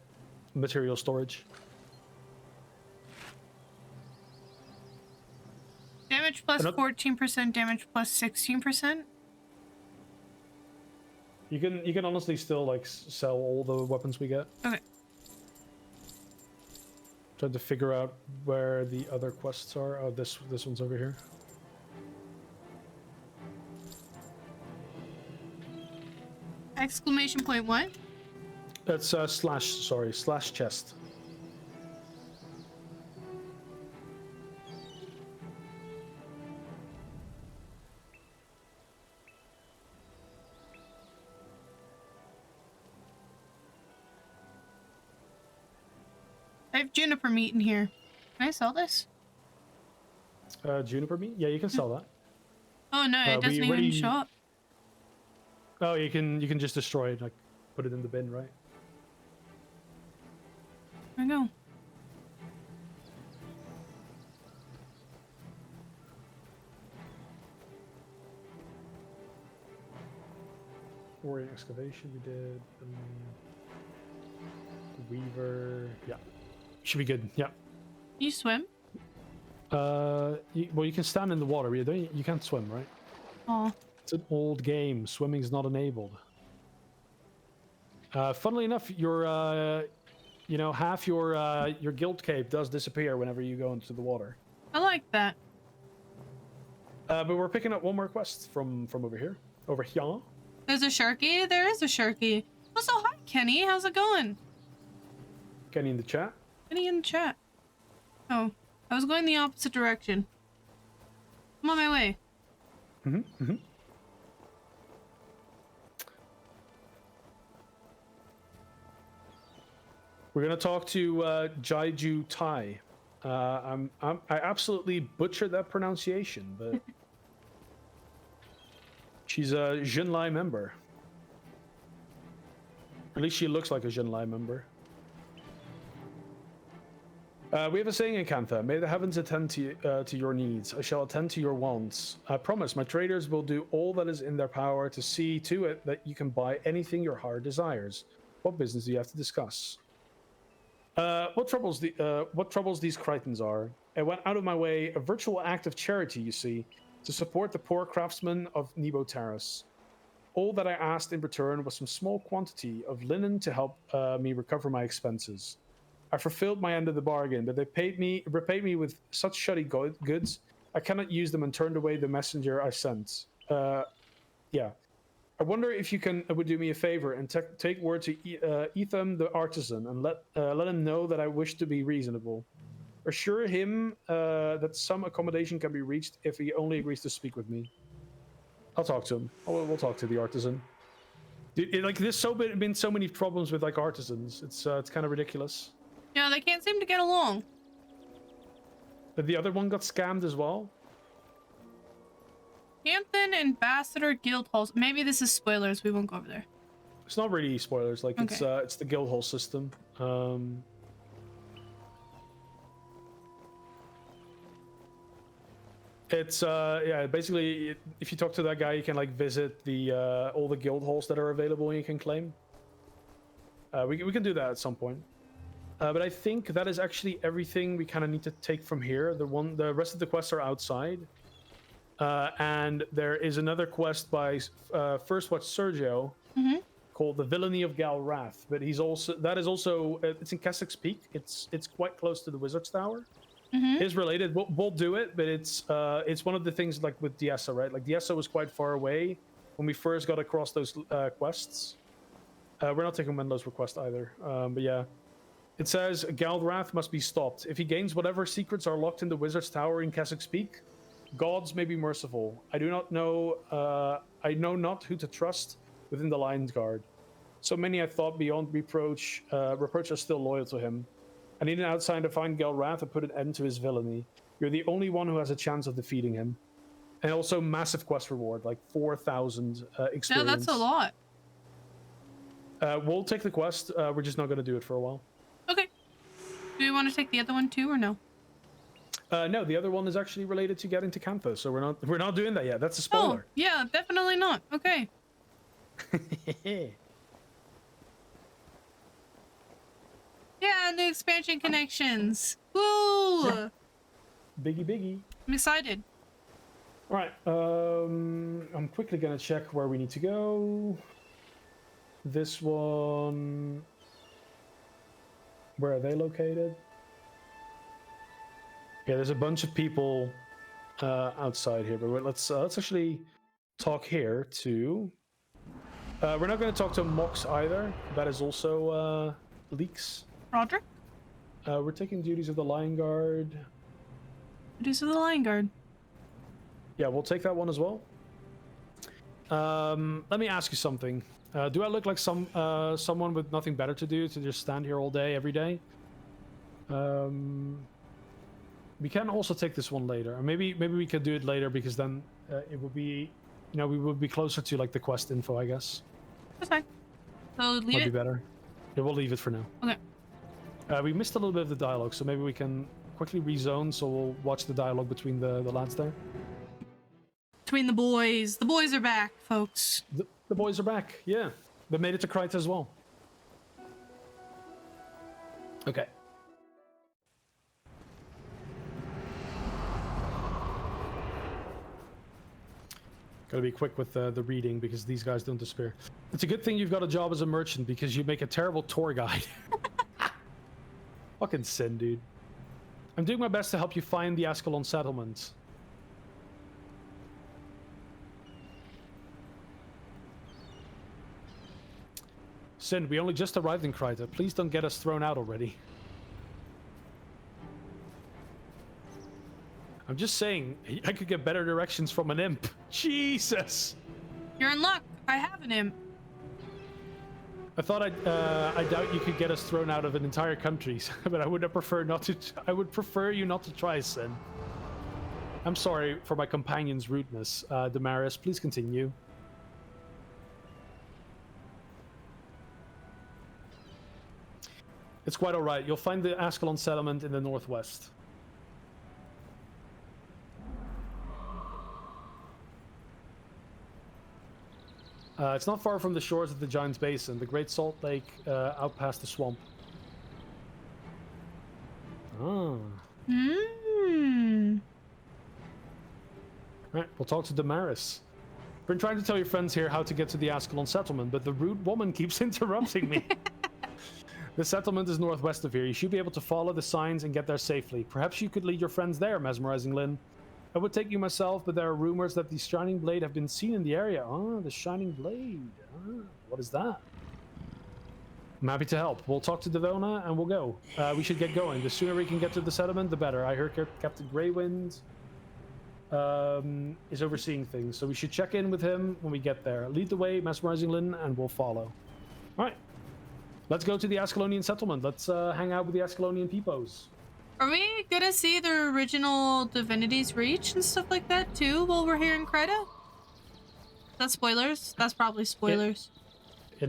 material storage. Damage plus 14%, damage plus 16%. You can honestly still like sell all the weapons we get. Okay. Trying to figure out where the other quests are. Oh, this one's over here. Exclamation point what? That's slash chest. I have juniper meat in here. Can I sell this? Juniper meat? Yeah, you can sell that. Oh no, it doesn't even show up. Oh, you can just destroy it, like put it in the bin, right? There we go. Warrior excavation we did. Weaver, yeah, should be good. Yeah. You swim? Well, you can stand in the water. You can't swim, right? Oh. It's an old game. Swimming's not enabled. Funnily enough, your half your guild cape does disappear whenever you go into the water. I like that. But we're picking up one more quest from over here. Over here. There's a Sharky? There is a Sharky. Oh, so hi, Kenny. How's it going? Kenny in the chat? Kenny in the chat. Oh, I was going the opposite direction. I'm on my way. Mm-hmm. We're gonna talk to Jaiju Tai. I absolutely butchered that pronunciation, but she's a Jinlai member. At least she looks like a Jinlai member. We have a saying in Kantha: "May the heavens attend to your needs. I shall attend to your wants. I promise my traders will do all that is in their power to see to it that you can buy anything your heart desires. What business do you have to discuss?" What troubles these Crichtons are? I went out of my way, a virtual act of charity, you see, to support the poor craftsmen of Nebo Terrace. All that I asked in return was some small quantity of linen to help me recover my expenses. I fulfilled my end of the bargain, but they repaid me with such shoddy goods, I cannot use them and turned away the messenger I sent. Yeah. I wonder if you would do me a favor and take word to Etham the artisan and let him know that I wish to be reasonable. Assure him that some accommodation can be reached if he only agrees to speak with me. I'll talk to him. We'll talk to the artisan. Dude, like there's been so many problems with like artisans. It's kind of ridiculous. Yeah, they can't seem to get along. But the other one got scammed as well. Hampton Ambassador Guild Halls. Maybe this is spoilers. We won't go over there. It's not really spoilers. Like Okay. it's the guild hall system. It's yeah, basically if you talk to that guy, you can like visit the all the guild halls that are available and you can claim. We can do that at some point. But I think that is actually everything we kind of need to take from here. The rest of the quests are outside. And there is another quest by First Watch Sergio called The Villainy of Galrath. But he's also it's in Keswick's Peak. It's quite close to the Wizard's Tower. Is related. We'll do it, but it's one of the things like with Diessa, right? Like Diessa was quite far away when we first got across those quests. We're not taking Menlo's request either. But yeah. It says Galrath must be stopped. If he gains whatever secrets are locked in the Wizard's Tower in Keswick's Peak, gods may be merciful. I do not know. I know not who to trust within the Lion's Guard. So many I thought beyond reproach are still loyal to him. I need an outsider to find Galrath and put an end to his villainy. You're the only one who has a chance of defeating him. And also massive quest reward, like 4,000 experience. Yeah, that's a lot. We'll take the quest. We're just not going to do it for a while. Okay. Do we want to take the other one too, or no? No, the other one is actually related to getting to Cantha, so we're not doing that yet. That's a spoiler. Oh, yeah, definitely not. Okay. Yeah, new expansion connections. Woo! Biggie. I'm excited. All right. I'm quickly gonna check where we need to go. This one. Where are they located? Yeah, there's a bunch of people outside here, but let's actually talk here too. We're not going to talk to Mox either. That is also leaks. Roger. We're taking duties of the Lion Guard. Duties of the Lion Guard. Yeah, we'll take that one as well. Let me ask you something. Do I look like someone with nothing better to do to just stand here all day, every day? We can also take this one later, or maybe we could do it later because then it would be, we would be closer to like the quest info, I guess. That's fine. So leave Might it. be better. Yeah, we'll leave it for now. Okay. We missed a little bit of the dialogue, so maybe we can quickly rezone. So we'll watch the dialogue between the lads there. Between the boys. The boys are back, folks. The boys are back. Yeah, they made it to Kryta as well. Okay. Gotta be quick with the reading because these guys don't disappear. It's a good thing you've got a job as a merchant because you make a terrible tour guide. Fucking sin, dude. I'm doing my best to help you find the Ascalon settlement. Sin, we only just arrived in Kryta. Please don't get us thrown out already. I'm just saying, I could get better directions from an imp. Jesus! You're in luck. I have an imp. I thought I doubt you could get us thrown out of an entire country, but I would prefer not to. I would prefer you not to try, Sin. I'm sorry for my companion's rudeness, Damaris. Please continue. It's quite all right. You'll find the Ascalon settlement in the northwest. It's not far from the shores of the Giant's Basin, the Great Salt Lake out past the swamp. Ah. Right, we'll talk to Damaris. Been trying to tell your friends here how to get to the Ascalon settlement, but the rude woman keeps interrupting me. The settlement is northwest of here. You should be able to follow the signs and get there safely. Perhaps you could lead your friends there, Mesmerizing Lynn. I would take you myself, but there are rumors that the Shining Blade have been seen in the area. Oh, the Shining Blade. What is that? I'm happy to help. We'll talk to Devona and we'll go. We should get going. The sooner we can get to the settlement, the better. I heard Captain Greywind is overseeing things, so we should check in with him when we get there. Lead the way, mesmerizing Lynn, and we'll follow. All right, let's go to the Ascalonian settlement. Let's hang out with the Ascalonian peepos. Are we gonna see their original divinity's reach and stuff like that too while we're here in Creta? That's spoilers? That's probably spoilers. Yeah,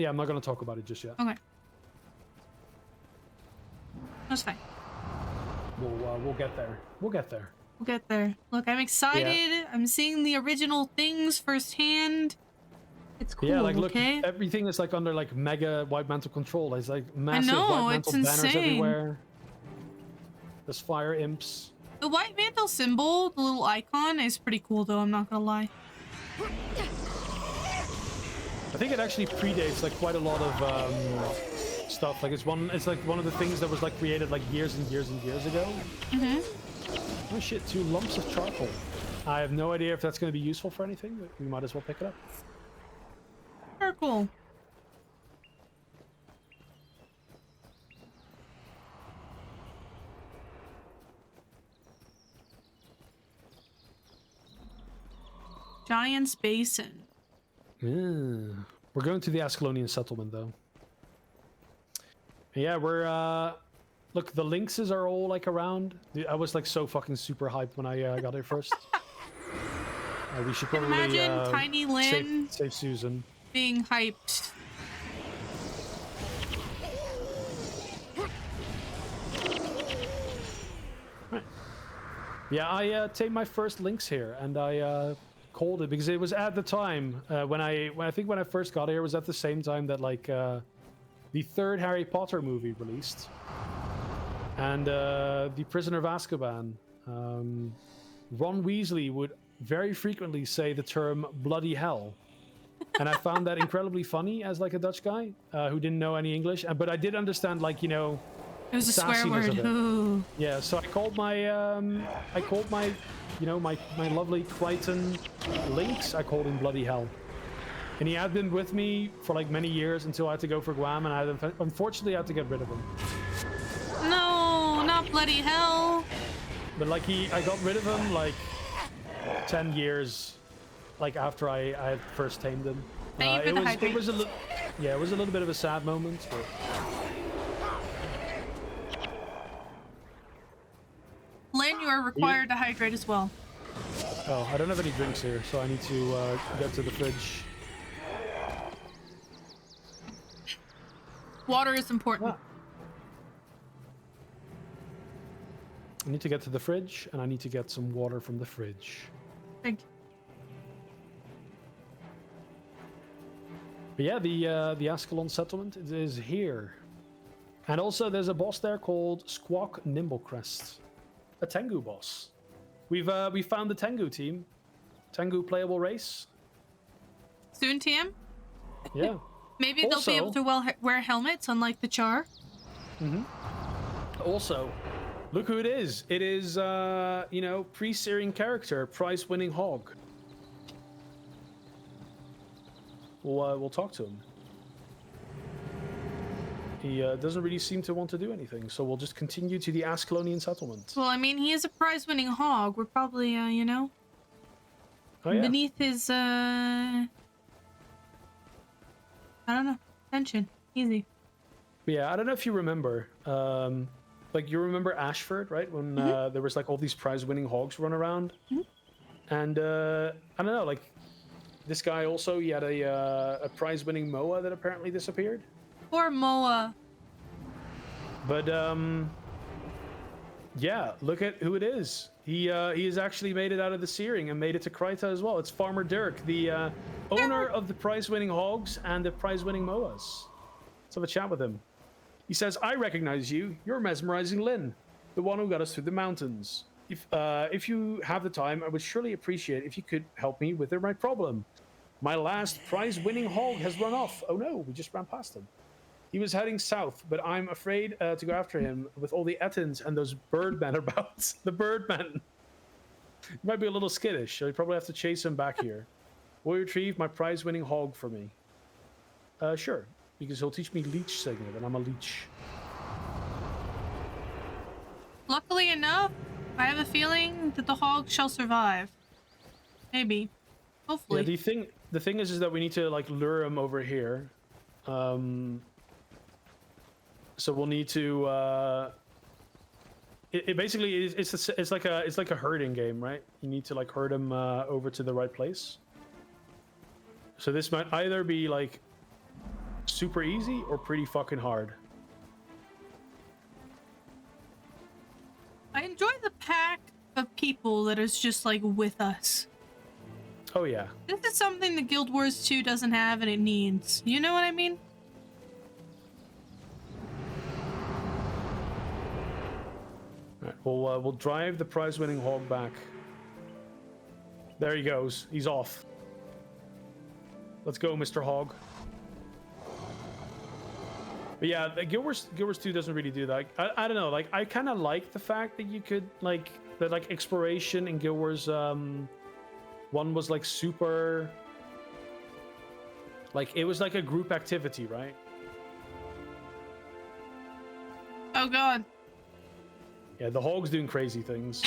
I'm not gonna talk about it just yet. Okay. That's fine. We'll get there. We'll get there. We'll get there. Look, I'm excited. Yeah. I'm seeing the original things firsthand. It's cool. Yeah, like look, everything is like under like mega white mantle control. There's like massive white mantle banners insane. Everywhere. There's fire imps. The white mantle symbol, the little icon, is pretty cool though. I'm not gonna lie. I think it actually predates like quite a lot of stuff. Like it's like one of the things that was like created like years and years and years ago. Oh shit! 2 lumps of charcoal. I have no idea if that's going to be useful for anything, but we might as well pick it up. Charcoal. Giant's Basin. Yeah. We're going to the Ascalonian settlement, though. Yeah, we're, look, the lynxes are all, like, around. I was, like, so fucking super hyped when I got here first. We should probably, imagine Tiny Lynn save Susan. Being hyped. Right. Yeah, I tamed my first lynx here, and I, called it because it was at the time when I think when I first got here, it was at the same time that like the 3rd Harry Potter movie released, and the Prisoner of Azkaban. Ron Weasley would very frequently say the term "bloody hell," and I found that incredibly funny as like a Dutch guy who didn't know any English, but I did understand like it was a swear word. Ooh. Yeah, so I called my my lovely Crichton lynx, I called him Bloody Hell. And he had been with me for like many years until I had to go for Guam, and I unfortunately had to get rid of him. No, not Bloody Hell. But like I got rid of him like 10 years like after I had first tamed him. It was a little bit of a sad moment, but... Lynn, you are required to hydrate as well. Oh, I don't have any drinks here, so I need to get to the fridge. Water is important. I need to get to the fridge, and I need to get some water from the fridge. Thank you. But yeah, the Ascalon settlement is here. And also, there's a boss there called Squawk Nimblecrest. A Tengu boss. We found the Tengu team. Tengu playable race. Soon, TM? Yeah. Maybe they'll be able to wear helmets, unlike the Char. Also, look who it is. It is, pre-Syrian character, prize-winning hog. We'll talk to him. He doesn't really seem to want to do anything, so we'll just continue to the Ascalonian settlement. Well, I mean, he is a prize-winning hog. We're probably, beneath his, I don't know, tension. Easy. Yeah, I don't know if you remember, you remember Ashford, right? When there was, like, all these prize-winning hogs run around? And, I don't know, like, this guy also, he had a prize-winning Moa that apparently disappeared. Poor Moa. But yeah, look at who it is. He has actually made it out of the Searing and made it to Kryta as well. It's Farmer Dirk, the owner of the prize-winning hogs and the prize-winning Moas. Let's have a chat with him. He says, "I recognize you. You're mesmerizing Lynn, the one who got us through the mountains. If you have the time, I would surely appreciate if you could help me with my problem. My last prize-winning hog has run off. Oh no, we just ran past him. He was heading south, but I'm afraid to go after him with all the Ettins and those birdmen about. The birdmen. He might be a little skittish, so you probably have to chase him back here. Will you retrieve my prize-winning hog for me?" Sure, because he'll teach me leech signal, and I'm a leech. Luckily enough, I have a feeling that the hog shall survive. Maybe. Hopefully. Yeah, the thing is that we need to like lure him over here. So we'll need to it basically is it's like a herding game, right? You need to like herd him over to the right place. So this might either be like super easy or pretty fucking hard. I enjoy the pack of people that is just like with us. Oh yeah. This is something that Guild Wars 2 doesn't have and it needs. You know what I mean? Alright, we'll drive the prize-winning hog back. There he goes. He's off. Let's go, Mr. Hog. But yeah, the Guild Wars 2 doesn't really do that. I don't know, like I kind of like the fact that you could like that like exploration in Guild Wars 1 was like super like it was like a group activity, right? Oh god. Yeah, the hog's doing crazy things.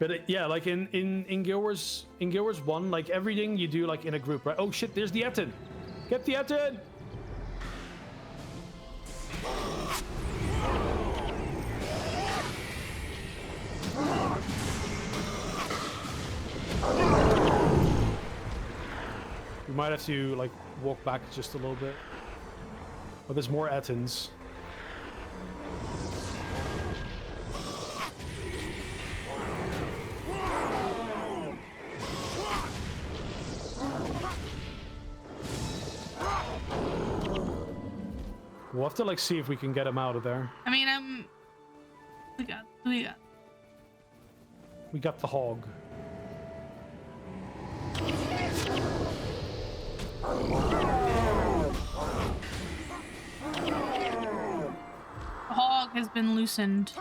But yeah, like in Guild Wars 1, like everything you do like in a group, right? Oh shit, there's the Etten. Get the Etten. We might have to like walk back just a little bit. Oh, there's more Ettins. We'll have to like see if we can get him out of there. I mean, we got the hog. The hog has been loosened.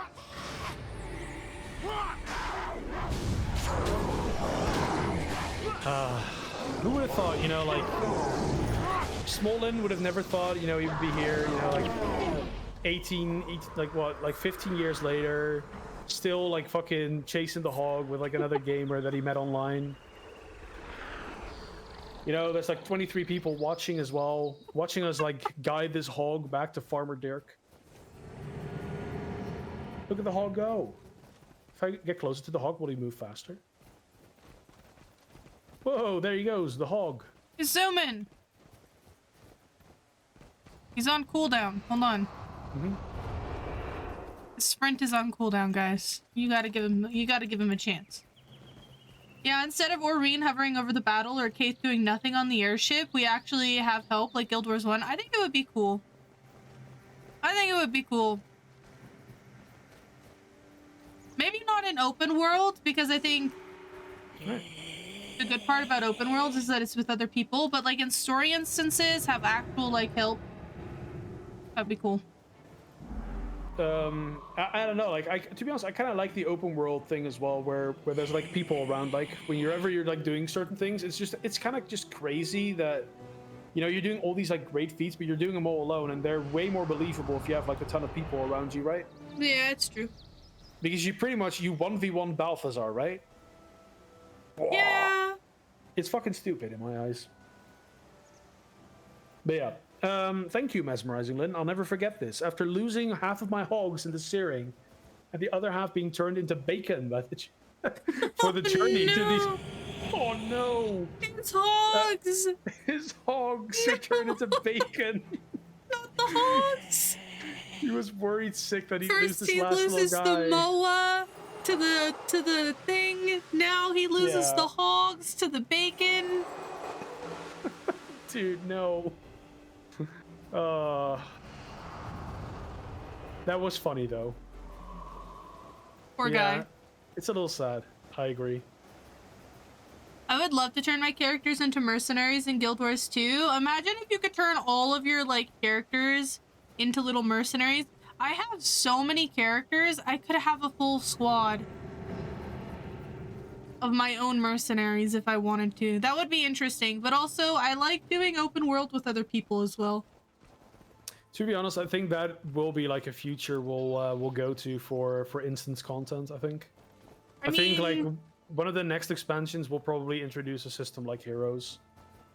Who would have thought, you know, like Smolin would have never thought, you know, he would be here, you know, like 18 like what, like 15 years later, still like fucking chasing the hog with like another gamer that he met online. You know, there's like 23 people watching as well, watching us like guide this hog back to Farmer Dirk. Look at the hog go. If I get closer to the hog, will he move faster? Whoa, there he goes, the hog. He's zooming. He's on cooldown. Hold on. The sprint is on cooldown, guys. You gotta give him a chance. Yeah, instead of Oreen hovering over the battle or Kate doing nothing on the airship, we actually have help like Guild Wars 1. I think it would be cool. Maybe not in open world, because I think the good part about open worlds is that it's with other people, but like in story instances, have actual like help. That'd be cool. I don't know, like to be honest, I kind of like the open world thing as well, where there's like people around, like whenever you're like doing certain things, it's kind of just crazy that, you know, you're doing all these like great feats, but you're doing them all alone, and they're way more believable if you have like a ton of people around you, right? Yeah, it's true. Because you 1v1 Balthazar, right? Yeah. It's fucking stupid in my eyes. But yeah. Thank you, Mesmerizing Lynn. I'll never forget this. After losing half of my hogs into searing, and the other half being turned into bacon for the journey to these. Oh no! His hogs! His hogs are turned into bacon. Not the hogs! He was worried sick that he'd lose First this he last loses little guy. the moa to the thing. Now he loses the hogs to the bacon. Dude, no. That was funny though. Poor guy. It's a little sad. I agree. I would love to turn my characters into mercenaries in Guild Wars 2. Imagine if you could turn all of your like characters into little mercenaries. I have so many characters, I could have a full squad of my own mercenaries if I wanted to. That would be interesting, but also I like doing open world with other people as well. To be honest, I think that will be like a future we'll go to for instance content, I think. I think like mean, one of the next expansions will probably introduce a system like Heroes.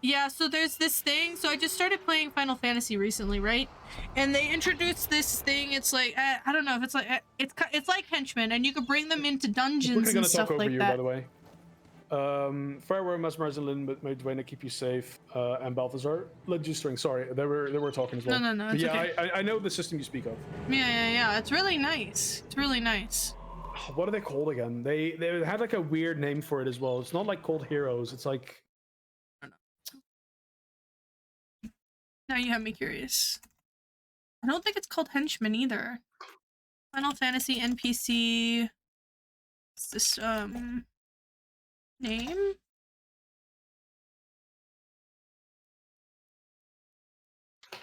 yeah, so there's this thing. So I just started playing Final Fantasy recently, right? And they introduced this thing. It's like I don't know if it's like it's like henchmen, and you can bring them into dungeons Quickly and gonna stuff talk over like you, that. by the way. Farewell, Mesmerize and Lynn, but may Dwayne keep you safe. And Balthazar, Legistring. Sorry, they were talking as well. No, But it's yeah, okay. I know the system you speak of. Yeah. It's really nice. It's really nice. What are they called again? They had like a weird name for it as well. It's not like called Heroes. It's like Now you have me curious. I don't think it's called henchmen either. Final Fantasy NPC system name.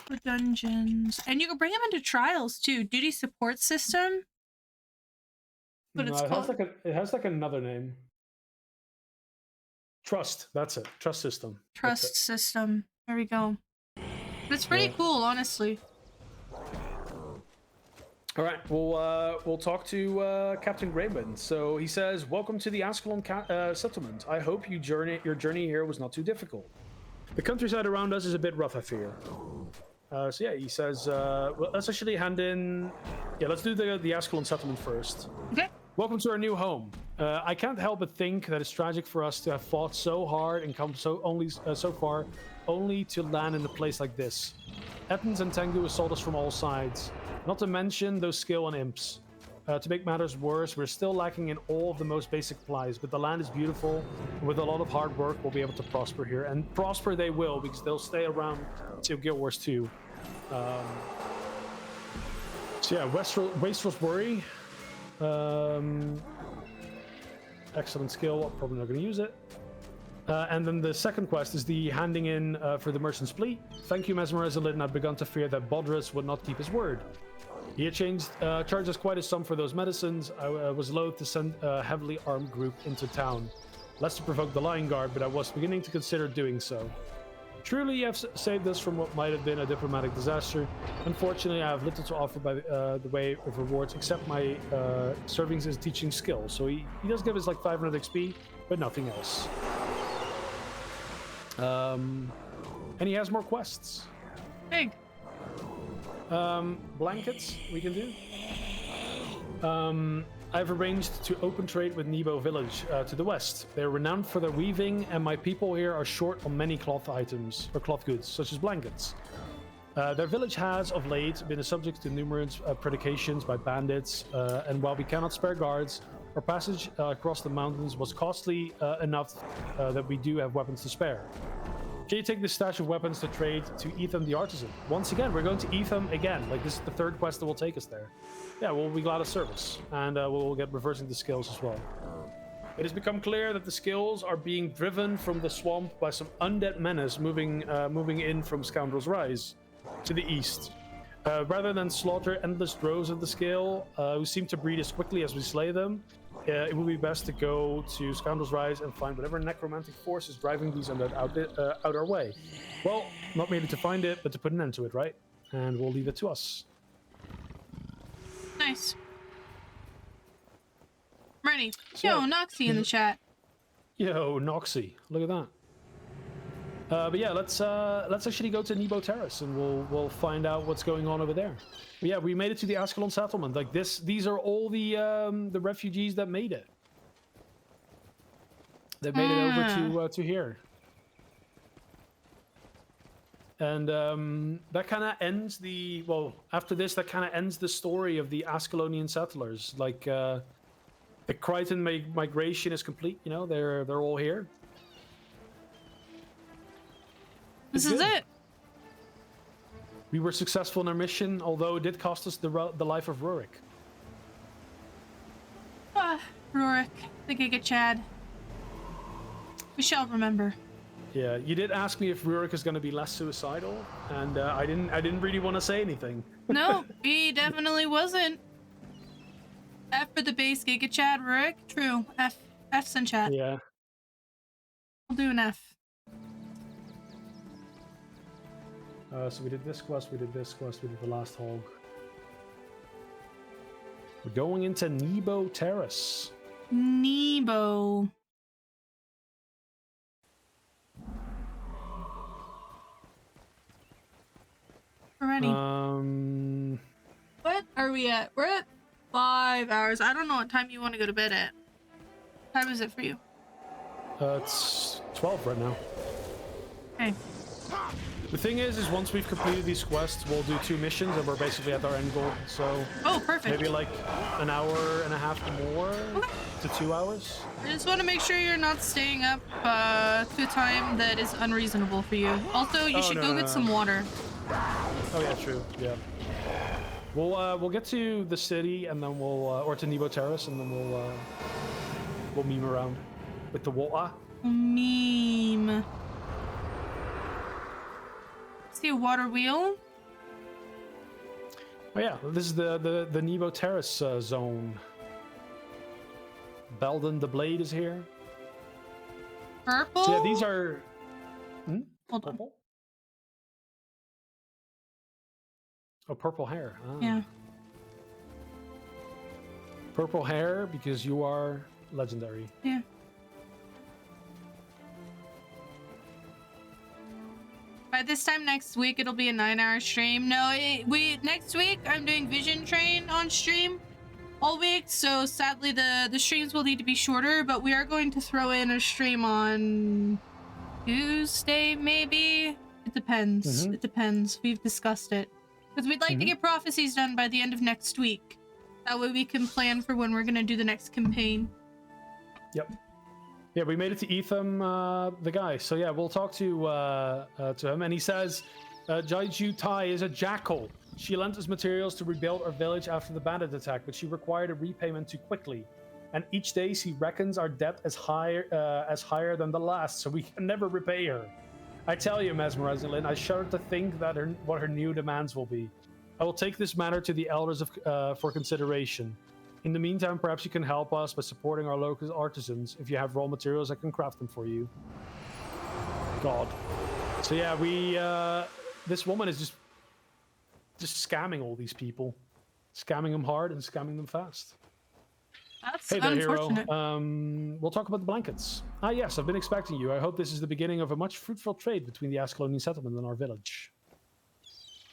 For dungeons, and you can bring them into trials too. Duty support system. But it's it has called like another name. Trust. That's it. Trust system. trust system. There we go. It's pretty cool, honestly. All right, we'll talk to Captain Greyman. So he says, "Welcome to the Ascalon settlement. I hope your journey here was not too difficult. The countryside around us is a bit rough, I fear." So yeah, he says, well, let's actually hand in. Yeah, let's do the Ascalon settlement first. Okay. Welcome to our new home. I can't help but think that it's tragic for us to have fought so hard and come so far, only to land in a place like this. Ettins and Tengu assault us from all sides, not to mention those skill and imps. To make matters worse, we're still lacking in all of the most basic supplies, but the land is beautiful, and with a lot of hard work, we'll be able to prosper here. And prosper they will, because they'll stay around till Guild Wars 2. So yeah, Wastrel's Worry. Excellent skill, I'm probably not going to use it. And then the second quest is the handing in for the Merchant's Fleet. Thank you, Mesmerize and Lydon. I'd begun to fear that Bodrus would not keep his word. He had charged us quite a sum for those medicines. I was loath to send a heavily armed group into town, lest to provoke the Lion Guard, but I was beginning to consider doing so. Truly, you have saved us from what might have been a diplomatic disaster. Unfortunately, I have little to offer by the way of rewards, except my servings as teaching skill. So he does give us like 500 XP, but nothing else. And he has more quests. Big. Blankets we can do. I've arranged to open trade with Nebo village to the west. They're renowned for their weaving, and my people here are short on many cloth items or cloth goods, such as blankets. Their village has, of late, been a subject to numerous predications by bandits, and while we cannot spare guards, our passage across the mountains was costly enough that we do have weapons to spare. Can you take this stash of weapons to trade to Ethan the Artisan? Once again, we're going to Ethan again. Like, this is the third quest that will take us there. Yeah, we'll be glad of service. And we'll get reversing the skills as well. It has become clear that the skills are being driven from the swamp by some undead menace moving in from Scoundrel's Rise to the east. Rather than slaughter endless droves of the scale, who seem to breed as quickly as we slay them, it would be best to go to Scoundrel's Rise and find whatever necromantic force is driving these undead out our way. Well, not merely to find it, but to put an end to it, right? And we'll leave it to us. Nice. Ready. So- Yo, Noxie in the chat. Yo, Noxie, look at that. But yeah, let's actually go to Nebo Terrace and we'll find out what's going on over there. But yeah, we made it to the Ascalon settlement. Like these are all the refugees that made it. They made it over to here. And that kind of ends after this, that kind of ends the story of the Ascalonian settlers. Like the Crichton migration is complete. You know, they're all here. This is it. We were successful in our mission, although it did cost us the life of Rurik. Ah, Rurik, the Giga Chad. We shall remember. Yeah, you did ask me if Rurik is going to be less suicidal, and I didn't really want to say anything. No, he definitely wasn't. F for the base, Giga Chad, Rurik. True. F's in chat. Yeah. I'll do an F. So we did this quest, we did this quest, we did the last hog. We're going into Nebo Terrace. Nebo. We're ready. What are we at? We're at 5 hours. I don't know what time you want to go to bed at. What time is it for you? It's 12 right now. Okay. The thing is once we've completed these quests, we'll do 2 missions and we're basically at our end goal. So Oh, perfect. maybe like an hour and a half more to 2 hours. I just want to make sure you're not staying up to a time that is unreasonable for you. Also, you should go get some water. Oh yeah, true. Yeah. We'll get to the city and then we'll or to Nebo Terrace and then we'll meme around with the water. Meme. See a water wheel? Oh yeah, this is the Nebo Terrace zone. Belden the Blade is here. Purple? So yeah, these are Hold on. purple. Oh, purple hair. Ah. Yeah. Purple hair because you are legendary. Yeah. By this time next week, it'll be a 9-hour stream. No, next week I'm doing Vision Train on stream all week, so sadly the streams will need to be shorter, but we are going to throw in a stream on Tuesday, maybe? It depends. It depends. We've discussed it. Because we'd like to get prophecies done by the end of next week. That way we can plan for when we're going to do the next campaign. Yep. Yeah, we made it to Etham, the guy. So yeah, we'll talk to him, and he says, Jaiju Tai is a jackal. She lent us materials to rebuild our village after the bandit attack, but she required a repayment too quickly. And each day she reckons our debt as higher than the last, so we can never repay her. I tell you, Mesmerizing Lynn, I shudder to think that what her new demands will be. I will take this matter to the elders for consideration. In the meantime, perhaps you can help us by supporting our local artisans. If you have raw materials, I can craft them for you. God. So yeah, this woman is just scamming all these people. Scamming them hard and scamming them fast. That's hey there, unfortunate. hero. We'll talk about the blankets. Ah, yes, I've been expecting you. I hope this is the beginning of a much fruitful trade between the Ascalonian settlement and our village.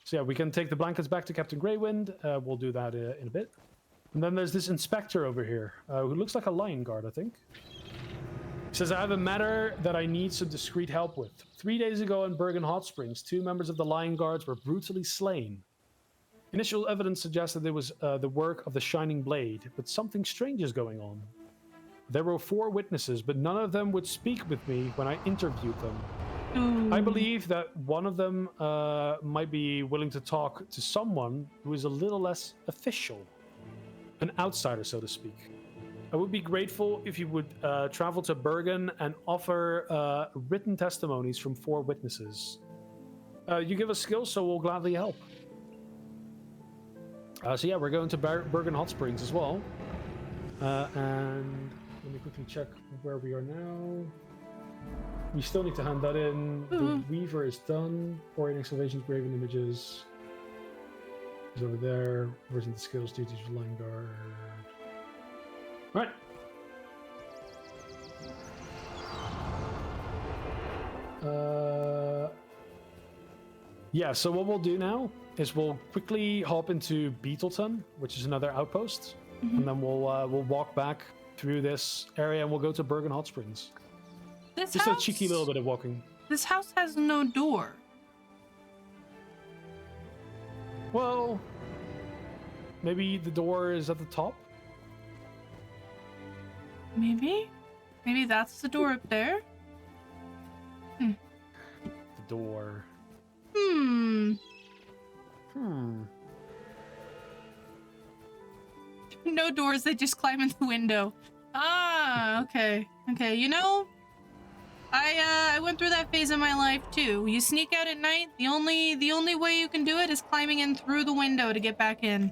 So yeah, we can take the blankets back to Captain Greywind. We'll do that in a bit. And then there's this inspector over here, who looks like a lion guard, I think. He says, I have a matter that I need some discreet help with. 3 days ago in Bergen Hot Springs, 2 members of the lion guards were brutally slain. Initial evidence suggests that it was the work of the Shining Blade, but something strange is going on. There were 4 witnesses, but none of them would speak with me when I interviewed them. I believe that one of them might be willing to talk to someone who is a little less official. An outsider, so to speak. I would be grateful if you would travel to Bergen and offer written testimonies from 4 witnesses. You give us skills, so we'll gladly help. So yeah, we're going to Bergen Hot Springs as well. And let me quickly check where we are now. We still need to hand that in. The Weaver is done. Pouring excavations, graven images. Is over there. Where's the skills duties for line guard? Right. Yeah, so what we'll do now is we'll quickly hop into Beetleton, which is another outpost, and then we'll walk back through this area and we'll go to Bergen Hot Springs. Just a cheeky little bit of walking. This house has no door. Well, maybe the door is at the top? Maybe? Maybe that's the door up there? The door. No doors, they just climb in the window. Ah, okay. Okay, you know, I went through that phase of my life too. You sneak out at night, the only way you can do it is climbing in through the window to get back in.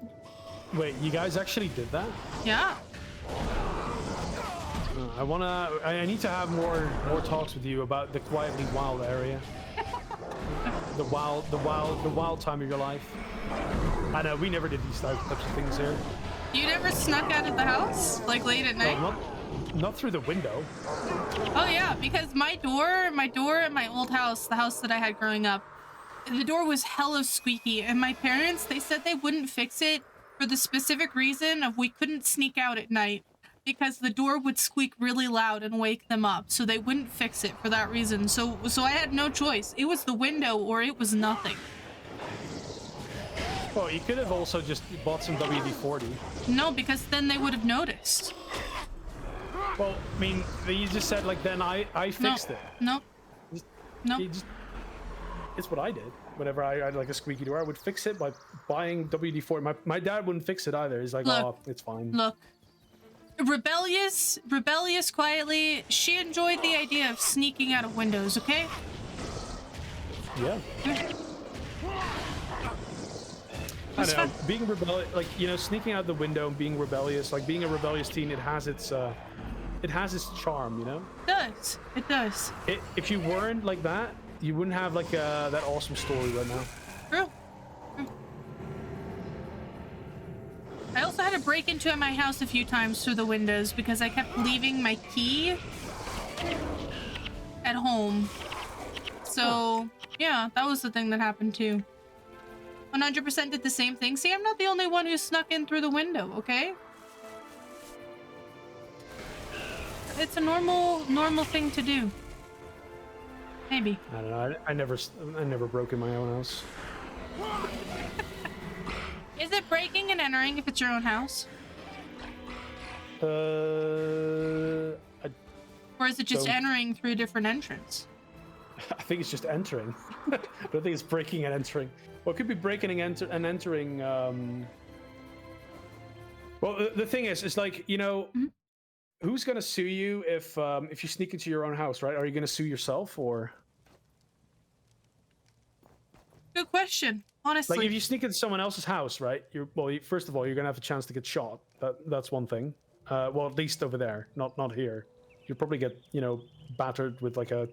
Wait, you guys actually did that? Yeah. I need to have more talks with you about the quietly wild area. the wild time of your life. I know we never did these types of things here. You never snuck out of the house like late at night? Not through the window. Oh yeah, because my door at my old house, the house that I had growing up, the door was hella squeaky, and my parents, they said they wouldn't fix it for the specific reason of we couldn't sneak out at night because the door would squeak really loud and wake them up, so they wouldn't fix it for that reason. So I had no choice. It was the window or it was nothing. Well, you could have also just bought some WD-40. No, because then they would have noticed. Well, I mean, you just said like then I fixed it. Nope. Nope. It's what I did. Whenever I had like a squeaky door, I would fix it by buying WD-40. My dad wouldn't fix it either. He's like, Look, oh, it's fine. Look. Rebellious quietly, she enjoyed the idea of sneaking out of windows, okay? Yeah. I don't know, being rebellious, like, you know, sneaking out the window and being rebellious, like being a rebellious teen, it has its charm, you know? It does. If you weren't like that, you wouldn't have like that awesome story right now. True. I also had to break into my house a few times through the windows because I kept leaving my key at home. So, yeah, that was the thing that happened too. 100% did the same thing. See, I'm not the only one who snuck in through the window, okay? It's a normal thing to do. Maybe. I don't know. I never broke in my own house. Is it breaking and entering if it's your own house? Or is it just entering through a different entrance? I think it's just entering. I don't think it's breaking and entering. Well, it could be breaking and entering. Well, the thing is, it's like, you know, who's gonna sue you if you sneak into your own house, right? Are you gonna sue yourself or? Good question. Honestly, like if you sneak into someone else's house, right? First of all, you're gonna have a chance to get shot. That's one thing. Well, at least over there, not here. You'll probably get, you know, battered with like a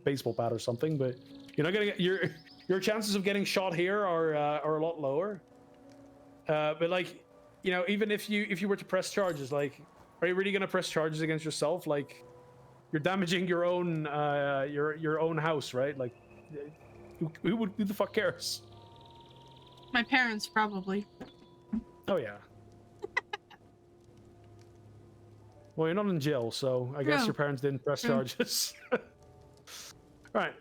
baseball bat or something, but you're not gonna get your chances of getting shot here are a lot lower. But like, you know, even if you were to press charges, like, are you really gonna press charges against yourself? Like, you're damaging your own your own house, right? Like, who the fuck cares? my parents probably. Oh yeah. Well, you're not in jail, so I guess your parents didn't press charges. All right,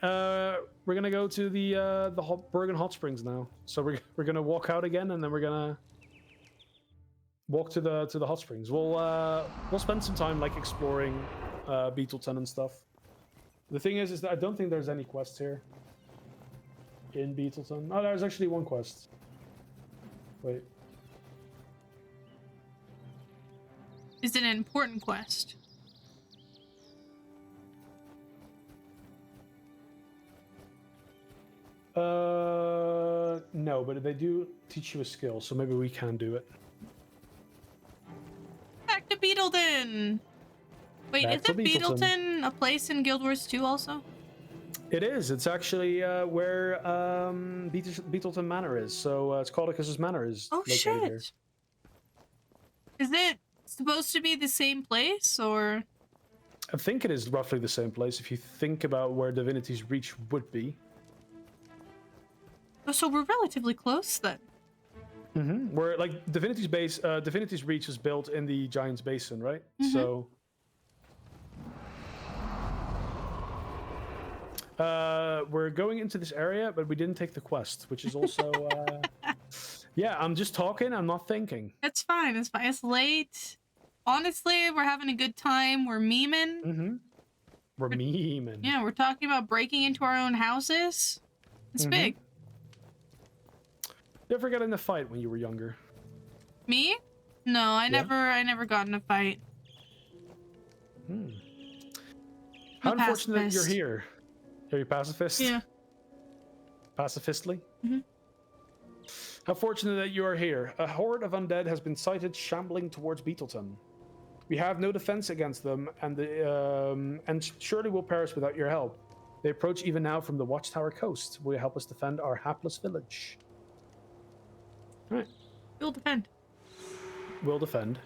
we're gonna go to the Bergen Hot Springs now. So we're gonna walk out again, and then we're gonna walk to the hot springs. We'll spend some time like exploring Beetleton and stuff. The thing is that I don't think there's any quests here in Beetleton. Oh, there's actually one quest. Wait. Is it an important quest? No, but they do teach you a skill, so maybe we can do it. Back to Beetleton! Wait, isn't Beetleton a place in Guild Wars 2 also? It is. It's actually where Beetleton Manor is. So Scoticus's Manor is located here. Is it supposed to be the same place, or? I think it is roughly the same place if you think about where Divinity's Reach would be. Oh, so we're relatively close then. Mm-hmm. Where like Divinity's Reach was built in the Giant's Basin, right? Mm-hmm. So we're going into this area, but we didn't take the quest, which is also yeah, I'm just talking, I'm not thinking. It's fine, it's fine. It's late. Honestly, we're having a good time. We're memeing. Mm-hmm. We're memeing. Yeah, we're talking about breaking into our own houses. It's big. You ever got in a fight when you were younger? Me? No, I never got in a fight. How unfortunate that you're here. Are you pacifist? Yeah. Pacifistly? Mm-hmm. How fortunate that you are here. A horde of undead has been sighted shambling towards Beetleton. We have no defense against them, and surely will perish without your help. They approach even now from the Watchtower coast. Will you help us defend our hapless village? All right. We'll defend. will defend.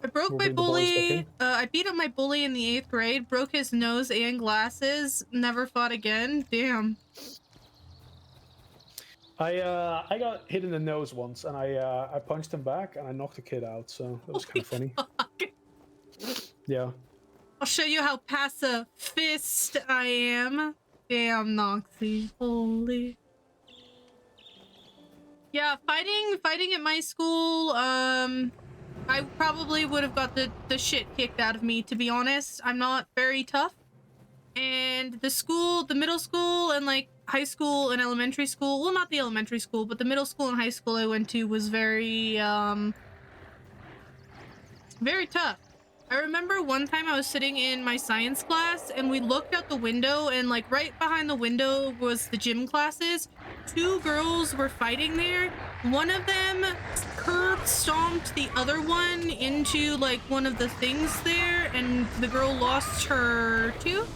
I broke We'll my bring the boys back bully. in. I beat up my bully in the 8th grade. Broke his nose and glasses. Never fought again. Damn. I got hit in the nose once, and I punched him back, and I knocked the kid out. So that was kind of funny. Fuck. Yeah. I'll show you how pacifist I am. Damn, Noxy. Holy. Yeah, fighting at my school, I probably would have got the shit kicked out of me, to be honest. I'm not very tough. And the middle school and like high school and elementary school, well, not the elementary school, but the middle school and high school I went to was very tough. I remember one time I was sitting in my science class and we looked out the window, and like right behind the window was the gym classes. 2 girls were fighting there. One of them curb stomped the other one into like one of the things there, and the girl lost her tooth.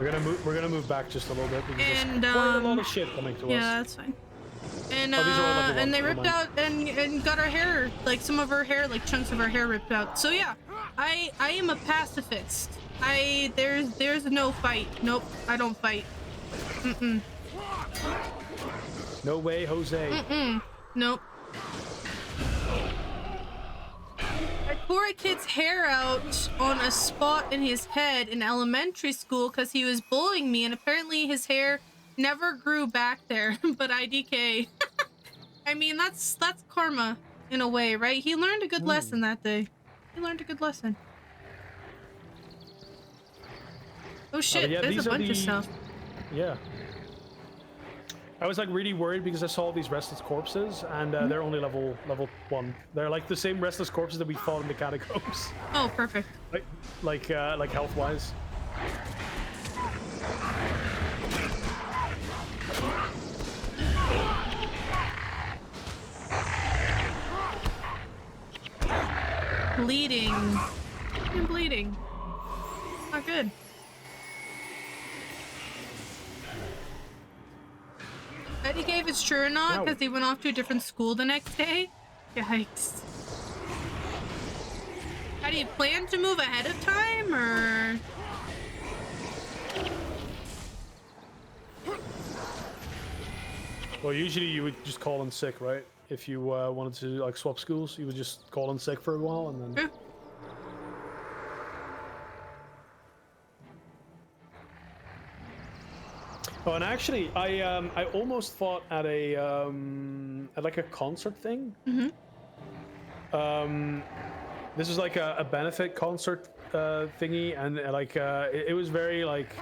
We're gonna move back just a little bit because And there's quite a lot of shit coming to us. yeah, that's fine. And Oh, these are all level and one, they never ripped mind. out and got her hair, like some of her hair, like chunks of her hair ripped out. So yeah, I am a pacifist. There's no fight. Nope, I don't fight. Mm-mm. No way, Jose. Mm-mm. Nope. I tore a kid's hair out on a spot in his head in elementary school because he was bullying me, and apparently his hair never grew back there, but IDK. I mean, that's karma in a way, right? He learned a good lesson that day. He learned a good lesson. Oh shit, yeah, there's these a are bunch of the- stuff. Yeah. I was like really worried because I saw these restless corpses, and they're only level 1. They're like the same restless corpses that we fought in the catacombs. Oh, perfect. like health wise. Bleeding. I'm bleeding. Not good. IDK if it's true or not, No. because he went off to a different school the next day. Yikes. How do you plan to move ahead of time, or? Well, usually you would just call in sick, right? If you wanted to like swap schools, you would just call in sick for a while and then. True. Oh, and actually, I almost fought at a at like a concert thing. Mm-hmm. This was like a benefit concert thingy, and like it was very like.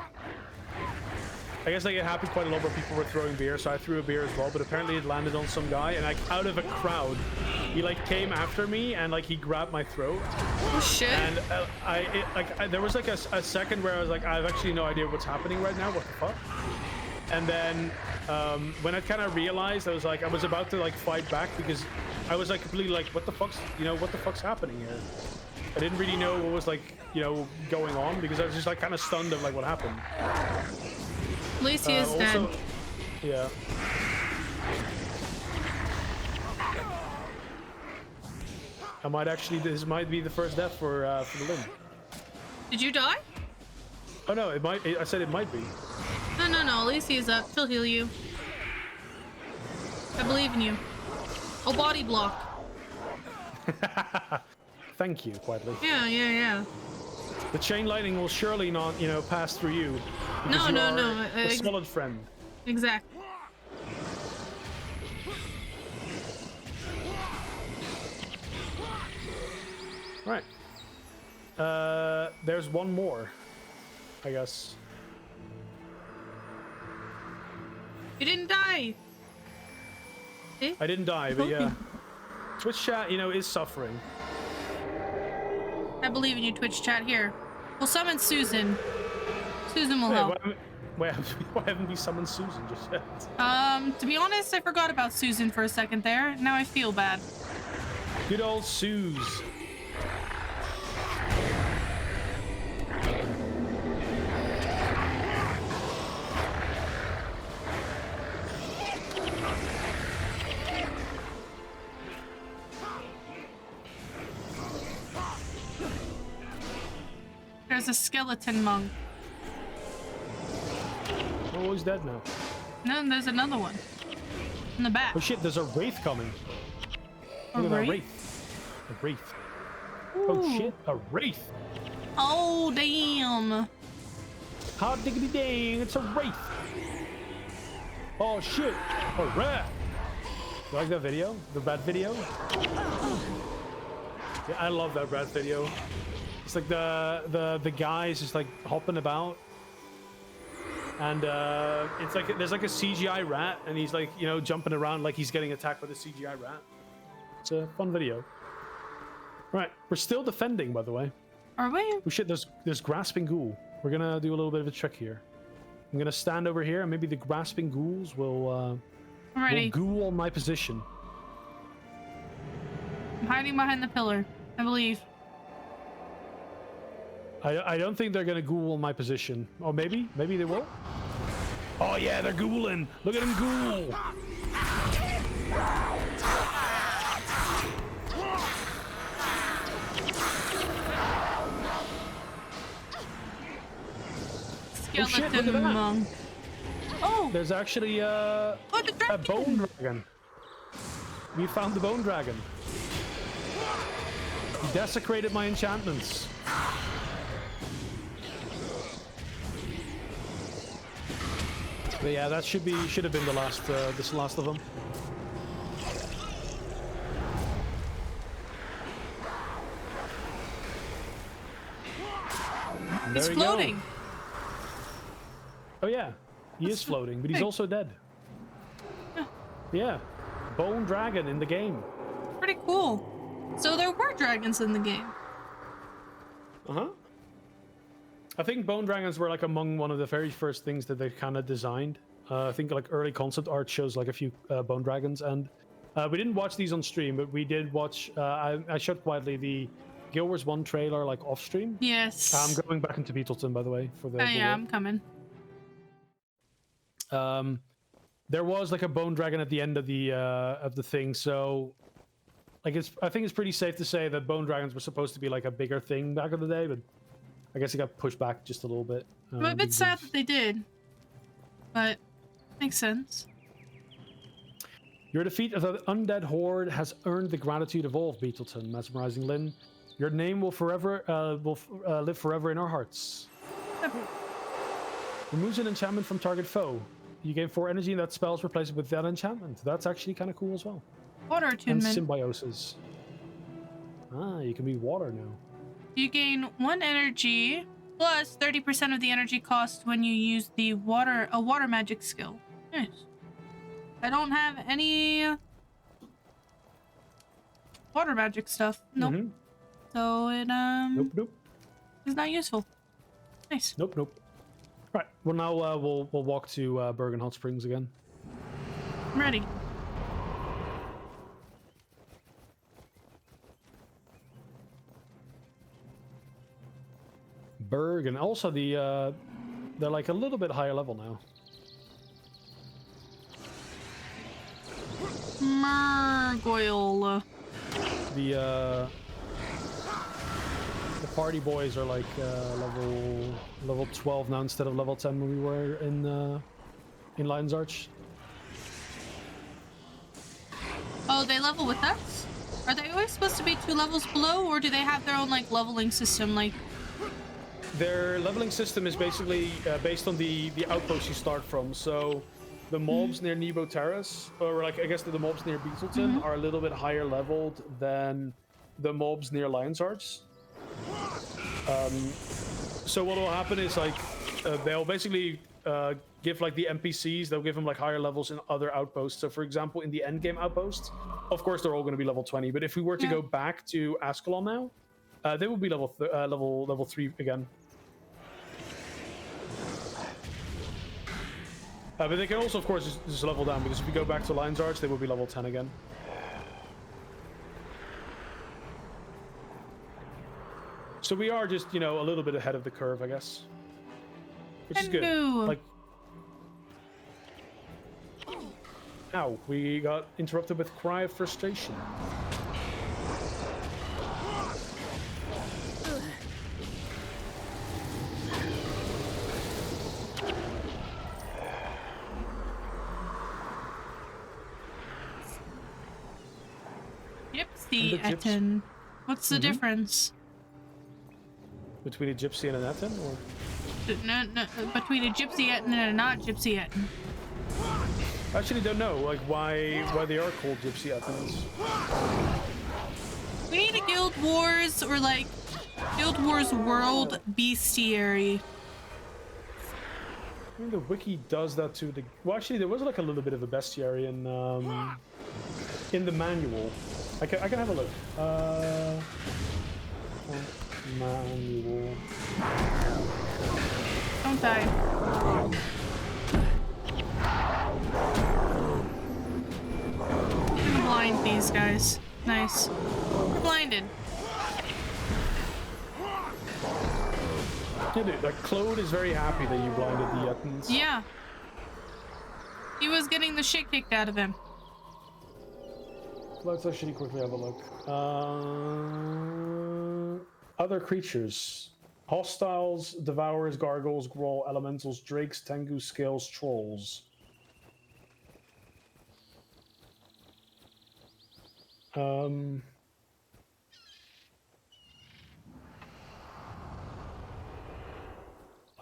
I guess like it happened quite a lot where people were throwing beer, so I threw a beer as well. But apparently it landed on some guy, and like out of a crowd, he like came after me and like he grabbed my throat. Oh shit. And there was like a second where I was like, I have actually no idea what's happening right now. What the fuck? And then when I kind of realized, I was like, I was about to like fight back because I was like completely like, what the fuck's happening here? I didn't really know what was like, going on because I was just like kind of stunned of like what happened. Lacey is dead. Yeah. This might be the first death for the Lynn. Did you die? Oh no, I said it might be. No. Lacey is up. She'll heal you. I believe in you. Oh, body block. Thank you, quietly. Yeah. The chain lightning will surely not, pass through you. No. A solid friend. Exactly. Right. There's one more, I guess. You didn't die. Eh? I didn't die, but yeah. Twitch chat, is suffering. I believe in you, Twitch chat. Here. We'll summon Susan. Susan will help. Why haven't we summoned Susan just yet? To be honest, I forgot about Susan for a second there. Now I feel bad. Good old Suze. there's a skeleton monk. Oh, he's dead now. And then there's another one. In the back. Oh shit, there's a wraith coming. Look at that wraith. A wraith. Oh shit, a wraith. Oh, damn. Hot diggity dang, it's a wraith. Oh shit, a rat. You like that video? The rat video? Yeah, I love that rat video. It's like the guys just like hopping about. And it's like there's like a CGI rat, and he's like, you know, jumping around like he's getting attacked by the CGI rat. It's a fun video. Right, we're still defending, by the way. Are we? Oh shit, there's grasping ghoul. We're gonna do a little bit of a trick here. I'm gonna stand over here, and maybe the grasping ghouls will ghoul my position. I'm hiding behind the pillar, I believe. I don't think they're gonna ghoul my position. Or maybe they will. Oh yeah, they're ghouling. Look at them ghoul. Skeleton monk. Oh! There's actually a bone dragon. We found the bone dragon. He desecrated my enchantments. But yeah, that should have been the last this last of them. He's floating. Oh yeah, he is floating, but he's also dead. Yeah, bone dragon in the game. Pretty cool. So there were dragons in the game. Uh-huh. I think bone dragons were like among one of the very first things that they kind of designed. I think like early concept art shows like a few bone dragons, and we didn't watch these on stream, but we did watch. I showed quietly the Guild Wars 1 trailer like off stream. Yes. I'm going back into Beetleton, by the way, for the. Oh yeah, I'm coming. There was like a bone dragon at the end of the thing, so like I think it's pretty safe to say that bone dragons were supposed to be like a bigger thing back in the day, but I guess it got pushed back just a little bit. I'm a bit sad that they did, but makes sense. Your defeat of the undead horde has earned the gratitude of all of Beetleton, mesmerizing Lynn. Your name will forever live forever in our hearts. Removes an enchantment from target foe. You gain 4 energy, and that spell is replaced with that enchantment. That's actually kind of cool as well. Water attunement. And symbiosis. Ah, you can be water now. You gain 1 energy plus 30% of the energy cost when you use a water magic skill. Nice. I don't have any water magic stuff. Nope. Mm-hmm. So it Nope. is not useful. Nice. Nope. Right. Well, now we'll walk to Bergen Hot Springs again. I'm ready. Bergen. Also, they're like a little bit higher level now. Murgoyle. The party boys are like level 12 now instead of level 10 when we were in Lion's Arch. Oh, they level with us? Are they always supposed to be 2 levels below, or do they have their own like leveling system? Like their leveling system is basically based on the outpost you start from. So the mobs near Nebo Terrace, or like I guess the mobs near Beetleton, are a little bit higher leveled than the mobs near Lion's Arch. So what will happen is like they'll basically give like the NPCs, they'll give them like higher levels in other outposts. So for example, in the endgame outposts, of course they're all going to be level 20. But if we were to go back to Ascalon now, they will be level 3 again. But they can also, of course, just level down, because if we go back to Lion's Arch, they will be level 10 again. So we are just, you know, a little bit ahead of the curve, I guess. Which is good. Like, ow, we got interrupted with cry of frustration. gypsy Etten. What's the difference? Between a gypsy and an Etten, or? No, between a gypsy Etten and a not gypsy Etten. I actually don't know, like, why they are called gypsy Ettens. We need a Guild Wars or like Guild Wars World Bestiary. I mean, the wiki does that too. Well, actually, there was like a little bit of a bestiary in the manual. I can have a look. Manual. Don't die. I'm gonna blind these guys. Nice. We're blinded. Yeah, dude, like Claude is very happy that you blinded the Ettens. Yeah. He was getting the shit kicked out of him. Let's actually quickly have a look. Other creatures. Hostiles, devourers, gargoyles, growl, elementals, drakes, tengu, scales, trolls. Let's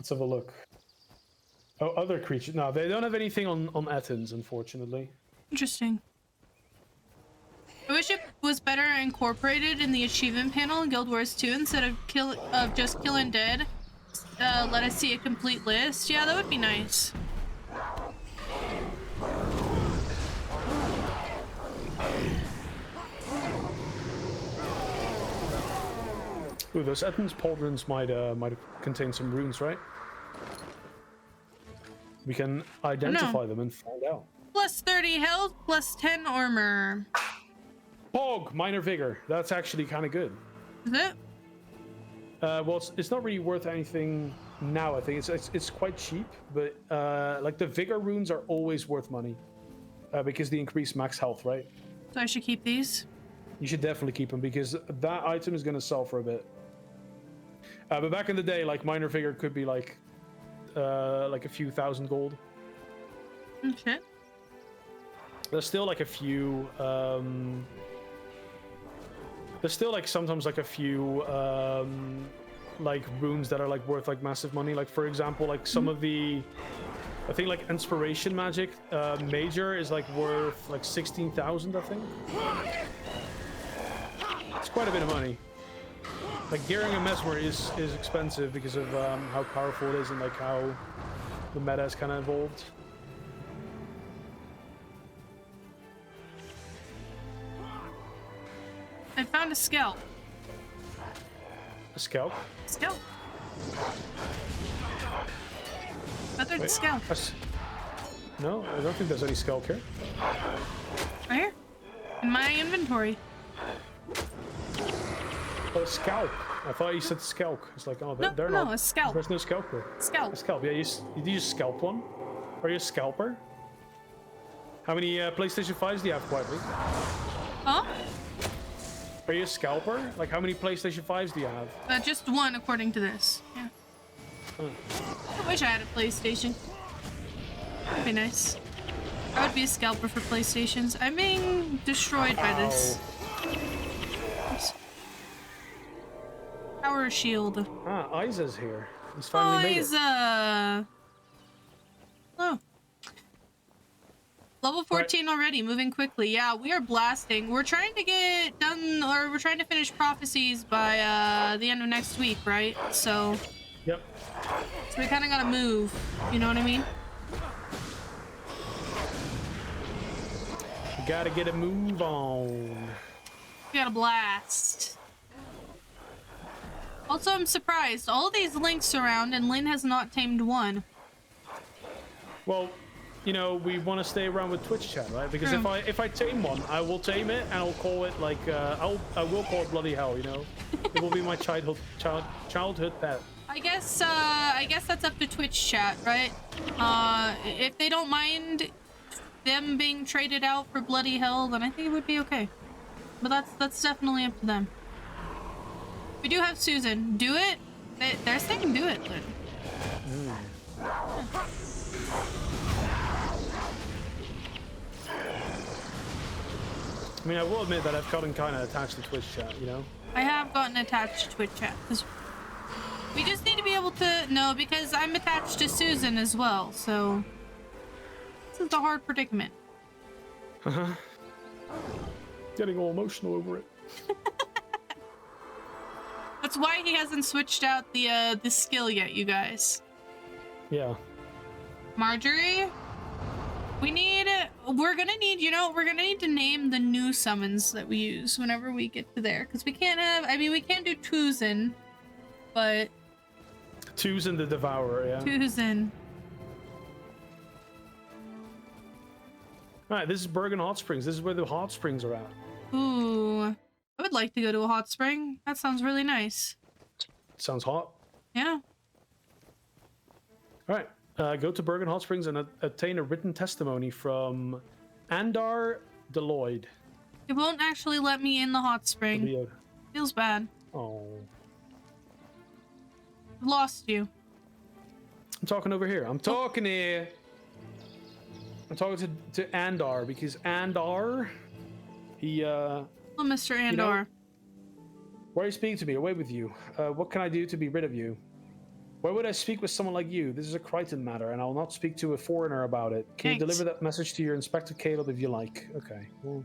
have a look. Oh, other creatures. No, they don't have anything on Ettens, unfortunately. Interesting. I wish it was better incorporated in the achievement panel in Guild Wars 2 instead of just kill and dead. Let us see a complete list. Yeah, that would be nice. Ooh, those Ettens pauldrons might contain some runes, right? We can identify them and find out. Plus 30 health, plus 10 armor. Pog, minor vigor. That's actually kind of good. Is it? Well, it's not really worth anything now. I think it's quite cheap, but like the vigor runes are always worth money because they increase max health, right? So I should keep these. You should definitely keep them because that item is going to sell for a bit. But back in the day, like minor vigor could be like a few thousand gold. Okay. There's still like a few. There's still like sometimes like a few like runes that are like worth like massive money. Like for example, like some of the, I think like inspiration magic major is like worth like 16,000. I think. It's quite a bit of money. Like Gearing and Mesmer is expensive because of how powerful it is and like how the meta has kind of evolved. I found a scalp. A scalp? Scalp. Feathered scalp. No, I don't think there's any scalp here. Right here. In my inventory. Oh, scalp. I thought you said scalp. It's like, oh, they're not. No, a scalp. There's no scalp here. Scalp. A scalp. Yeah, did you just scalp one? Are you a scalper? How many PlayStation 5s do you have, quietly? Huh? Are you a scalper? Like, how many PlayStation 5s do you have? Just one, according to this. Yeah. I wish I had a PlayStation. That'd be nice. I would be a scalper for PlayStations. I'm being destroyed by this. Oops. Power shield. Ah, Isa's here. He's finally made it. Isa! Oh. Level 14 already, moving quickly. Yeah, we are blasting. We're trying to get done, or we're trying to finish prophecies by the end of next week, right? So. Yep. So we kind of gotta move. You know what I mean? We gotta get a move on. We gotta blast. Also, I'm surprised. All these links around, and Lynn has not tamed one. Well, you know, we want to stay around with Twitch chat, right? Because if I tame one, I will tame it and I'll call it like I will call it bloody hell. You know, it will be my childhood pet. I guess that's up to Twitch chat, right? If they don't mind them being traded out for bloody hell, then I think it would be okay. But that's definitely up to them. We do have Susan. Do it. They're saying do it. I mean, I will admit that I've gotten kind of attached to Twitch chat, you know? I have gotten attached to Twitch chat because we just need to be able to know, because I'm attached to Susan as well, so this is a hard predicament. Getting all emotional over it. That's why he hasn't switched out the skill yet, you guys. Yeah. Marjorie, we're gonna need to name the new summons that we use whenever we get to there, because we can't do Tuzin, but Tuzin the Devourer, yeah. Tuzin. Alright, this is Bergen Hot Springs. This is where the hot springs are at. Ooh, I would like to go to a hot spring. That sounds really nice. Sounds hot. Yeah. Alright, go to Bergen Hot Springs and obtain a written testimony from Andar Deloyd. It won't actually let me in the hot spring. Feels bad. Oh. I've lost you. I'm talking over here. I'm talking here. I'm talking to Andar, because Andar, he, Oh, Mr. Andar. You know, why are you speaking to me? Away with you. What can I do to be rid of you? Why would I speak with someone like you? This is a Crichton matter, and I will not speak to a foreigner about it. Can you deliver that message to your Inspector Caleb if you like? Okay, well,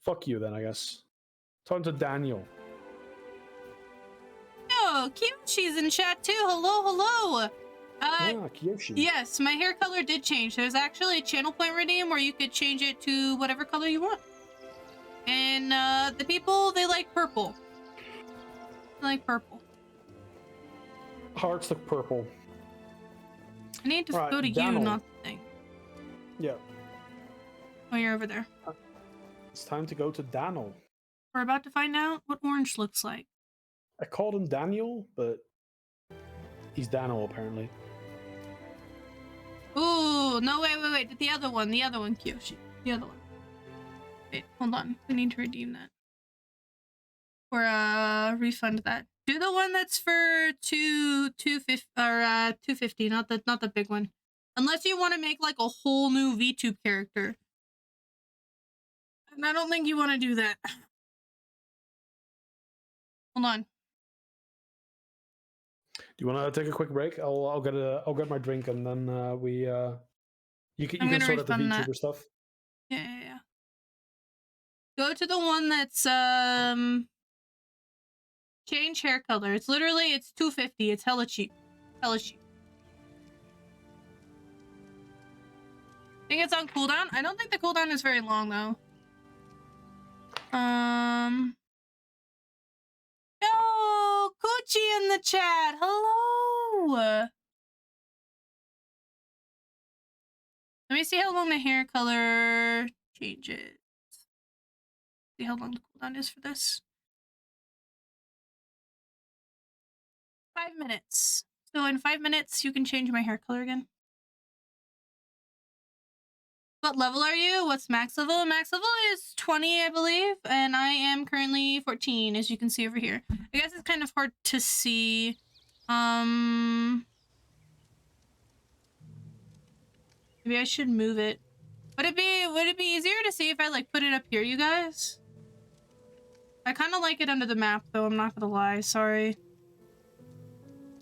fuck you then, I guess. Talking to Daniel. Oh, Kiyoshi's in chat too. Hello. Kiyoshi. Yes, my hair color did change. There's actually a channel point redeem where you could change it to whatever color you want. And the people, they like purple. They like purple. Hearts look purple. I need to go to Daniel. you, not the thing. Yeah. Oh, you're over there. It's time to go to Daniel. We're about to find out what orange looks like. I called him Daniel, but he's Daniel apparently. Ooh, no, wait. The other one, Kiyoshi. The other one. Wait, hold on. We need to redeem that. Or, refund that. Do the one that's for 250, not the big one. Unless you want to make, like, a whole new VTube character. And I don't think you want to do that. Hold on. Do you want to take a quick break? I'll get my drink, and then you can sort out the VTuber stuff. Yeah. Go to the one that's change hair color. It's $250. It's hella cheap. I think it's on cooldown. I don't think the cooldown is very long though. Yo, Coochie in the chat. Hello. Let me see how long the hair color changes. See how long the cooldown is for this. 5 minutes. So in 5 minutes, you can change my hair color again. What level are you? What's max level? Max level is 20, I believe, and I am currently 14, as you can see over here. I guess it's kind of hard to see. Maybe I should move it. Would it be easier to see if I like put it up here, you guys? I kind of like it under the map, though. I'm not gonna lie. Sorry.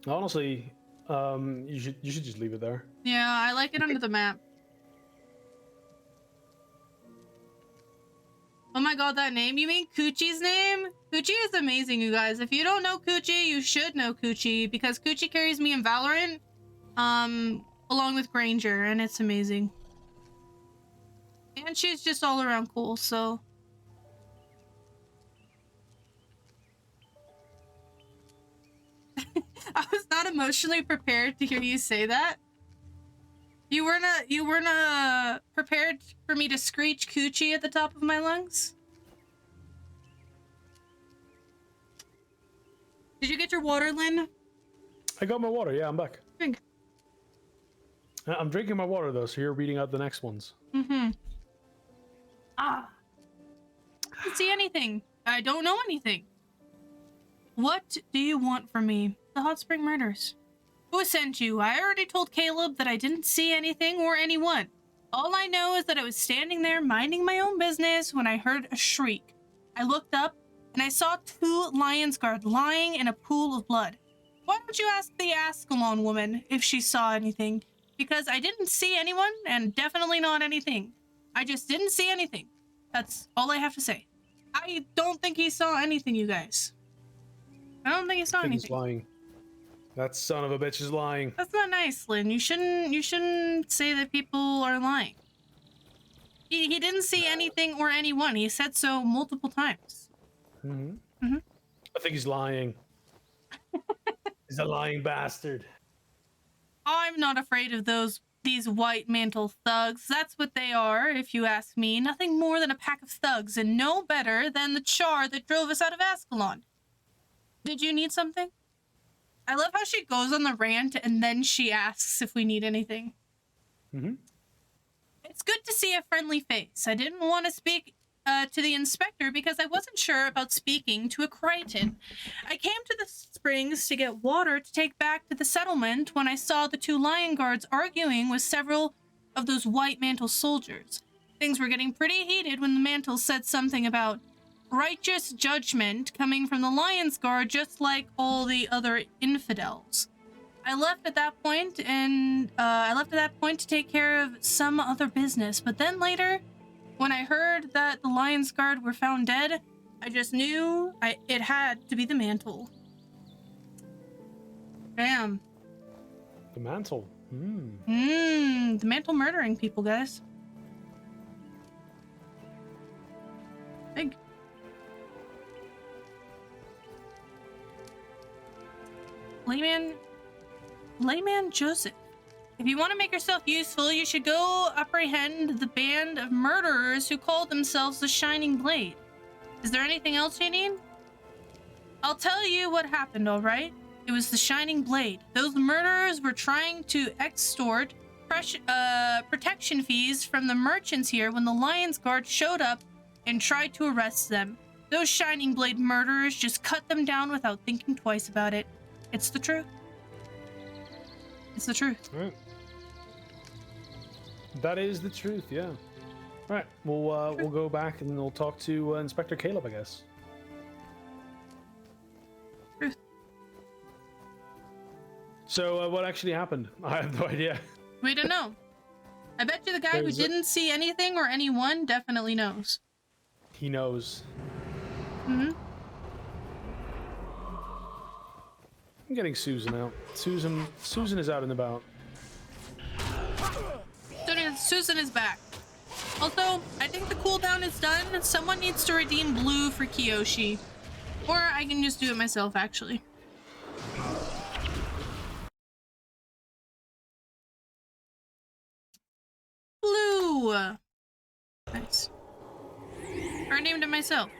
Honestly, you should just leave it there. Yeah, I like it under the map. Oh my god, that name? You mean Coochie's name? Coochie is amazing, you guys. If you don't know Coochie, you should know Coochie, because Coochie carries me in Valorant, along with Granger, and it's amazing. And she's just all around cool, so... I was not emotionally prepared to hear you say that. You weren't prepared for me to screech Coochie at the top of my lungs? Did you get your water, Lynn? I got my water, yeah, I'm back. Drink. I'm drinking my water though, so you're reading out the next ones. Mm-hmm. I don't see anything. I don't know anything. What do you want from me? The Hot Spring Murders. Who sent you? I already told Caleb that I didn't see anything or anyone. All I know is that I was standing there minding my own business when I heard a shriek. I looked up and I saw 2 Lion's Guard lying in a pool of blood. Why don't you ask the Ascalon woman if she saw anything? Because I didn't see anyone and definitely not anything. I just didn't see anything. That's all I have to say. I don't think he saw anything, you guys. I don't think he saw I think anything. he's lying. That son of a bitch is lying. That's not nice, Lynn. You shouldn't say that people are lying. He didn't see anything or anyone. He said so multiple times. I think he's lying. He's a lying bastard. I'm not afraid of these white mantle thugs. That's what they are, if you ask me. Nothing more than a pack of thugs, and no better than the char that drove us out of Ascalon. Did you need something? I love how she goes on the rant and then she asks if we need anything. It's good to see a friendly face. I didn't want to speak to the inspector because I wasn't sure about speaking to a Crichton. I came to the springs to get water to take back to the settlement when I saw the 2 Lion Guards arguing with several of those white mantle soldiers. Things were getting pretty heated when the mantles said something about righteous judgment coming from the Lion's Guard, just like all the other infidels. I left at that point to take care of some other business, but then later, when I heard that the Lion's Guard were found dead, I just knew it had to be the mantle. Damn. The mantle. The mantle murdering people, guys. Big. Layman Joseph. If you want to make yourself useful, you should go apprehend the band of murderers who call themselves the Shining Blade. Is there anything else you need? I'll tell you what happened, alright? It was the Shining Blade. Those murderers were trying to extort protection fees from the merchants here when the Lion's Guard showed up and tried to arrest them. Those Shining Blade murderers just cut them down without thinking twice about it. It's the truth. It's the truth. All right. That is the truth, yeah. All right, we'll go back and we'll talk to Inspector Caleb, I guess. Truth. So, what actually happened? I have no idea. We don't know. I bet you the guy who didn't see anything or anyone definitely knows. He knows. Mm-hmm. I'm getting Susan out. Susan is out and about. Susan is back. Also, I think the cooldown is done. Someone needs to redeem blue for Kiyoshi. Or I can just do it myself, actually. Blue! Nice. I redeemed it myself.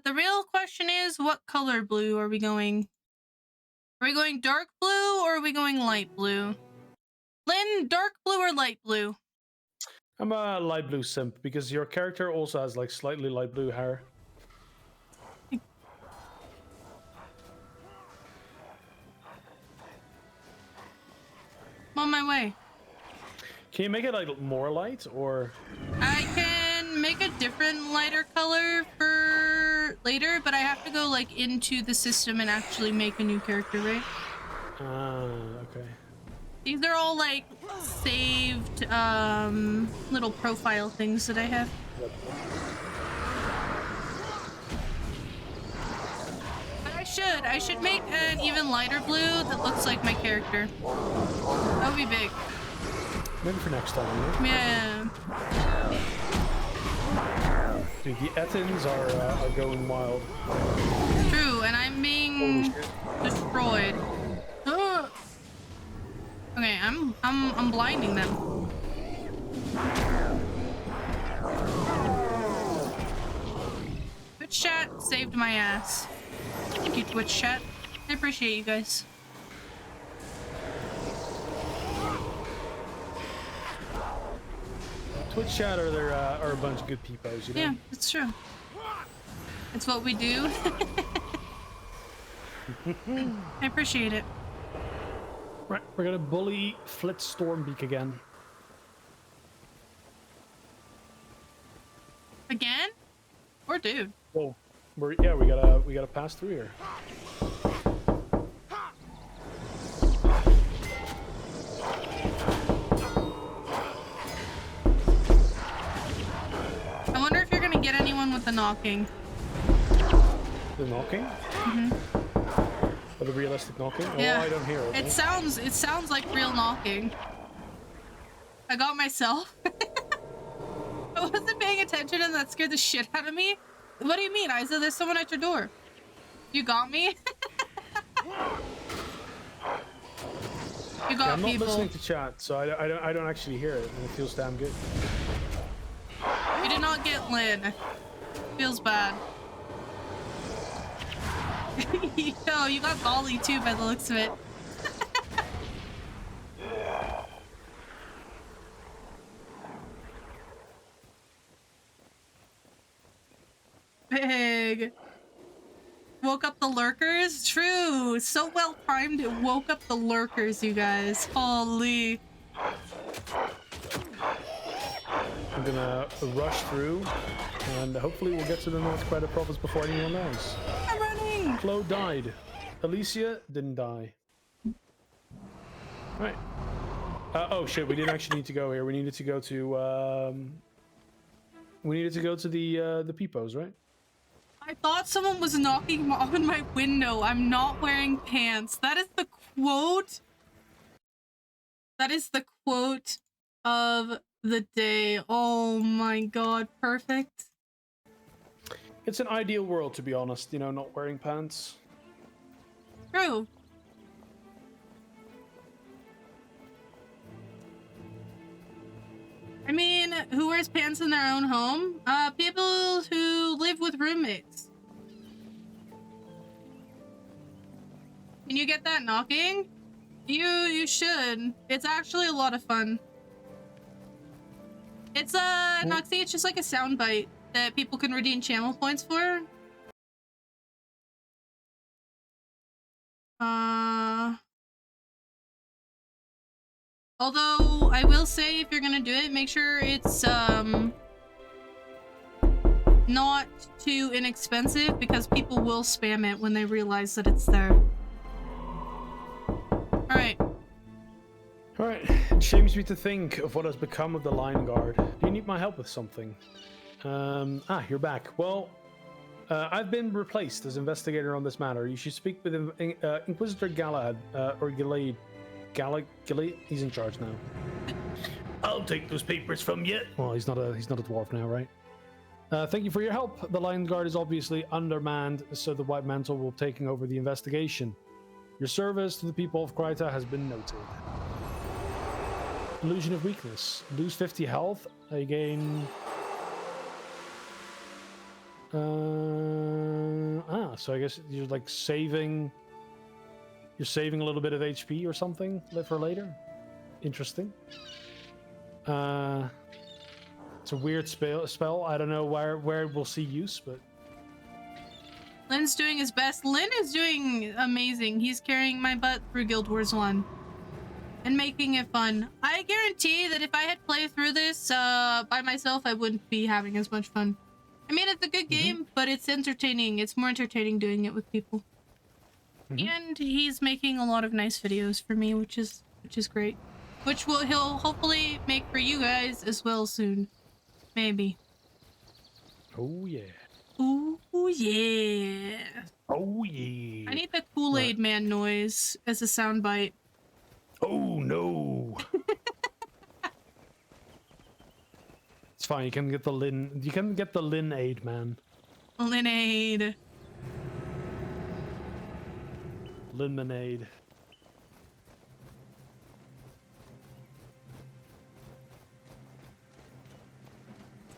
The real question is, what color blue are we going? Are we going dark blue or are we going light blue? Lynn, dark blue or light blue? I'm a light blue simp because your character also has like slightly light blue hair. I'm on my way. Can you make it like more light or? I can make a different lighter color for later, but I have to go like into the system and actually make a new character, right? Okay. These are all like saved little profile things that I have. But I should make an even lighter blue that looks like my character. That would be big. Maybe for next time, right? Yeah. Dude, the Ettins are going wild. True, and I'm being destroyed. Ugh. Okay, I'm blinding them. Twitch chat saved my ass. Thank you, Twitch chat. I appreciate you guys. Twitch chat are a bunch of good peepos, you know? Yeah, it's true. It's what we do. I appreciate it. Right, we're gonna bully Flitz Stormbeak again. Again? Or dude? Well, we gotta pass through here. I wonder if you're gonna get anyone with the knocking. The knocking? Mm-hmm. Or the realistic knocking? Yeah. Oh, I don't hear it. It sounds like real knocking. I got myself. I wasn't paying attention and that scared the shit out of me. What do you mean, Isa? There's someone at your door. You got me? You got I'm not people. listening to chat, so I don't actually hear it, and it feels damn good. We did not get Lynn. Feels bad. Yo, you got Golly too by the looks of it. Big. Woke up the lurkers? True. So well timed it woke up the lurkers, you guys. Holy. I'm gonna rush through, and hopefully we'll get to the North Credit Province before anyone else. I'm running! Flo died. Alicia didn't die. Right. Oh shit, we didn't actually need to go here. We needed to go to, the Peepos, right? I thought someone was knocking on my window. I'm not wearing pants. That is the quote. That is the quote of the day. Oh my god, perfect. It's an ideal world, to be honest, you know, not wearing pants. True. I mean, who wears pants in their own home? People who live with roommates. Can you get that knocking? You should. It's actually a lot of fun. It's Noxie, it's just like a soundbite that people can redeem channel points for. Although I will say, if you're gonna do it, make sure it's not too inexpensive, because people will spam it when they realize that it's there. Alright. Alright, it shames me to think of what has become of the Lion Guard. Do you need my help with something? You're back. Well, I've been replaced as investigator on this matter. You should speak with Inquisitor Galahad, or Gilade. Gilade? He's in charge now. I'll take those papers from you. Well, he's not a dwarf now, right? Thank you for your help. The Lion Guard is obviously undermanned, so the White Mantle will be taking over the investigation. Your service to the people of Kryta has been noted. Illusion of weakness. Lose 50 health. I gain... so I guess you're like saving... You're saving a little bit of HP or something for later? Interesting. It's a weird spell. I don't know where we'll see use, but... Lynn's doing his best. Lynn is doing amazing. He's carrying my butt through Guild Wars 1. And making it fun. I guarantee that if I had played through this by myself, I wouldn't be having as much fun. I mean, it's a good game, but it's entertaining. It's more entertaining doing it with people. And he's making a lot of nice videos for me, which is great. Which he'll hopefully make for you guys as well soon. Maybe. Oh yeah. Ooh yeah. Oh yeah. I need the Kool-Aid Man noise as a soundbite. Oh no. It's fine. You can get the Lin. You can get the Lin-Aid man. Lin-Aid. Linmonade.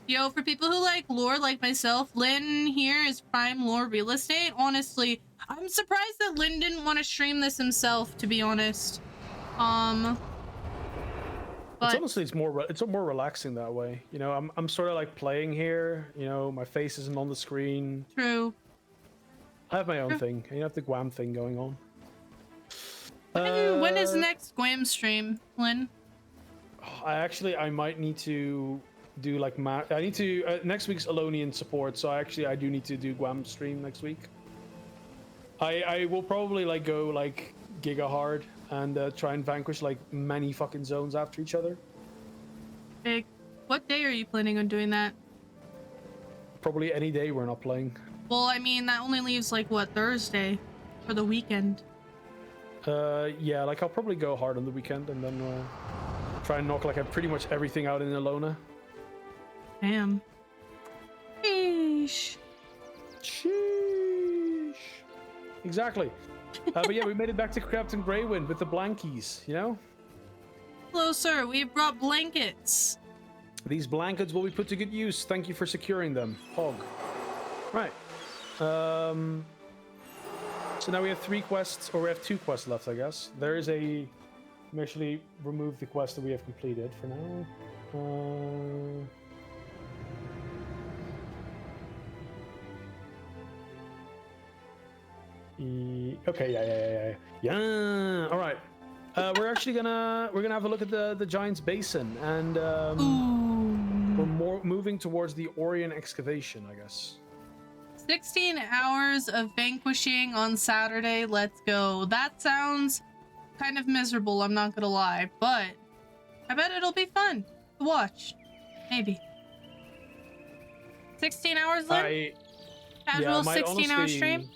Yo, for people who like lore like myself, Lynn here is prime lore real estate. Honestly, I'm surprised that Lynn didn't want to stream this himself, to be honest. But It's honestly, it's more relaxing that way. You know, I'm sort of like playing here. You know, my face isn't on the screen. True. I have my own thing. You have the Guam thing going on. When is the next Gwam stream, Lynn? I might need to do like I need to next week's Alonian support, so I do need to do Guam stream next week. I will probably like go like giga hard and try and vanquish like many fucking zones after each other. Big. What day are you planning on doing that? Probably any day we're not playing. Well, I mean, that only leaves like what, Thursday for the weekend. Yeah, like I'll probably go hard on the weekend and then try and knock like pretty much everything out in Alona. Damn. Sheesh. Sheesh. Exactly. But yeah, we made it back to Captain Greywind with the blankies, you know? Hello, sir. We have brought blankets. These blankets will be put to good use. Thank you for securing them. Hog. Right. So now we have 3 quests, or we have 2 quests left, I guess. There is a... Let me actually remove the quest that we have completed for now. Okay, yeah. All right. We're actually gonna have a look at the Giant's Basin, and we're moving towards the Orion excavation, I guess. 16 hours of vanquishing on Saturday. Let's go. That sounds kind of miserable, I'm not gonna lie, but I bet it'll be fun to watch. Maybe. 16 hours then? Casual 16-hour stream?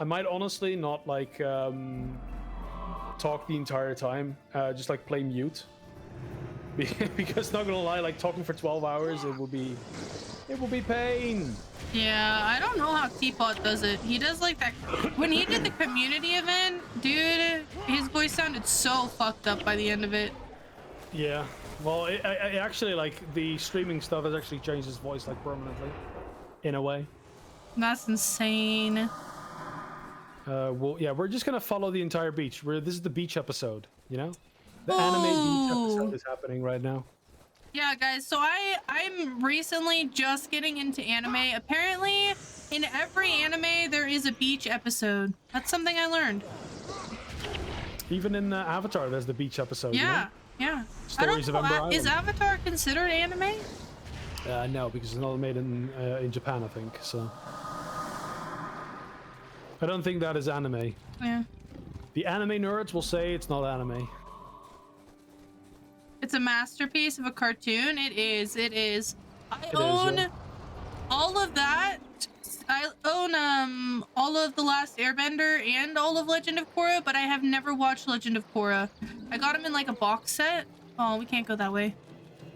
I might honestly not like talk the entire time. Just like play mute. Because not gonna lie, like talking for 12 hours, it will be pain. Yeah, I don't know how Teapot does it. He does like that. When he did the community event, dude, his voice sounded so fucked up by the end of it. Yeah. Well, it actually, like, the streaming stuff has actually changed his voice, like, permanently. In a way. That's insane. Well, yeah, we're just gonna follow the entire beach. This is the beach episode, you know? The anime beach episode is happening right now. Yeah, guys, so I'm recently just getting into anime. Apparently, in every anime, there is a beach episode. That's something I learned. Even in Avatar, there's the beach episode. Yeah, you know? yeah. Stories of Ember Island. Is Avatar considered anime? No, because it's not made in Japan, I think, so... I don't think that is anime. Yeah. The anime nerds will say it's not anime. It's a masterpiece of a cartoon. It is. I own all of that. I own all of The Last Airbender and all of Legend of Korra, but I have never watched Legend of Korra. I got them in like a box set. Oh, we can't go that way.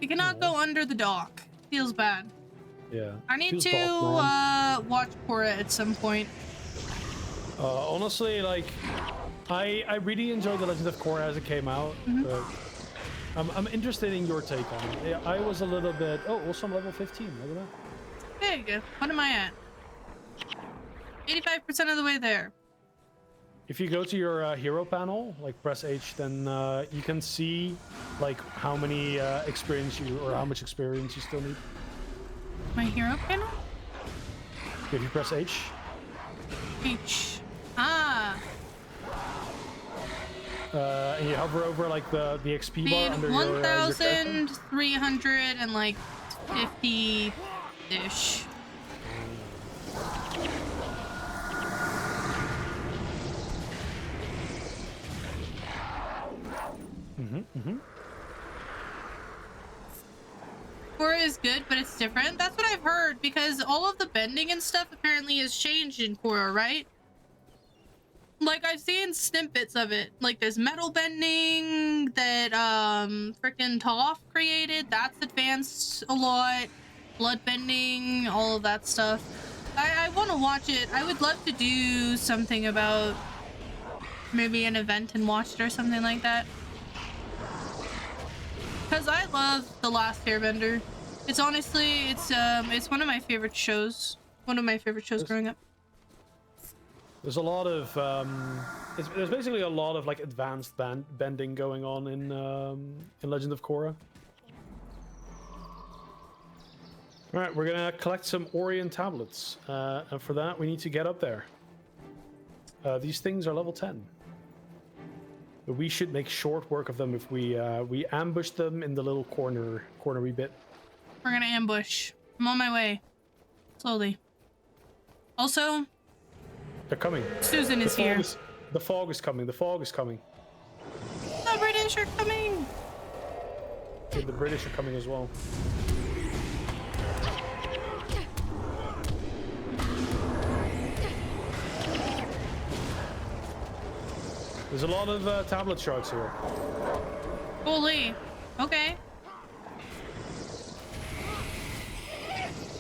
We cannot go under the dock. Feels bad. Yeah. I need to watch Korra at some point. Honestly, like, I really enjoyed The Legend of Korra as it came out. But I'm interested in your take on it. I was a little bit... Oh, also I'm level 15. Look at that. There you go. What am I at? 85% of the way there. If you go to your hero panel, like press H, then you can see like how many experience or how much experience you still need. My hero panel? If you press H. H. Ah. And you hover over like the XP bar under your 1,300 and like 50-ish. Korra is good, but it's different. That's what I've heard, because all of the bending and stuff apparently has changed in Korra, right? Like, I've seen snippets of it. Like, there's metal bending that, frickin' Toph created. That's advanced a lot. Blood bending, all of that stuff. I want to watch it. I would love to do something about maybe an event and watch it or something like that. Because I love The Last Airbender. It's honestly, it's one of my favorite shows. One of my favorite shows growing up. There's a lot of there's basically a lot of like advanced bending going on in Legend of Korra. All right, we're gonna collect some Orion tablets, and for that we need to get up there. These things are level 10. But we should make short work of them if we ambush them in the little cornery bit. We're gonna ambush. I'm on my way. Slowly. Also, they're coming. Susan is here. The fog is coming. The fog is coming. The British are coming. Okay, the British are coming as well. There's a lot of tablet sharks here. Holy. Okay.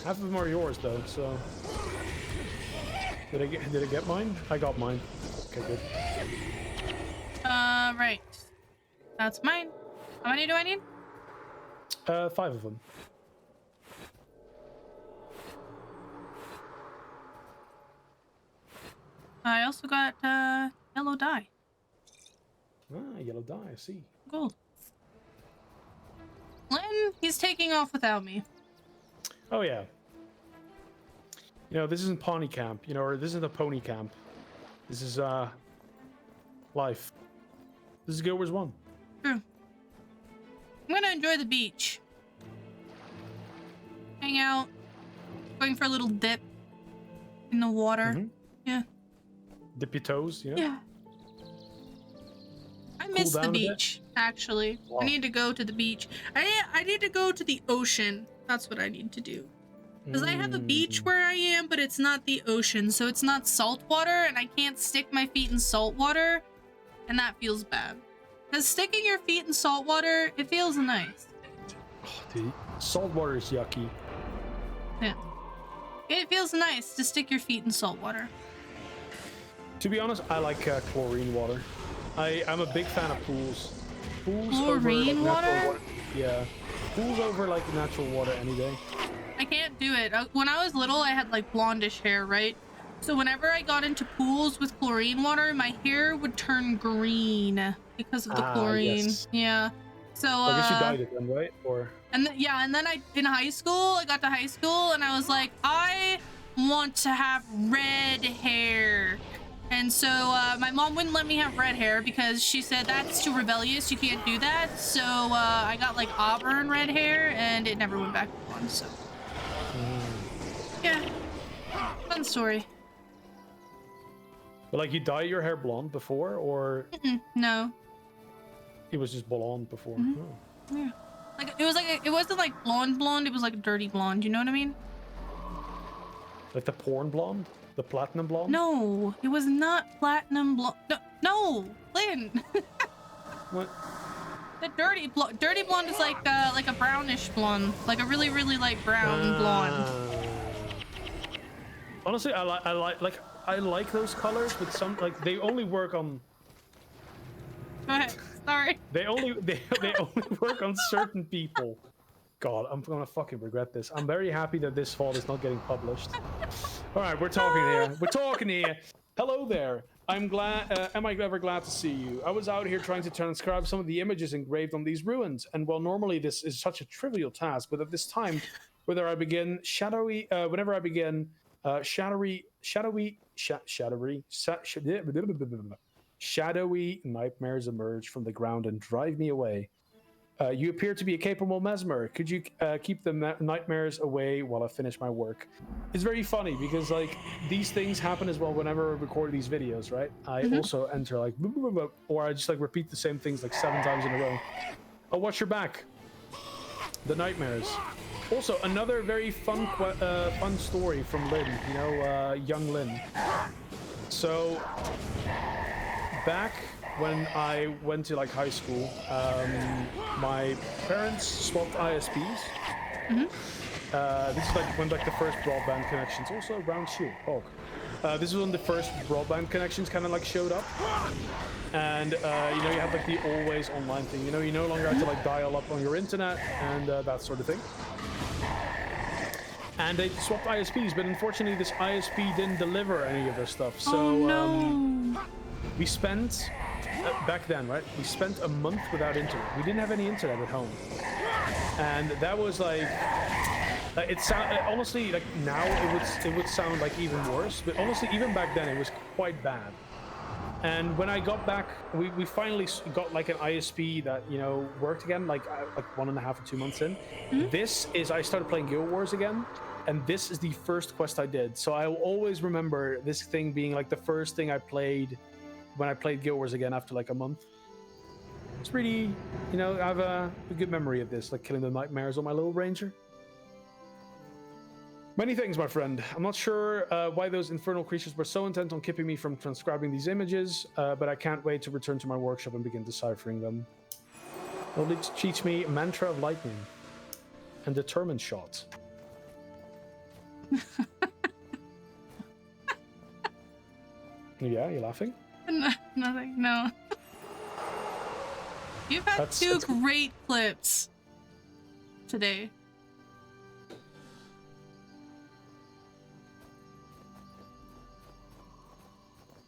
Half of them are yours though, so. Did I get mine? I got mine. Okay, good. Right. That's mine. How many do I need? 5 of them. I also got yellow dye. Ah, yellow dye, I see. Gold. Lynn, he's taking off without me. Oh yeah. You know, this isn't Pawnee Camp, you know, or this isn't a pony camp. This is life. This is Guild Wars 1. True. I'm gonna enjoy the beach. Hang out. Going for a little dip in the water. Mm-hmm. Yeah. Dip your toes, you know? Yeah. I miss the beach, actually. Wow. I need to go to the beach. I need to go to the ocean. That's what I need to do. Because I have a beach where I am, but it's not the ocean, so it's not salt water, and I can't stick my feet in salt water, and that feels bad. Because sticking your feet in salt water, it feels nice. Oh, dude, salt water is yucky. Yeah. It feels nice to stick your feet in salt water. To be honest, I like chlorine water. I'm a big fan of pools. Pools Chlorine over, like, water? water? Yeah. Pools over like natural water any day. I can't do it. When I was little, I had like blondish hair, right? So whenever I got into pools with chlorine water, my hair would turn green because of the chlorine. Yes. Yeah. So I guess you dyed it then, right? Or and then in high school, I got to high school and I was like, I want to have red hair. And so my mom wouldn't let me have red hair because she said that's too rebellious, you can't do that. So I got like auburn red hair and it never went back on, so. Yeah, fun story. but like you dye your hair blonde before, or No. it was just blonde before? Oh. Yeah. Like it wasn't like blonde, it was like a dirty blonde, you know what I mean? Like the porn blonde? The platinum blonde? No, it was not platinum blonde. No, Lynn. What? The dirty blonde is like a brownish blonde, like a really light brown blonde. Honestly, I like those colors, but some like they only work on. Go ahead. Sorry. They only work on certain people. God, I'm gonna fucking regret this. I'm very happy that this fall is not getting published. All right, we're talking here. We're talking here. Hello there. I'm glad. Am I ever glad to see you? I was out here trying to transcribe some of the images engraved on these ruins, and while normally this is such a trivial task, but at this time, whenever I begin shadowy nightmares emerge from the ground and drive me away. You appear to be a capable mesmer. Could you keep the nightmares away while I finish my work? It's very funny because like these things happen as well whenever I record these videos, right? I also enter like, or I just like repeat the same things like 7 times in a row. Oh, watch your back. The nightmares. Also, another very fun story from Lynn. You know, young Lynn. So back when I went to like high school, my parents swapped ISPs. This is like when like the first broadband connections, also around shield. This was when the first broadband connections kind of like showed up, and you know you have like the always online thing. You know you no longer have to like dial up on your internet and that sort of thing. And they swapped ISPs, but unfortunately this ISP didn't deliver any of their stuff. So we spent back then, right? We spent a month without internet. We didn't have any internet at home, and that was like honestly like now it would sound like even worse, but honestly even back then it was quite bad. And when I got back, we finally got like an ISP that, you know, worked again, like 1.5 or 2 months in. This is, I started playing Guild Wars again, and this is the first quest I did. So I will always remember this thing being like the first thing I played when I played Guild Wars again after like a month. It's really, you know, I have a good memory of this, like killing the nightmares on my little ranger. Many things, my friend. I'm not sure why those infernal creatures were so intent on keeping me from transcribing these images, but I can't wait to return to my workshop and begin deciphering them. They'll need to teach me Mantra of Lightning and Determined Shot. Yeah, you laughing? Nothing, no. You've had two great clips today.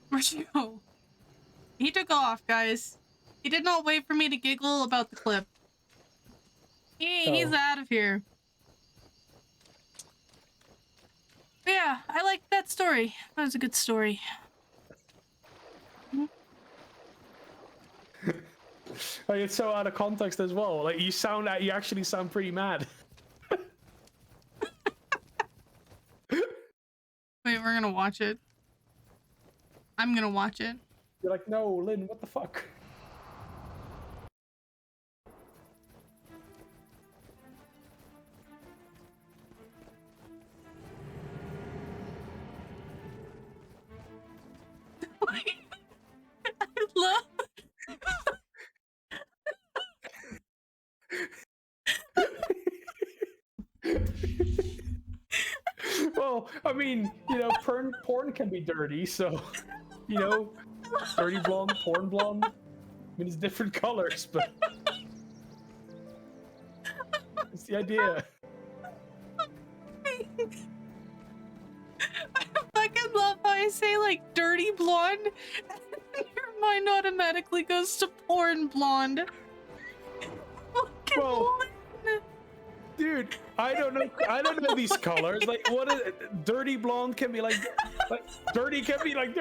Where'd you go? He took off, guys. He did not wait for me to giggle about the clip. He's out of here. But yeah, I liked that story. That was a good story. Like, it's so out of context as well. Like, you actually sound pretty mad. Wait, we're gonna watch it. I'm gonna watch it. You're like, no, Lynn, what the fuck? I love. Well, I mean, you know, porn can be dirty, so, you know, dirty blonde, porn blonde. I mean, it's different colors, but it's the idea. I fucking love how I say, like, dirty blonde, and your mind automatically goes to porn blonde. Well, dude, I don't know these colors. Like, what is it? Dirty blonde can be like dirty can be like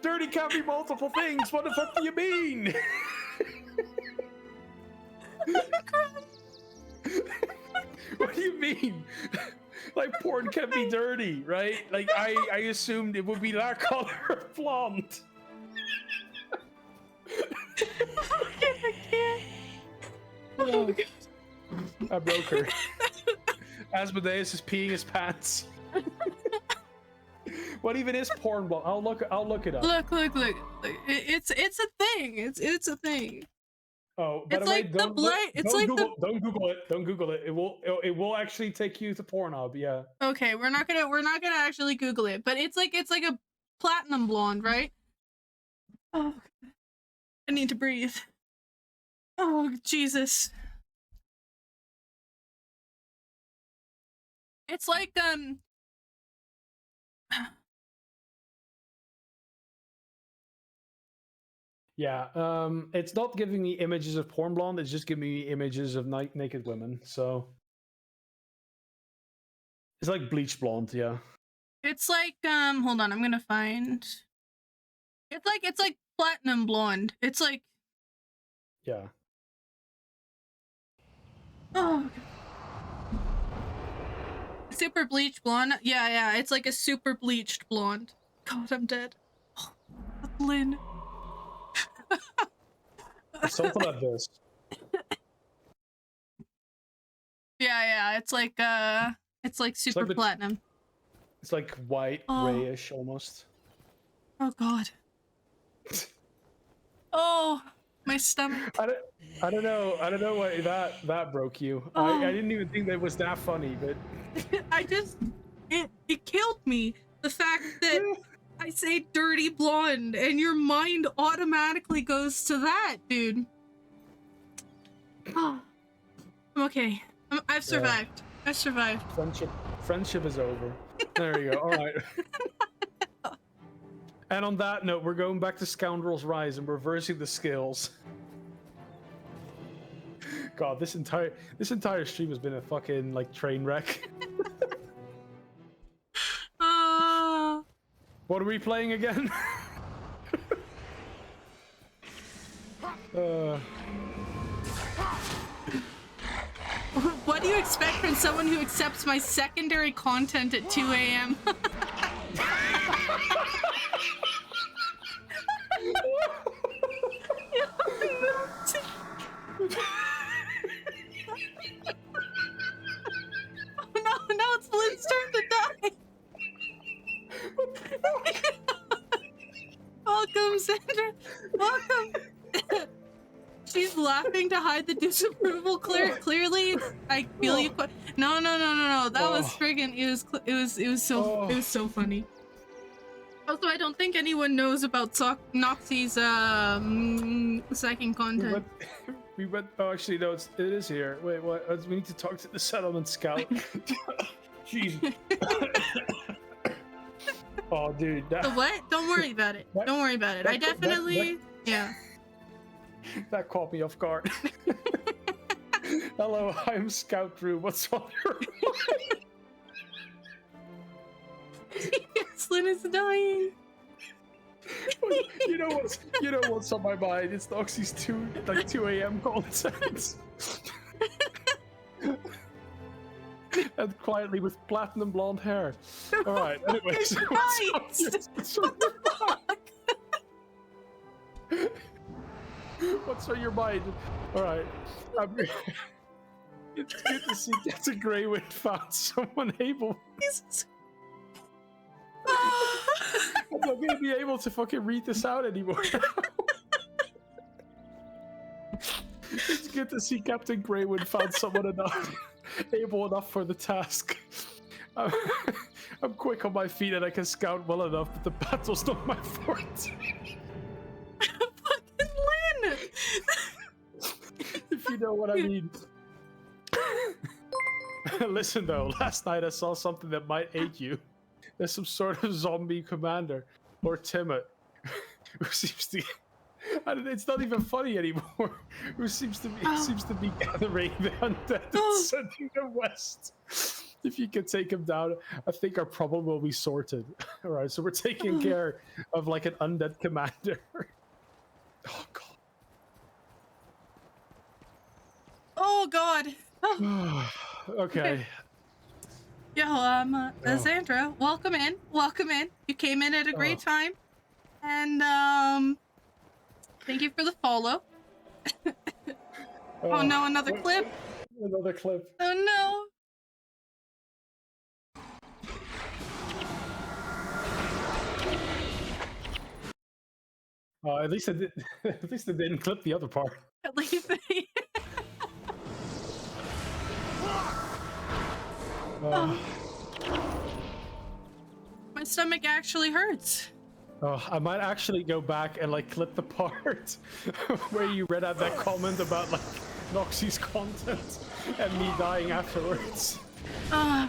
dirty can be multiple things. What the fuck do you mean? What do you mean? Like, porn can be dirty, right? Like, I assumed it would be that color of blonde. I can't. Oh, I broke her. Asmodeus is peeing his pants. What even is porn blonde? I'll look it up. Look. It's a thing. It's a thing. Oh, by it's the way, like the blight. It's like Google, don't Google it. Don't Google it. It will actually take you to Pornhub. Yeah. Okay, we're not gonna actually Google it, but it's like a platinum blonde, right? Oh, I need to breathe. Oh, Jesus. It's like Yeah. It's not giving me images of porn blonde. It's just giving me images of naked women. So it's like bleach blonde. Yeah. it's like hold on, I'm gonna find. It's like platinum blonde. It's like Yeah. oh. Super bleached blonde. Yeah. It's like a super bleached blonde. God, I'm dead. Oh, Lynn. Something like this. Yeah. It's like super like platinum. It's like white, grayish almost. Oh God. Oh, my stomach. I don't know why that broke you. Oh. I didn't even think that was that funny, but it killed me. The fact that I say dirty blonde and your mind automatically goes to that, dude. Oh, I'm okay. I've survived. Yeah. I've survived. Friendship is over. There you go. All right. And on that note, we're going back to Scoundrel's Rise and reversing the skills. God, this entire stream has been a fucking like train wreck. Uh, What are we playing again? What do you expect from someone who accepts my secondary content at 2 a.m.? Oh no, it's Lynn's turn to die. Welcome, Sandra. Welcome. She's laughing to hide the disapproval. Clearly, I feel you. No. That was friggin'. It was so funny. Also, I don't think anyone knows about Noxie's second content. We went. Oh, actually, no. It is here. Wait, what? We need to talk to the settlement scout. Jeez. Oh, dude. The what? Don't worry about it. Don't worry about it. I definitely. Yeah. That caught me off guard. Hello, I'm Scout Drew. What's on your mind? Lynn is dying. You know what's on my mind? It's Noxie's 2 a.m. content. And quietly with platinum blonde hair. All right. Anyways, what the fuck? What's on your mind? All right. It's good to see Captain Greywind found someone able. I'm not gonna be able to fucking read this out anymore. It's good to see Captain Greywind found someone able enough for the task. I'm quick on my feet and I can scout well enough, but the battle's not my forte. Fucking Lynn! If you know what I mean. Listen though, last night I saw something that might aid you. There's some sort of zombie commander, or Timid, who seems to... it's not even funny anymore. Who seems to be gathering the undead and sending them west. If you can take him down, I think our problem will be sorted. All right, so we're taking care of like an undead commander. Oh god. Oh god. Oh. Okay. Yo, Sandra, welcome in. You came in at a great time. And, thank you for the follow. Oh no, another clip? Another clip. Oh no. At least it didn't clip the other part. At least they... My stomach actually hurts. Oh, I might actually go back and like clip the part where you read out that comment about like Noxie's content and me dying afterwards. Oh,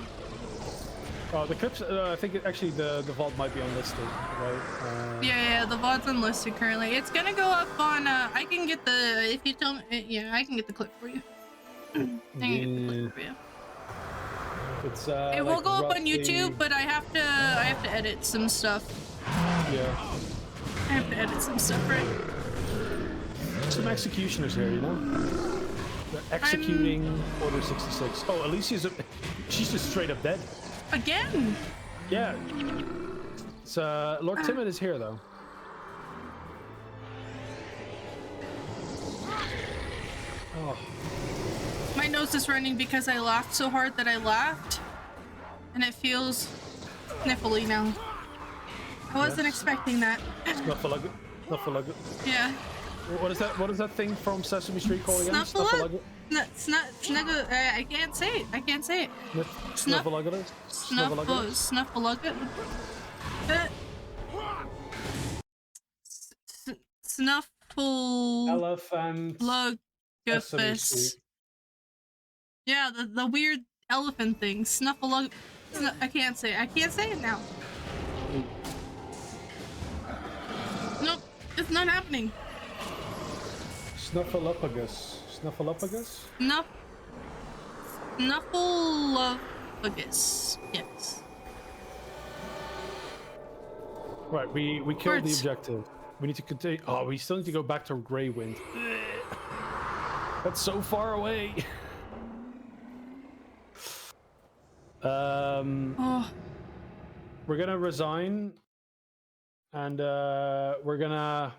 the clips. I think actually the VOD might be unlisted, right? Yeah, the VOD's unlisted currently. It's gonna go up on. I can get the. If you tell me, yeah, I can get the clip for you. I can get the clip for you. It's it will go up on YouTube, but I have to edit some stuff. Yeah. I have to edit some stuff, right? Some executioners here, you know? They're executing Order 66. Oh, Alicia's she's just straight up dead. Again? Yeah. It's Lord Timid is here though. Oh. My nose is running because I laughed so hard that I laughed. And it feels sniffly now. I wasn't expecting that. Snuffalugget. Yeah. What is that? What is that thing from Sesame Street called again? Snuffalugget? Snuggle. I can't say it. Snuffalugget. Snuffalugget. Snuffle. Elephant. Lugufus. Yeah, the weird elephant thing. Snuffalugget. I can't say it now. Nope, it's not happening. Snuffleupagus. Snuffleupagus. Yes. Right, we killed the objective. We need to continue. Oh, we still need to go back to Greywind. That's so far away. Oh, We're gonna resign, and we're gonna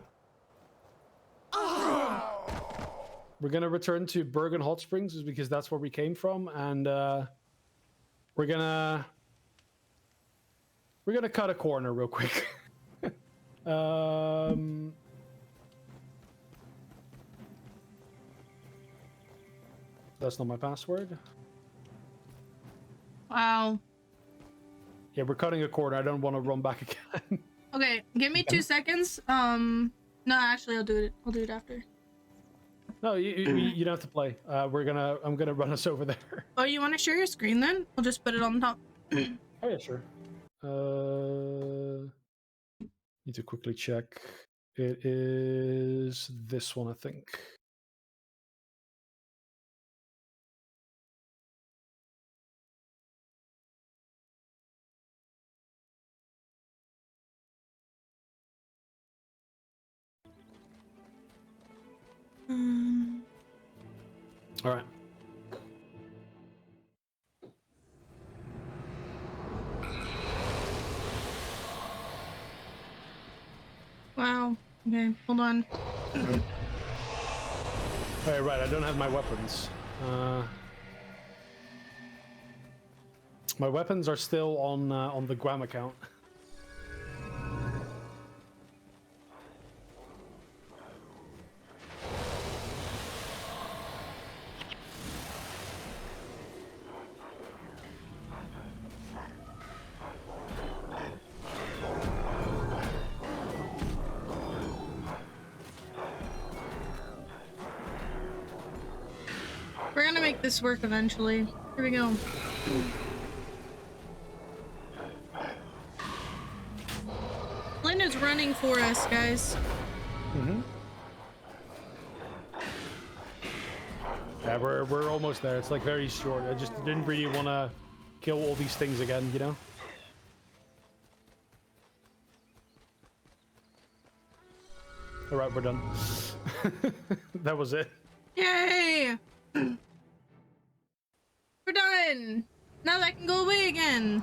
return to Bergen Hot Springs because that's where we came from, and we're gonna cut a corner real quick. That's not my password. wow. Yeah, we're cutting a corner. I don't want to run back again. Okay, give me 2 seconds. No, actually, I'll do it. I'll do it after. No, you don't have to play. I'm gonna run us over there. Oh, you want to share your screen then? I'll just put it on the top. Oh yeah, sure. Need to quickly check. It is this one, I think. All right. Wow. Okay, hold on. Right. I don't have my weapons. My weapons are still on the Guam account. We're gonna make this work eventually. Here we go. Lynn is running for us, guys. Yeah, we're almost there. It's like very short. I just didn't really want to kill all these things again, you know? All right, we're done. That was it. Yay! We're done! Now that can go away again.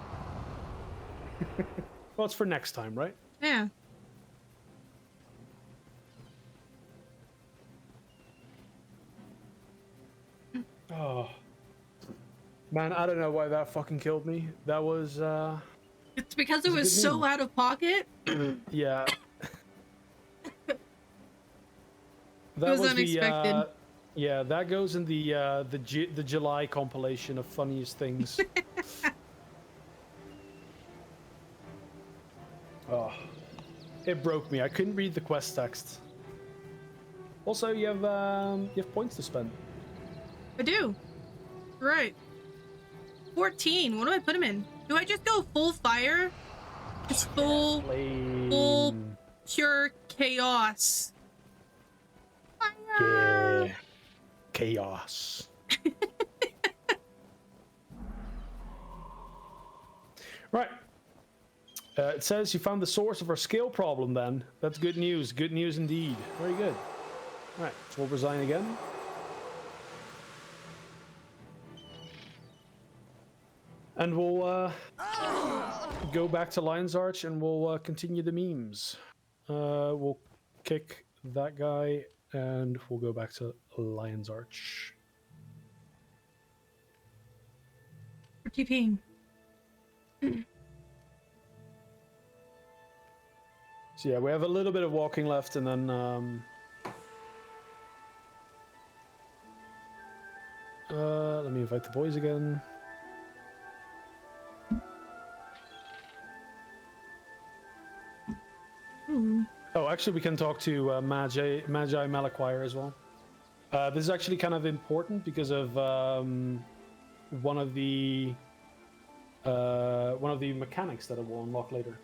Well, it's for next time, right? Yeah. Oh. Man, I don't know why that fucking killed me. That was, It's because it was so out of pocket. yeah. It was unexpected. Yeah, that goes in the July compilation of funniest things. Oh, it broke me. I couldn't read the quest text. Also, you have points to spend. I do. Right. 14. What do I put him in? Do I just go full fire? Just full pure chaos. Fire. Yeah. Chaos. Right. It says you found the source of our skill problem then. That's good news. Good news indeed. Very good. Right. So we'll resign again. And we'll go back to Lion's Arch and we'll continue the memes. We'll kick that guy and we'll go back to Lion's Arch. We're TPing. So yeah, we have a little bit of walking left and then let me invite the boys again. Oh, actually, we can talk to Magi Malaquire as well. This is actually kind of important because of one of the mechanics that I will unlock later.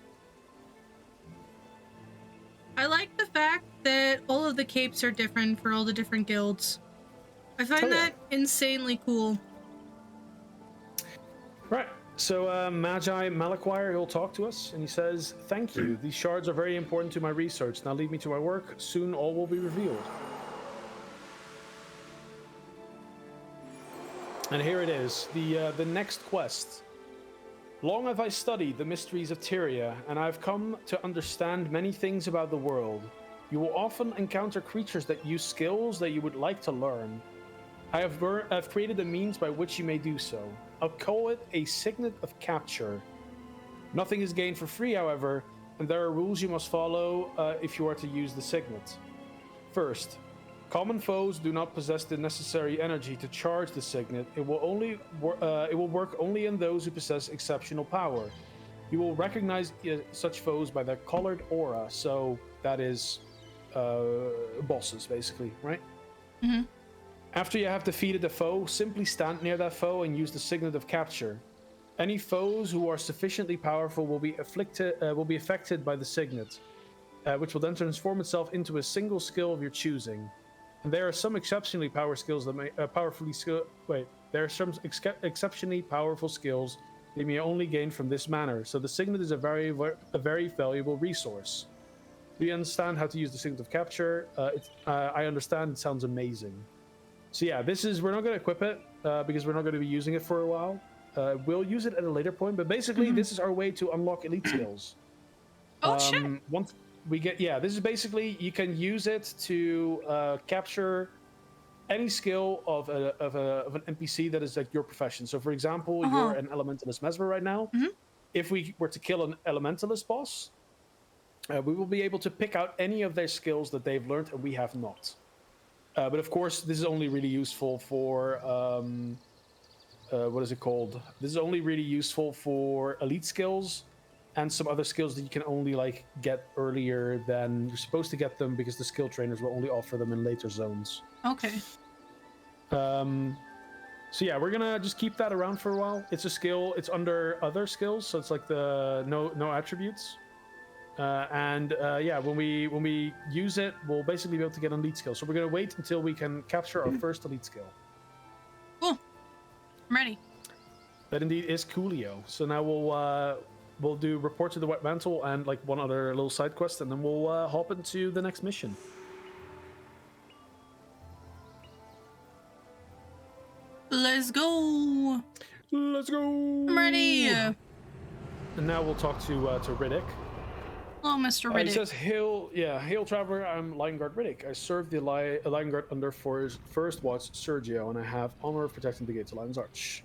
I like the fact that all of the capes are different for all the different guilds. I find that insanely cool. Right. So Magi Malaquire, he'll talk to us, and he says, "Thank you. These shards are very important to my research. Now lead me to my work. Soon all will be revealed." And here it is, the next quest. Long have I studied the mysteries of Tyria, and I've come to understand many things about the world. You will often encounter creatures that use skills that you would like to learn. I've created a means by which you may do so. I'll call it a signet of capture. Nothing is gained for free, however, and there are rules you must follow if you are to use the signet. First, common foes do not possess the necessary energy to charge the signet. It will work only in those who possess exceptional power. You will recognize such foes by their colored aura, so that is bosses, basically, right? Mm-hmm. After you have defeated a foe, simply stand near that foe and use the signet of capture. Any foes who are sufficiently powerful will be affected by the signet, which will then transform itself into a single skill of your choosing. And there are some exceptionally powerful skills that may exceptionally powerful skills they may only gain from this manner. So the signet is a very valuable resource. Do you understand how to use the signet of capture? I understand. It sounds amazing. So yeah, we're not going to equip it because we're not going to be using it for a while. We'll use it at a later point, but basically this is our way to unlock elite skills. Oh shit! Once we get, this is basically, you can use it to capture any skill of an NPC that is like your profession. So for example, you're an elementalist mesmer right now. If we were to kill an elementalist boss, we will be able to pick out any of their skills that they've learned and we have not. But of course, this is only really useful for what is it called? This is only really useful for elite skills and some other skills that you can only like get earlier than you're supposed to get them because the skill trainers will only offer them in later zones. Okay. So yeah, we're gonna just keep that around for a while. It's a skill. It's under other skills, so it's like the no attributes. When we use it, we'll basically be able to get an elite skill. So we're gonna wait until we can capture our first elite skill. Cool. I'm ready. That indeed is coolio. So now we'll do report to the White Mantle and like one other little side quest, and then we'll hop into the next mission. Let's go. Let's go. I'm ready. And now we'll talk to Riddick. Hello, Mr. Riddick. He says, Hail Traveler, I'm Lion Guard Riddick. I served the Lion Guard under First Watch Sergio, and I have honor of protecting the gates of Lion's Arch.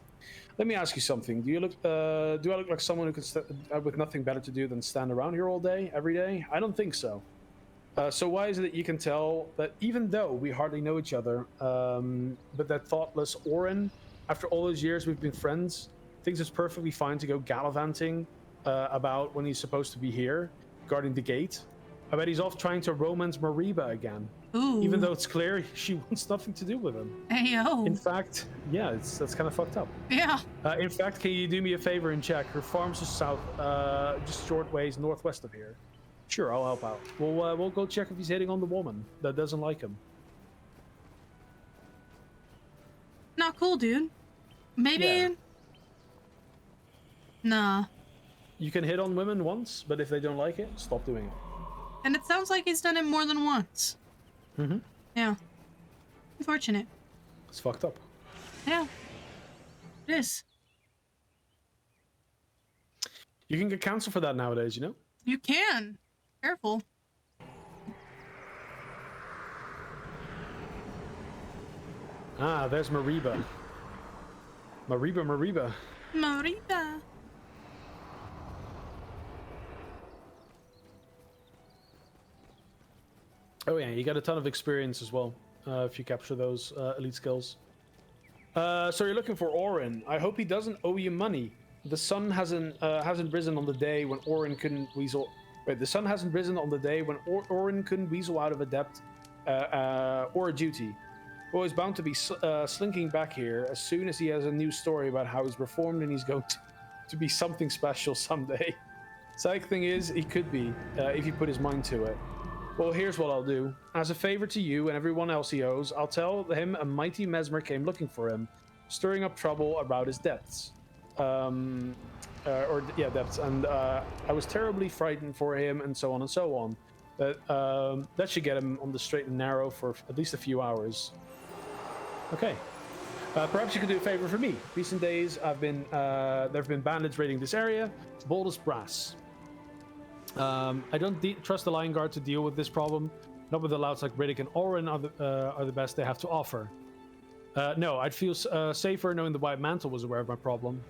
Let me ask you something. Do I look like someone who can with nothing better to do than stand around here all day, every day? I don't think so. So why is it that you can tell that even though we hardly know each other, but that thoughtless Orin, after all those years we've been friends, thinks it's perfectly fine to go gallivanting about when he's supposed to be here, guarding the gate? I bet he's off trying to romance Mariba again. Ooh. Even though it's clear she wants nothing to do with him. Hey, yo. In fact, that's kind of fucked up. Yeah. In fact, can you do me a favor and check? Her farm's just south, just short ways northwest of here. Sure, I'll help out. We'll go check if he's hitting on the woman that doesn't like him. Not cool, dude. Maybe. Yeah. Nah. You can hit on women once, but if they don't like it, stop doing it. And it sounds like he's done it more than once. Mm-hmm. Yeah. Unfortunate. It's fucked up. Yeah. It is. You can get counsel for that nowadays, you know? You can. Careful. Ah, there's Mariba. Mariba. Oh yeah, you got a ton of experience as well if you capture those elite skills. So you're looking for Orin. I hope he doesn't owe you money. The sun hasn't risen on the day when Orin couldn't weasel. Wait, the sun hasn't risen on the day when Orin couldn't weasel out of a debt or a duty. Well, he's bound to be slinking back here as soon as he has a new story about how he's reformed and he's going to be something special someday. Sad thing is, he could be if he put his mind to it. Well, here's what I'll do. As a favor to you and everyone else he owes, I'll tell him a mighty mesmer came looking for him, stirring up trouble about his debts. Debts. And I was terribly frightened for him and so on and so on. But that should get him on the straight and narrow for at least a few hours. Okay. Perhaps you could do a favor for me. Recent days, there have been bandits raiding this area, bold as brass. I don't trust the Lion Guard to deal with this problem. Not with the louds like Riddick and Orin are the best they have to offer. No, I'd feel safer knowing the White Mantle was aware of my problem.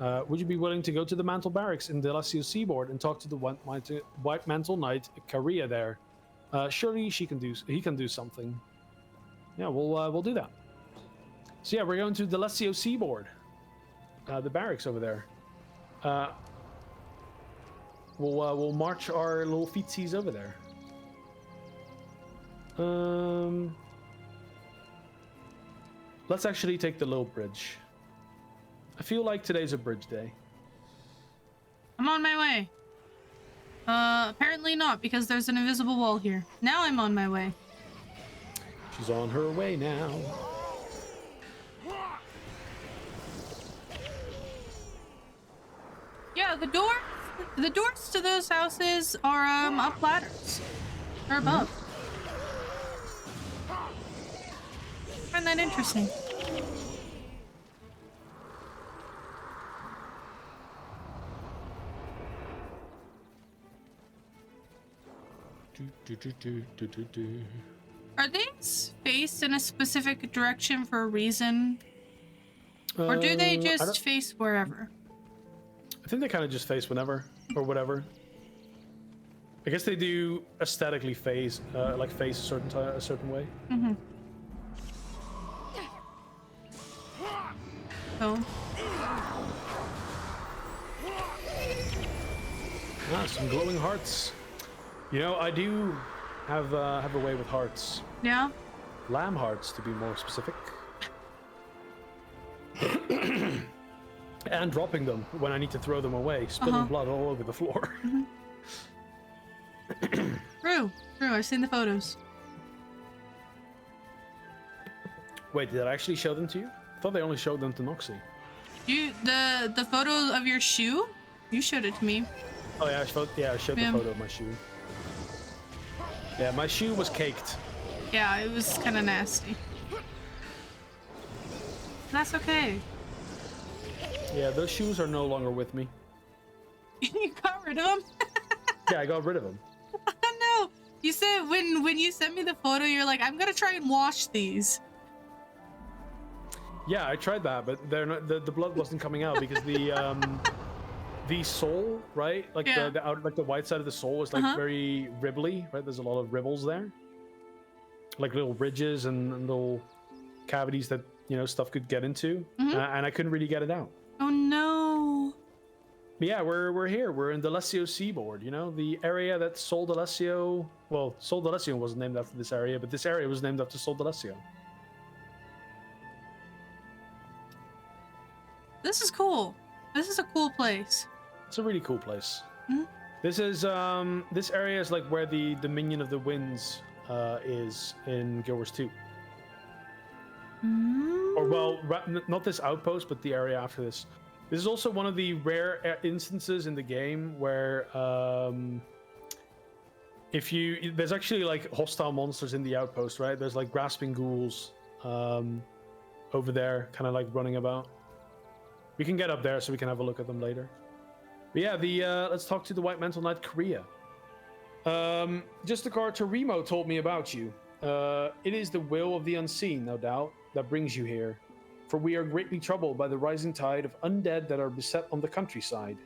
Would you be willing to go to the Mantle Barracks in Delesio Seaboard and talk to the White Mantle Knight Karia there? Surely he can do something. Yeah, we'll do that. So yeah, we're going to Delesio Seaboard, the barracks over there. We'll march our little feetsies over there. Let's actually take the low bridge. I feel like today's a bridge day. I'm on my way. Apparently not, because there's an invisible wall here. Now I'm on my way. She's on her way now. Yeah, the doors to those houses are up ladders. Or above. I find that interesting. Are these faced in a specific direction for a reason? Or do they just face wherever? I think they kind of just face whenever or whatever. I guess they do aesthetically face a certain way. Mm-hmm. Oh. Some glowing hearts. You know, I do have a way with hearts. Yeah. Lamb hearts, to be more specific. And dropping them when I need to throw them away, spilling blood all over the floor. True. I've seen the photos. Wait, did I actually show them to you? I thought they only showed them to Noxie. The photo of your shoe? You showed it to me. Oh yeah, I showed the photo of my shoe. Yeah, my shoe was caked. Yeah, it was kind of nasty. That's okay. Yeah, those shoes are no longer with me. You got rid of them? Yeah, I got rid of them. No, you said when you sent me the photo, you're like, I'm gonna try and wash these. Yeah, I tried that, but they're not, the blood wasn't coming out because the sole, right? Like the white side of the sole is like very ribbly, right? There's a lot of ribbles there, like little ridges and little cavities that stuff could get into, and I couldn't really get it out. Oh no! But yeah, we're here. We're in Delesio Seaboard. The area that Sol Delesio. Well, Sol Delesio wasn't named after this area, but this area was named after Sol Delesio. This is cool. This is a cool place. It's a really cool place. Mm-hmm. This is this area is like where the Dominion of the Winds is in Guild Wars 2. Or well, not this outpost, but the area after this. This is also one of the rare instances in the game where there's actually like hostile monsters in the outpost, right? There's like grasping ghouls over there, kind of like running about. We can get up there so we can have a look at them later. But yeah, let's talk to the White Mantle Knight Korea. Justicar Torimo told me about you. It is the will of the unseen, no doubt, that brings you here. For we are greatly troubled by the rising tide of undead that are beset on the countryside.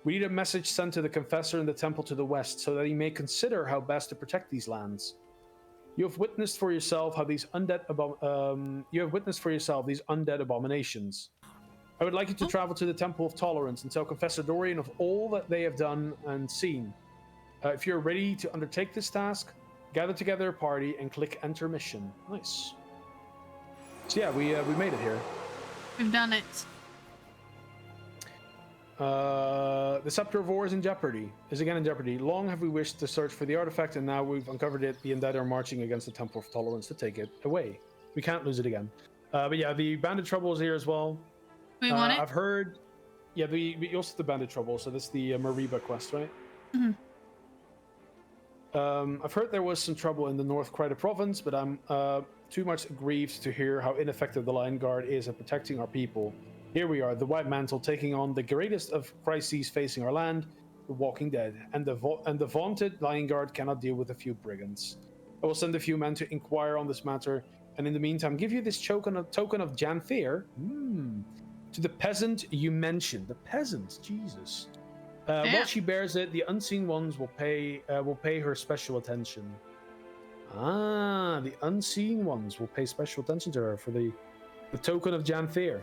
We need a message sent to the Confessor in the temple to the west, so that he may consider how best to protect these lands. You have witnessed for yourself these undead abominations. I would like you to travel to the Temple of Tolerance and tell Confessor Dorian of all that they have done and seen. If you're ready to undertake this task, gather together a party and click Enter Mission. Nice. So yeah, we made it here. We've done it. The Scepter of War is again in jeopardy. Long have we wished to search for the artifact, and now we've uncovered it. The undead are marching against the Temple of Tolerance to take it away. We can't lose it again. But yeah, the Bandit Trouble is here as well. We want it? I've heard... Yeah, we also have the Bandit Trouble, so that's the Mariba quest, right? Mm-hmm. I've heard there was some trouble in the North Kryta province, but I'm too much grieved to hear how ineffective the Lion Guard is at protecting our people. Here we are, the White Mantle, taking on the greatest of crises facing our land, the Walking Dead, and the vaunted Lion Guard cannot deal with a few brigands. I will send a few men to inquire on this matter, and in the meantime, give you this token of Janthir to the peasant you mentioned. The peasant, Jesus. While she bears it, the unseen ones will pay her special attention. Ah, the unseen ones will pay special attention to her for the token of Janthir.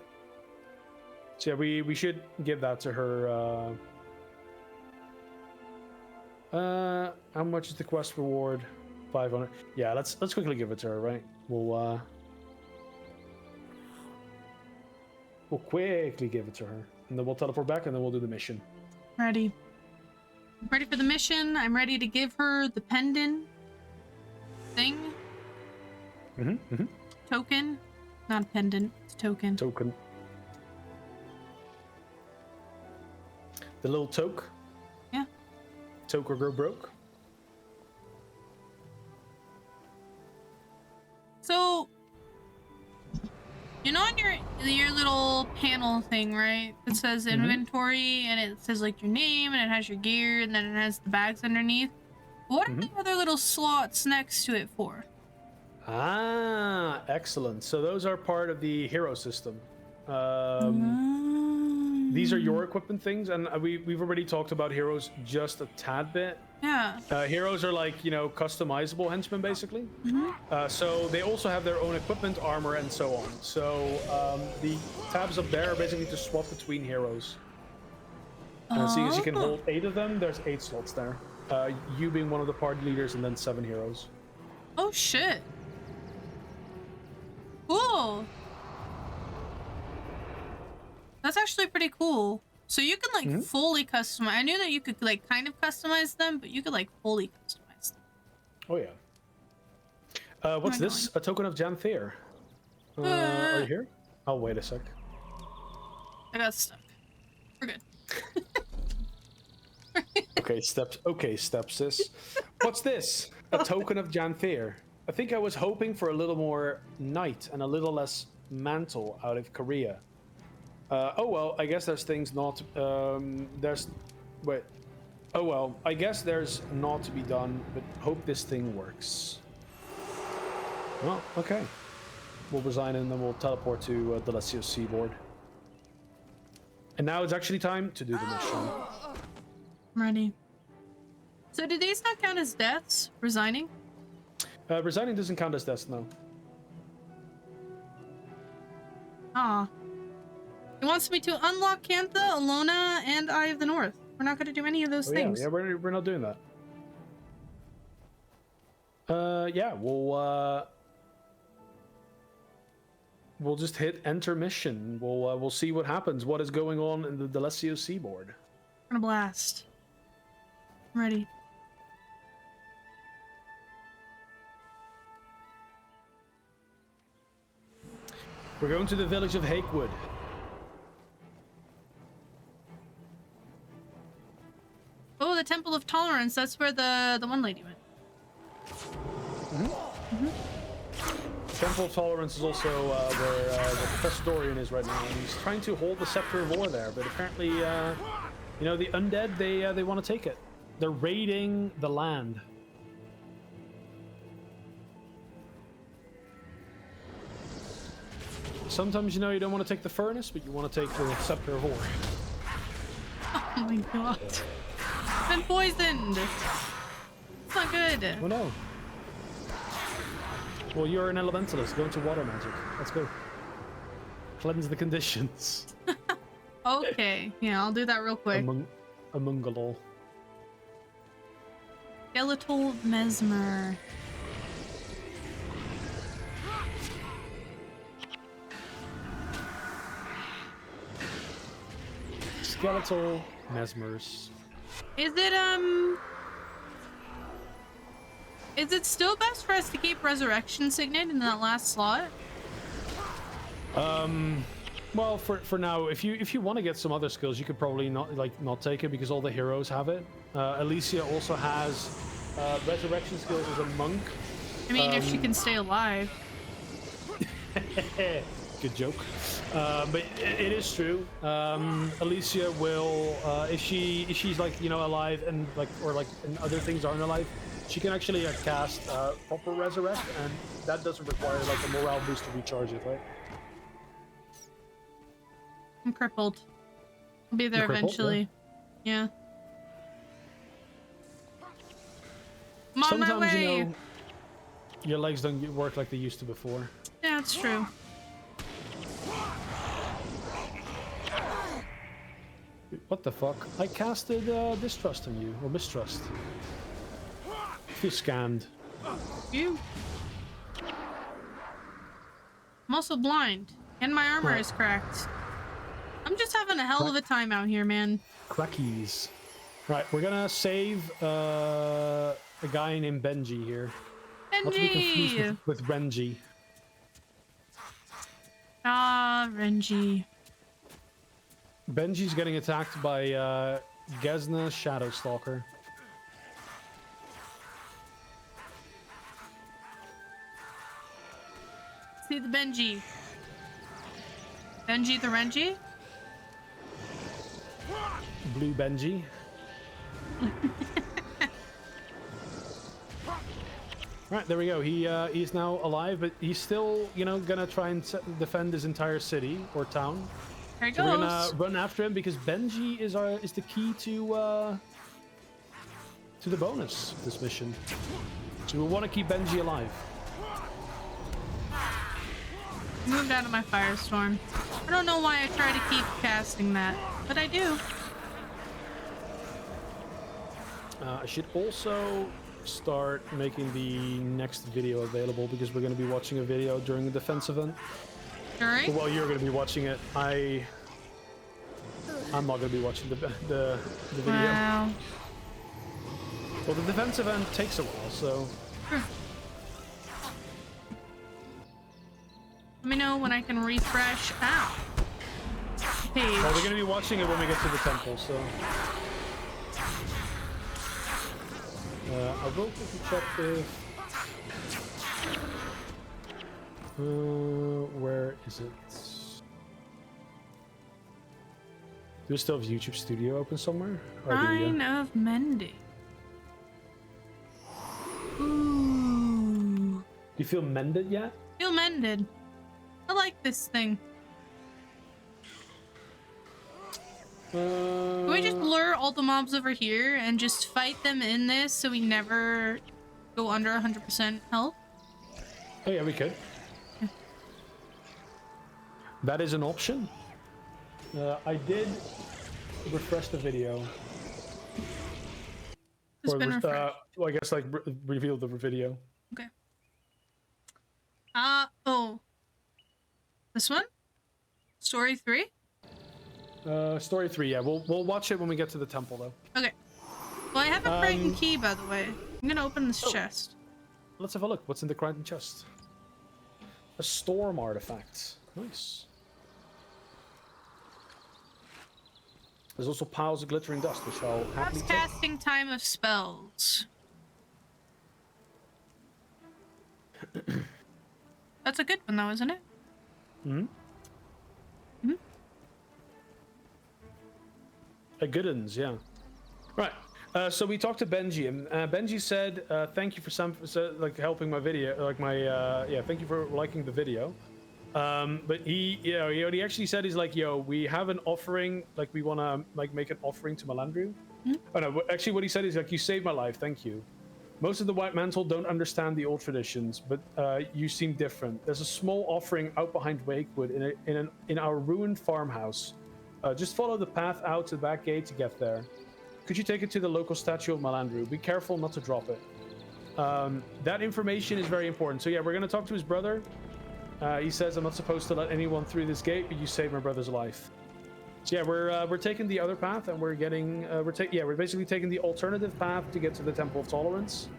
So yeah, we should give that to her. How much is the quest reward? 500. Yeah, let's quickly give it to her, right? We'll quickly give it to her, and then we'll teleport back, and then we'll do the mission. Ready. I'm ready for the mission. I'm ready to give her the pendant thing. Token. Not a pendant, it's a token. Token. The little toke. Yeah. Toke or go broke. So, you know on your little panel thing, right? It says inventory, and it says like your name, and it has your gear, and then it has the bags underneath. What are the other little slots next to it for? Ah, excellent. So those are part of the hero system. These are your equipment things, and we've already talked about heroes just a tad bit. Yeah. Heroes are like, customizable henchmen, basically. So they also have their own equipment, armor, and so on. So the tabs up there are basically to swap between heroes. And seeing as you can hold 8 of them, there's 8 slots there. You being one of the party leaders, and then 7 heroes. Oh shit. Cool. That's actually pretty cool. So you can like fully customize. I knew that you could like kind of customize them, but you could like fully customize them. Oh yeah. What's this? A token of Janthir. Are you here? Oh, wait a sec. I got stuck. We're good. Okay, stepsis. What's this? A token of Janthir. I think I was hoping for a little more knight and a little less mantle out of Korea. Oh well, I guess there's things not. Wait. Oh well, I guess there's not to be done, but hope this thing works. Well, okay. We'll resign and then we'll teleport to Delessio's seaboard. And now it's actually time to do the mission. I'm ready. So do these not count as deaths? Resigning? Resigning doesn't count as death, no. Ah. It wants me to unlock Cantha, Alona, and Eye of the North. We're not going to do any of those things. Yeah, we're not doing that. Yeah, we'll just hit enter mission. We'll see what happens. What is going on in the Delessio seaboard? We're gonna blast. I'm ready. We're going to the village of Hakewood. Oh, the Temple of Tolerance. That's where the one lady went. Temple of Tolerance is also where the Professor Dorian is right now. And he's trying to hold the Scepter of War there, but apparently, the undead, they want to take it. They're raiding the land. Sometimes, you don't want to take the furnace, but you want to take the Scepter of War. Oh my god. I've been poisoned. It's not good. Oh no. Well, you're an elementalist. Go into water magic. Let's go. Cleanse the conditions. Okay. Yeah, I'll do that real quick. A Mungalol. Skeletal Mesmer. Skeletal Mesmers. Is it still best for us to keep Resurrection Signet in that last slot? Well, for now, if you want to get some other skills, you could probably not take it because all the heroes have it. Alicia also has resurrection skills as a monk. I mean, if she can stay alive. Good joke. But it is true. Alicia will, if she's like, you know, alive and like, or like, and other things aren't alive, she can actually cast proper resurrect, and that doesn't require like a morale boost to recharge it, right? I'm crippled. I'll be there You're crippled, eventually. Yeah. I'm on my Sometimes, way. you know, your legs don't work like they used to before. Yeah, it's true. What the fuck? I casted distrust on you, or mistrust. You scammed. You. I'm also blind, and my armor Right. is cracked. I'm just having a hell of a time out here, man. Crackies. Right, we're gonna save a guy named Benji here. Not to be confused Benji! with Renji. Ah, Renji. Benji's getting attacked by Gesna Shadowstalker. See the Benji. Benji the Renji? Blue Benji. Right, there we go. He's now alive, but he's still, you know, gonna try and defend his entire city or town. There he So goes. we're gonna run after him because Benji is the key to the bonus of this mission. So we want to keep Benji alive. Moved out of my firestorm. I don't know why I try to keep casting that, but I do. I should also start making the next video available because we're going to be watching a video during the defense event. Alright. Well, you're going to be watching it. I'm not going to be watching the video. Wow. Well, the defense event takes a while, so. Let me know when I can refresh. Ow. Page. Well, we're going to be watching it when we get to the temple, so. I will quickly check if. Where is it? Do we still have YouTube Studio open somewhere? Or do we, Sign of mending. Ooh. do you feel mended yet? Feel mended. I like this thing. Can we just lure all the mobs over here and just fight them in this so we never go under 100% health? Oh yeah, we could. Yeah. That is an option. I did refresh the video. It's been refreshed. Well, I guess like reveal the video. Okay. Oh. This one? Story 3? Story 3, yeah. We'll watch it when we get to the temple, though. Okay. Well, I have a Crichton key, by the way. I'm gonna open this chest. Let's have a look. What's in the Crichton chest? A storm artifact. Nice. There's also piles of glittering dust, which I'll happily Perhaps take. casting time of spells. That's a good one, though, isn't it? Hmm? A good uns, yeah. Right. So we talked to Benji, and Benji said, "Thank you for like helping my video, like my yeah. Thank you for liking the video." But he, you know, he actually said he's like, "Yo, we have an offering. Like, we want to like make an offering to Melandru." Oh no, actually, what he said is like, "You saved my life. Thank you. Most of the White Mantle don't understand the old traditions, but you seem different. There's a small offering out behind Wakewood in our ruined farmhouse. Just follow the path out to the back gate to get there. Could you take it to the local statue of Melandru? Be careful not to drop it." That information is very important. So yeah, we're gonna talk to his brother. He says, "I'm not supposed to let anyone through this gate, but you saved my brother's life." So yeah, we're taking the other path, and we're getting we're basically taking the alternative path to get to the Temple of Tolerance,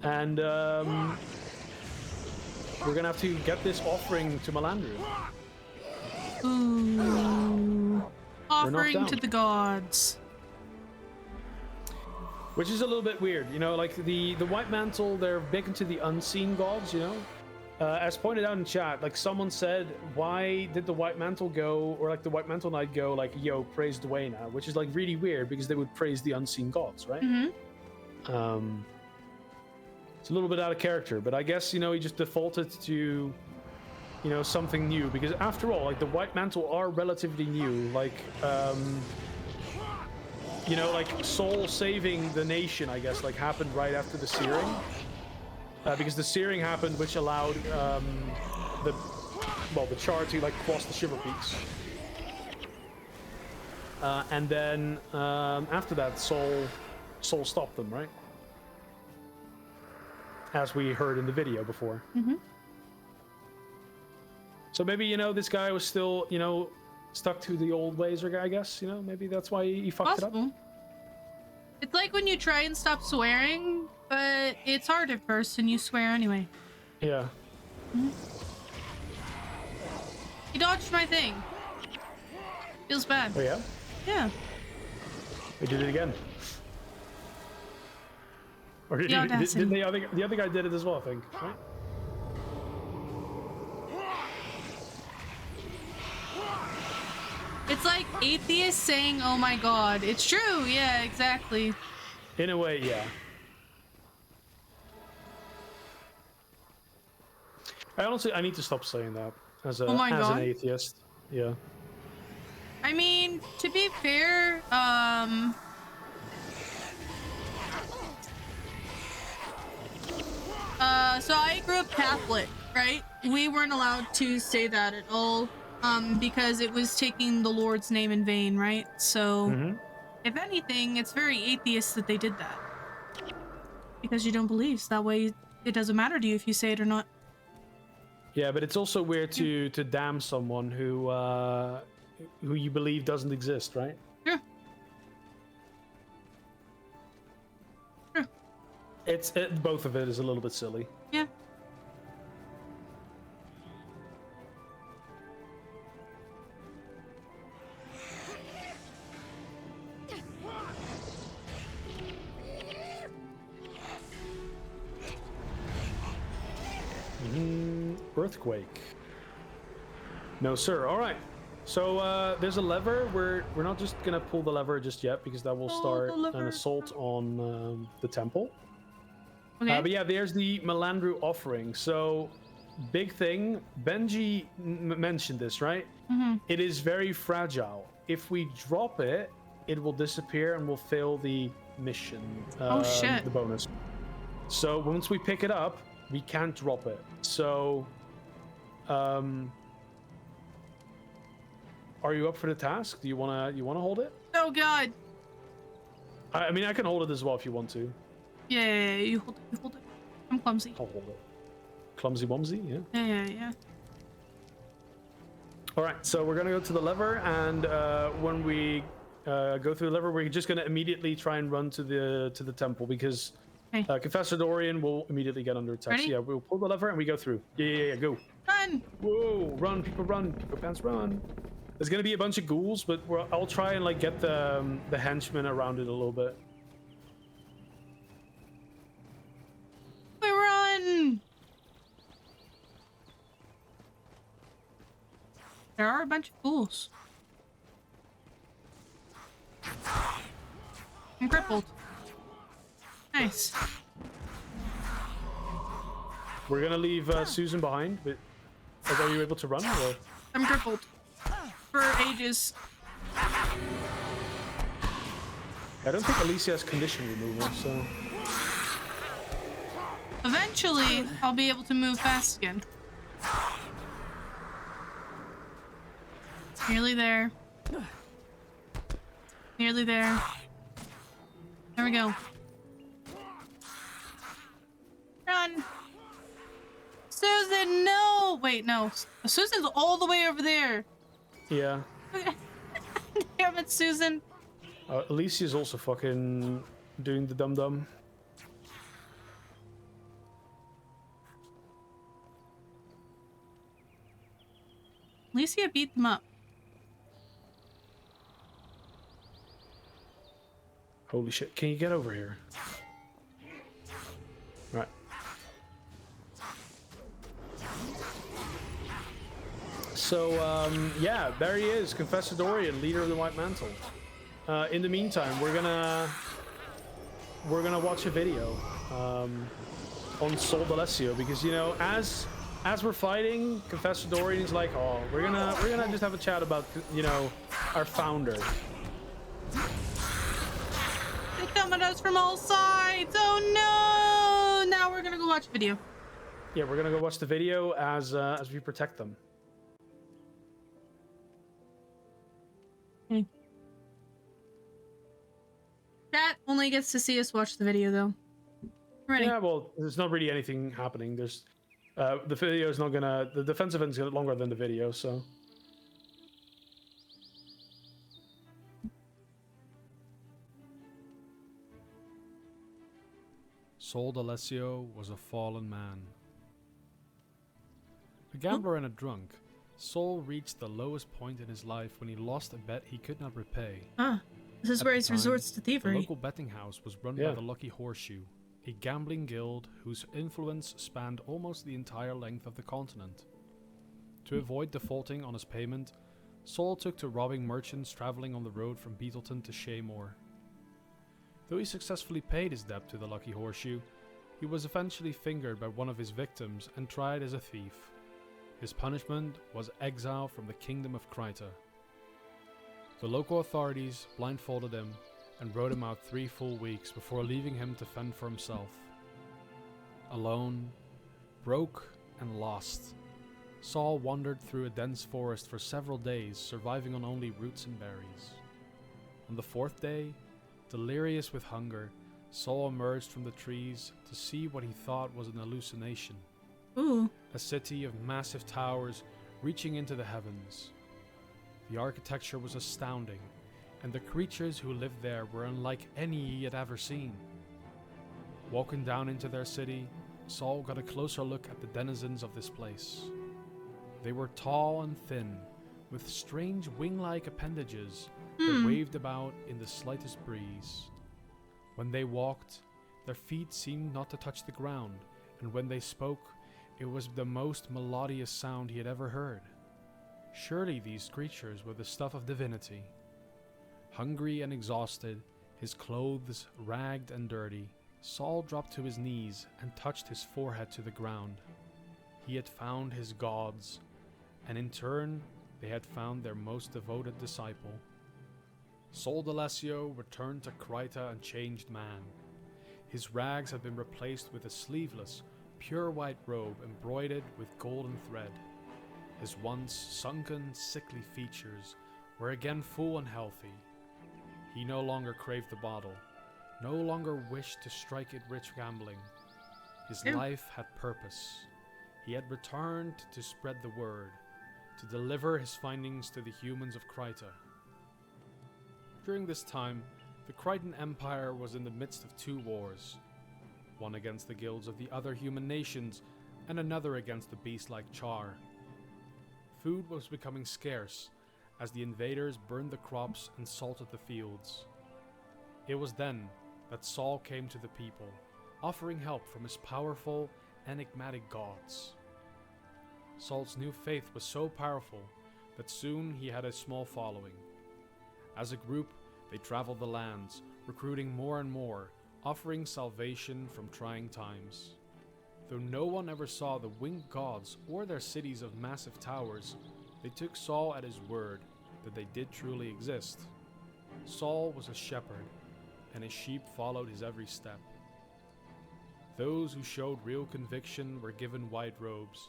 and we're gonna have to get this offering to Melandru. Ooh. Offering down. to the gods. Which is a little bit weird, you know, like the White Mantle, they're big into the unseen gods, you know? As pointed out in chat, like someone said, why did the White Mantle go, or like the White Mantle Knight go like, yo, praise Dwayna, which is like really weird because they would praise the unseen gods, right? Mm-hmm. It's a little bit out of character, but I guess, you know, he just defaulted to, you know, something new because after all, like the White Mantle are relatively new, like, you know, like Soul saving the nation, I guess, like happened right after the Searing. Because the Searing happened, which allowed the Char to like cross the shiverpeaks. And then after that, Soul stopped them, right? As we heard in the video before. Mm-hmm. So maybe, you know, this guy was still, you know, stuck to the old ways, or I guess, you know, maybe that's why he fucked it up. It's like when you try and stop swearing, but it's hard at first and you swear anyway. Yeah. Mm-hmm. You dodged my thing. Feels bad. Oh yeah? Yeah. We did it again. Or did the other guy did it as well, I think, right? It's like atheists saying, oh my god. It's true, yeah, exactly. In a way, yeah. I need to stop saying that as an atheist. Yeah. I mean, to be fair, so I grew up Catholic, right? We weren't allowed to say that at all, because it was taking the Lord's name in vain, right? So, if anything, it's very atheist that they did that. Because you don't believe, so that way it doesn't matter to you if you say it or not. Yeah, but it's also weird to damn someone who you believe doesn't exist, right? Yeah. Sure. Both of it is a little bit silly. Yeah. Earthquake. No, sir. All right. So there's a lever. We're not just gonna pull the lever just yet because that will start an assault on the temple. Okay. But yeah, there's the Melandru offering. So big thing. Benji mentioned this, right? Mm-hmm. It is very fragile. If we drop it, it will disappear and will fail the mission. Oh shit! The bonus. So once we pick it up, we can't drop it. So, are you up for the task? Do you wanna hold it? Oh god. I mean, I can hold it as well if you want to. Yeah, you hold it. You hold it. I'm clumsy. I'll hold it. Clumsy Wumsy, yeah. Yeah. All right, so we're gonna go to the lever, and when we go through the lever, we're just gonna immediately try and run to the temple because. Confessor Dorian will immediately get under attack. So yeah, we'll pull the lever and we go through. Yeah, go. Run! Whoa, run, people run. People pants run. There's gonna be a bunch of ghouls, but I'll try and like get the henchmen around it a little bit. We run! There are a bunch of ghouls. I'm crippled. Nice. We're gonna leave Susan behind, but are you able to run? Or? I'm crippled. For ages. I don't think Alicia has condition removal, so... Eventually, I'll be able to move fast again. Nearly there. Nearly there. There we go. Run! Susan, no! Wait, no. Susan's all the way over there. Yeah. Damn it, Susan. Alicia's also fucking doing the dum-dum. Alicia beat them up. Holy shit. Can you get over here? Right. So, yeah, there he is, Confessor Dorian, leader of the White Mantle. In the meantime, we're gonna watch a video on Sol D'Alessio, because, you know, as we're fighting, Confessor Dorian is like, oh, we're gonna just have a chat about, you know, our founder. They're coming at us from all sides. Oh no! Now we're gonna go watch a video. Yeah, we're gonna go watch the video as we protect them. Okay. Chat only gets to see us watch the video, though. Ready? Yeah, well, there's not really anything happening. There's the video is not gonna. The defensive end's gonna longer than the video, so. Sol D'Alessio was a fallen man. A gambler and a drunk, Sol reached the lowest point in his life when he lost a bet he could not repay. Ah, this is At where the he time, resorts to The thievery. local betting house was run Yeah. by the Lucky Horseshoe, a gambling guild whose influence spanned almost the entire length of the continent. To avoid defaulting on his payment, Sol took to robbing merchants traveling on the road from Beetleton to Shaymore. Though he successfully paid his debt to the Lucky Horseshoe, he was eventually fingered by one of his victims and tried as a thief. His punishment was exile from the kingdom of Kryta. The local authorities blindfolded him and rode him out 3 full weeks before leaving him to fend for himself. Alone, broke, and lost, Sol wandered through a dense forest for several days, surviving on only roots and berries. On the 4th day, delirious with hunger, Sol emerged from the trees to see what he thought was an hallucination. Ooh. A city of massive towers reaching into the heavens. The architecture was astounding, and the creatures who lived there were unlike any he had ever seen. Walking down into their city, Sol got a closer look at the denizens of this place. They were tall and thin, with strange wing-like appendages that waved about in the slightest breeze. When they walked, their feet seemed not to touch the ground, and when they spoke, it was the most melodious sound he had ever heard. Surely these creatures were the stuff of divinity. Hungry and exhausted, his clothes ragged and dirty, Sol dropped to his knees and touched his forehead to the ground. He had found his gods, and in turn, they had found their most devoted disciple. Sol D'Alessio returned to Kryta a changed man. His rags had been replaced with a sleeveless, pure white robe embroidered with golden thread. His once sunken, sickly features were again full and healthy. He no longer craved the bottle, no longer wished to strike it rich gambling. His life had purpose. He had returned to spread the word, to deliver his findings to the humans of Kryta. During this time, the Krytan Empire was in the midst of 2 wars, one against the guilds of the other human nations, and another against the beast-like Char. Food was becoming scarce, as the invaders burned the crops and salted the fields. It was then that Sol came to the people, offering help from his powerful, enigmatic gods. Sol's new faith was so powerful that soon he had a small following. As a group, they traveled the lands, recruiting more and more, offering salvation from trying times. Though no one ever saw the winged gods or their cities of massive towers, they took Sol at his word that they did truly exist. Sol was a shepherd, and his sheep followed his every step. Those who showed real conviction were given white robes,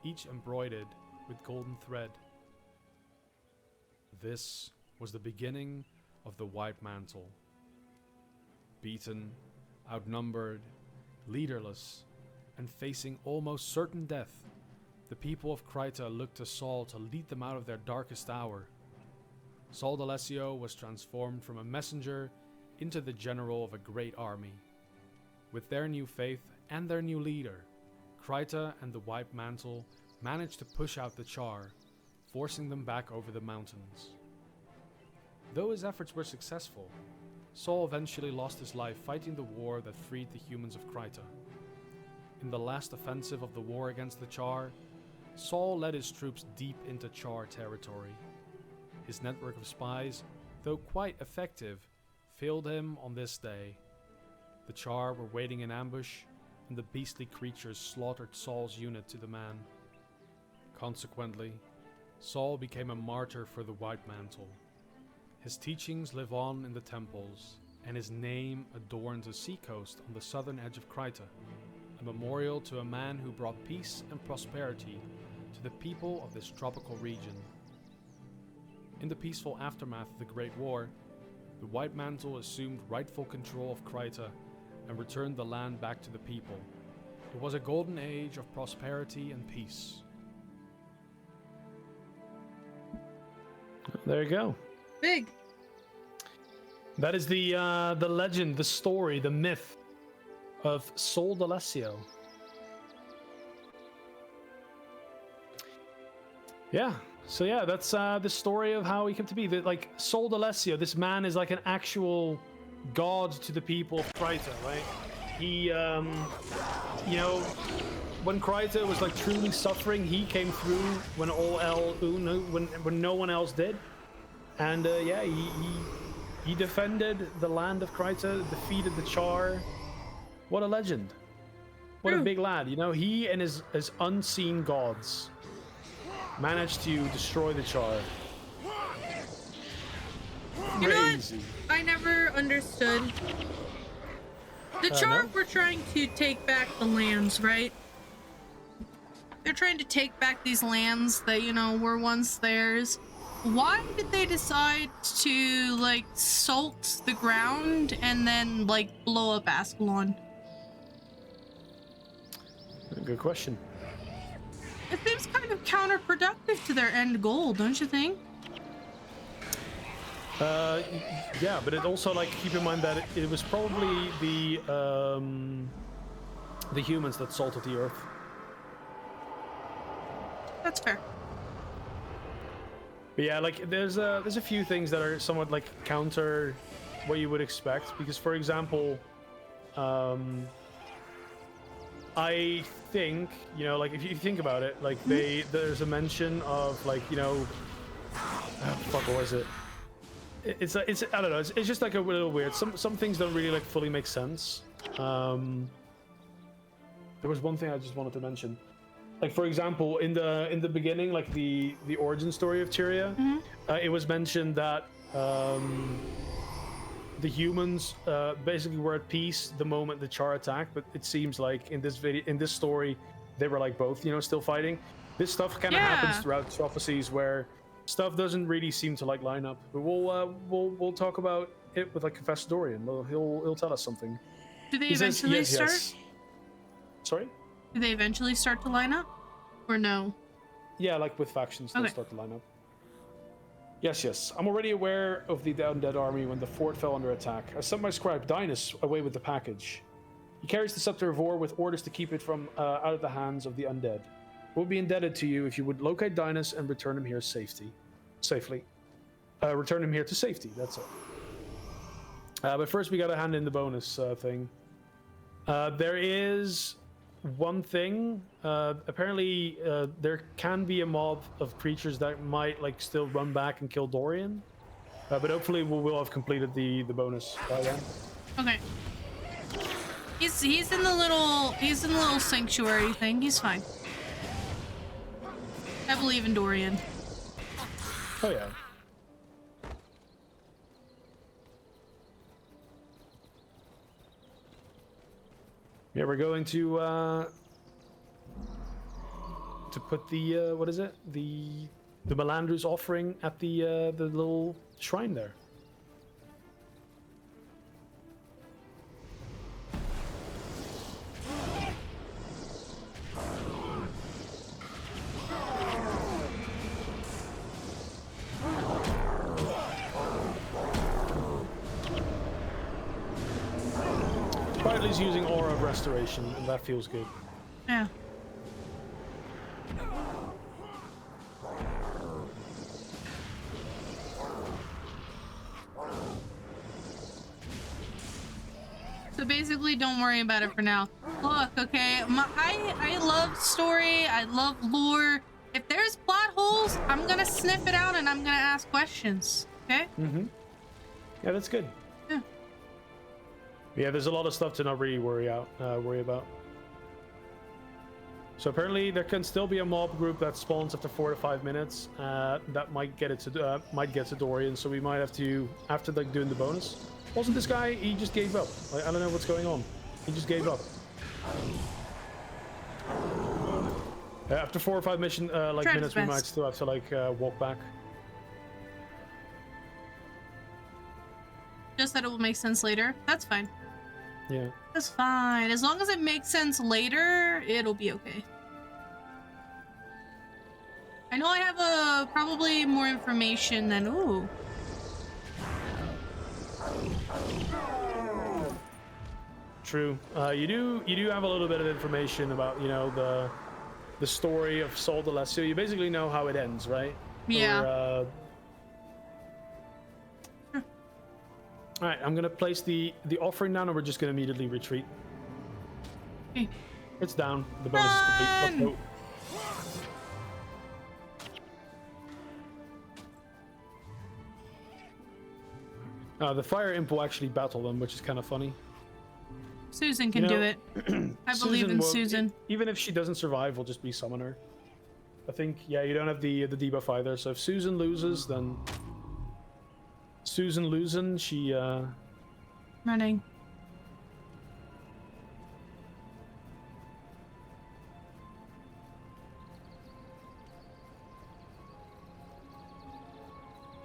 each embroidered with golden thread. This was the beginning of the White Mantle. Beaten, outnumbered, leaderless, and facing almost certain death, the people of Kryta looked to Sol to lead them out of their darkest hour. Sol D'Alessio was transformed from a messenger into the general of a great army. With their new faith and their new leader, Kryta and the White Mantle managed to push out the Char, forcing them back over the mountains. Though his efforts were successful, Saul eventually lost his life fighting the war that freed the humans of Kryta. In the last offensive of the war against the Char, Saul led his troops deep into Char territory. His network of spies, though quite effective, failed him on this day. The Char were waiting in ambush, and the beastly creatures slaughtered Saul's unit to the man. Consequently, Saul became a martyr for the White Mantle. His teachings live on in the temples, and his name adorns a seacoast on the southern edge of Kryta, a memorial to a man who brought peace and prosperity to the people of this tropical region. In the peaceful aftermath of the Great War, the White Mantle assumed rightful control of Kryta and returned the land back to the people. It was a golden age of prosperity and peace. There you go. Big. That is the legend, the story, the myth of Sol d'Alessio. Yeah. So yeah, that's the story of how he came to be. Like Sol d'Alessio, this man is like an actual god to the people of Kryta, right? He, you know, when Kryta was like truly suffering, he came through when when no one else did, and yeah, he defended the land of Kryta, defeated the Char. What a legend! What a big lad! You know, he and his unseen gods managed to destroy the Char. You know what? I never understood. The Char were trying to take back the lands, right? They're trying to take back these lands that, you know, were once theirs. Why did they decide to, like, salt the ground and then, like, blow up Ascalon? Good question. It seems kind of counterproductive to their end goal, don't you think? Yeah, but it also, like, keep in mind that it was probably the humans that salted the earth. That's fair. But yeah, like, there's a few things that are somewhat, like, counter what you would expect. Because, for example, I think, you know, like, if you think about it, like, there's a mention of, like, you know, what was it? It's I don't know. It's just like a little weird. Some things don't really like fully make sense. There was one thing I just wanted to mention. Like, for example, in the beginning, like the origin story of Tyria, it was mentioned that the humans basically were at peace the moment the Char attacked. But it seems like in this story, they were like both, you know, still fighting. This stuff kind of happens throughout prophecies where stuff doesn't really seem to like line up, but we'll talk about it with like Professor Dorian. He'll tell us something. Do they eventually start? Yes. Sorry? Do they eventually start to line up, or no? Yeah, like with factions, they'll start to line up. Yes. I'm already aware of the undead army when the fort fell under attack. I sent my scribe Dinas away with the package. He carries the scepter of war with orders to keep it from out of the hands of the undead. We'll be indebted to you if you would locate Dinas and return him here safely. Return him here to safety, that's it. But first we gotta hand in the bonus thing. There is one thing. Apparently there can be a mob of creatures that might like still run back and kill Dorian. But hopefully we'll have completed the bonus by then. Okay. He's in the little sanctuary thing. He's fine. I believe in Dorian. Oh yeah. Yeah, we're going to put the what is it? The Melandru's offering at the little shrine there. Riley's using Aura of Restoration, and that feels good. Yeah. So basically, don't worry about it for now. Look, okay, I love story. I love lore. If there's plot holes, I'm gonna sniff it out and I'm gonna ask questions. Okay? Mm-hmm. Yeah, that's good. Yeah. Yeah, there's a lot of stuff to not really worry about. So apparently there can still be a mob group that spawns after 4 to 5 minutes. That might get to Dorian, so we might have to, after like doing the bonus. Also, this guy, he just gave up. Like, I don't know what's going on. He just gave up. After 4 or 5 minutes, we might still have to walk back. Just that it will make sense later. That's fine. Yeah. That's fine. As long as it makes sense later, it'll be okay. I know I have probably more information than ooh. True. You do have a little bit of information about, you know, the story of Sol de Lasso. You basically know how it ends, right? Yeah. Or, all right, I'm gonna place the offering down, and we're just gonna immediately retreat. Okay. It's down. The bonus is complete. Let's go. The fire imp will actually battle them, which is kind of funny. Susan can do it. I believe in Susan. Even if she doesn't survive, we'll just be summoner. I think, yeah, you don't have the debuff either. So if Susan loses, then Susan losing, she running.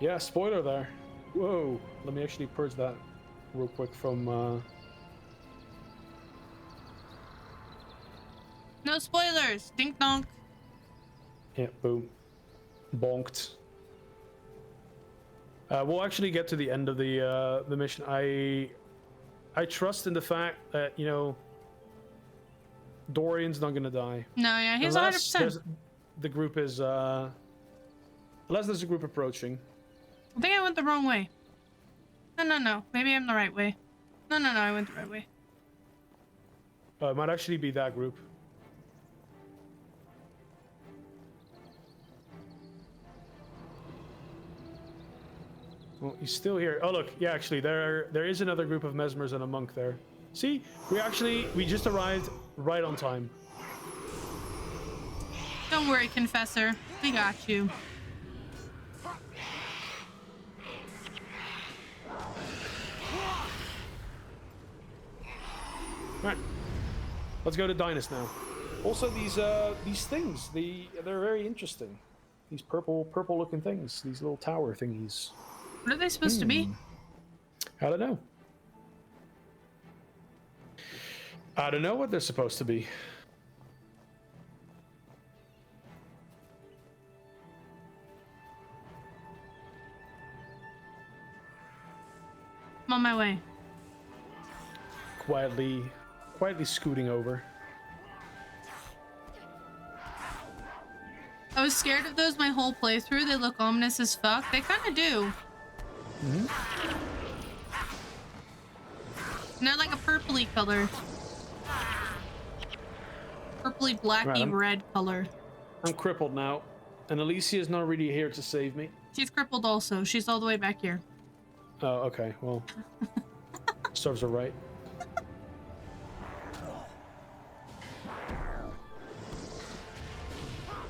Yeah, spoiler there. Whoa, let me actually purge that real quick from No spoilers. Dink donk. yeah, boom. Bonked. We'll actually get to the end of the mission. I trust in the fact that, you know, Dorian's not gonna die. No, yeah, he's 100%. The group is unless there's a group approaching. I think I went the wrong way. No. Maybe I'm the right way. No, I went the right way. It might actually be that group. Well, he's still here. Oh, look. Yeah, actually, there is another group of mesmers and a monk there. See? We just arrived right on time. Don't worry, Confessor. We got you. Right. Let's go to Dynus now. Also, these things, they're very interesting. These purple looking things, these little tower thingies. What are they supposed to be? I don't know. I don't know what they're supposed to be. I'm on my way. Quietly scooting over. I was scared of those my whole playthrough. They look ominous as fuck. They kind of do. Mm-hmm. And they're like a purpley color. Purpley, blacky, red color. I'm crippled now, and Alicia is not really here to save me. She's crippled also. She's all the way back here. Oh, okay. Well, serves her right.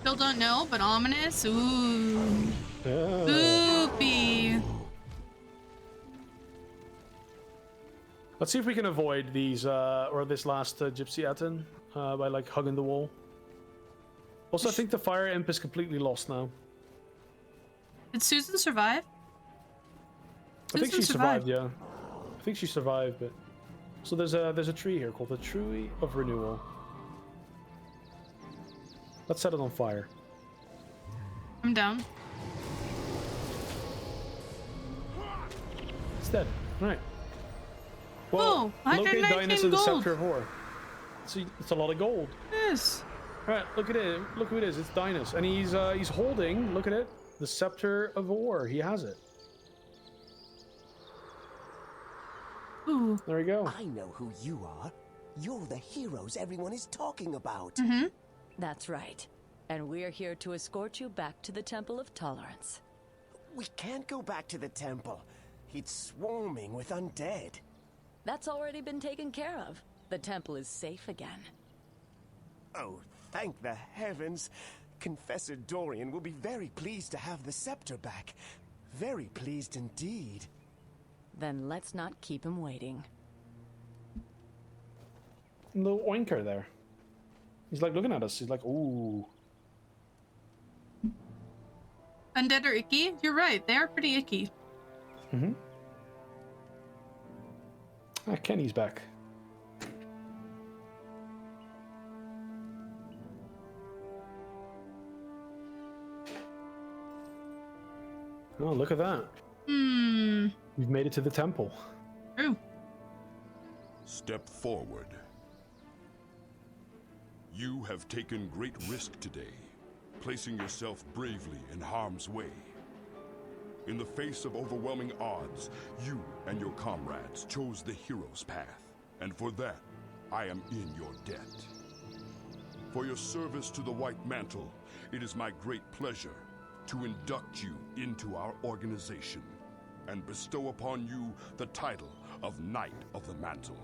Still don't know, but ominous. Ooh. Spoopy. Let's see if we can avoid these, or this last Gypsy Atten, by like hugging the wall. Also, I think the fire imp is completely lost now. Did Susan survive? I think she survived, yeah. I think she survived, but... So there's a tree here called the Tree of Renewal. Let's set it on fire. I'm down. It's dead. Alright. Well, oh, locate Dynus in the Scepter of War. It's a lot of gold. Yes. Alright, look at it. Look who it is. It's Dynus. And he's holding, look at it, the Scepter of War. He has it. Ooh. There we go. I know who you are. You're the heroes everyone is talking about. Mm-hmm. That's right. And we're here to escort you back to the Temple of Tolerance. We can't go back to the temple. It's swarming with undead. That's already been taken care of. The temple is safe again. Oh, thank the heavens. Confessor Dorian will be very pleased to have the scepter back. Very pleased indeed. Then let's not keep him waiting. Little oinker there. He's like looking at us. He's like, ooh. Undead are icky? You're right. They are pretty icky. Mm-hmm. Ah, Kenny's back. Oh, look at that. Hmm. We've made it to the temple. True. Step forward. You have taken great risk today, placing yourself bravely in harm's way. In the face of overwhelming odds, you and your comrades chose the hero's path, and for that, I am in your debt. For your service to the White Mantle, it is my great pleasure to induct you into our organization and bestow upon you the title of Knight of the Mantle.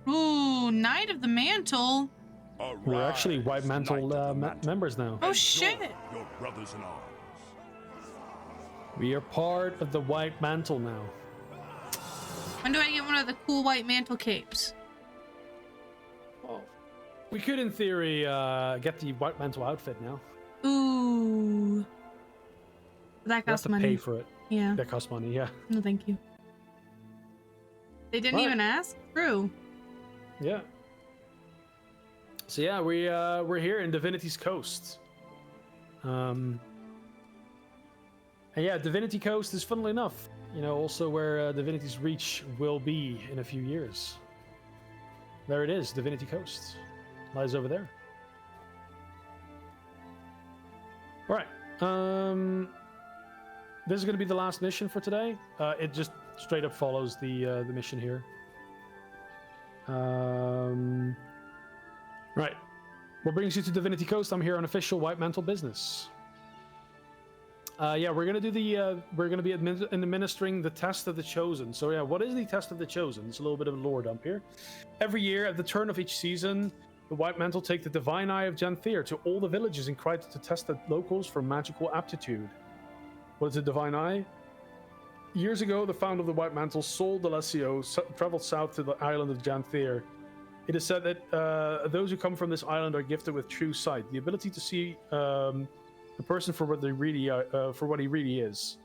Ooh, Knight of the Mantle. We're actually White Arise, Mantle, Knight of the Mantle, members now. Oh, and shit. join your brothers in arms. We are part of the White Mantle now. When do I get one of the cool White Mantle capes? Well, we could, in theory, get the White Mantle outfit now. Ooh. That We have costs to money. pay for it. Yeah. That costs money, yeah. No, thank you. They didn't Right. even ask? True. Yeah. So yeah, we're here in Divinity's Coast. And yeah, Divinity Coast is, funnily enough, you know, also where Divinity's Reach will be in a few years. There it is, Divinity Coast. Lies over there. All right. This is going to be the last mission for today. It just straight up follows the mission here. Right. What brings you to Divinity Coast? I'm here on official White Mantle business. Yeah, we're gonna do the we're gonna be administering the test of the chosen. So yeah, what is the test of the chosen? It's a little bit of a lore dump here. Every year, at the turn of each season, the White Mantle take the Divine Eye of Janthier to all the villages in Kryta to test the locals for magical aptitude. What is a Divine Eye? Years ago, the founder of the White Mantle, Sol D'Alessio, traveled south to the island of Janthier. It is said that those who come from this island are gifted with true sight, the ability to see the person for what they really for what he really is.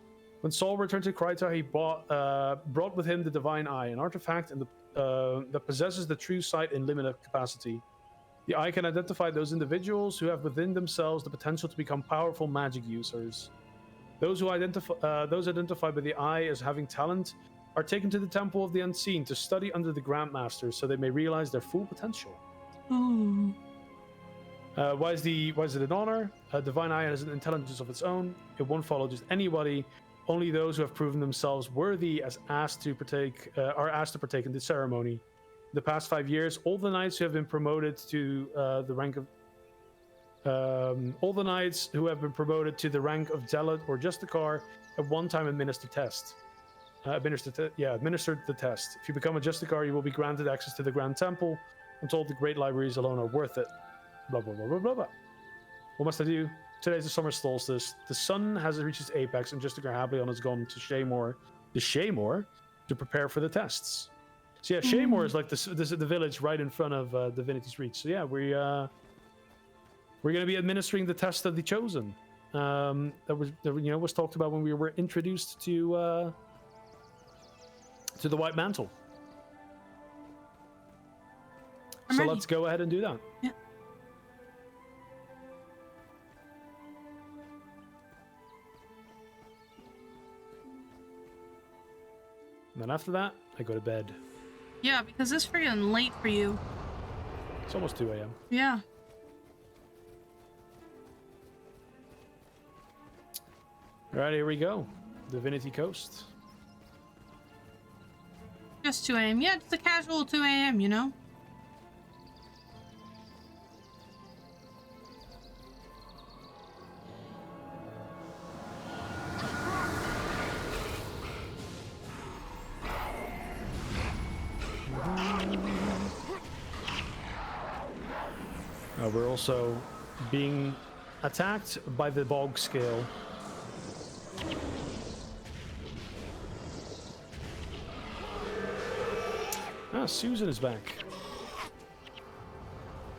When Saul returned to Kryta, he brought with him the Divine Eye, an artifact that possesses the true sight in limited capacity. The eye can identify those individuals who have within themselves the potential to become powerful magic users. Those identified by the eye as having talent are taken to the Temple of the Unseen to study under the Grandmasters so they may realize their full potential. Ooh. Why is it an honor? Divine Eye has an intelligence of its own. It won't follow just anybody. Only those who have proven themselves worthy are asked to partake in the ceremony. The past 5 years, all the knights who have been promoted to the rank of zealot or justicar at one time administered the test. If you become a justicar, you will be granted access to the Grand Temple. I'm told the great libraries alone are worth it. Blah blah blah blah blah blah. What must I do? Today's the summer solstice. The sun has reached its apex, and Justicar Hablion has gone to Shaymore to prepare for the tests. So yeah, Shaymore is like the village right in front of Divinity's Reach. So yeah, we're going to be administering the test of the chosen. That was talked about when we were introduced to the White Mantle. I'm so ready. let's go ahead and do that. Yeah. And then after that, I go to bed. Yeah, because it's freaking late for you. It's almost 2 a.m. Yeah. All right, here we go. Divinity Coast. Just 2 a.m. Yeah, it's a casual 2 a.m., you know? We're also being attacked by the bog scale. Ah, Susan is back.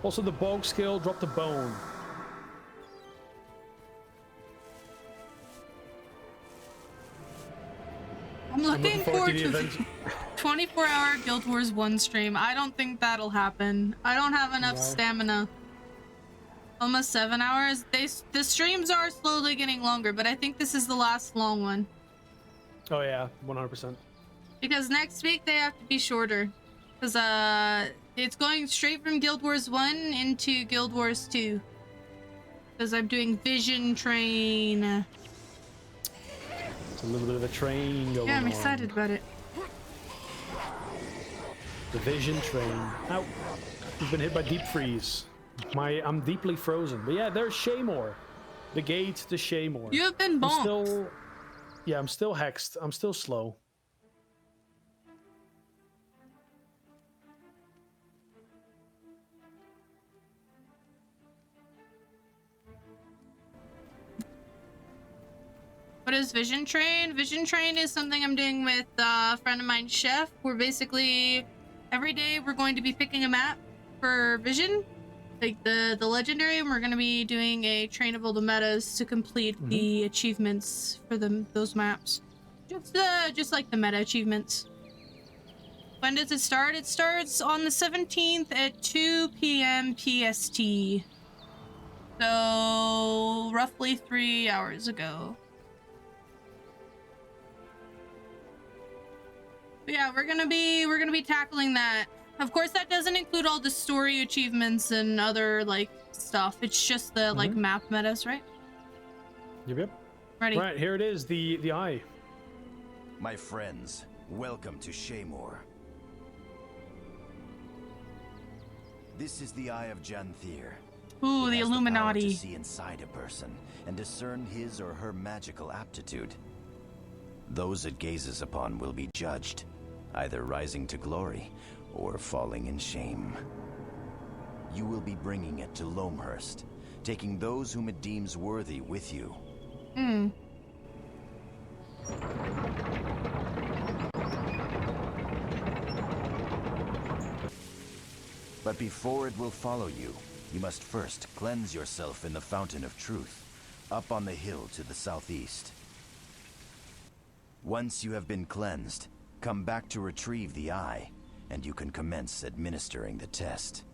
Also, the bog scale dropped a bone. I'm looking forward the to event. 24-hour Guild Wars 1 stream. I don't think that'll happen. I don't have enough stamina. Almost 7 hours. The streams are slowly getting longer, but I think this is the last long one. Oh yeah, 100%. Because next week they have to be shorter. Because it's going straight from Guild Wars 1 into Guild Wars 2. Because I'm doing Vision Train. It's a little bit of a train going on. Yeah, I'm excited about it. The Vision Train. Ow. We've been hit by deep freeze. I'm deeply frozen. But yeah, there's Shaymore. The gate to Shaymore. You have been bonked. I'm still hexed. I'm still slow. What is Vision Train? Vision Train is something I'm doing with a friend of mine, Chef. We're basically, every day we're going to be picking a map for Vision, like the legendary, and we're going to be doing a trainable the metas to complete the achievements for those maps. Just like the meta achievements. When does it start? It starts on the 17th at 2 p.m. PST. So roughly 3 hours ago. But yeah, we're gonna be tackling that. Of course, that doesn't include all the story achievements and other like stuff. It's just the like map metas, right? Yep. Ready. Right, here it is, the eye. My friends, welcome to Shaymore. This is the Eye of Janthir. Ooh, It the has Illuminati. The power to see inside a person and discern his or her magical aptitude. Those it gazes upon will be judged, either rising to glory or falling in shame. You will be bringing it to Loamhurst, taking those whom it deems worthy with you. But before it will follow you, you must first cleanse yourself in the Fountain of Truth, up on the hill to the southeast. Once you have been cleansed, come back to retrieve the eye, and you can commence administering the test.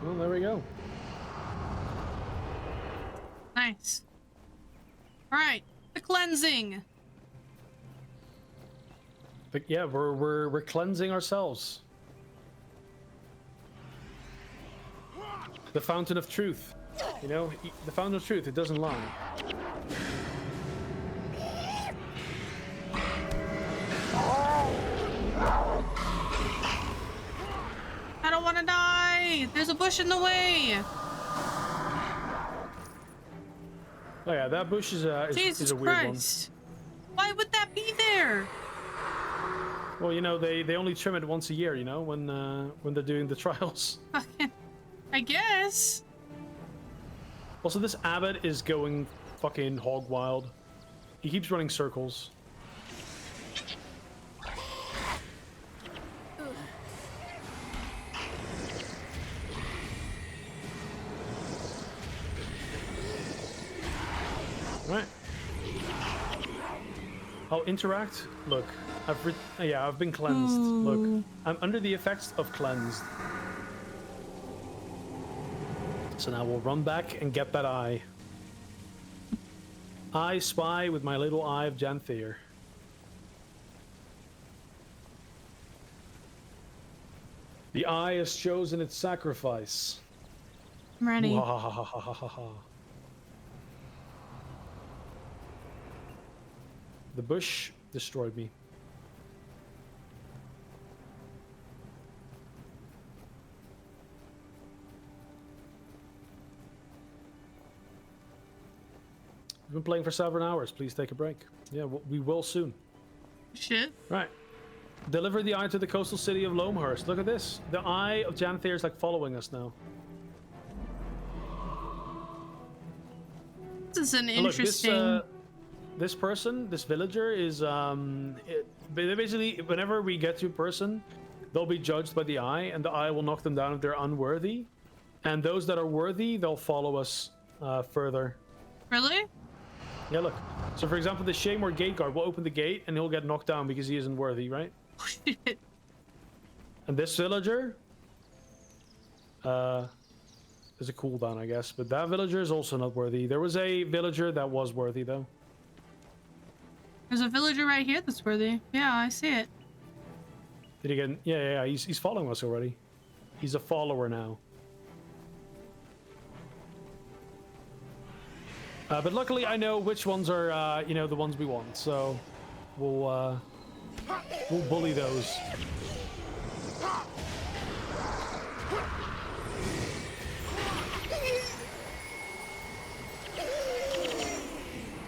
Well, there we go. Nice. All right, the cleansing. But yeah, we're cleansing ourselves. The Fountain of Truth. You know, the Fountain of Truth, it doesn't lie. I don't want to die. There's a bush in the way. Oh yeah, that bush is a Jesus weird Christ. Why would that be there? one. Well, you know, they only trim it once a year, you know, when they're doing the trials. I guess. Also, this abbot is going fucking hog wild. He keeps running circles. Right. I'll interact. Look, I've been cleansed. Look, I'm under the effects of cleansed. So now we'll run back and get that eye. I spy with my little eye of Janthir. The eye has chosen its sacrifice. I'm ready. The bush destroyed me. We've been playing for 7 hours. Please take a break. Yeah, we will soon. Shit. Right. Deliver the eye to the coastal city of Loamhurst. Look at this. The eye of Janthir is like following us now. This is an And look, interesting. this person, this villager, is basically whenever we get to a person, they'll be judged by the eye, and the eye will knock them down if they're unworthy. And those that are worthy, they'll follow us further. Really? Yeah, look. So, for example, the Shaymore gate guard will open the gate, and he'll get knocked down because he isn't worthy, right? Shit. And this villager, there's a cooldown, I guess, but that villager is also not worthy. There was a villager that was worthy, though. There's a villager right here that's worthy. Yeah, I see it. Did he get? Yeah. He's following us already. He's a follower now. But luckily, I know which ones are, the ones we want. So we'll bully those.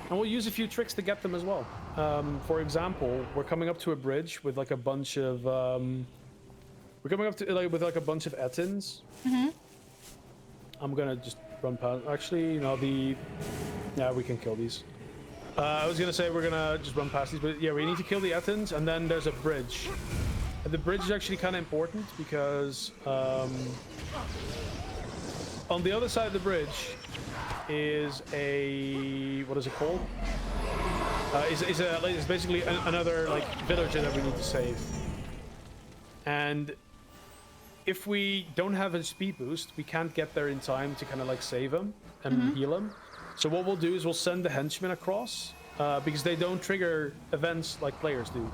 And we'll use a few tricks to get them as well. For example, we're coming up to a bridge with like a bunch of we're coming up to with like a bunch of Ettins. Mm-hmm. I'm gonna just run past. Actually, yeah, we can kill these. I was gonna say we're gonna just run past these, but yeah, we need to kill the Ettins, and then there's a bridge. And the bridge is actually kind of important because on the other side of the bridge is a, what is it called? It's basically another like villager that we need to save. And if we don't have a speed boost, we can't get there in time to kind of like save him and heal him. So what we'll do is we'll send the henchmen across because they don't trigger events like players do.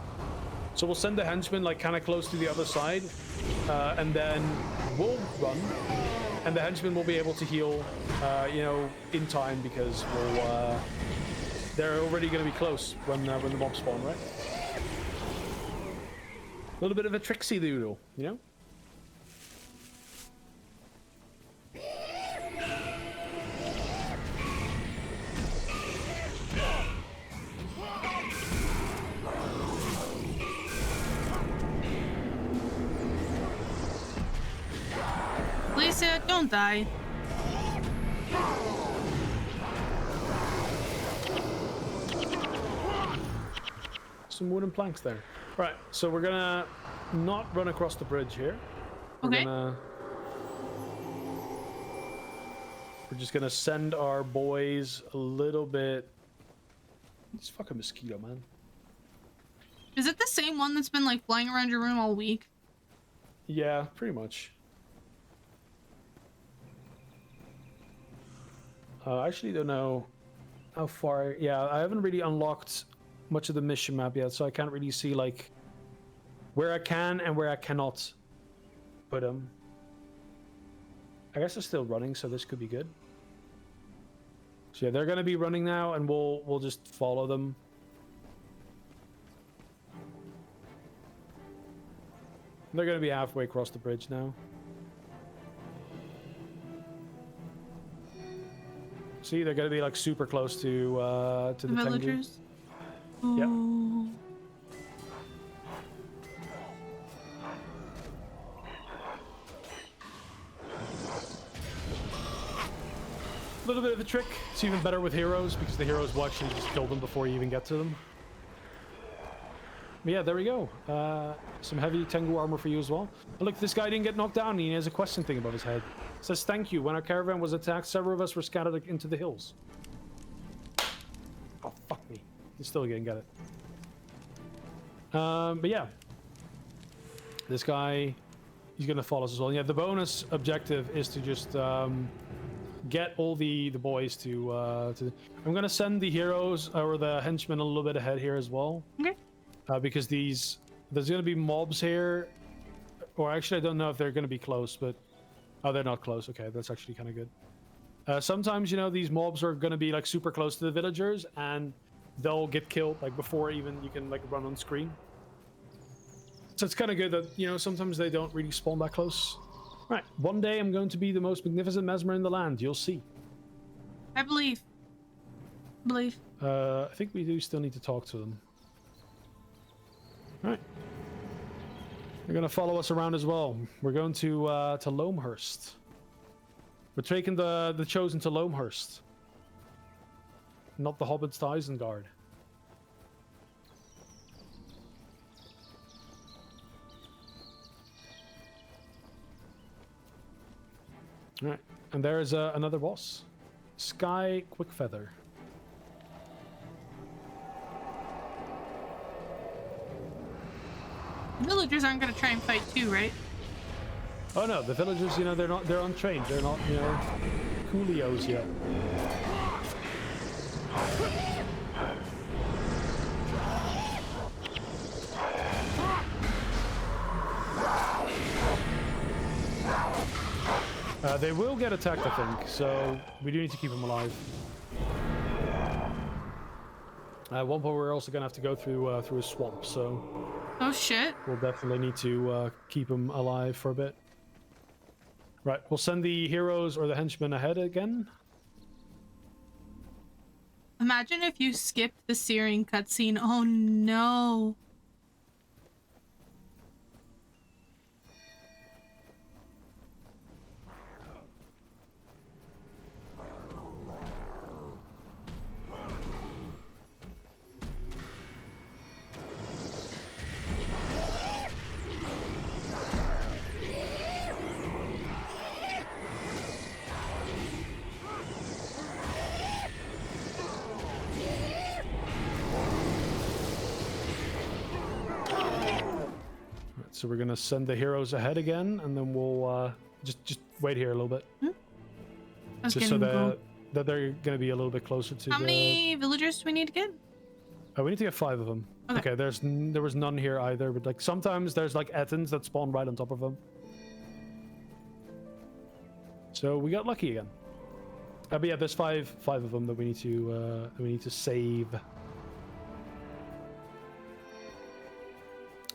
So we'll send the henchmen like kind of close to the other side, and then we'll run, and the henchmen will be able to heal, in time because they're already going to be close when the mobs spawn, right? A little bit of a tricksy doodle, you know? Lisa, don't die. Some wooden planks there. Right, so we're gonna not run across the bridge here. Okay. We're just gonna send our boys a little bit. This fucking mosquito, man. Is it the same one that's been like flying around your room all week? Yeah, pretty much. I actually don't know how far. Yeah, I haven't really unlocked much of the mission map yet, so I can't really see like where I can and where I cannot put them. I guess they're still running, so this could be good. So yeah, they're gonna be running now, and we'll just follow them. They're gonna be halfway across the bridge now. See, they're gonna be like super close to the villagers. Yep. A little bit of a trick. It's even better with heroes because the heroes will actually just kill them before you even get to them. But yeah, there we go. Some heavy Tengu armor for you as well. But look, this guy didn't get knocked down. He has a question thing above his head. It says, "Thank you. When our caravan was attacked, several of us were scattered into the hills." Oh, fuck me. You still didn't get it. But yeah. This guy, he's going to follow us as well. And yeah, the bonus objective is to just get all the boys to... I'm going to send the heroes or the henchmen a little bit ahead here as well. Okay. Because there's going to be mobs here. Or actually, I don't know if they're going to be close, but... Oh, they're not close. Okay, that's actually kind of good. Sometimes, these mobs are going to be like super close to the villagers, and they'll get killed like before even you can like run on screen. So it's kind of good that, sometimes they don't really spawn that close. Right, one day I'm going to be the most magnificent mesmer in the land. You'll see. I believe. I believe. I think we do still need to talk to them. All right. They're gonna follow us around as well. We're going to Loamhurst. We're taking the Chosen to Loamhurst, not the Hobbits to Isengard. All right, and there's another boss, Sky Quickfeather. Villagers aren't gonna try and fight too, right? Oh no, the villagers, you know, they're untrained. They're not, you know, coolios yet. They will get attacked, I think, so we do need to keep them alive. At one point, we're also gonna have to go through a swamp, so. Oh shit! We'll definitely need to keep them alive for a bit. Right, we'll send the heroes or the henchmen ahead again. Imagine if you skipped the searing cutscene. Oh no! So we're gonna send the heroes ahead again, and then we'll just wait here a little bit, just so that they're gonna be a little bit closer to. How many villagers do we need to get? Oh, we need to get 5 of them. Okay, there was none here either, but like sometimes there's like Ettins that spawn right on top of them. So we got lucky again. But yeah, there's five of them that we need to save.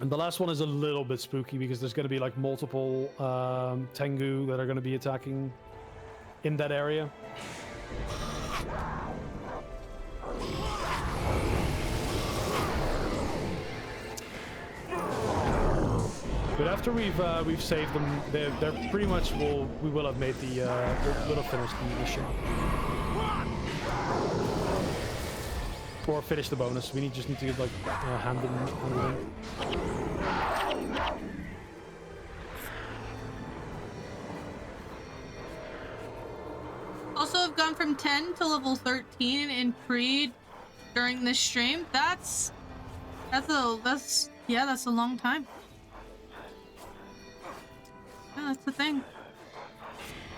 And the last one is a little bit spooky because there's going to be like multiple Tengu that are going to be attacking in that area. But after we've saved them, they're pretty much we will have made the we'll have finished the mission. Or finish the bonus. We just need to like hand them in. Also, I've gone from 10 to level 13 in Creed during this stream. That's a long time. Yeah, that's the thing.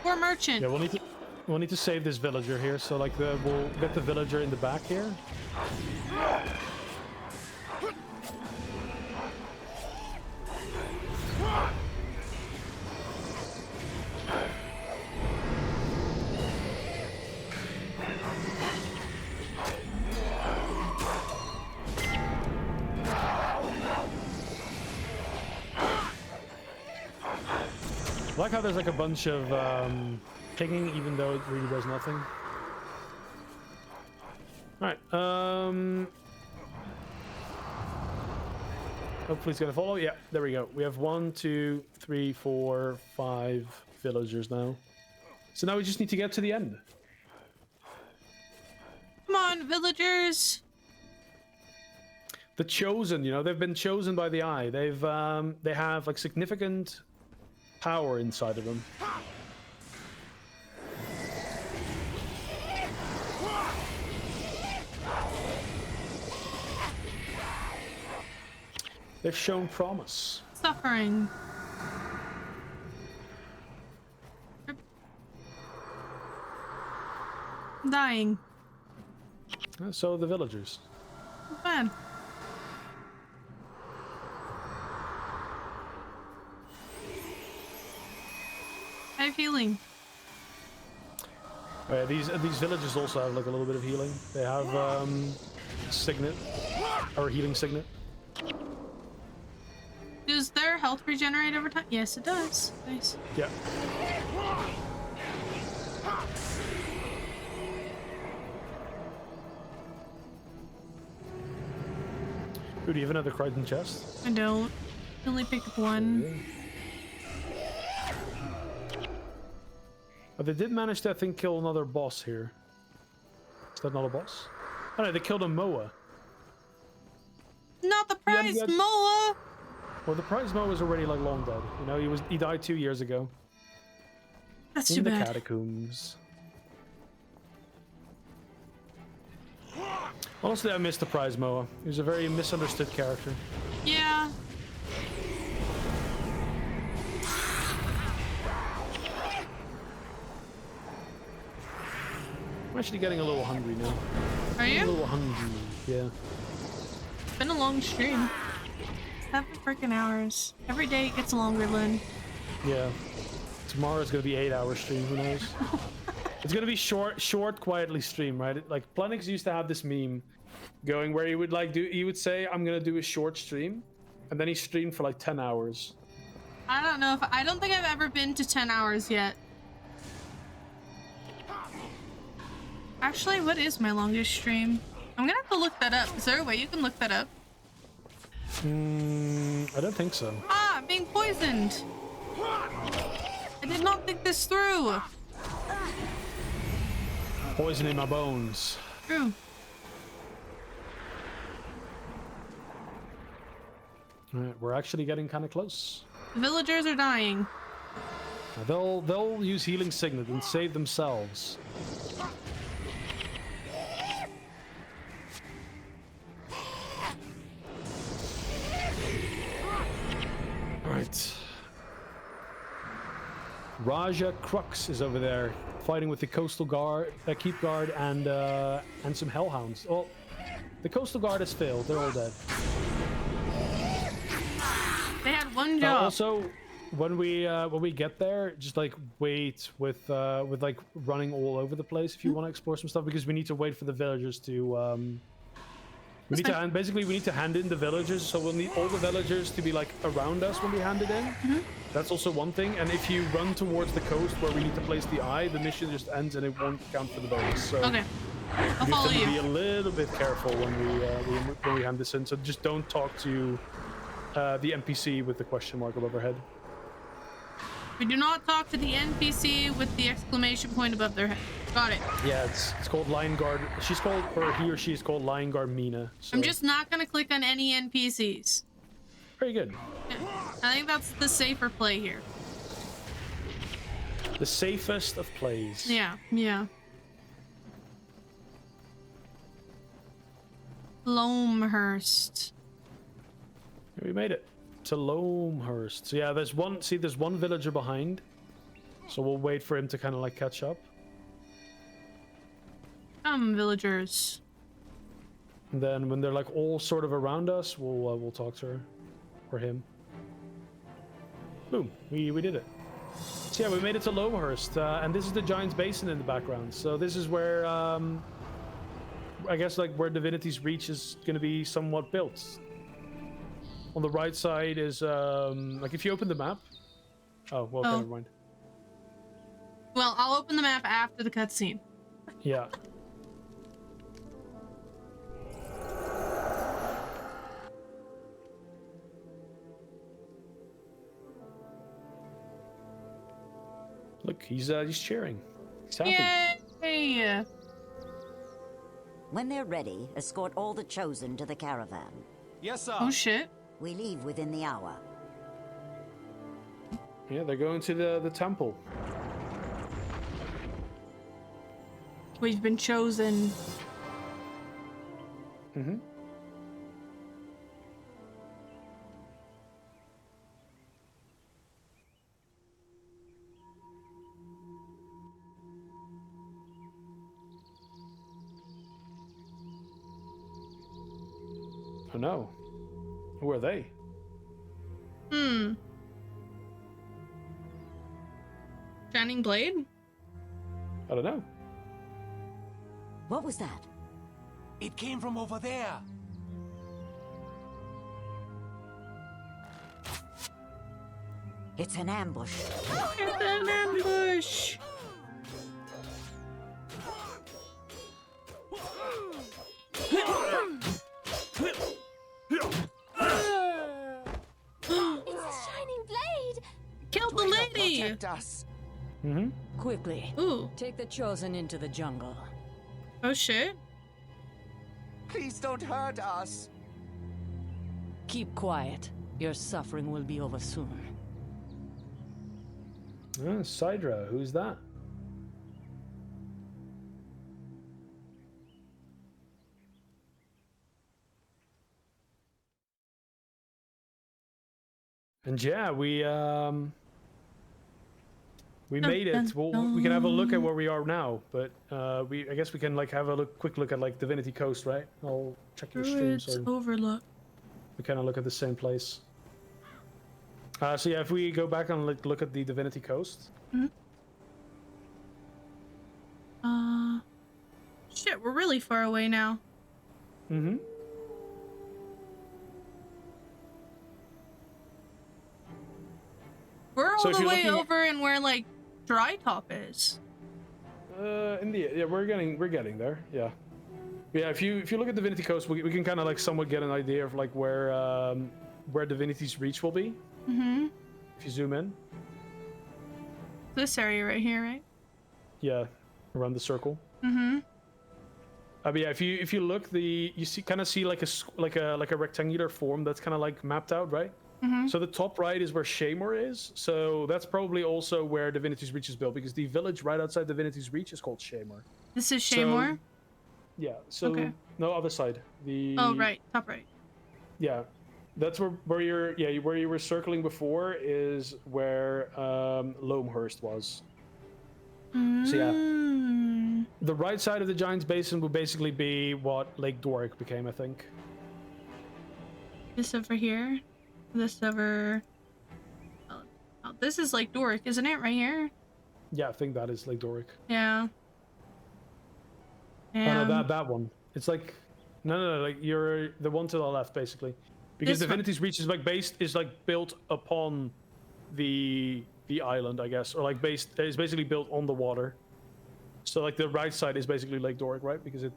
Poor merchant. Yeah, we'll need to save this villager here. So like we'll get the villager in the back here. I like how there's like a bunch of pinging, even though it really does nothing. Alright, hopefully it's gonna follow. Yeah, there we go. We have 1, 2, 3, 4, 5 villagers now. So now we just need to get to the end. Come on, villagers! The Chosen, you know, they've been chosen by the Eye. They have like significant power inside of them. They've shown promise. Suffering. Dying. So the villagers. Bad. I have healing. Oh yeah, these villagers also have like a little bit of healing. They have signet or healing signet. Does their health regenerate over time? Yes, it does. Nice. Yeah. Ooh, do you have another Crichton chest? I don't. I only picked up one. Oh, they did manage to, I think, kill another boss here. Is that not a boss? Oh no, they killed a Moa. Not the prize, yeah. Moa! Well, the prize Moa is already like long dead. You know, he died 2 years ago. That's in too the bad. catacombs. Honestly, I miss the prize Moa. He was a very misunderstood character. Yeah. I'm actually getting a little hungry now. Are A you? little hungry, yeah. It's been a long stream. 7 freaking hours. Every day it gets longer, Lynn. Yeah. Tomorrow's gonna be 8-hour stream, who knows? It's gonna be short, quietly stream, right? Like Planix used to have this meme going where he would say, I'm gonna do a short stream, and then he streamed for like 10 hours. I don't know if I don't think I've ever been to 10 hours yet. Actually, what is my longest stream? I'm gonna have to look that up. Is there a way you can look that up? I don't think so. Ah, I'm being poisoned. I did not think this through. Poison in my bones. True. Alright, we're actually getting kind of close. The villagers are dying. Now, they'll use healing signet and save themselves. Alright. Raja Crux is over there fighting with the coastal guard, keep guard, and some hellhounds. Well, the coastal guard has failed. They're all dead. They had one job. Also, when we get there, just like wait with like running all over the place if you want to explore some stuff, because we need to wait for the villagers to we need to hand in the villagers, so we'll need all the villagers to be like around us when we hand it in. That's also one thing. And if you run towards the coast where we need to place the eye, the mission just ends and it won't count for the bonus. So Okay, I'll we follow have to you. be a little bit careful when we hand this in. So just don't talk to the NPC with the question mark above her head. We do not talk to the NPC with the exclamation point above their head. Got it. Yeah, it's called Lion Guard. She's called, or he or she is called Lion Guard Mina. So. I'm just not gonna click on any NPCs. Very good. Yeah. I think that's the safer play here. The safest of plays. Yeah, yeah. Loamhurst. We made it to Loamhurst. So yeah, there's one villager behind. So we'll wait for him to kind of like catch up. Villagers. And then when they're like all sort of around us, we'll talk to her or him. Boom, we did it. So yeah, we made it to Loamhurst, and this is the Giant's Basin in the background. So this is where I guess like where Divinity's Reach is going to be somewhat built. On the right side is like if you open the map. Oh well, never mind. Well, I'll open the map after the cutscene. Yeah. Look, he's cheering. He's happy. Yay! When they're ready, escort all the chosen to the caravan. Yes, sir. Oh shit. We leave within the hour. Yeah, they're going to the temple. We've been chosen. Mm-hmm. Oh no. Who are they? Shining Blade? I don't know. What was that? It came from over there. It's an ambush. It's an ambush! protect us. Mm-hmm. Quickly, Ooh. take the Chosen into the jungle. Oh shit. Please don't hurt us. Keep quiet. Your suffering will be over soon. Sidra, who's that? And yeah, we made it. We can have a look at where we are now, but I guess we can like have a quick look at like Divinity Coast, right? I'll check your stream Druid's so Overlook. we kind of look at the same place. So yeah, if we go back and look at the Divinity Coast. Shit, we're really far away now. Mm-hmm. We're all So if the you're way looking at- over and where like Dry Top is. Yeah, we're getting there. Yeah. Yeah, if you look at Divinity Coast, we can kind of like somewhat get an idea of like where Divinity's Reach will be. Mm-hmm. If you zoom in. This area right here, right? Yeah, around the circle. Mm-hmm. But yeah, if you look, you see like a rectangular form that's kind of like mapped out, right? Mm-hmm. So the top right is where Shamor is. So that's probably also where Divinity's Reach is built, because the village right outside Divinity's Reach is called Shamor. This is Shamor? Yeah. So Okay. no, other side. Oh right, top right. Yeah, that's where you were circling before is where Loamhurst was. So yeah, the right side of the Giant's Basin would basically be what Lake Doric became, I think. This over here. This over. Oh, this is Lake Doric, isn't it? Right here. Yeah, I think that is Lake Doric. Yeah. Oh no, that one. It's like no, like you're the one to the left, basically, because Divinity's Reach is like built upon the island, I guess, or like it's basically built on the water. So like the right side is basically Lake Doric, right? Because if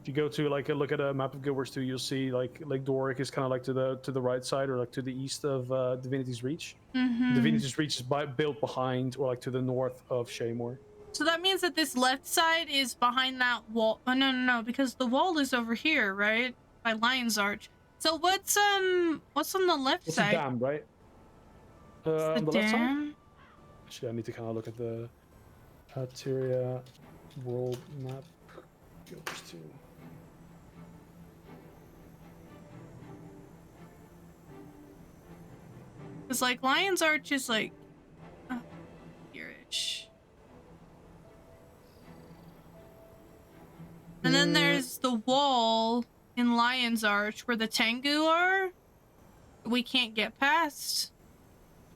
you go to like a look at a map of Guild Wars 2, you'll see like Lake Doric is kind of like to the right side or like to the east of Divinity's Reach. Mm-hmm. Divinity's Reach is built behind or like to the north of Shamor. So that means that this left side is behind that wall. Oh no, because the wall is over here, right? By Lion's Arch. So what's on the left It's side? a dam, right? On the the left side? dam? Actually, I need to kind of look at the Altaria world map. Guild Wars 2. It's like Lion's Arch is like here-ish. And then there's the wall in Lion's Arch where the Tengu are. We can't get past.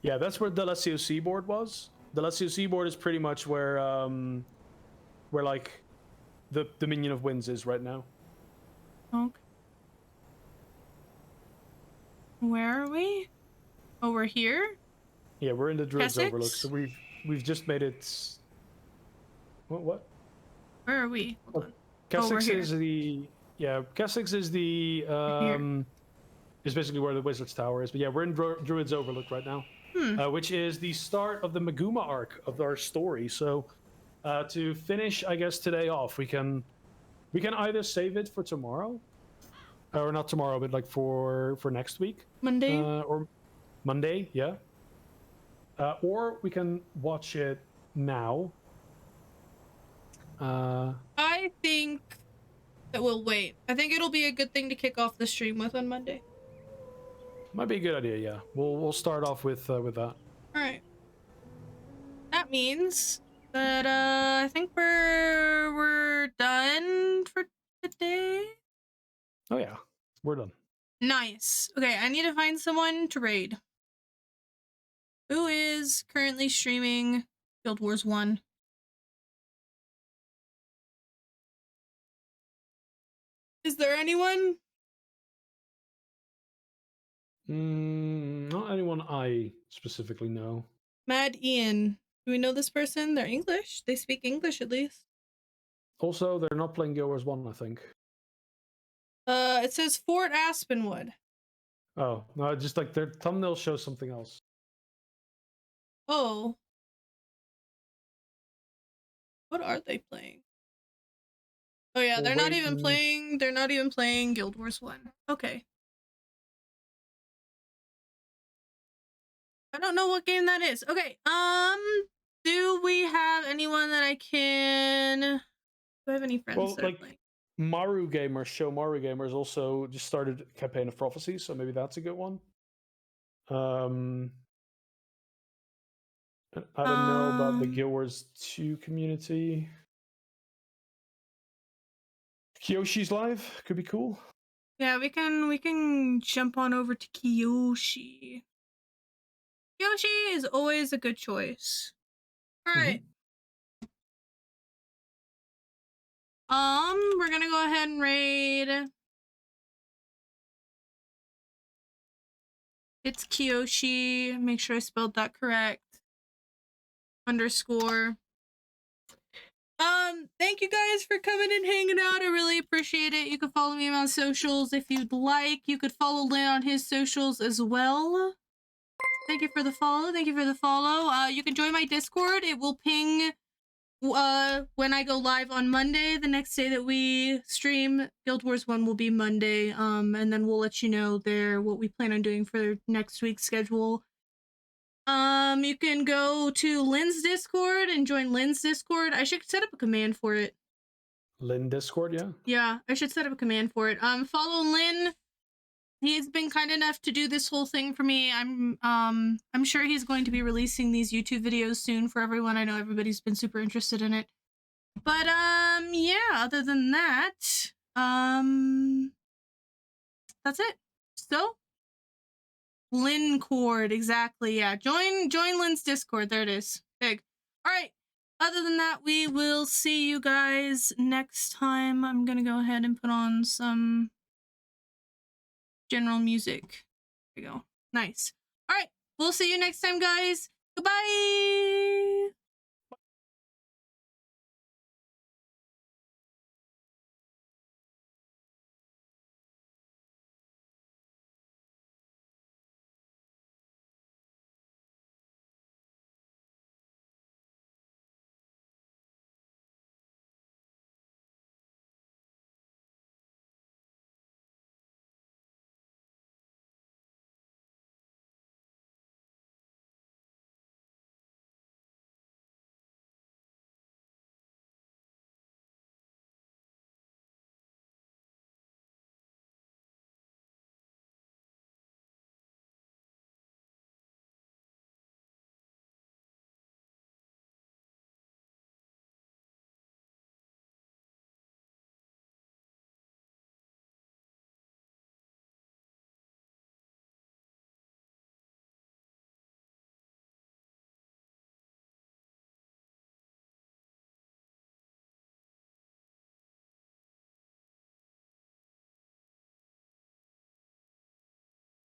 Yeah, that's where the Lesio Seaboard was. The Lesio Seaboard is pretty much where like the Dominion of Winds is right now. Okay. Where are we? Oh, we're here? Yeah, we're in the Druids Kessex? Overlook, so we've just made it. What? Where are we? Hold on. Kessex we're is the Kessex is the is basically where the Wizard's Tower is. But yeah, we're in Druids Overlook right now, which is the start of the Maguma arc of our story. So to finish, I guess today off, we can either save it for tomorrow, or not tomorrow, but like for next week, Monday, or Monday, yeah. Or we can watch it now. I think that we'll wait. I think it'll be a good thing to kick off the stream with on Monday. Might be a good idea, yeah. We'll start off with that. All right. That means that I think we're done for today. Oh yeah, we're done. Nice. Okay, I need to find someone to raid. Who is currently streaming Guild Wars 1? Is there anyone? Not anyone I specifically know. Mad Ian. Do we know this person? They're English. They speak English at least. Also, they're not playing Guild Wars 1, I think. It says Fort Aspenwood. Oh, no, just like their thumbnail shows something else. Oh. What are they playing? Oh yeah, Well, they're not wait, even playing Guild Wars 1. Okay. I don't know what game that is. Okay, do we have anyone that I can... Do I have any friends well, that are like playing? Maru Gamers, Show Maru Gamers also just started Campaign of Prophecy, so maybe that's a good one. I don't know about the Guild Wars 2 community. Kyoshi's live could be cool. Yeah, we can jump on over to Kiyoshi. Kiyoshi is always a good choice. All right. We're gonna go ahead and raid. It's Kiyoshi. Make sure I spelled that correct. _ Thank you guys for coming and hanging out. I really appreciate it. You can follow me on socials if you'd like. You could follow Lynn on his socials as well. Thank you for the follow. Thank you for the follow. You can join my Discord. It will ping when I go live on Monday. The next day that we stream Guild Wars 1 will be Monday. And then we'll let you know there what we plan on doing for next week's schedule. You can go to Lynn's Discord and join Lynn's Discord. I should set up a command for it. Lynn Discord, yeah. Yeah, I should set up a command for it. Follow Lynn. He's been kind enough to do this whole thing for me. I'm sure he's going to be releasing these YouTube videos soon for everyone. I know everybody's been super interested in it. But yeah, other than that, that's it. So Lynn Cord, exactly. Yeah, join Lynn's Discord. There it is. Big. All right. Other than that, we will see you guys next time. I'm gonna go ahead and put on some general music. There we go. Nice. All right. We'll see you next time, guys. Goodbye.